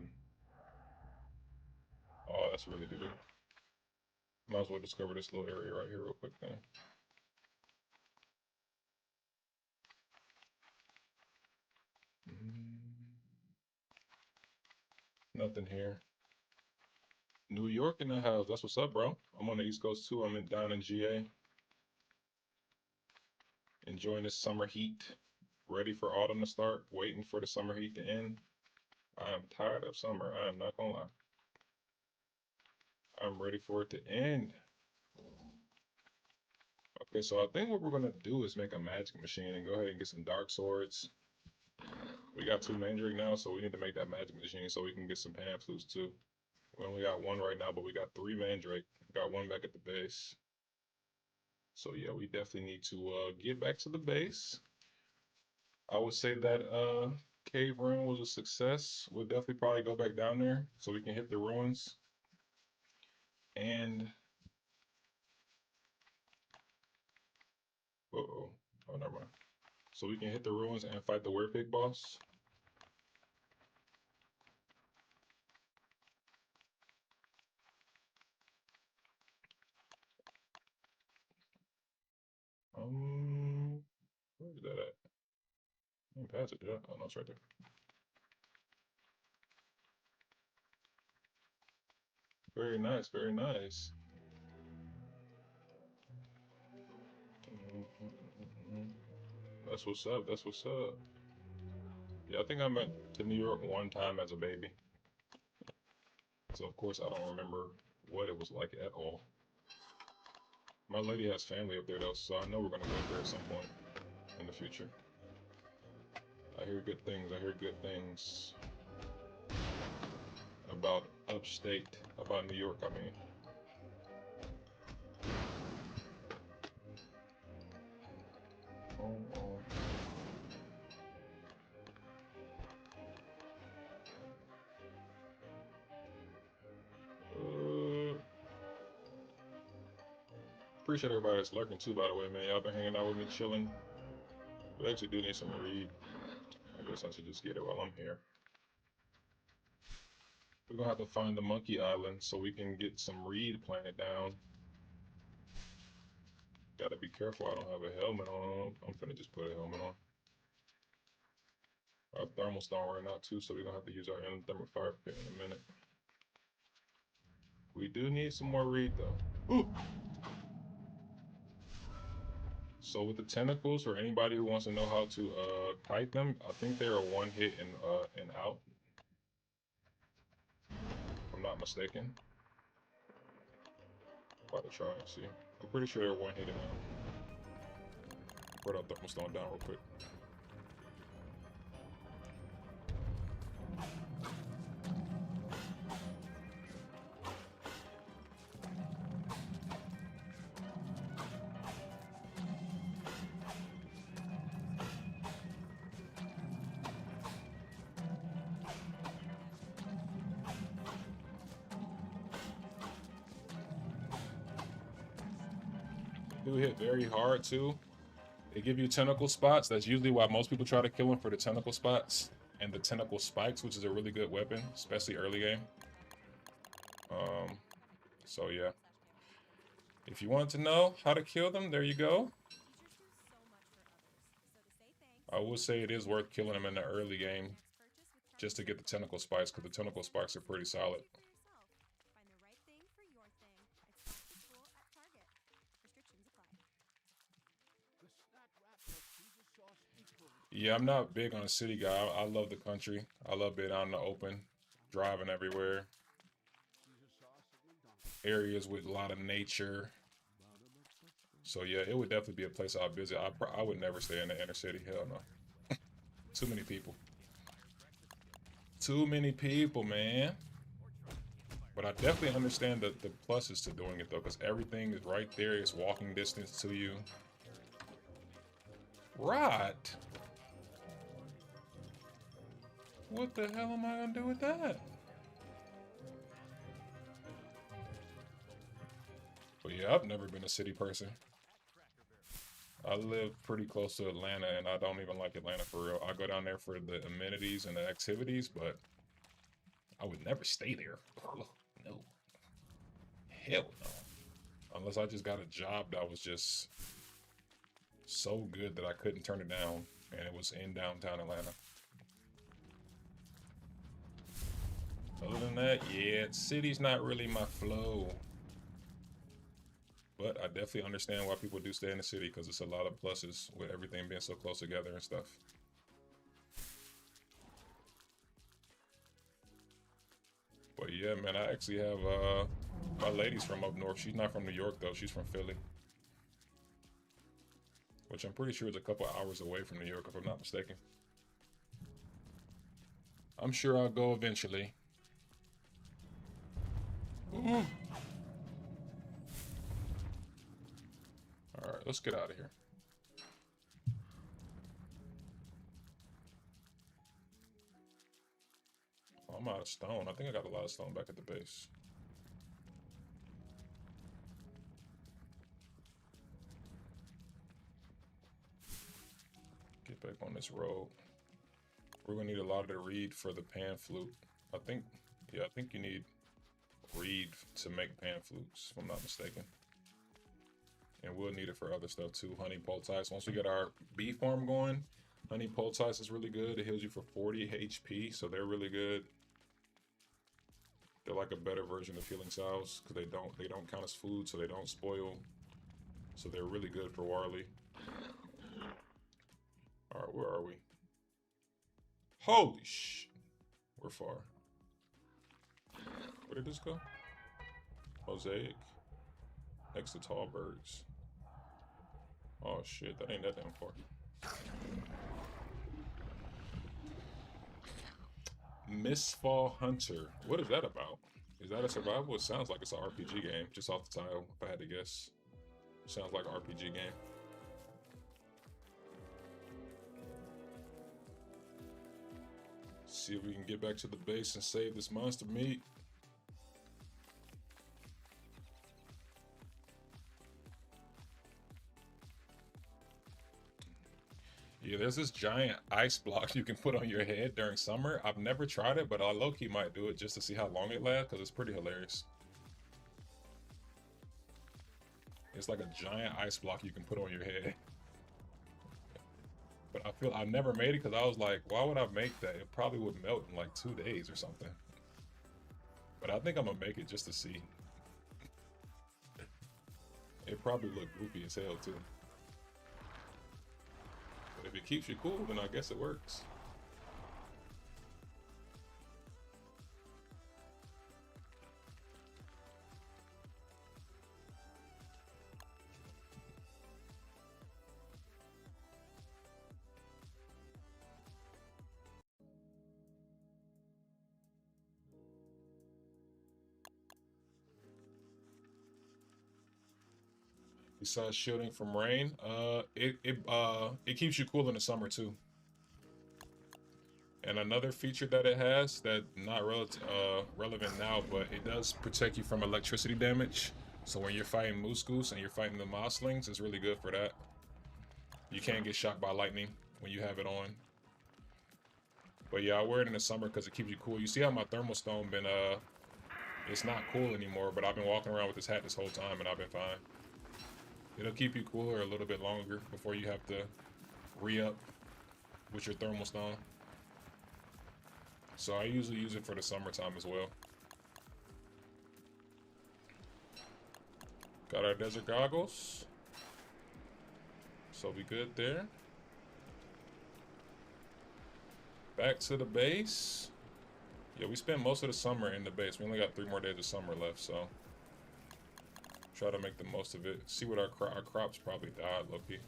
Oh, that's really doo-doo. Might as well discover this little area right here real quick then. Nothing here. New York in the house. That's what's up, bro. I'm on the East Coast too. Down in GA. Enjoying this summer heat. Ready for autumn to start. Waiting for the summer heat to end. I am tired of summer. I am not gonna lie. I'm ready for it to end. Okay, so I think what we're gonna do is make a magic machine and go ahead and get some dark swords. We got 2 mandrake now, so we need to make that magic machine so we can get some pan flutes too. We only got 1 right now, but we got 3 mandrake. Got 1 back at the base. So yeah, we definitely need to get back to the base. I would say that Cave run was a success. We'll definitely probably go back down there so we can hit the ruins. And oh, never mind. So we can hit the ruins and fight the werepig boss. Where is that at? I didn't pass it, did I? Oh no, it's right there. Very nice, very nice. That's what's up. That's what's up. Yeah, I think I went to New York one time as a baby. So of course I don't remember what it was like at all. My lady has family up there though, so I know we're gonna go there at some point in the future. I hear good things. I hear good things about upstate, about New York. I mean. Oh. Appreciate everybody that's lurking too, by the way, man. Y'all been hanging out with me, chilling. We actually do need some read. I guess I should just get it while I'm here. We're gonna have to find the Monkey Island so we can get some reed planted down. Gotta be careful I don't have a helmet on. I'm finna just put a helmet on. Our thermal stone ran out too, so we're gonna have to use our thermal fire pit in a minute. We do need some more reed though. Ooh. So with the tentacles, for anybody who wants to know how to kite them, I think they're a one hit and out. If I'm not mistaken. About to try and see. I'm pretty sure they're one hit and out. Put our thermal stone down real quick. Do hit very hard too. They give you tentacle spots. That's usually why most people try to kill them, for the tentacle spots and the tentacle spikes, which is a really good weapon, especially early game. So yeah. If you want to know how to kill them, there you go. I would say it is worth killing them in the early game just to get the tentacle spikes, because the tentacle spikes are pretty solid. Yeah, I'm not big on a city guy. I love the country. I love being out in the open, driving everywhere. Areas with a lot of nature. So yeah, it would definitely be a place I'd visit. I would never stay in the inner city. Hell no. Too many people. Too many people, man. But I definitely understand the pluses to doing it though, because everything is right there. It's walking distance to you. Right. What the hell am I gonna do with that? But yeah, I've never been a city person. I live pretty close to Atlanta, and I don't even like Atlanta for real. I go down there for the amenities and the activities, but I would never stay there. No. Hell no. Unless I just got a job that was just so good that I couldn't turn it down, and it was in downtown Atlanta. Other than that, yeah, city's not really my flow. But I definitely understand why people do stay in the city, because it's a lot of pluses with everything being so close together and stuff. But yeah, man, I actually have my lady's from up north. She's not from New York though. She's from Philly, which I'm pretty sure is a couple hours away from New York, if I'm not mistaken. I'm sure I'll go eventually. Ooh. All right, let's get out of here. much stone. I think I got a lot of stone back at the base. Get back on this road. We're gonna need a lot of the reed for the pan flute. I think you need reed to make pan flutes, if I'm not mistaken. And we'll need it for other stuff too. Honey poultice. Once we get our bee farm going, honey poultice is really good. It heals you for 40 HP, so they're really good. They're like a better version of healing salves because they don't count as food, so they don't spoil. So they're really good for Warley. All right, where are we? Holy sh! We're far. Where did this go? Mosaic. Next to tall birds. Oh shit, that ain't that damn far. Mistfall Hunter. What is that about? Is that a survival? It sounds like it's an RPG game, just off the title, if I had to guess. Sounds like an RPG game. See if we can get back to the base and save this monster meat. Yeah, there's this giant ice block you can put on your head during summer. I've never tried it, but I low-key might do it just to see how long it lasts, because it's pretty hilarious. It's like a giant ice block you can put on your head. But I feel I never made it because I was like, why would I make that? It probably would melt in like 2 days or something. But I think I'm gonna make it just to see. It probably look goofy as hell too. But if it keeps you cool, then I guess it works. Besides shielding from rain, it keeps you cool in the summer too. And another feature that it has that not relevant now, but it does protect you from electricity damage. So when you're fighting moose goose and you're fighting the moslings, it's really good for that. You can't get shocked by lightning when you have it on. But yeah, I wear it in the summer because it keeps you cool. You see how my thermal stone been it's not cool anymore, but I've been walking around with this hat this whole time and I've been fine. It'll keep you cooler a little bit longer before you have to re-up with your thermal stone. So I usually use it for the summertime as well. Got our desert goggles. So we good there. Back to the base. Yeah, we spent most of the summer in the base. We only got 3 more days of summer left, so try to make the most of it. See what our crops probably died, low-key.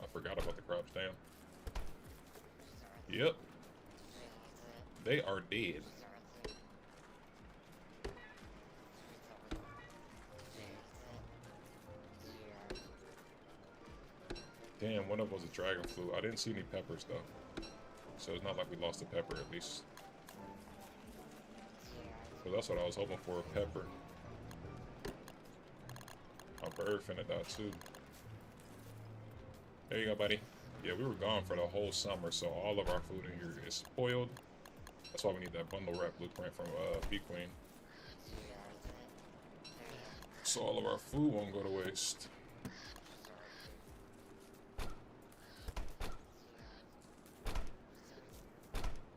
I forgot about the crops, damn. Yep. They are dead. Damn, one of them was a dragon flu. I didn't see any peppers though. So it's not like we lost a pepper at least. So that's what I was hoping for, a pepper. My bird finna die too. There you go, buddy. Yeah, we were gone for the whole summer, so all of our food in here is spoiled. That's why we need that bundle wrap blueprint from Bee Queen. So all of our food won't go to waste.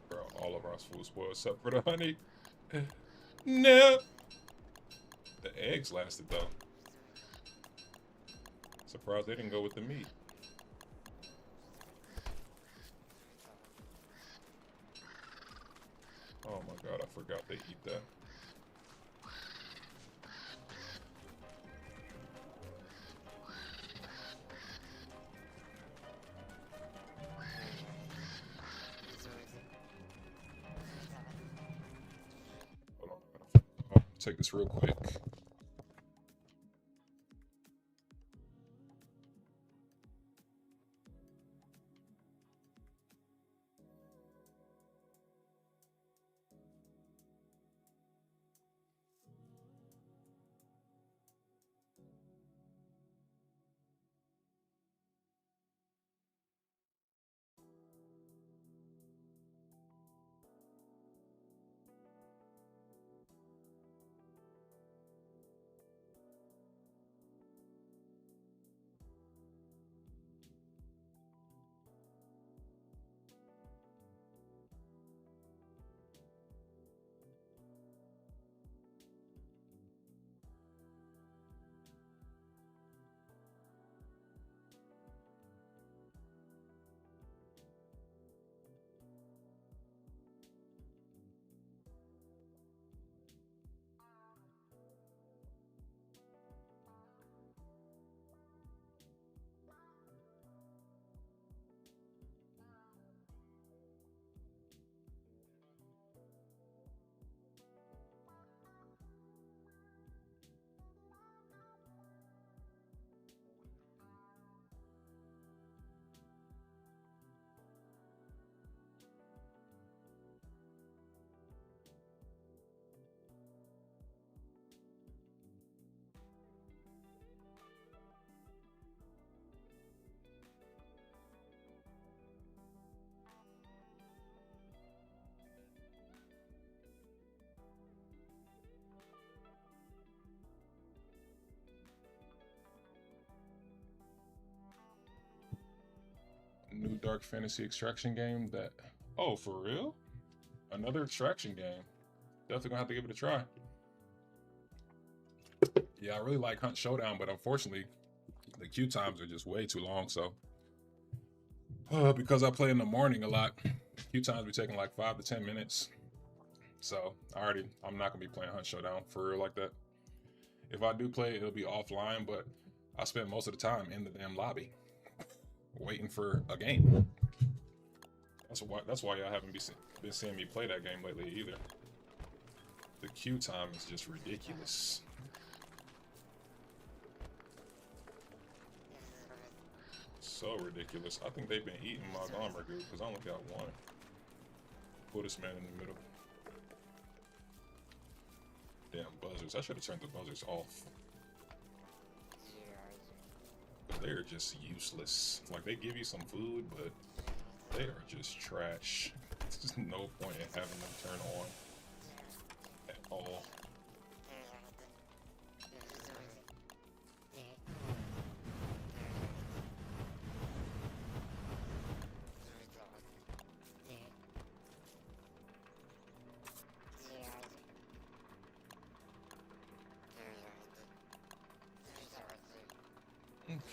Bro, all of our food spoiled except for the honey. No! The eggs lasted though. Surprised they didn't go with the meat. Oh my god, I forgot they eat that. Hold on, I'll take this real quick. dark fantasy extraction game that... Oh, for real? Another extraction game. Definitely gonna have to give it a try. Yeah, I really like Hunt Showdown, but unfortunately, the queue times are just way too long. So, because I play in the morning a lot, queue times be taking like 5 to 10 minutes. So I'm not gonna be playing Hunt Showdown for real like that. If I do play, it'll be offline, but I spend most of the time in the damn lobby waiting for a game. That's why y'all haven't been seeing me play that game lately either. The queue time is just ridiculous. So ridiculous. I think they've been eating my hamburger because I only got one. Put this man in the middle. Damn buzzers. I should have turned the buzzers off. But they are just useless. Like, they give you some food, but they are just trash. There's just no point in having them turn on at all.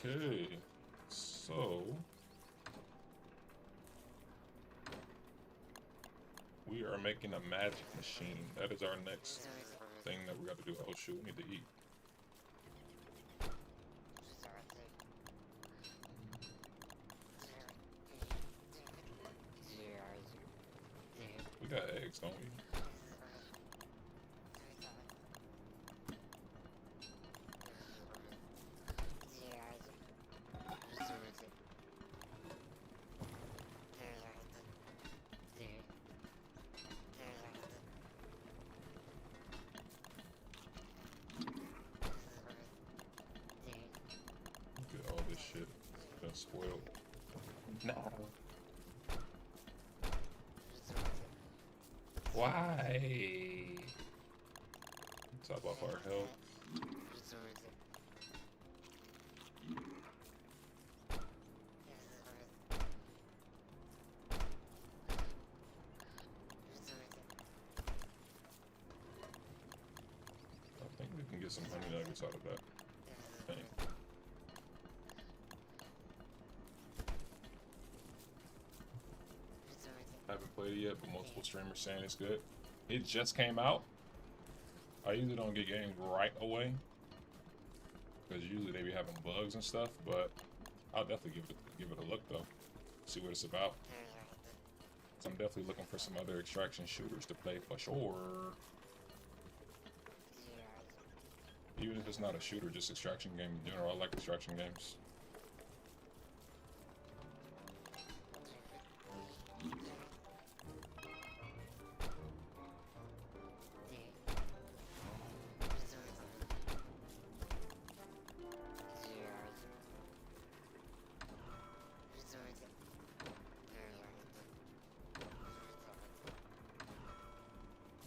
Okay, so we are making a magic machine. That is our next thing that we got to do. Oh shoot, we need to eat. We got eggs, don't we? Look at all this shit. Been spoiled. No. Why? Top off our health. I think we can get some honey nuggets out of that thing. Haven't played it yet, but multiple streamers saying it's good. It just came out. I usually don't get games right away because usually they be having bugs and stuff. But I'll definitely give it a look though. See what it's about. So I'm definitely looking for some other extraction shooters to play for sure. Even if it's not a shooter, just extraction game in general. I like extraction games.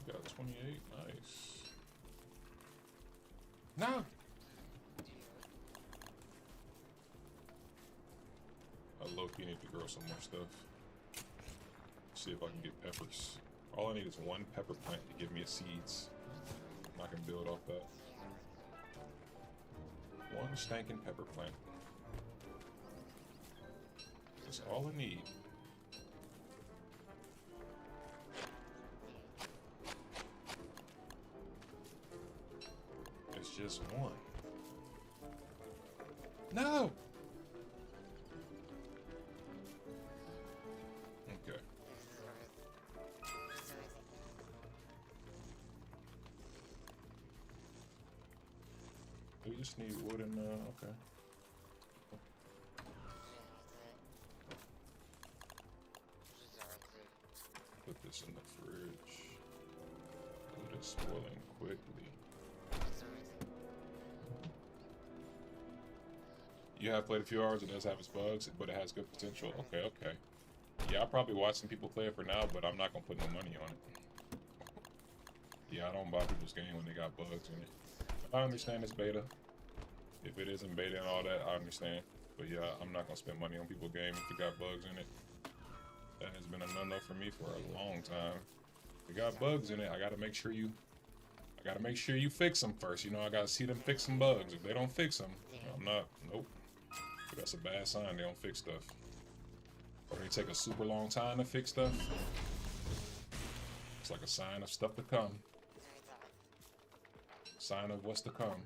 Got 28, nice. No! I low-key need to grow some more stuff. See if I can get peppers. All I need is one pepper plant to give me a seeds. And I can build off that. One stankin' pepper plant. That's all I need. It's just one. No! Okay. We just need wood and, okay. Put this in the fridge. Food is spoiling quickly. You have played a few hours, it does have its bugs, but it has good potential. Okay, okay. Yeah, I'll probably watch some people play it for now, but I'm not gonna put no money on it. Yeah, I don't buy people's game when they got bugs in it. I understand it's beta. If it isn't beta and all that, I understand. But yeah, I'm not gonna spend money on people's game if it got bugs in it. That has been a no-no for me for a long time. If it got bugs in it, I gotta make sure you fix them first. You know, I gotta see them fix some bugs. If they don't fix them, I'm not. Nope. That's a bad sign. They don't fix stuff, or they take a super long time to fix stuff. It's like a sign of stuff to come. Sign of what's to come.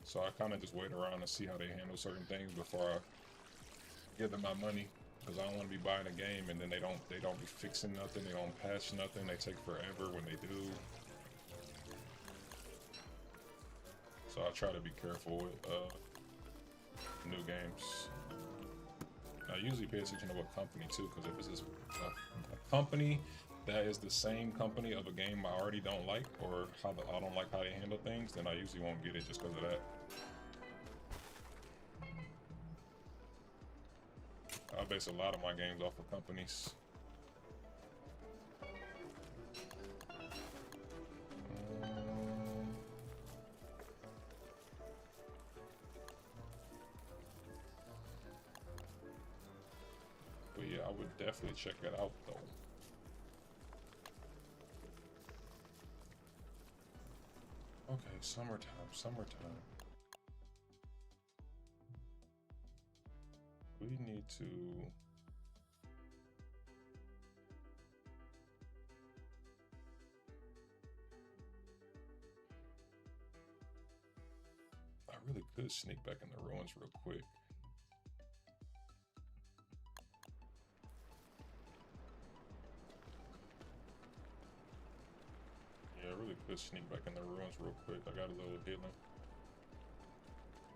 So I kind of just wait around and see how they handle certain things before I give them my money, because I don't want to be buying a game and then they don't be fixing nothing. They don't patch nothing. They take forever when they do. So I try to be careful with new games. I usually pay attention to what company too, because if it's a company that is the same company of a game I already don't like, or I don't like how they handle things, then I usually won't get it just because of that. I base a lot of my games off of companies. But yeah, I would definitely check it out though. Okay, summertime. We need to... I really could sneak back in the ruins real quick. Yeah, I really could sneak back in the ruins real quick. I got a little healing.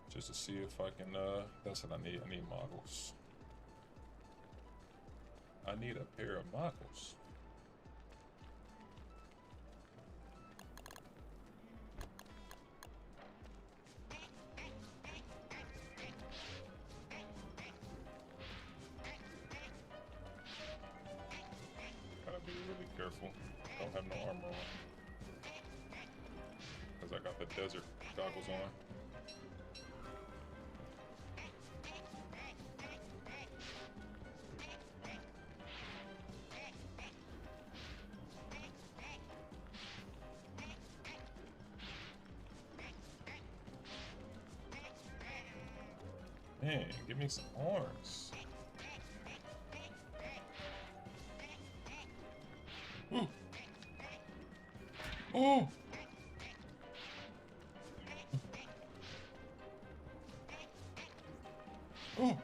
Just to see if I can, that's what I need. I need models. I need a pair of models. Gotta be really careful. Don't have no armor on. Because I got the desert goggles on. Man, give me some horns. Ooh. Oh! Oh!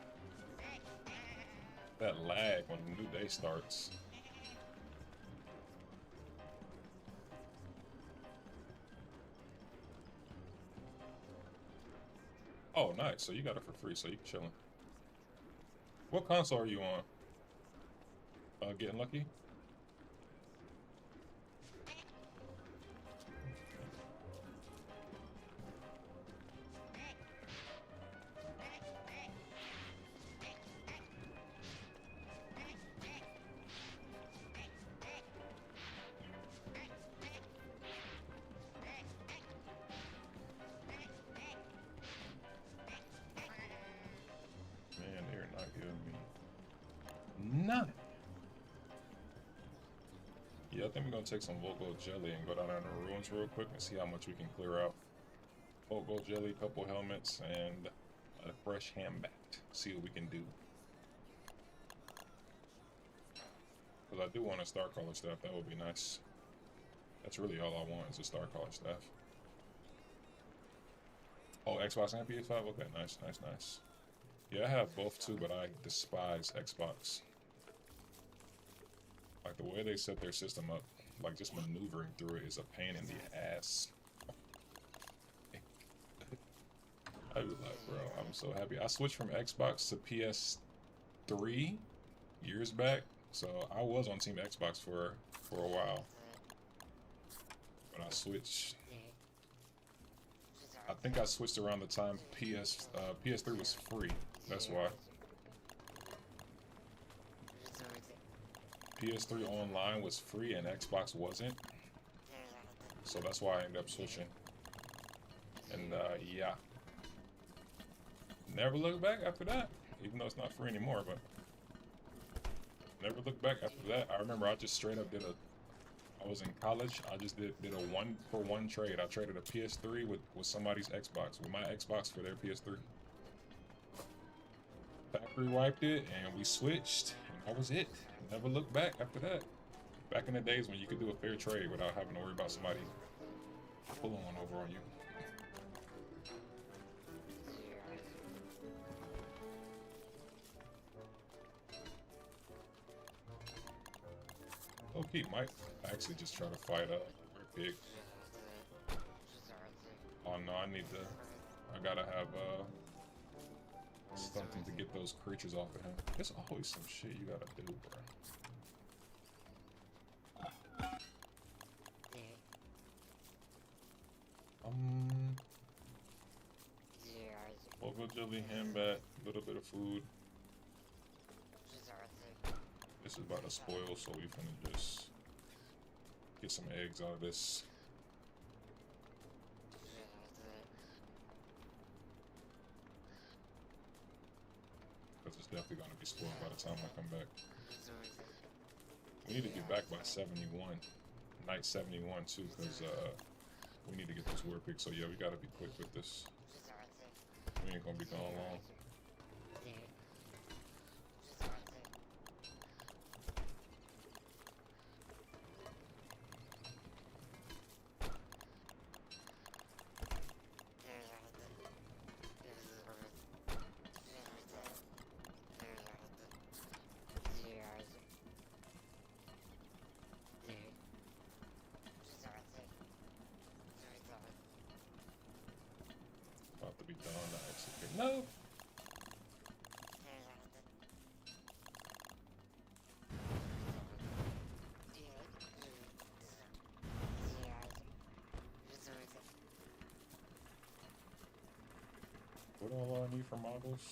That lag when the new day starts. Oh, nice. So you got it for free, so you can chillin'. What console are you on? Getting lucky? Man, they're not giving me none. Yeah, I think we're gonna take some Volgo jelly and go down there in the ruins real quick and see how much we can clear out. Volgo jelly, couple helmets, and a fresh hand bat. See what we can do. Because I do want a Star Caller staff. That would be nice. That's really all I want is a Star Caller staff. Oh, Xbox and PS5? Okay, nice. Yeah, I have both too, but I despise Xbox. Like, the way they set their system up, like, just maneuvering through it is a pain in the ass. I was like, bro, I'm so happy. I switched from Xbox to PS3 years back, so I was on Team Xbox for a while. But I switched. I think I switched around the time PS3 was free. That's why. PS3 online was free and Xbox wasn't. So that's why I ended up switching. And yeah. Never look back after that. Even though it's not free anymore, but never look back after that. I remember I just straight up did a. I was in college. I just did a 1-for-1 trade. I traded a PS3 with somebody's Xbox, with my Xbox for their PS3. Factory wiped it, and we switched, and that was it. Never looked back after that. Back in the days when you could do a fair trade without having to worry about somebody pulling one over on you. Okay, might actually just try to fight a pig. Oh no, I gotta have something to get those creatures off of him. There's always some shit you gotta do, bro. Local jelly, hand bat, a little bit of food. This is about to spoil, so we finna just get some eggs out of this. Because it's definitely gonna be spoiled by the time I come back. We need to get back by 71. Night 71 too, because we need to get this war pick. So yeah, we gotta be quick with this. We ain't gonna be gone long. About to be done. I execute. No. What all I need for marbles?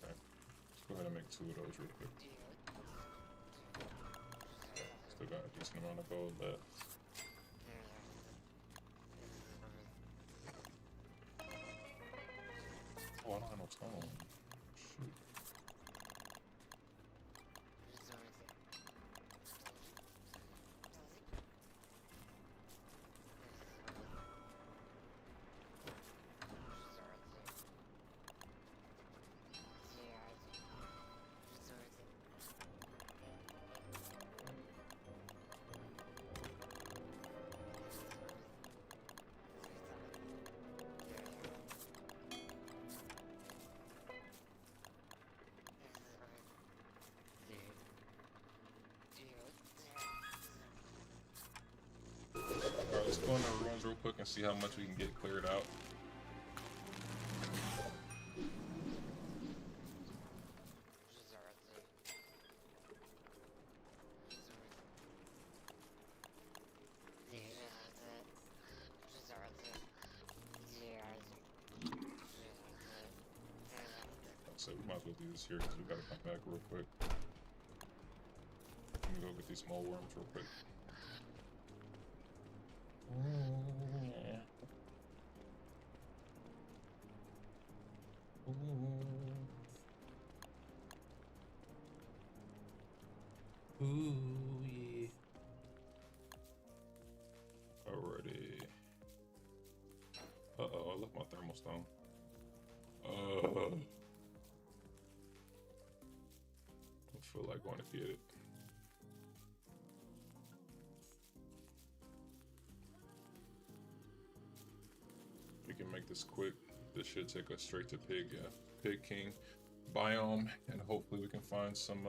Okay. Let's go ahead and make 2 of those real quick. Still got a decent amount of gold left. Oh, I don't have no stone. Shoot. Alright, let's go in the ruins real quick and see how much we can get cleared out. So we might as well do this here because we gotta come back real quick. Let me go get these small worms real quick. Yeah. Ooh, yeah. Alrighty. Uh-oh, I left my thermal stone. I feel like going to get it. We can make this quick. This should take us straight to Pig King biome, and hopefully we can find some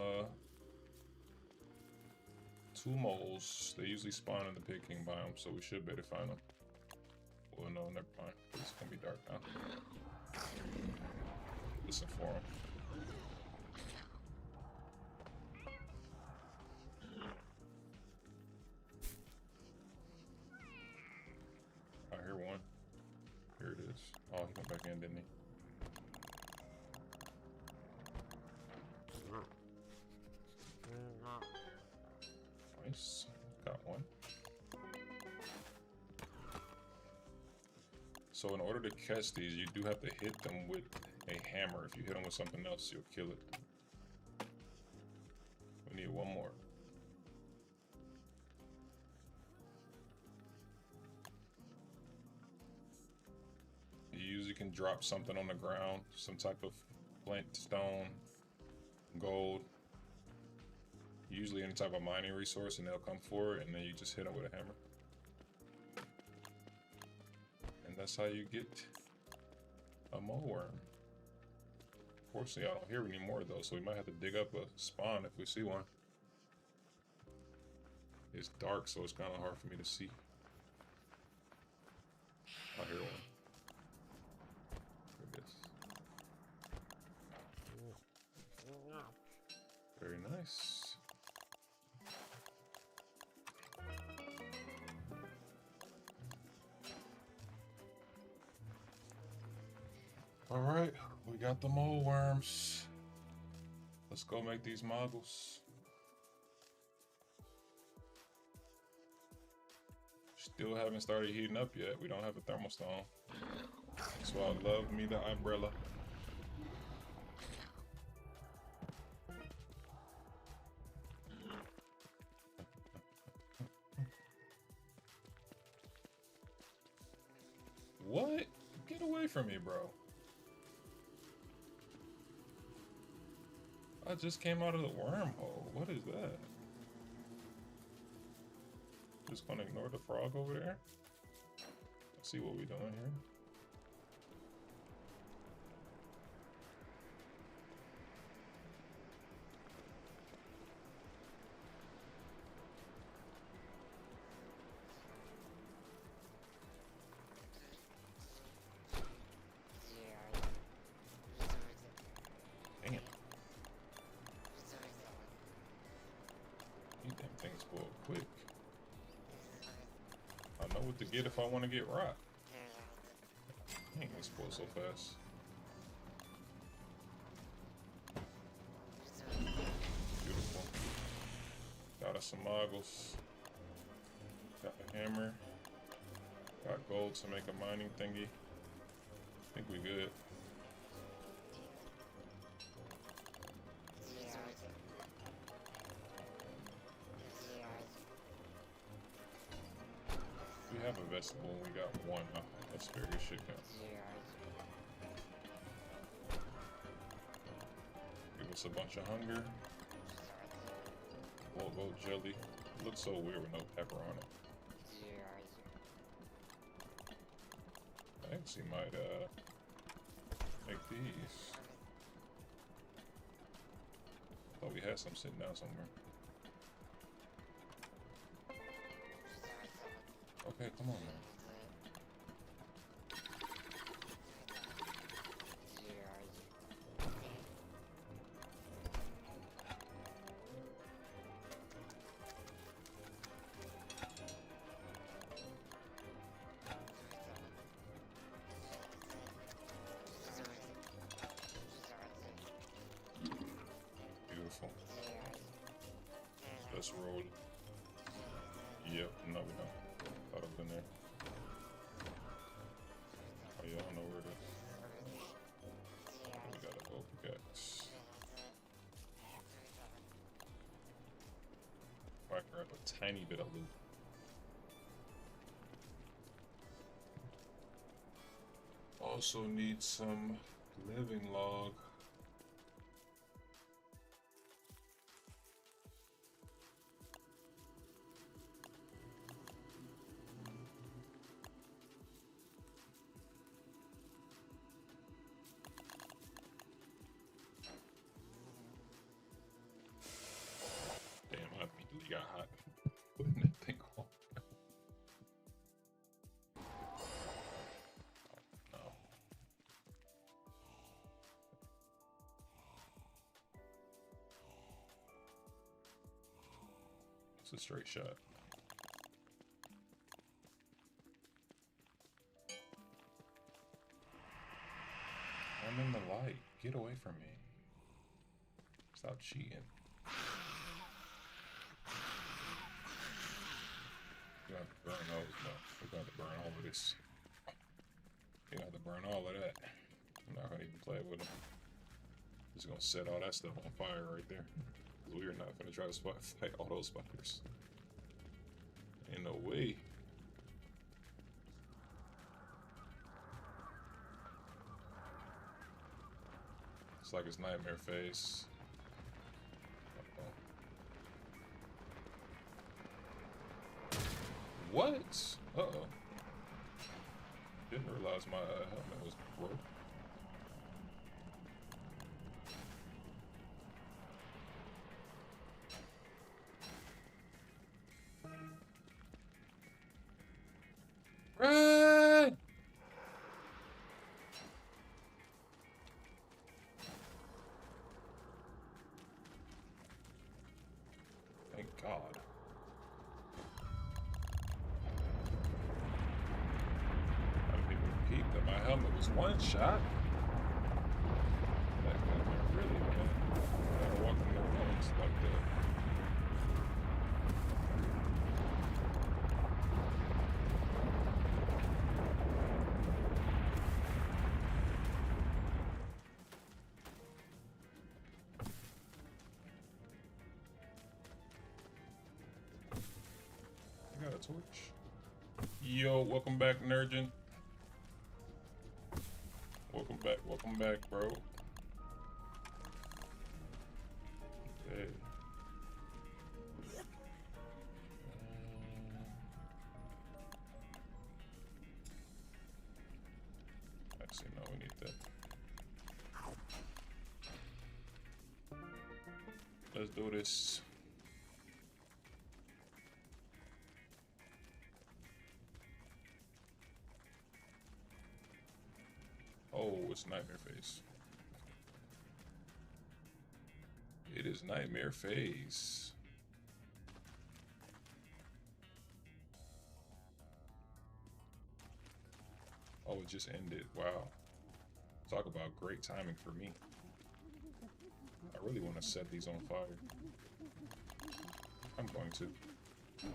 2 moles. They usually spawn in the Pig King biome, so we should be able to find them. Well, no, never mind. It's gonna be dark now. Listen for them. I hear one. Here it is. Oh, he went back in, didn't he? Nice. Got one. So in order to catch these, you do have to hit them with a hammer. If you hit them with something else, you'll kill it. We need one more. You usually can drop something on the ground, some type of flint, stone, gold, usually any type of mining resource, and they'll come for it, and then you just hit them with a hammer. And that's how you get a mole worm. Fortunately, I don't hear any more though, so we might have to dig up a spawn if we see one. It's dark, so it's kind of hard for me to see. I hear one. There it is. Very nice. All right, we got the mole worms. Let's go make these moggles. Still haven't started heating up yet. We don't have a thermostone. So I love me the umbrella. What? Get away from me, bro. I just came out of the wormhole. What is that? Just gonna ignore the frog over there. Let's see what we're doing here. Damn. These damn things spoil quick. I know what to get if I want to get rock. Dang, they spoil so fast. Beautiful. Got us some moggles. Got a hammer. Got gold to make a mining thingy. I think we good. We have a vegetable, we got one. Asparagus should count. Give us a bunch of hunger. Whole goat jelly. It looks so weird with no pepper on it. I actually might make these. Thought we had some sitting down somewhere. Okay, come on, man. Beautiful. Let's roll. Yep, no, we don't. Thought it was in there. Oh, yeah, I don't know where it is. We got a gold pickaxe. If I grab a tiny bit of loot. Also need some living log. Damn, I immediately got hot putting that thing on. Oh, no. It's a straight shot. I'm in the light. Get away from me. Stop cheating. You have to burn those, no. We're going to burn all of this. You have to burn all of that. I'm not gonna even play with them. Just gonna set all that stuff on fire right there. Cause we are not gonna try to fight all those spiders. Ain't no way. It's like it's nightmare phase. What? Uh-oh. Didn't realize my helmet was broke. Run! Thank God. I didn't even peep that my helmet was one shot. That helmet really, man. I gotta walk in the ruins like that. I got a torch. Yo, welcome back, Nurgent. Welcome back, bro. Okay. Actually, no, we need that. Let's do this. Oh, it's nightmare phase. It is nightmare phase. Oh, it just ended. Wow. Talk about great timing for me. I really want to set these on fire. I'm going to. Yeah,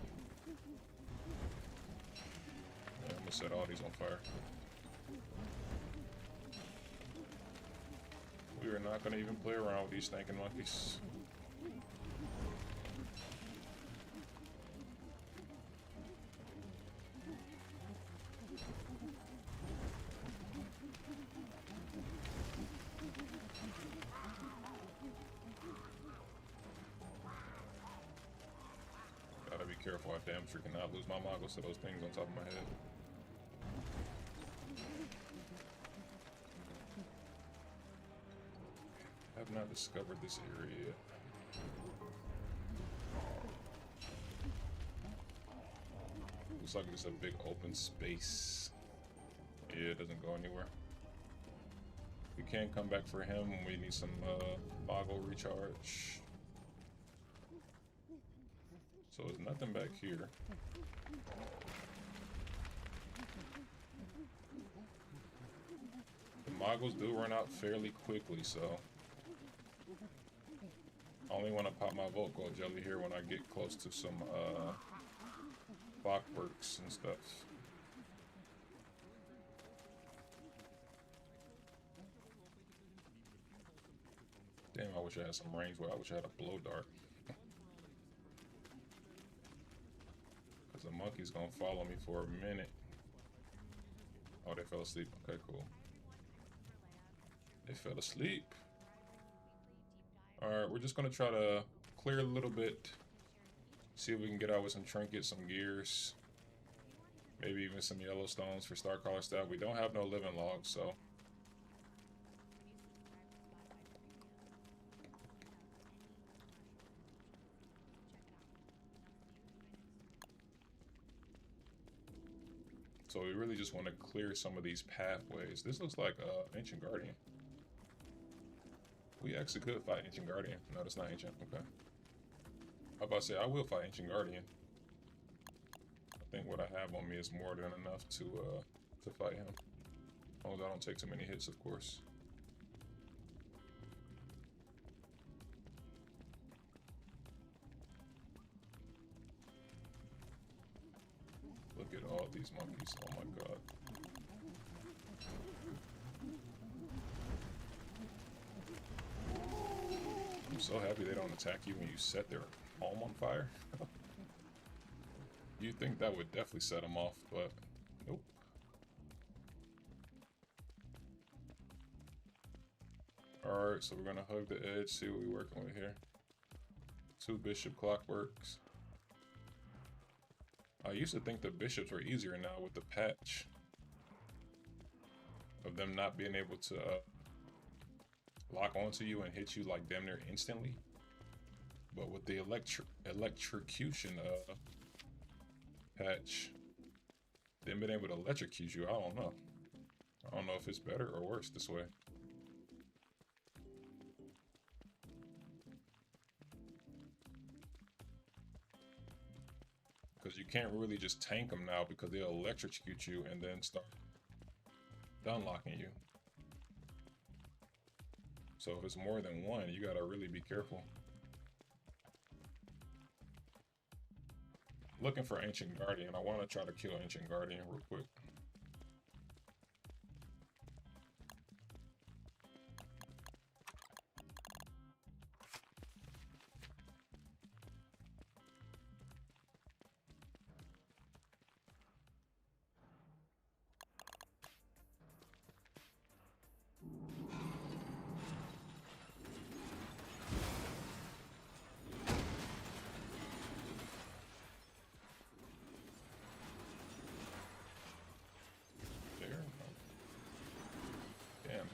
I'm gonna set all these on fire. We are not gonna even play around with these stinking monkeys. Gotta be careful. I damn sure cannot lose my moggles to those things on top of my head. I have not discovered this area yet. Looks like it's a big open space. Yeah, it doesn't go anywhere. We can't come back for him. We need some Moggle recharge. So there's nothing back here. The Moggles do run out fairly quickly, so I only want to pop my Volt Gold Jelly here when I get close to some clockworks and stuff. Damn, I wish I had some range where I wish I had a blow dart. Because the monkey's gonna follow me for a minute. Oh, they fell asleep. Okay, cool. They fell asleep. Alright, we're just gonna try to clear a little bit. See if we can get out with some trinkets, some gears. Maybe even some yellow stones for Starcaller staff. We don't have no living logs, so. So we really just want to clear some of these pathways. This looks like Ancient Guardian. We actually could fight Ancient Guardian. No, that's not Ancient. Okay. I was about to say, I will fight Ancient Guardian. I think what I have on me is more than enough to fight him. As long as I don't take too many hits, of course. Look at all these monkeys. Oh my god. so happy they don't attack you when you set their home on fire. You'd think that would definitely set them off, but nope. Alright, so we're gonna hug the edge, see what we're working with here. 2 bishop clockworks. I used to think the bishops were easier now with the patch of them not being able to lock onto you and hit you like damn near instantly. But with the electrocution patch, them being able to electrocute you, I don't know. I don't know if it's better or worse this way. Because you can't really just tank them now because they'll electrocute you and then start unlocking you. So if it's more than one, you gotta really be careful. Looking for Ancient Guardian. I want to try to kill Ancient Guardian real quick.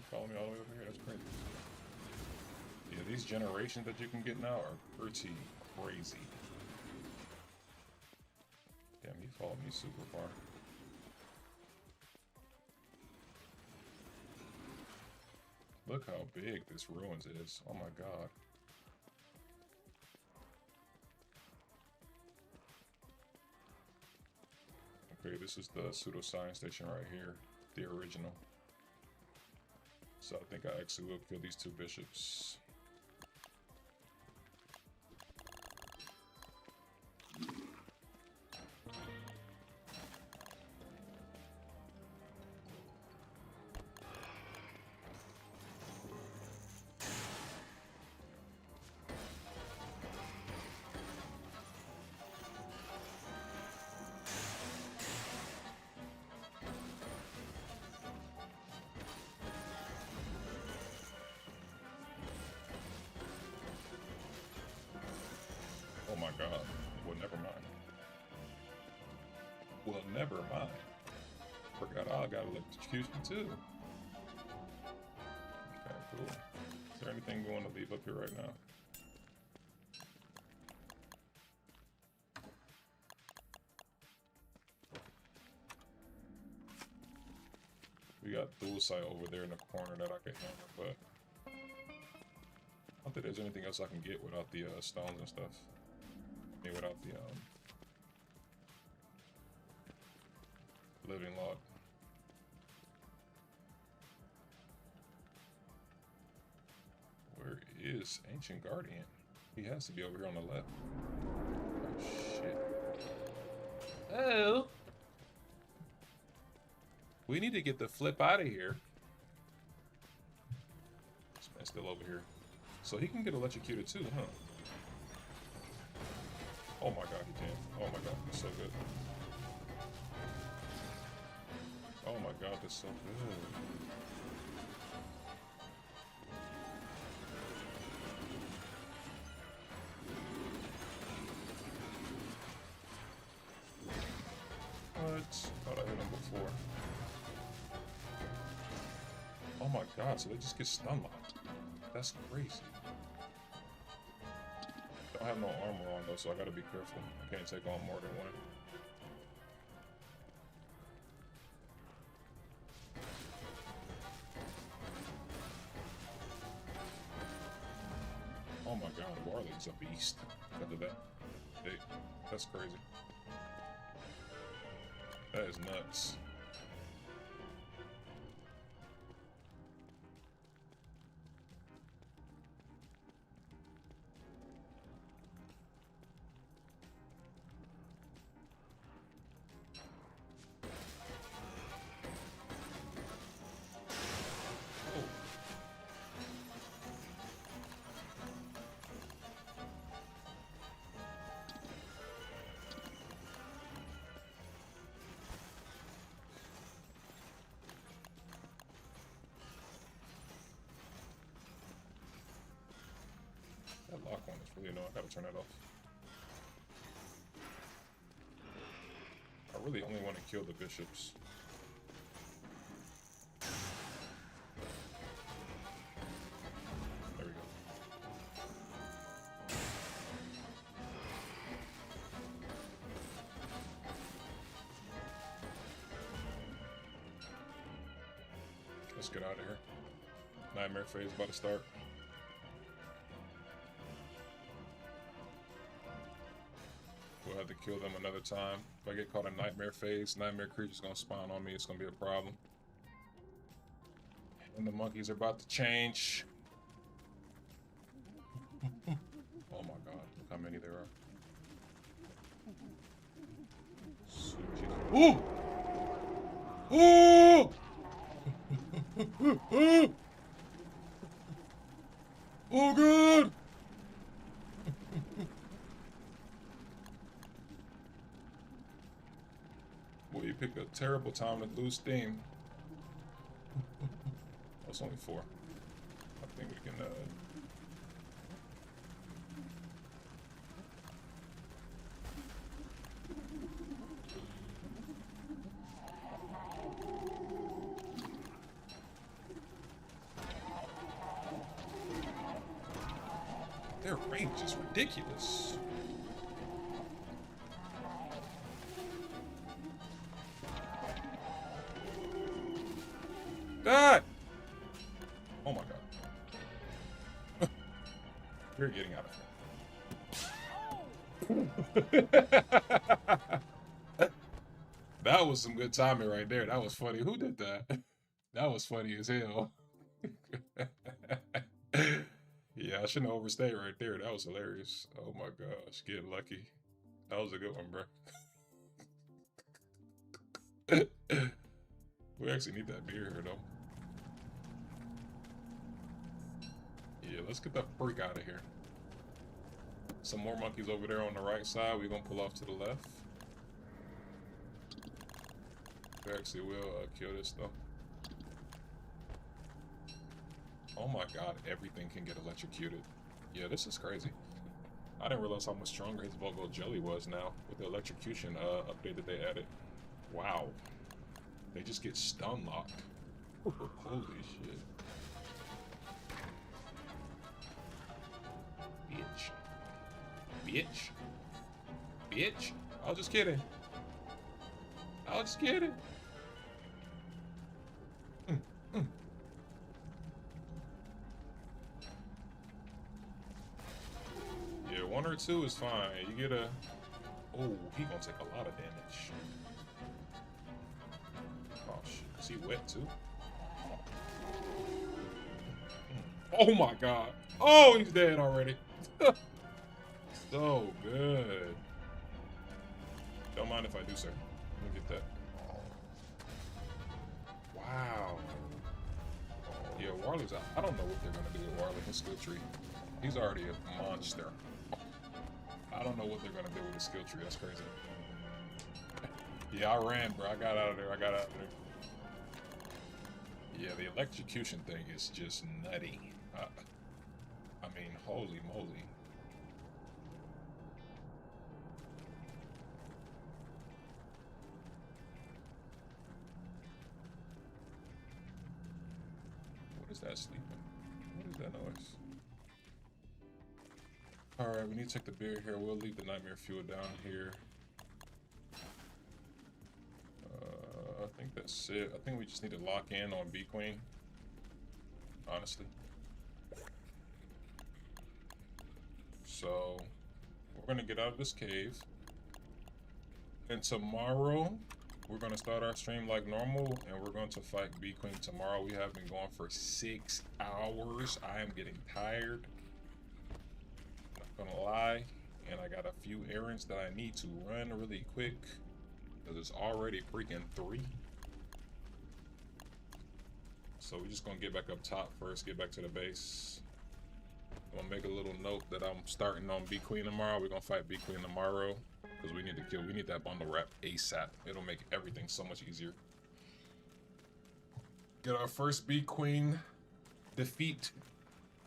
Follow me all the way over here. That's crazy. Yeah, these generations that you can get now are pretty crazy. Damn, he followed me super far. Look how big this ruins is. Oh my god. Okay, this is the pseudoscience station right here. The original. So I think I actually will kill these 2 bishops. Oh my god. Well, never mind. Well, never mind. Forgot I got electrocution too. Okay, cool. Is there anything we want to leave up here right now? We got dual sight over there in the corner that I can hammer, but I don't think there's anything else I can get without the stones and stuff. I mean, without the living log. Where is Ancient Guardian? He has to be over here on the left. Oh shit. Oh! We need to get the flip out of here. This man's still over here. So he can get electrocuted too, huh? Oh my god, he can. Oh my god, he's so good. Oh my god, that's so good. What? Thought I hit him before. Oh my god, so they just get stun locked. That's crazy. I don't have no armor on though, so I gotta be careful. I can't take on more than one. Oh my god, Warley's a beast. Look at that. Hey, that's crazy. That is nuts. really annoying. I gotta turn that off. I really only want to kill the bishops. There we go. Let's get out of here. Nightmare phase about to start. We'll have to kill them another time. If I get caught in nightmare phase, nightmare creature's gonna spawn on me. It's gonna be a problem. And the monkeys are about to change. Oh my god, look how many there are. Sweet Jesus. Ooh! Ooh! Oh god! Boy, you picked a terrible time to lose steam. Oh, it's only 4. I think we can, their range is ridiculous. Die! Oh my god. You're getting out of here. That was some good timing right there. That was funny. Who did that? That was funny as hell. Yeah, I shouldn't have overstayed right there. That was hilarious. Oh my gosh, getting lucky. That was a good one, bro. We actually need that beer here, though. Yeah, let's get the freak out of here. Some more monkeys over there on the right side. We're gonna pull off to the left. We actually will kill this, though. Oh my god, everything can get electrocuted. Yeah, this is crazy. I didn't realize how much stronger his Volgo Jelly was now with the electrocution update that they added. Wow. They just get stun locked. Holy shit. Bitch. Bitch. Bitch. I was just kidding. I was just kidding. Yeah, 1 or 2 is fine. You get a... Oh, he gonna take a lot of damage. Oh shit, is he wet too? Oh my god. Oh, he's dead already. So good. Don't mind if I do, sir. Let me get that. Wow. Yeah, Warley's out. I don't know what they're gonna do with Warley. His skill tree. He's already a monster. I don't know what they're gonna do with his skill tree. That's crazy. Yeah, I ran, bro. I got out of there. Yeah, the electrocution thing is just nutty. I mean, holy moly. What is that sleeping? What is that noise? Alright, we need to take the beer here. We'll leave the nightmare fuel down here. I think that's it. I think we just need to lock in on B Queen. Honestly. So, we're gonna get out of this cave. And tomorrow, we're gonna start our stream like normal, and we're going to fight B Queen tomorrow. We have been going for 6 hours. I am getting tired. Not gonna lie. And I got a few errands that I need to run really quick. Because it's already freaking 3. So we're just gonna get back up top first, get back to the base. I'm gonna make a little note that I'm starting on B Queen tomorrow. We're gonna fight B Queen tomorrow. Because we need that bundle wrap ASAP. It'll make everything so much easier. Get our first B Queen defeat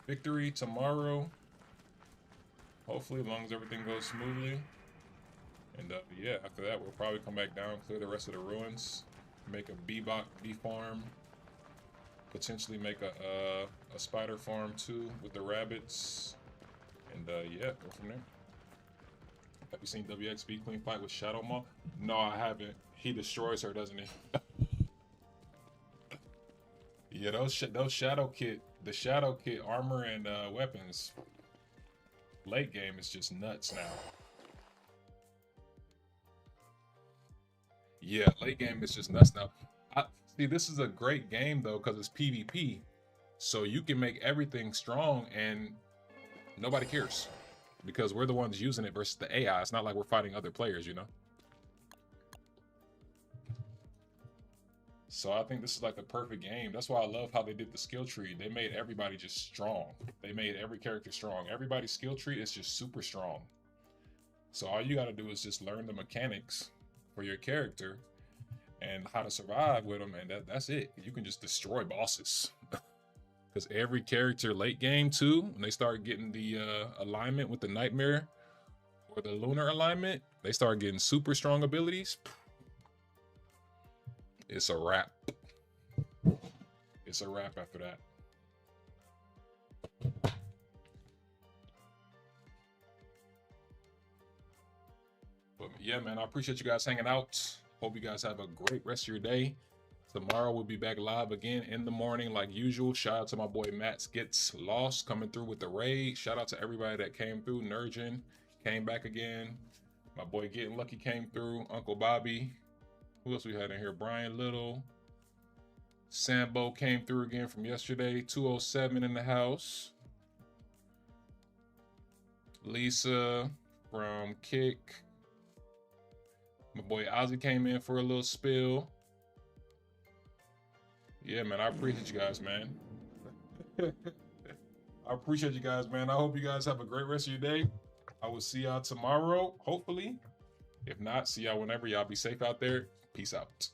victory tomorrow. Hopefully, as long as everything goes smoothly. And yeah, after that, we'll probably come back down, clear the rest of the ruins, make a bee farm, potentially make a spider farm too with the rabbits, and yeah, go from there. Have you seen WXB clean fight with Shadow Maw? No, I haven't. He destroys her, doesn't he? Yeah, those shadow kit, the shadow kit armor and weapons. Late game is just nuts now. Yeah, late game is just nuts now. See, this is a great game though because it's PvP, so you can make everything strong and nobody cares because we're the ones using it versus the AI. It's not like we're fighting other players, you know. So I think this is like the perfect game. That's why I love how they did the skill tree. They made everybody just strong. They made every character strong. Everybody's skill tree is just super strong. So all you got to do is just learn the mechanics for your character and how to survive with them, and that's it. You can just destroy bosses. Because every character late game too, when they start getting the alignment with the nightmare or the lunar alignment, they start getting super strong abilities. It's a wrap. It's a wrap after that. But yeah, man, I appreciate you guys hanging out. Hope you guys have a great rest of your day. Tomorrow we'll be back live again in the morning like usual. Shout out to my boy Matt's Gets Lost coming through with the raid. Shout out to everybody that came through. Nurgin came back again. My boy Getting Lucky came through. Uncle Bobby. Who else we had in here? Brian Little. Sambo came through again from yesterday. 207 in the house. Lisa from Kick. My boy Ozzy came in for a little spill. Yeah, man, I appreciate you guys, man. I appreciate you guys, man. I hope you guys have a great rest of your day. I will see y'all tomorrow, hopefully. If not, see y'all whenever. Y'all be safe out there. Peace out.